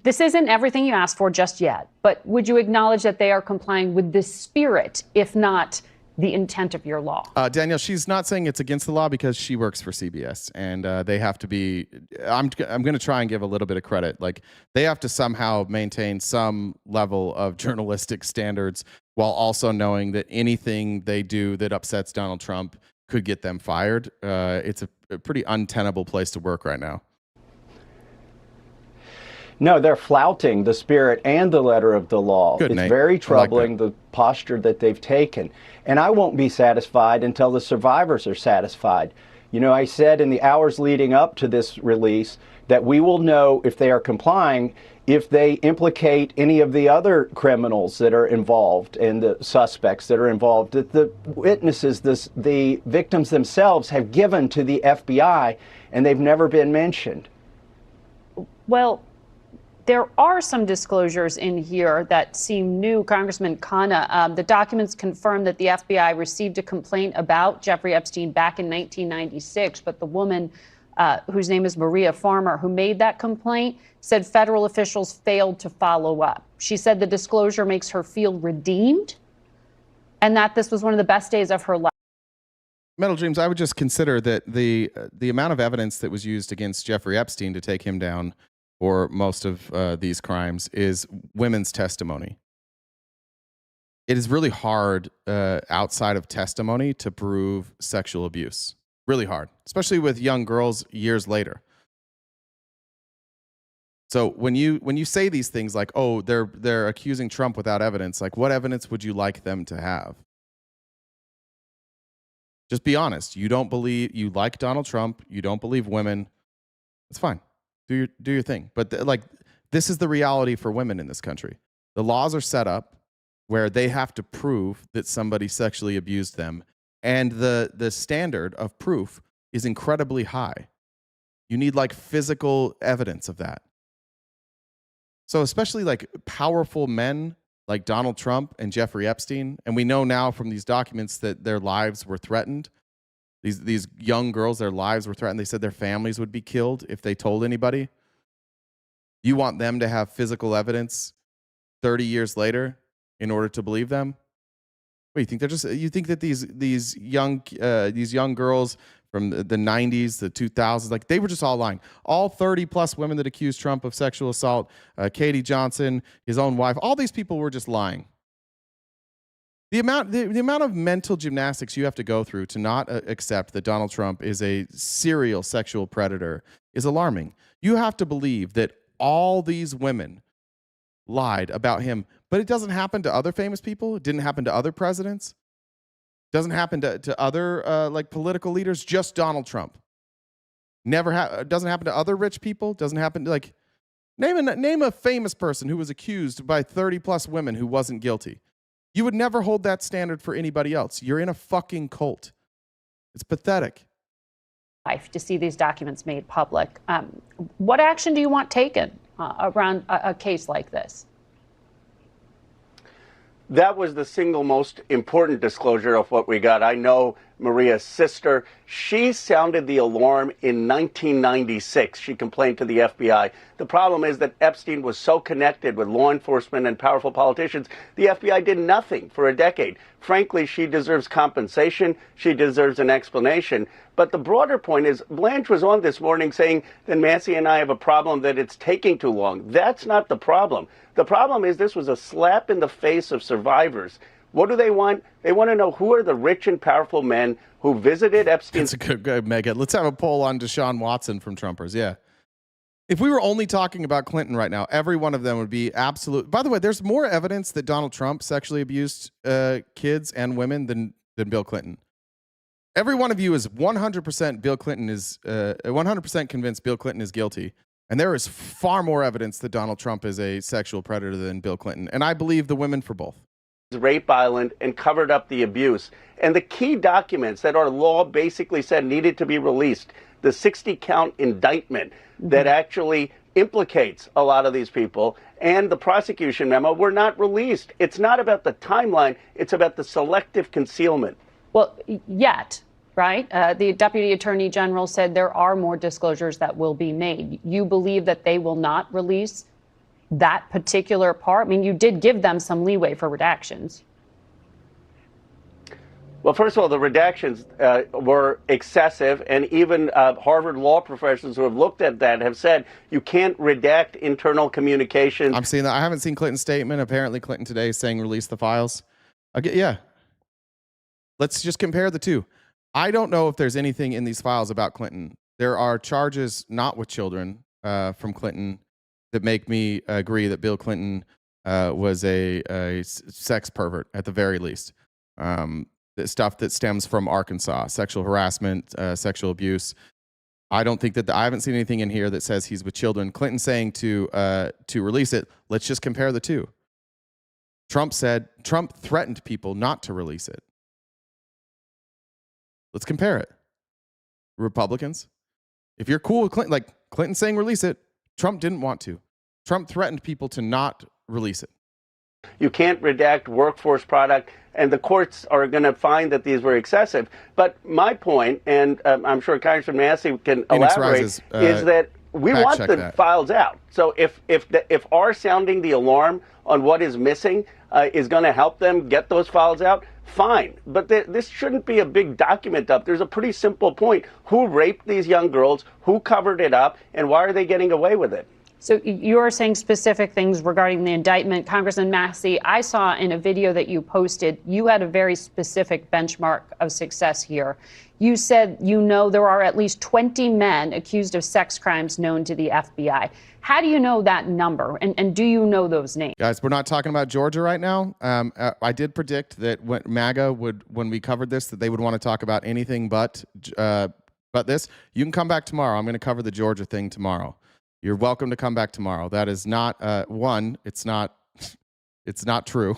This isn't everything you asked for just yet, but would you acknowledge that they are complying with the spirit, if not the intent of your law? Danielle, she's not saying it's against the law because she works for CBS, and they have to be. I'm going to try and give a little bit of credit. Like, they have to somehow maintain some level of journalistic standards while also knowing that anything they do that upsets Donald Trump could get them fired. It's a pretty untenable place to work right now. No, they're flouting the spirit and the letter of the law. Good, it's Nate. very troubling, like the posture that they've taken. And I won't be satisfied until the survivors are satisfied. You know, I said in the hours leading up to this release that we will know if they are complying if they implicate any of the other criminals that are involved and the suspects that are involved, that the witnesses, the victims themselves have given to the FBI, and they've never been mentioned. Well, there are some disclosures in here that seem new. Congressman Khanna, the documents confirm that the FBI received a complaint about Jeffrey Epstein back in 1996, but the woman whose name is Maria Farmer, who made that complaint, said federal officials failed to follow up. She said the disclosure makes her feel redeemed and that this was one of the best days of her life. Metal Dreams, I would just consider that the amount of evidence that was used against Jeffrey Epstein to take him down for most of these crimes is women's testimony. It is really hard outside of testimony to prove sexual abuse. Really hard, especially with young girls years later. So when you say these things like, oh, they're accusing Trump without evidence, like, what evidence would you like them to have? Just be honest. You like Donald Trump. You don't believe women. It's fine. Do your thing. But this is the reality for women in this country. The laws are set up where they have to prove that somebody sexually abused them, and the standard of proof is incredibly high. You need like physical evidence of that. So especially like powerful men like Donald Trump and Jeffrey Epstein, and we know now from these documents that their lives were threatened. These young girls, their lives were threatened. They said their families would be killed if they told anybody. You want them to have physical evidence 30 years later in order to believe them? What, you think that these young girls from the 90s, the 2000s. Like, they were just all lying. All 30 plus women that accused Trump of sexual assault, Katie Johnson, his own wife, all these people were just lying. The amount of mental gymnastics you have to go through to not accept that Donald Trump is a serial sexual predator is alarming. You have to believe that all these women lied about him, but it doesn't happen to other famous people. It didn't happen to other presidents. It doesn't happen to other like political leaders. Just Donald Trump. Doesn't happen to other rich people. Doesn't happen to like name a famous person who was accused by 30 plus women who wasn't guilty. You would never hold that standard for anybody else. You're in a fucking cult. It's pathetic. Life to see these documents made public. What action do you want taken around a case like this? That was the single most important disclosure of what we got. I know Maria's sister. She sounded the alarm in 1996. She complained to the FBI. The problem is that Epstein was so connected with law enforcement and powerful politicians, the FBI did nothing for a decade. Frankly, she deserves compensation. She deserves an explanation. But the broader point is, Blanche was on this morning saying that Massey and I have a problem, that it's taking too long. That's not the problem. The problem is this was a slap in the face of survivors. What do they want? They want to know who are the rich and powerful men who visited Epstein. That's a good mega. Let's have a poll on Deshaun Watson from Trumpers. Yeah. If we were only talking about Clinton right now, every one of them would be absolute. By the way, there's more evidence that Donald Trump sexually abused kids and women than Bill Clinton. Every one of you is 100% Bill Clinton is 100% convinced Bill Clinton is guilty. And there is far more evidence that Donald Trump is a sexual predator than Bill Clinton. And I believe the women for both. Rape island and covered up the abuse. And the key documents that our law basically said needed to be released, the 60-count indictment that actually implicates a lot of these people, and the prosecution memo were not released. It's not about the timeline. It's about the selective concealment. Well, yet, right? The Deputy Attorney General said there are more disclosures that will be made. You believe that they will not release that particular part? I mean, you did give them some leeway for redactions. Well, first of all, the redactions were excessive, and even Harvard law professors who have looked at that have said you can't redact internal communications. I'm seeing that. I haven't seen Clinton's statement. Apparently, Clinton today is saying release the files. Yeah. Let's just compare the two. I don't know if there's anything in these files about Clinton. There are charges not with children from Clinton that make me agree that Bill Clinton was a sex pervert at the very least. The stuff that stems from Arkansas, sexual harassment, sexual abuse. I don't think that I haven't seen anything in here that says he's with children. Clinton saying to release it. Let's just compare the two. Trump threatened people not to release it. Let's compare it. Republicans, if you're cool with Clinton, like Clinton saying release it, Trump didn't want to. Trump threatened people to not release it. You can't redact workforce product, and the courts are going to find that these were excessive. But my point, and I'm sure Congressman Massey can elaborate, is that we want the files out. So if our sounding the alarm on what is missing is going to help them get those files out, fine. But this shouldn't be a big document up. There's a pretty simple point. Who raped these young girls? Who covered it up? And why are they getting away with it? So you're saying specific things regarding the indictment. Congressman Massey, I saw in a video that you posted, you had a very specific benchmark of success here. You said there are at least 20 men accused of sex crimes known to the FBI. How do you know that number? And do you know those names? Guys, we're not talking about Georgia right now. I did predict that when MAGA when we covered this, that they would want to talk about anything but this. You can come back tomorrow. I'm going to cover the Georgia thing tomorrow. You're welcome to come back tomorrow. That is not one. It's not true,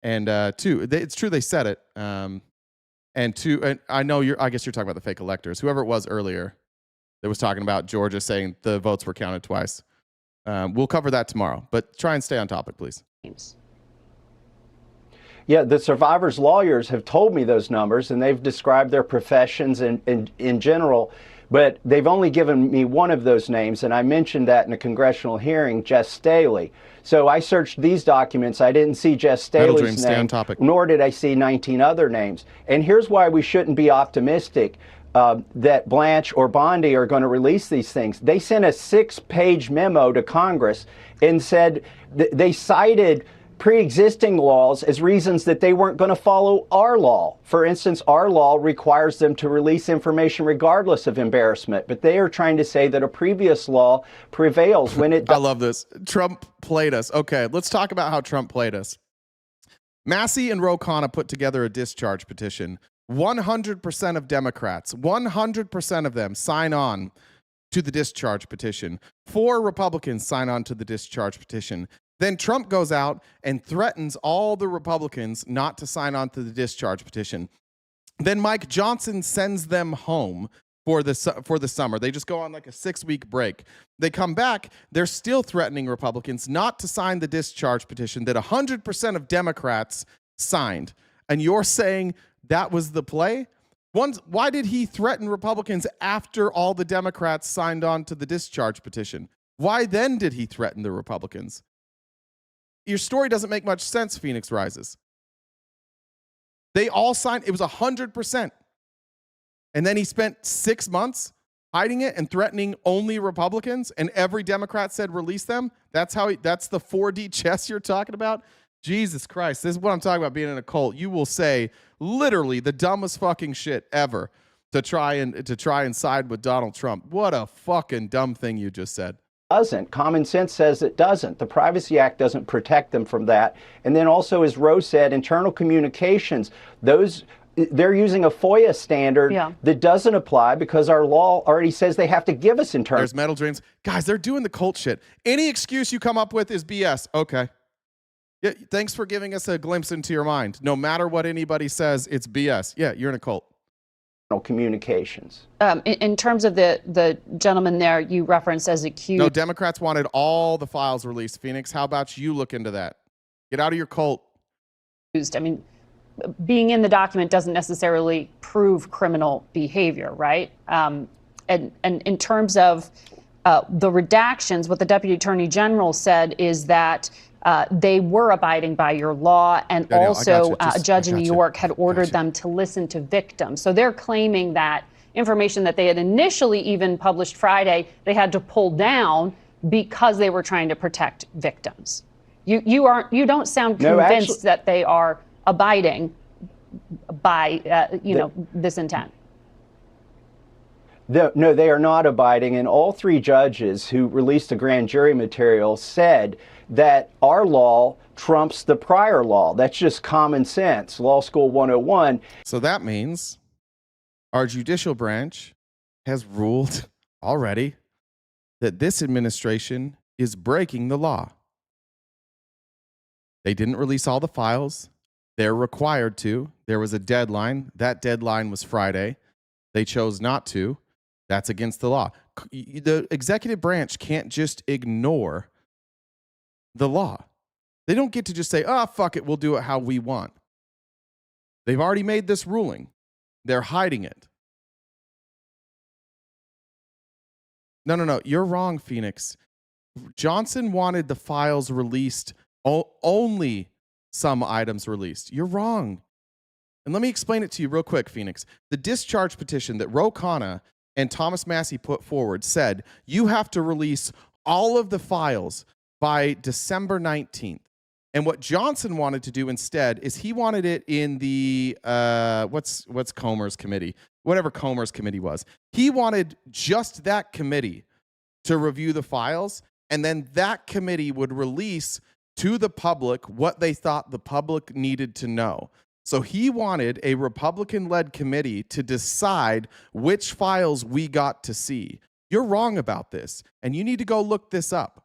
and two. It's true they said it. And two. And I know I guess you're talking about the fake electors. Whoever it was earlier that was talking about Georgia saying the votes were counted twice. We'll cover that tomorrow. But try and stay on topic, please. Yeah, the survivors' lawyers have told me those numbers, and they've described their professions in general. But they've only given me one of those names, and I mentioned that in a congressional hearing, Jess Staley. So I searched these documents. I didn't see Jess Staley's name, nor did I see 19 other names. And here's why we shouldn't be optimistic. that Blanche or Bondi are going to release these things. They sent a 6-page memo to Congress and said they cited pre-existing laws as reasons that they weren't going to follow our law. For instance, our law requires them to release information regardless of embarrassment, but they are trying to say that a previous law prevails when it I love this. Trump played us. Okay, let's talk about how Trump played us. Massey and Ro Khanna put together a discharge petition. 100% of Democrats, 100% of them sign on to the discharge petition. 4 Republicans sign on to the discharge petition. Then Trump goes out and threatens all the Republicans not to sign on to the discharge petition. Then Mike Johnson sends them home for the summer. They just go on like a 6-week break. They come back. They're still threatening Republicans not to sign the discharge petition that 100% of Democrats signed. And you're saying that was the play? Why did he threaten Republicans after all the Democrats signed on to the discharge petition? Why then did he threaten the Republicans? Your story doesn't make much sense, Phoenix Rises. They all signed. It was 100%. And then he spent 6 months hiding it and threatening only Republicans, and every Democrat said release them. That's the 4D chess you're talking about? Jesus Christ. This is what I'm talking about being in a cult. You will say literally the dumbest fucking shit ever to try and side with Donald Trump. What a fucking dumb thing you just said. Doesn't. Common sense says it doesn't. The Privacy Act doesn't protect them from that. And then also, as Rose said, internal communications, they're using a FOIA standard that doesn't apply because our law already says they have to give us internal. There's metal dreams. Guys, they're doing the cult shit. Any excuse you come up with is BS. Okay. Yeah, thanks for giving us a glimpse into your mind. No matter what anybody says, it's BS. Yeah, you're in a cult. Communications. In terms of the gentleman there you referenced as accused. No, Democrats wanted all the files released. Phoenix, how about you look into that? Get out of your cult. I mean, being in the document doesn't necessarily prove criminal behavior, right? And in terms of the redactions, what the Deputy Attorney General said is that they were abiding by your law, and also a judge in New York had ordered them to listen to victims. So they're claiming that information that they had initially even published Friday, they had to pull down because they were trying to protect victims. You don't sound convinced that they are abiding by this intent. No, they are not abiding, and all 3 judges who released the grand jury material said that our law trumps the prior law. That's just common sense, Law School 101. So that means our judicial branch has ruled already that this administration is breaking the law. They didn't release all the files. They're required to. There was a deadline. That deadline was Friday. They chose not to. That's against the law. The executive branch can't just ignore the law. They don't get to just say, fuck it, we'll do it how we want. They've already made this ruling. They're hiding it. No. You're wrong, Phoenix. Johnson wanted the files released, only some items released. You're wrong. And let me explain it to you real quick, Phoenix. The discharge petition that Ro Khanna and Thomas Massey put forward said you have to release all of the files by December 19th. And what Johnson wanted to do instead is he wanted it in the, what's Comer's committee? Whatever Comer's committee was. He wanted just that committee to review the files, and then that committee would release to the public what they thought the public needed to know. So he wanted a Republican-led committee to decide which files we got to see. You're wrong about this, and you need to go look this up.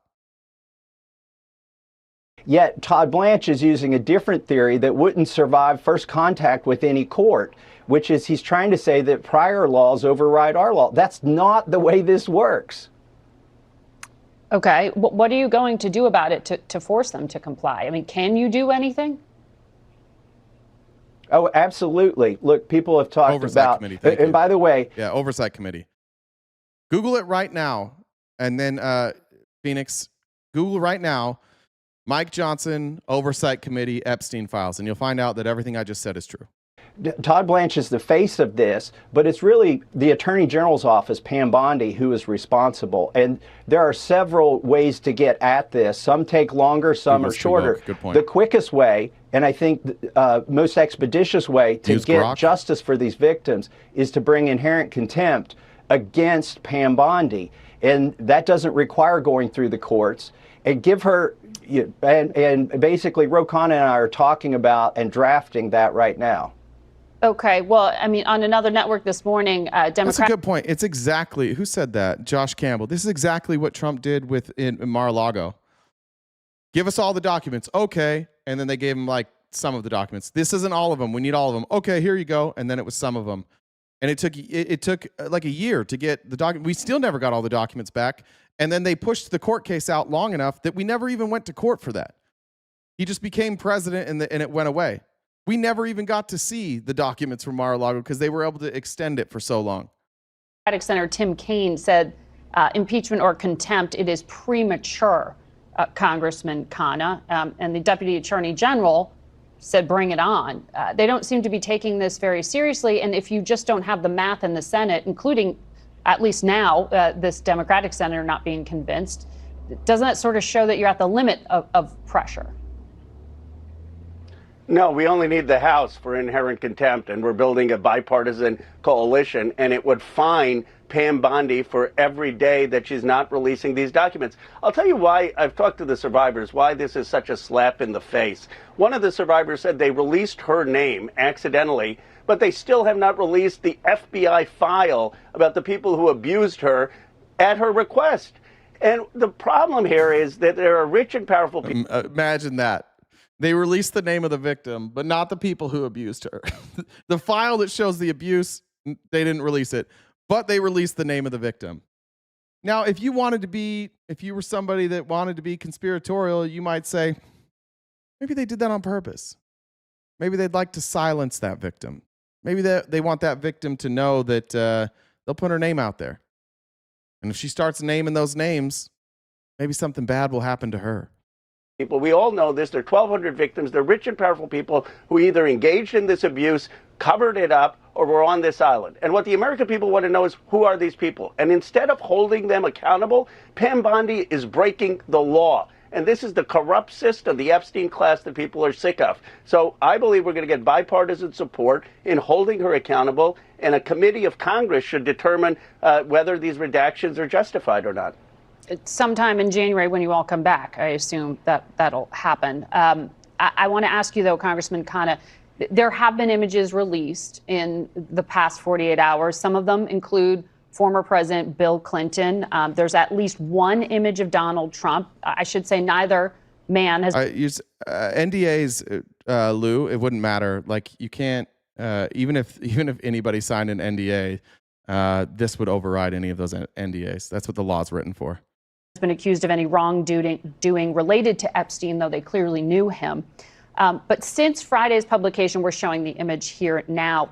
Yet Todd Blanche is using a different theory that wouldn't survive first contact with any court, which is he's trying to say that prior laws override our law. That's not the way this works. Okay, what are you going to do about it to force them to comply? I mean, can you do anything? Oh, absolutely. Look, people have talked Oversight about, committee, and by the way. Yeah, Oversight Committee. Google it right now. And then, Phoenix, Google right now, Mike Johnson, Oversight Committee, Epstein files, and you'll find out that everything I just said is true. Todd Blanche is the face of this, but it's really the Attorney General's office, Pam Bondi, who is responsible. And there are several ways to get at this. Some take longer, some are shorter. Good point. The quickest way, and I think most expeditious way to get justice for these victims is to bring inherent contempt against Pam Bondi. And that doesn't require going through the courts. And give her, and basically Ro Khanna and I are talking about and drafting that right now. Okay, well, I mean, on another network this morning, That's a good point. It's exactly, who said that? Josh Campbell. This is exactly what Trump did in Mar-a-Lago. Give us all the documents. Okay. And then they gave him like some of the documents. This isn't all of them. We need all of them. Okay, here you go. And then it was some of them. And it took like a year to get the document. We still never got all the documents back. And then they pushed the court case out long enough that we never even went to court for that. He just became president and it went away. We never even got to see the documents from Mar-a-Lago because they were able to extend it for so long. Democratic Senator Tim Kaine said impeachment or contempt, it is premature, Congressman Khanna. And the Deputy Attorney General said, bring it on. They don't seem to be taking this very seriously. And if you just don't have the math in the Senate, including at least now this Democratic senator not being convinced, doesn't that sort of show that you're at the limit of pressure? No, we only need the House for inherent contempt, and we're building a bipartisan coalition, and it would fine Pam Bondi for every day that she's not releasing these documents. I'll tell you why. I've talked to the survivors, why this is such a slap in the face. One of the survivors said they released her name accidentally, but they still have not released the FBI file about the people who abused her at her request. And the problem here is that there are rich and powerful people. Imagine that. They released the name of the victim, but not the people who abused her. The file that shows the abuse, they didn't release it, but they released the name of the victim. Now, if you were somebody that wanted to be conspiratorial, you might say, maybe they did that on purpose. Maybe they'd like to silence that victim. Maybe they want that victim to know that they'll put her name out there. And if she starts naming those names, maybe something bad will happen to her. People. We all know this. There are 1,200 victims. They're rich and powerful people who either engaged in this abuse, covered it up, or were on this island. And what the American people want to know is, who are these people? And instead of holding them accountable, Pam Bondi is breaking the law. And this is the corrupt system, the Epstein class that people are sick of. So I believe we're going to get bipartisan support in holding her accountable, and a committee of Congress should determine whether these redactions are justified or not. Sometime in January when you all come back, I assume that'll happen. I want to ask you, though, Congressman Khanna, there have been images released in the past 48 hours. Some of them include former President Bill Clinton. There's at least one image of Donald Trump. I should say neither man has... use NDAs, Lou, it wouldn't matter. Like, you can't, even if anybody signed an NDA, this would override any of those NDAs. That's what the law's written for. Been accused of any wrongdoing related to Epstein, though they clearly knew him. But since Friday's publication, we're showing the image here now.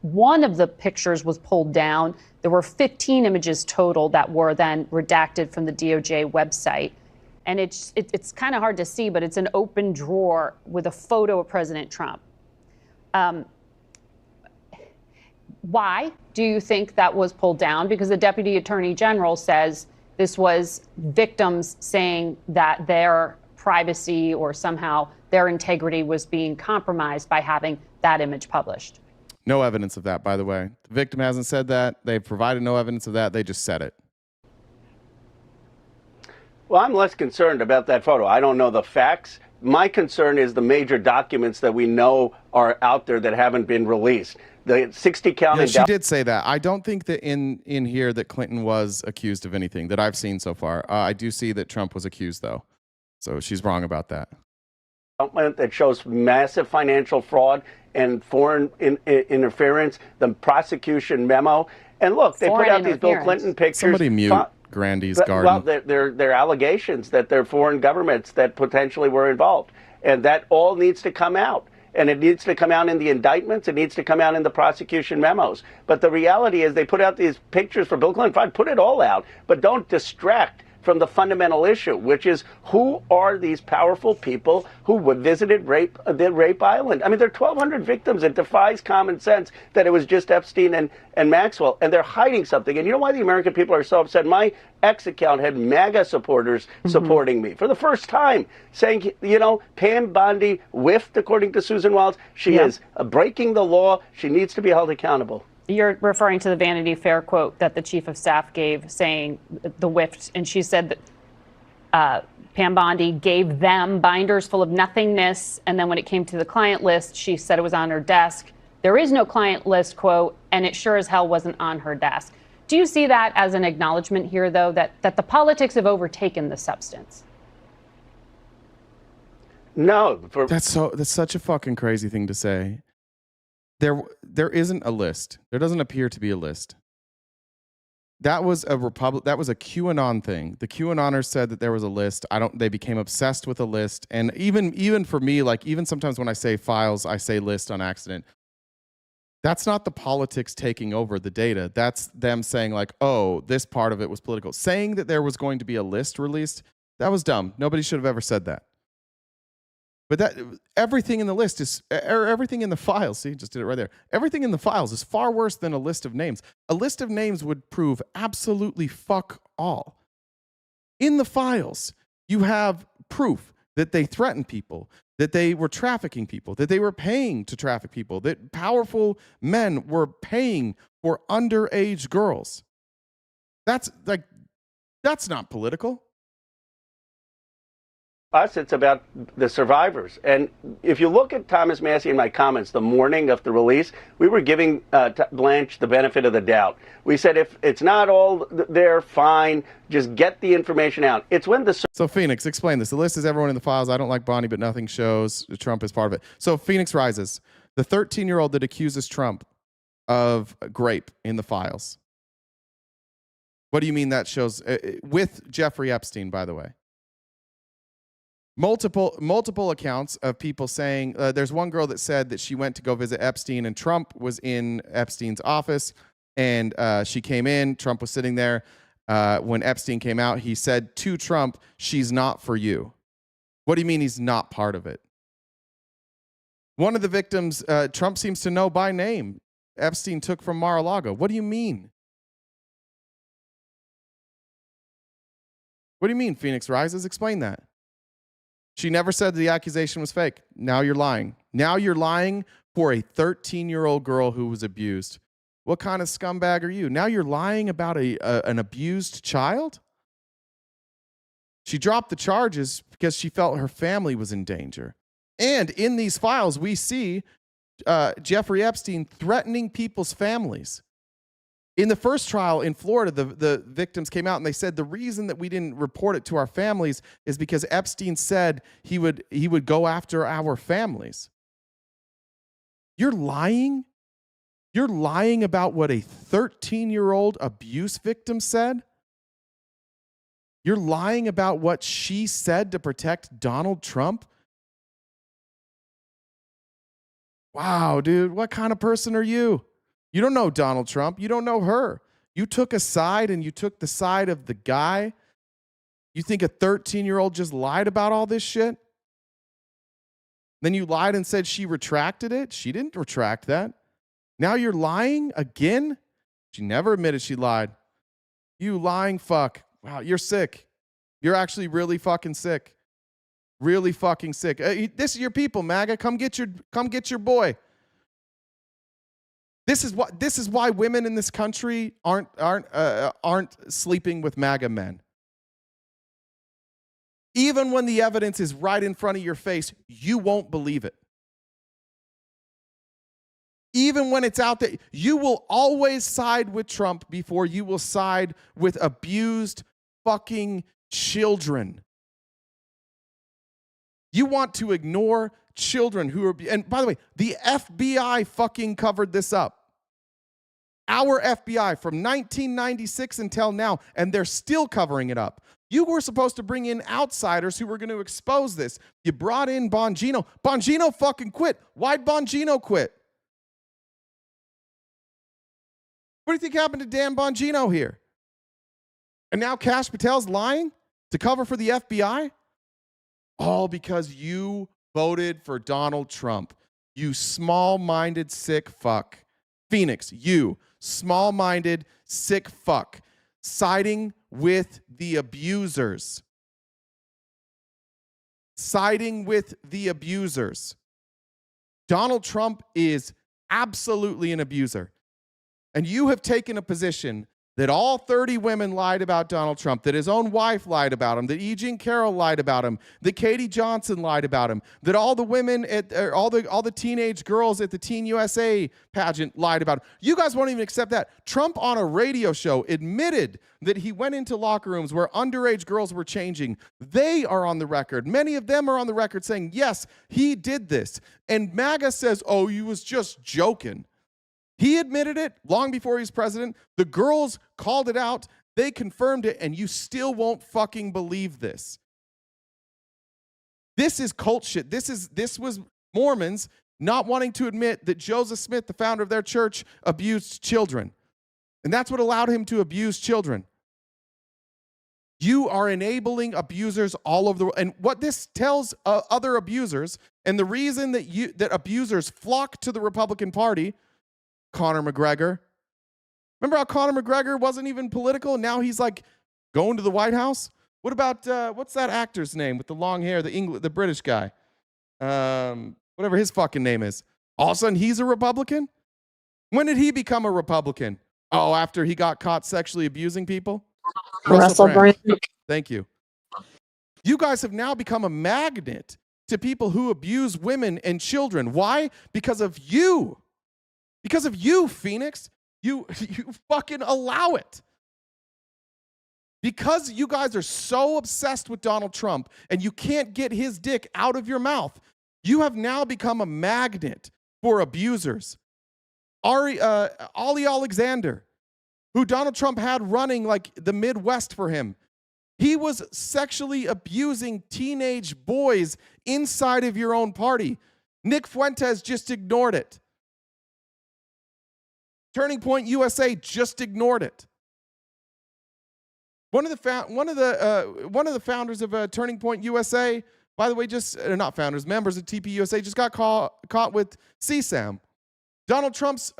One of the pictures was pulled down. There were 15 images total that were then redacted from the DOJ website. And it's kind of hard to see, but it's an open drawer with a photo of President Trump. Why do you think that was pulled down? Because the Deputy Attorney General says this was victims saying that their privacy or somehow their integrity was being compromised by having that image published. No evidence of that, by the way. The victim hasn't said that. They've provided no evidence of that. They just said it. Well, I'm less concerned about that photo. I don't know the facts. My concern is the major documents that we know are out there that haven't been released. The 60 count. Yeah, she did say that. I don't think that in here that Clinton was accused of anything that I've seen so far. I do see that Trump was accused, though. So she's wrong about that. That shows massive financial fraud and foreign interference, the prosecution memo. And look, they put out these Bill Clinton pictures. Somebody mute Grandy's garden. Well, they're allegations that they're foreign governments that potentially were involved. And that all needs to come out. And it needs to come out in the indictments. It needs to come out in the prosecution memos. But the reality is they put out these pictures for Bill Clinton. Fine, put it all out. But don't distract from the fundamental issue, which is who are these powerful people who visited the Rape Island? I mean, there are 1,200 victims. It defies common sense that it was just Epstein and Maxwell, and they're hiding something. And you know why the American people are so upset? My X account had MAGA supporters supporting me for the first time, saying, you know, Pam Bondi whiffed, according to Susan Wiles. She is breaking the law. She needs to be held accountable. You're referring to the Vanity Fair quote that the chief of staff gave saying the whiffed, and she said that Pam Bondi gave them binders full of nothingness, and then when it came to the client list, she said it was on her desk. There is no client list, quote, and it sure as hell wasn't on her desk. Do you see that as an acknowledgement here, though, that the politics have overtaken the substance? No. That's such a fucking crazy thing to say. There isn't a list. There doesn't appear to be a list. That was a QAnon thing. The QAnoners said that there was a list. They became obsessed with a list. And even for me, like even sometimes when I say files, I say list on accident. That's not the politics taking over the data. That's them saying like, oh, this part of it was political. Saying that there was going to be a list released, that was dumb. Nobody should have ever said that. But everything in the list or everything in the files, see, just did it right there. Everything in the files is far worse than a list of names. A list of names would prove absolutely fuck all. In the files, you have proof that they threatened people, that they were trafficking people, that they were paying to traffic people, that powerful men were paying for underage girls. That's not political. Us, it's about the survivors. And if you look at Thomas Massie and my comments the morning of the release, we were giving Blanche the benefit of the doubt. We said, if it's not all there, fine, just get the information out. It's when the... So Phoenix, explain this. The list is everyone in the files. I don't like Bonnie, but nothing shows. Trump is part of it. So Phoenix rises. The 13-year-old that accuses Trump of grape in the files. What do you mean that shows? With Jeffrey Epstein, by the way. Multiple accounts of people saying there's one girl that said that she went to go visit Epstein and Trump was in Epstein's office and she came in. Trump was sitting there. When Epstein came out, he said to Trump, "She's not for you." What do you mean he's not part of it? One of the victims, Trump seems to know by name. Epstein took from Mar-a-Lago. What do you mean? What do you mean, Phoenix Rises? Explain that. She never said the accusation was fake. Now you're lying. Now you're lying for a 13-year-old girl who was abused. What kind of scumbag are you? Now you're lying about an abused child? She dropped the charges because she felt her family was in danger. And in these files, we see Jeffrey Epstein threatening people's families. In the first trial in Florida, the victims came out and they said the reason that we didn't report it to our families is because Epstein said he would go after our families. You're lying? You're lying about what a 13-year-old abuse victim said? You're lying about what she said to protect Donald Trump? Wow, dude, what kind of person are you? You don't know Donald Trump. You don't know her. You took a side and you took the side of the guy. You think a 13-year-old just lied about all this shit? Then you lied and said she retracted it. She didn't retract that. Now you're lying again? She never admitted she lied. You lying fuck. Wow, you're sick. You're actually really fucking sick. Really fucking sick. This is your people, MAGA. Come get your boy. This is why women in this country aren't sleeping with MAGA men. Even when the evidence is right in front of your face, you won't believe it. Even when it's out there, you will always side with Trump before you will side with abused fucking children. You want to ignore children who are, and by the way, the FBI fucking covered this up. Our FBI from 1996 until now, and they're still covering it up. You were supposed to bring in outsiders who were going to expose this. You brought in Bongino. Bongino fucking quit. Why'd Bongino quit? What do you think happened to Dan Bongino here? And now Kash Patel's lying to cover for the FBI? All because you voted for Donald Trump. You small-minded sick fuck. Phoenix, you small-minded sick fuck. Siding with the abusers. Siding with the abusers. Donald Trump is absolutely an abuser. And you have taken a position that all 30 women lied about Donald Trump, that his own wife lied about him, that E. Jean Carroll lied about him, that Katie Johnson lied about him, that all the women at all the teenage girls at the Teen USA pageant lied about him. You guys won't even accept that. Trump on a radio show admitted that he went into locker rooms where underage girls were changing. They are on the record. Many of them are on the record saying, yes, he did this. And MAGA says, oh, he was just joking. He admitted it long before he was president. The girls called it out. They confirmed it, and you still won't fucking believe this. This is cult shit. This was Mormons not wanting to admit that Joseph Smith, the founder of their church, abused children. And that's what allowed him to abuse children. You are enabling abusers all over the world. And what this tells other abusers, and the reason that abusers flock to the Republican Party, Conor McGregor. Remember how Conor McGregor wasn't even political and now he's like going to the White House? What about, what's that actor's name with the long hair, the British guy? Whatever his fucking name is. All of a sudden he's a Republican? When did he become a Republican? Oh, after he got caught sexually abusing people? Russell Brand. Thank you. You guys have now become a magnet to people who abuse women and children. Why? Because of you. Because of you, Phoenix. You fucking allow it. Because you guys are so obsessed with Donald Trump and you can't get his dick out of your mouth, you have now become a magnet for abusers. Ollie Alexander, who Donald Trump had running like the Midwest for him, he was sexually abusing teenage boys inside of your own party. Nick Fuentes just ignored it. Turning Point USA just ignored it. One of the founders of Turning Point USA, by the way, not founders, members of TPUSA, just got caught with CSAM. Donald Trump's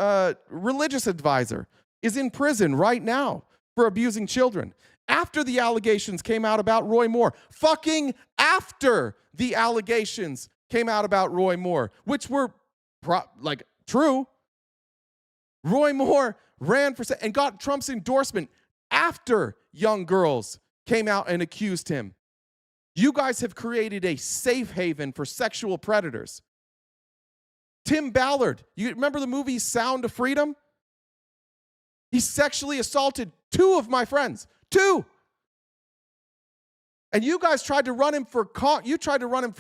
religious advisor is in prison right now for abusing children. After the allegations came out about Roy Moore, fucking after the allegations came out about Roy Moore, which were true. Roy Moore ran for and got Trump's endorsement after young girls came out and accused him. You guys have created a safe haven for sexual predators. Tim Ballard, you remember the movie Sound of Freedom? He sexually assaulted 2 of my friends. 2. And you guys tried to run him for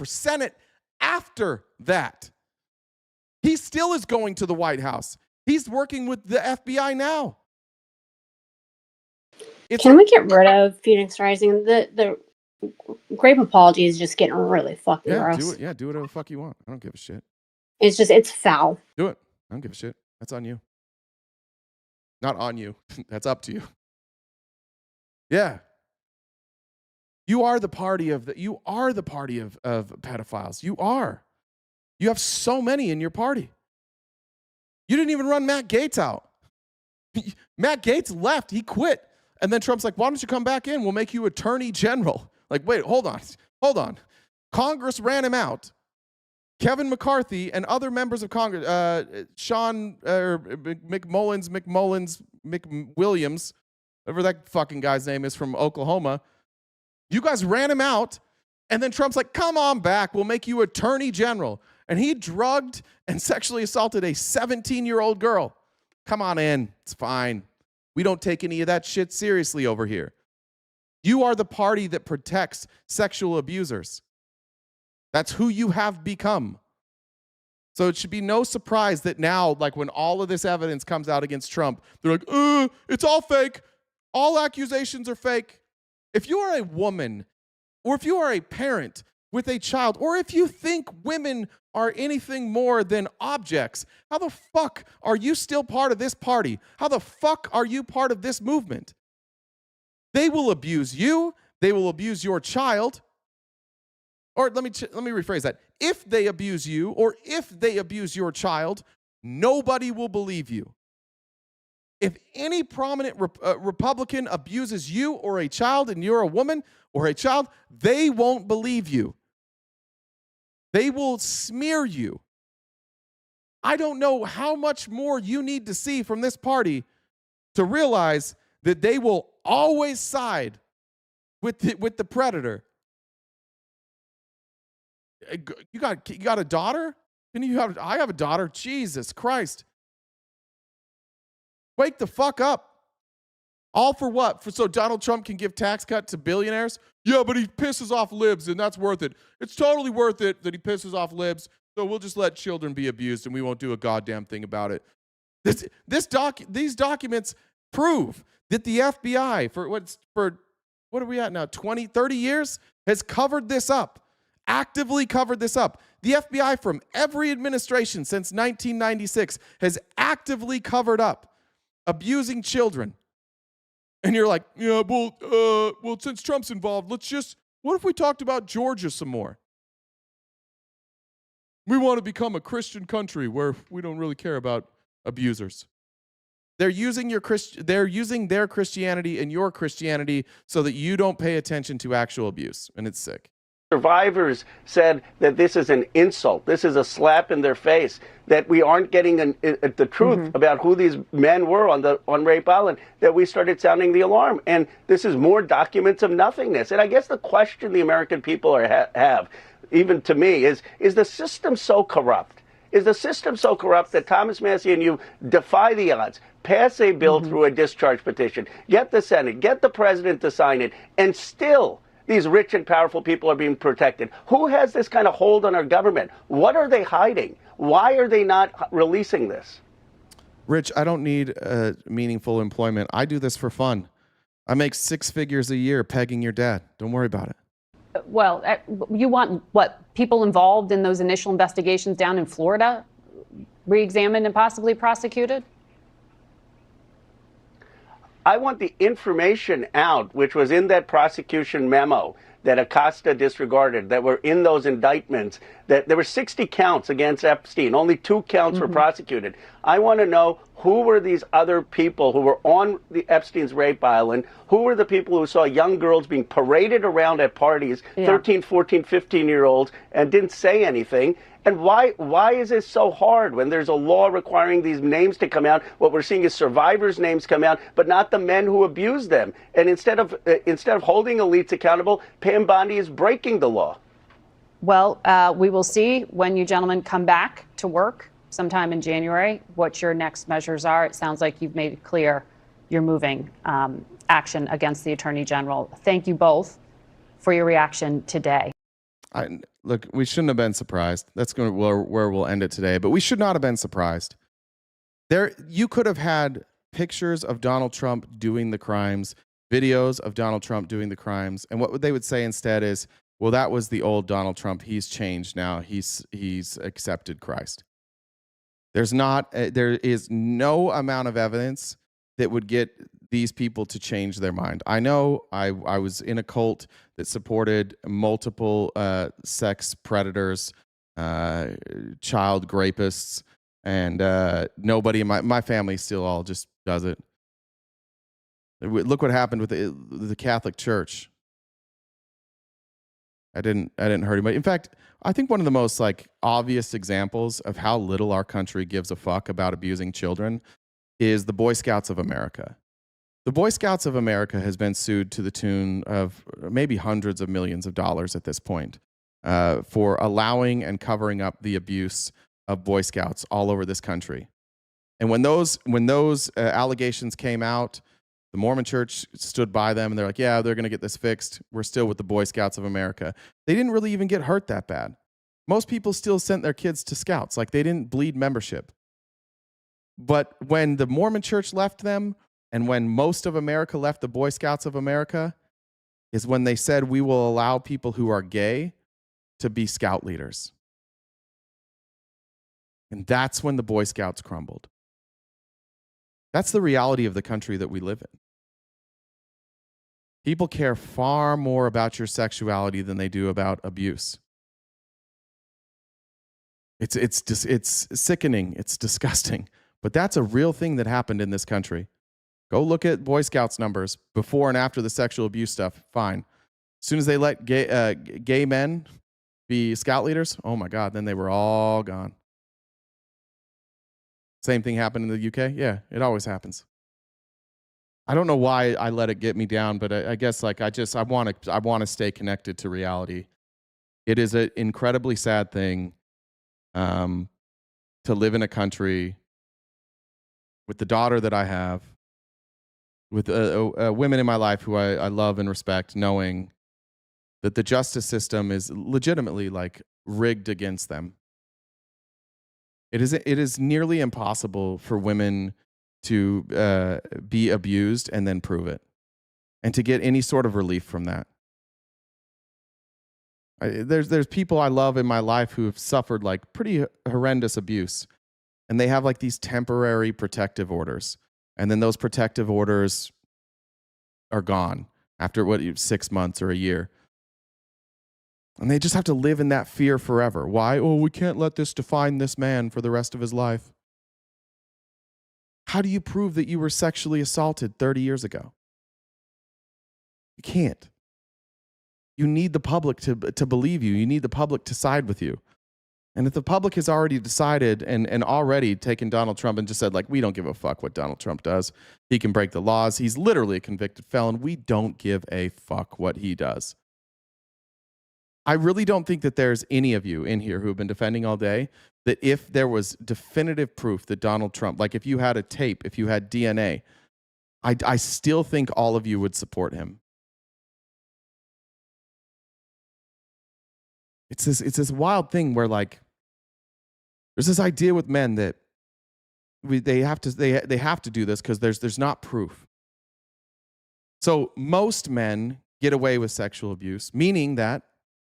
Senate after that. He still is going to the White House. He's working with the FBI now. Can we get rid of Phoenix Rising? The grape apology is just getting really fucking gross. Do it. Yeah, do whatever the fuck you want. I don't give a shit. It's foul. Do it. I don't give a shit. That's on you. Not on you. That's up to you. Yeah. You are the party of pedophiles. You are. You have so many in your party. You didn't even run Matt Gaetz out. Matt Gaetz left. He quit. And then Trump's like, why don't you come back in? We'll make you attorney general. Like, wait, hold on. Congress ran him out. Kevin McCarthy and other members of Congress, McWilliams, whatever that fucking guy's name is from Oklahoma, you guys ran him out. And then Trump's like, come on back. We'll make you attorney general. And he drugged and sexually assaulted a 17-year-old girl. Come on in. It's fine. We don't take any of that shit seriously over here. You are the party that protects sexual abusers. That's who you have become. So it should be no surprise that now, like when all of this evidence comes out against Trump, they're like, it's all fake. All accusations are fake. If you are a woman, or if you are a parent with a child, or if you think women are anything more than objects, how the fuck are you still part of this party? How the fuck are you part of this movement? They will abuse you. They will abuse your child. Or let me rephrase that. If they abuse you or if they abuse your child, nobody will believe you. If any prominent Republican abuses you or a child and you're a woman or a child, they won't believe you. They will smear you. I don't know how much more you need to see from this party to realize that they will always side with the predator. You got a daughter? I have a daughter. Jesus Christ. Wake the fuck up. All for what? So Donald Trump can give tax cut to billionaires? Yeah, but he pisses off libs, and that's worth it. It's totally worth it that he pisses off libs, so we'll just let children be abused, and we won't do a goddamn thing about it. These documents prove that the FBI, for what are we at now, 20, 30 years, has covered this up, actively covered this up. The FBI from every administration since 1996 has actively covered up abusing children. And you're like, yeah, well, since Trump's involved, what if we talked about Georgia some more? We want to become a Christian country where we don't really care about abusers. They're using their Christianity and your Christianity so that you don't pay attention to actual abuse, and it's sick. Survivors said that this is an insult. This is a slap in their face, that we aren't getting the truth about who these men were on Rape Island, that we started sounding the alarm. And this is more documents of nothingness. And I guess the question the American people have, even to me, is the system so corrupt? Is the system so corrupt that Thomas Massey and you defy the odds, pass a bill through a discharge petition, get the Senate, get the president to sign it, and still these rich and powerful people are being protected? Who has this kind of hold on our government? What are they hiding? Why are they not releasing this? Rich, I don't need meaningful employment. I do this for fun. I make 6 figures a year pegging your dad. Don't worry about it. Well, you want people involved in those initial investigations down in Florida re-examined and possibly prosecuted? I want the information out, which was in that prosecution memo that Acosta disregarded, that were in those indictments, that there were 60 counts against Epstein. Only 2 counts were prosecuted. I want to know who were these other people who were on the Epstein's rape island, who were the people who saw young girls being paraded around at parties, 13, 14, 15-year-olds, and didn't say anything. And why is this so hard when there's a law requiring these names to come out? What we're seeing is survivors' names come out, but not the men who abused them. And instead of holding elites accountable, Pam Bondi is breaking the law. Well, we will see when you gentlemen come back to work sometime in January what your next measures are. It sounds like you've made it clear you're moving action against the Attorney General. Thank you both for your reaction today. Look, we shouldn't have been surprised. That's going to where we'll end it today. But we should not have been surprised. You could have had pictures of Donald Trump doing the crimes, videos of Donald Trump doing the crimes, and what they would say instead is, well, that was the old Donald Trump. He's changed now. He's accepted Christ. There is no amount of evidence that would get these people to change their mind. I know I was in a cult that supported multiple sex predators, child rapists, and nobody in my family still all just does it. Look what happened with the Catholic Church. I didn't hurt anybody. In fact, I think one of the most obvious examples of how little our country gives a fuck about abusing children is the Boy Scouts of America. The Boy Scouts of America has been sued to the tune of maybe hundreds of millions of dollars at this point for allowing and covering up the abuse of Boy Scouts all over this country. And when those allegations came out, the Mormon Church stood by them and they're like, yeah, they're going to get this fixed. We're still with the Boy Scouts of America. They didn't really even get hurt that bad. Most people still sent their kids to Scouts. They didn't bleed membership. But when the Mormon Church left them, and when most of America left the Boy Scouts of America, is when they said, we will allow people who are gay to be scout leaders. And that's when the Boy Scouts crumbled. That's the reality of the country that we live in. People care far more about your sexuality than they do about abuse. It's sickening. It's disgusting. But that's a real thing that happened in this country. Go look at Boy Scouts numbers before and after the sexual abuse stuff. Fine. As soon as they let gay men be scout leaders, oh my God, then they were all gone. Same thing happened in the UK. Yeah, it always happens. I don't know why I let it get me down, but I guess like I want to stay connected to reality. It is an incredibly sad thing to live in a country with the daughter that I have, with women in my life who I love and respect, knowing that the justice system is legitimately like rigged against them. It is nearly impossible for women to be abused and then prove it, and to get any sort of relief from that. There's people I love in my life who have suffered like pretty horrendous abuse, and they have like these temporary protective orders, and then those protective orders are gone after 6 months or a year. And they just have to live in that fear forever. Why? Oh, we can't let this define this man for the rest of his life. How do you prove that you were sexually assaulted 30 years ago? You can't. You need the public to believe you. You need the public to side with you. And if the public has already decided and already taken Donald Trump and just said, like, we don't give a fuck what Donald Trump does. He can break the laws. He's literally a convicted felon. We don't give a fuck what he does. I really don't think that there's any of you in here who have been defending all day that if there was definitive proof that Donald Trump, like if you had a tape, if you had DNA, I still think all of you would support him. It's this wild thing where like there's this idea with men that they have to do this because there's not proof. So most men get away with sexual abuse, meaning that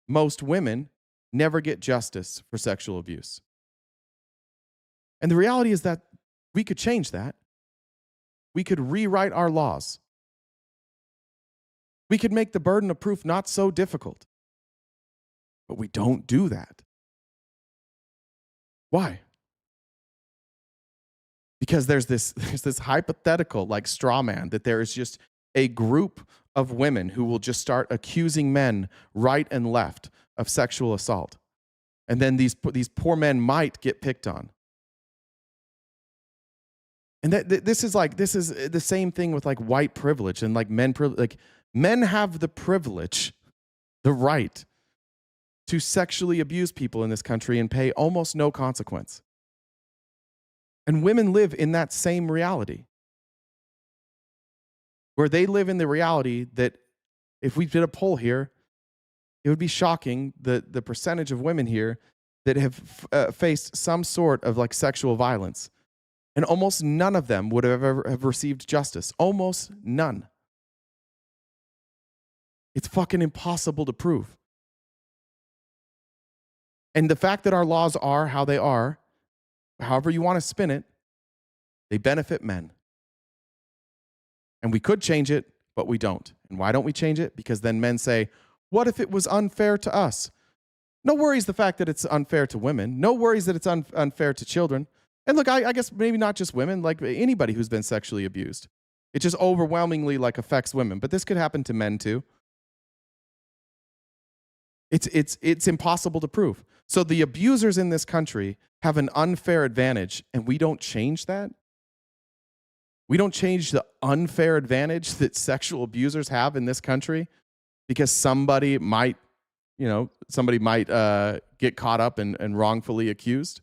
most women never get justice for sexual abuse. And the reality is that we could change that. We could rewrite our laws. We could make the burden of proof not so difficult. But we don't do that. Why? Because there's this hypothetical like straw man that there is just a group of women who will just start accusing men right and left of sexual assault. And then these poor men might get picked on. And this is the same thing with like white privilege and like men privilege. Like men have the privilege, the right to sexually abuse people in this country and pay almost no consequence. And women live in that same reality, where they live in the reality that if we did a poll here, it would be shocking the percentage of women here that have faced some sort of like sexual violence. And almost none of them would have ever have received justice. Almost none. It's fucking impossible to prove. And the fact that our laws are how they are, however you want to spin it, they benefit men. And we could change it, but we don't. And why don't we change it? Because then men say, what if it was unfair to us? No worries the fact that it's unfair to women. No worries that it's unfair to children. And look, I guess maybe not just women, like anybody who's been sexually abused. It just overwhelmingly like affects women. But this could happen to men too. It's impossible to prove. So the abusers in this country have an unfair advantage, and we don't change that. We don't change the unfair advantage that sexual abusers have in this country because somebody might get caught up and wrongfully accused.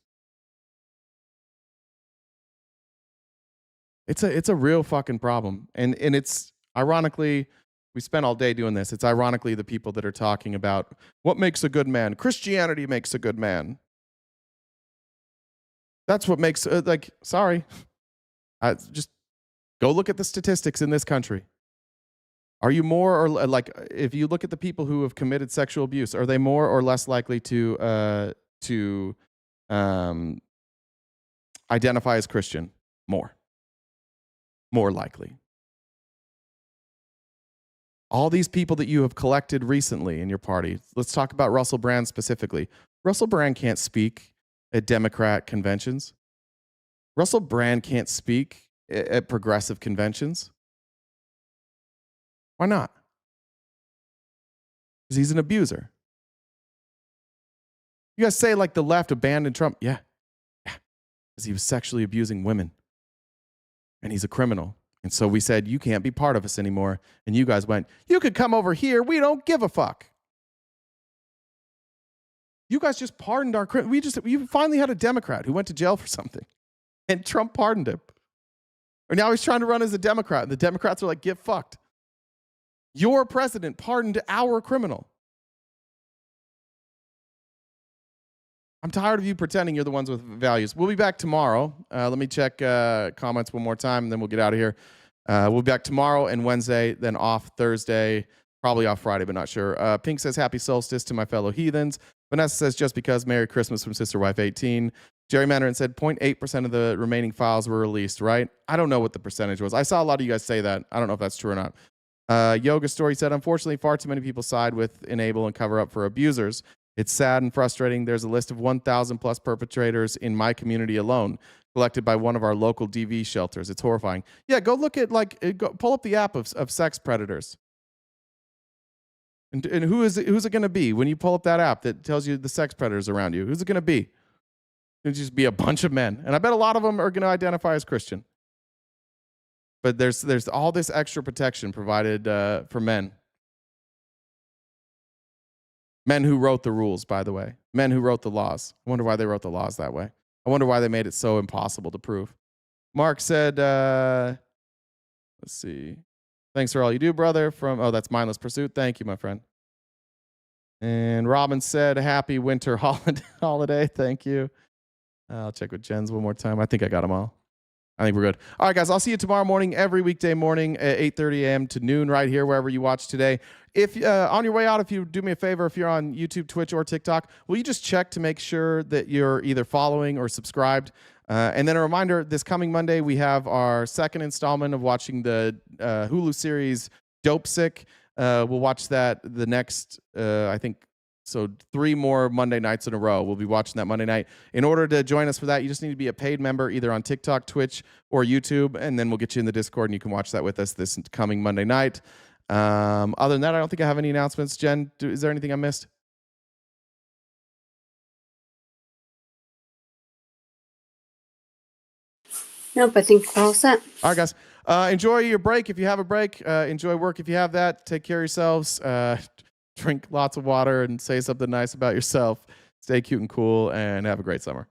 It's a real fucking problem. And it's ironically, we spent all day doing this. It's ironically the people that are talking about what makes a good man. Christianity makes a good man. That's what makes, sorry. Just go look at the statistics in this country. Are you more or like, if you look at the people who have committed sexual abuse, are they more or less likely to identify as Christian? More likely. All these people that you have collected recently in your party. Let's talk about Russell Brand specifically. Russell Brand can't speak at Democrat conventions. Russell Brand can't speak at progressive conventions. Why not? Because he's an abuser. You guys say like the left abandoned Trump. Yeah. Because he was sexually abusing women. And he's a criminal. And so we said, you can't be part of us anymore. And you guys went, you could come over here. We don't give a fuck. You guys just pardoned our criminals. We finally had a Democrat who went to jail for something. And Trump pardoned him. Or now he's trying to run as a Democrat. And the Democrats are like, get fucked. Your president pardoned our criminal. I'm tired of you pretending you're the ones with values. We'll be back tomorrow. Let me check comments one more time, and then we'll get out of here. We'll be back tomorrow and Wednesday, then off Thursday, probably off Friday, but not sure. Pink says, happy solstice to my fellow heathens. Vanessa says, just because, Merry Christmas from Sister Wife 18. Jerry Mandarin said 0.8% of the remaining files were released, right? I don't know what the percentage was. I saw a lot of you guys say that. I don't know if that's true or not. Yoga Story said, unfortunately, far too many people side with, enable, and cover up for abusers. It's sad and frustrating. There's a list of 1,000 plus perpetrators in my community alone, collected by one of our local DV shelters. It's horrifying. Yeah, go look at, pull up the app of sex predators. And who's it going to be when you pull up that app that tells you the sex predators around you? Who's it going to be? It's just be a bunch of men. And I bet a lot of them are going to identify as Christian. But there's all this extra protection provided for men. Men who wrote the rules, by the way. Men who wrote the laws. I wonder why they wrote the laws that way. I wonder why they made it so impossible to prove. Mark said, let's see. Thanks for all you do, brother. That's Mindless Pursuit. Thank you, my friend. And Robin said, happy winter holiday. Thank you. I'll check with Jens one more time. I think I got them all. I think we're good. All right, guys, I'll see you tomorrow morning, every weekday morning at 8:30 a.m. to noon right here, wherever you watch today. If on your way out, if you do me a favor, if you're on YouTube, Twitch, or TikTok, will you just check to make sure that you're either following or subscribed? And then a reminder, this coming Monday, we have our second installment of watching the Hulu series Dope Sick. We'll watch that the next, I think, so 3 more Monday nights in a row. We'll be watching that Monday night. In order to join us for that, you just need to be a paid member either on TikTok, Twitch, or YouTube, and then we'll get you in the Discord, and you can watch that with us this coming Monday night. Other than that, I don't think I have any announcements. Jen, is there anything I missed? Nope, I think we're all set. All right, guys. Enjoy your break if you have a break. Enjoy work if you have that. Take care of yourselves. Drink lots of water and say something nice about yourself. Stay cute and cool, and have a great summer.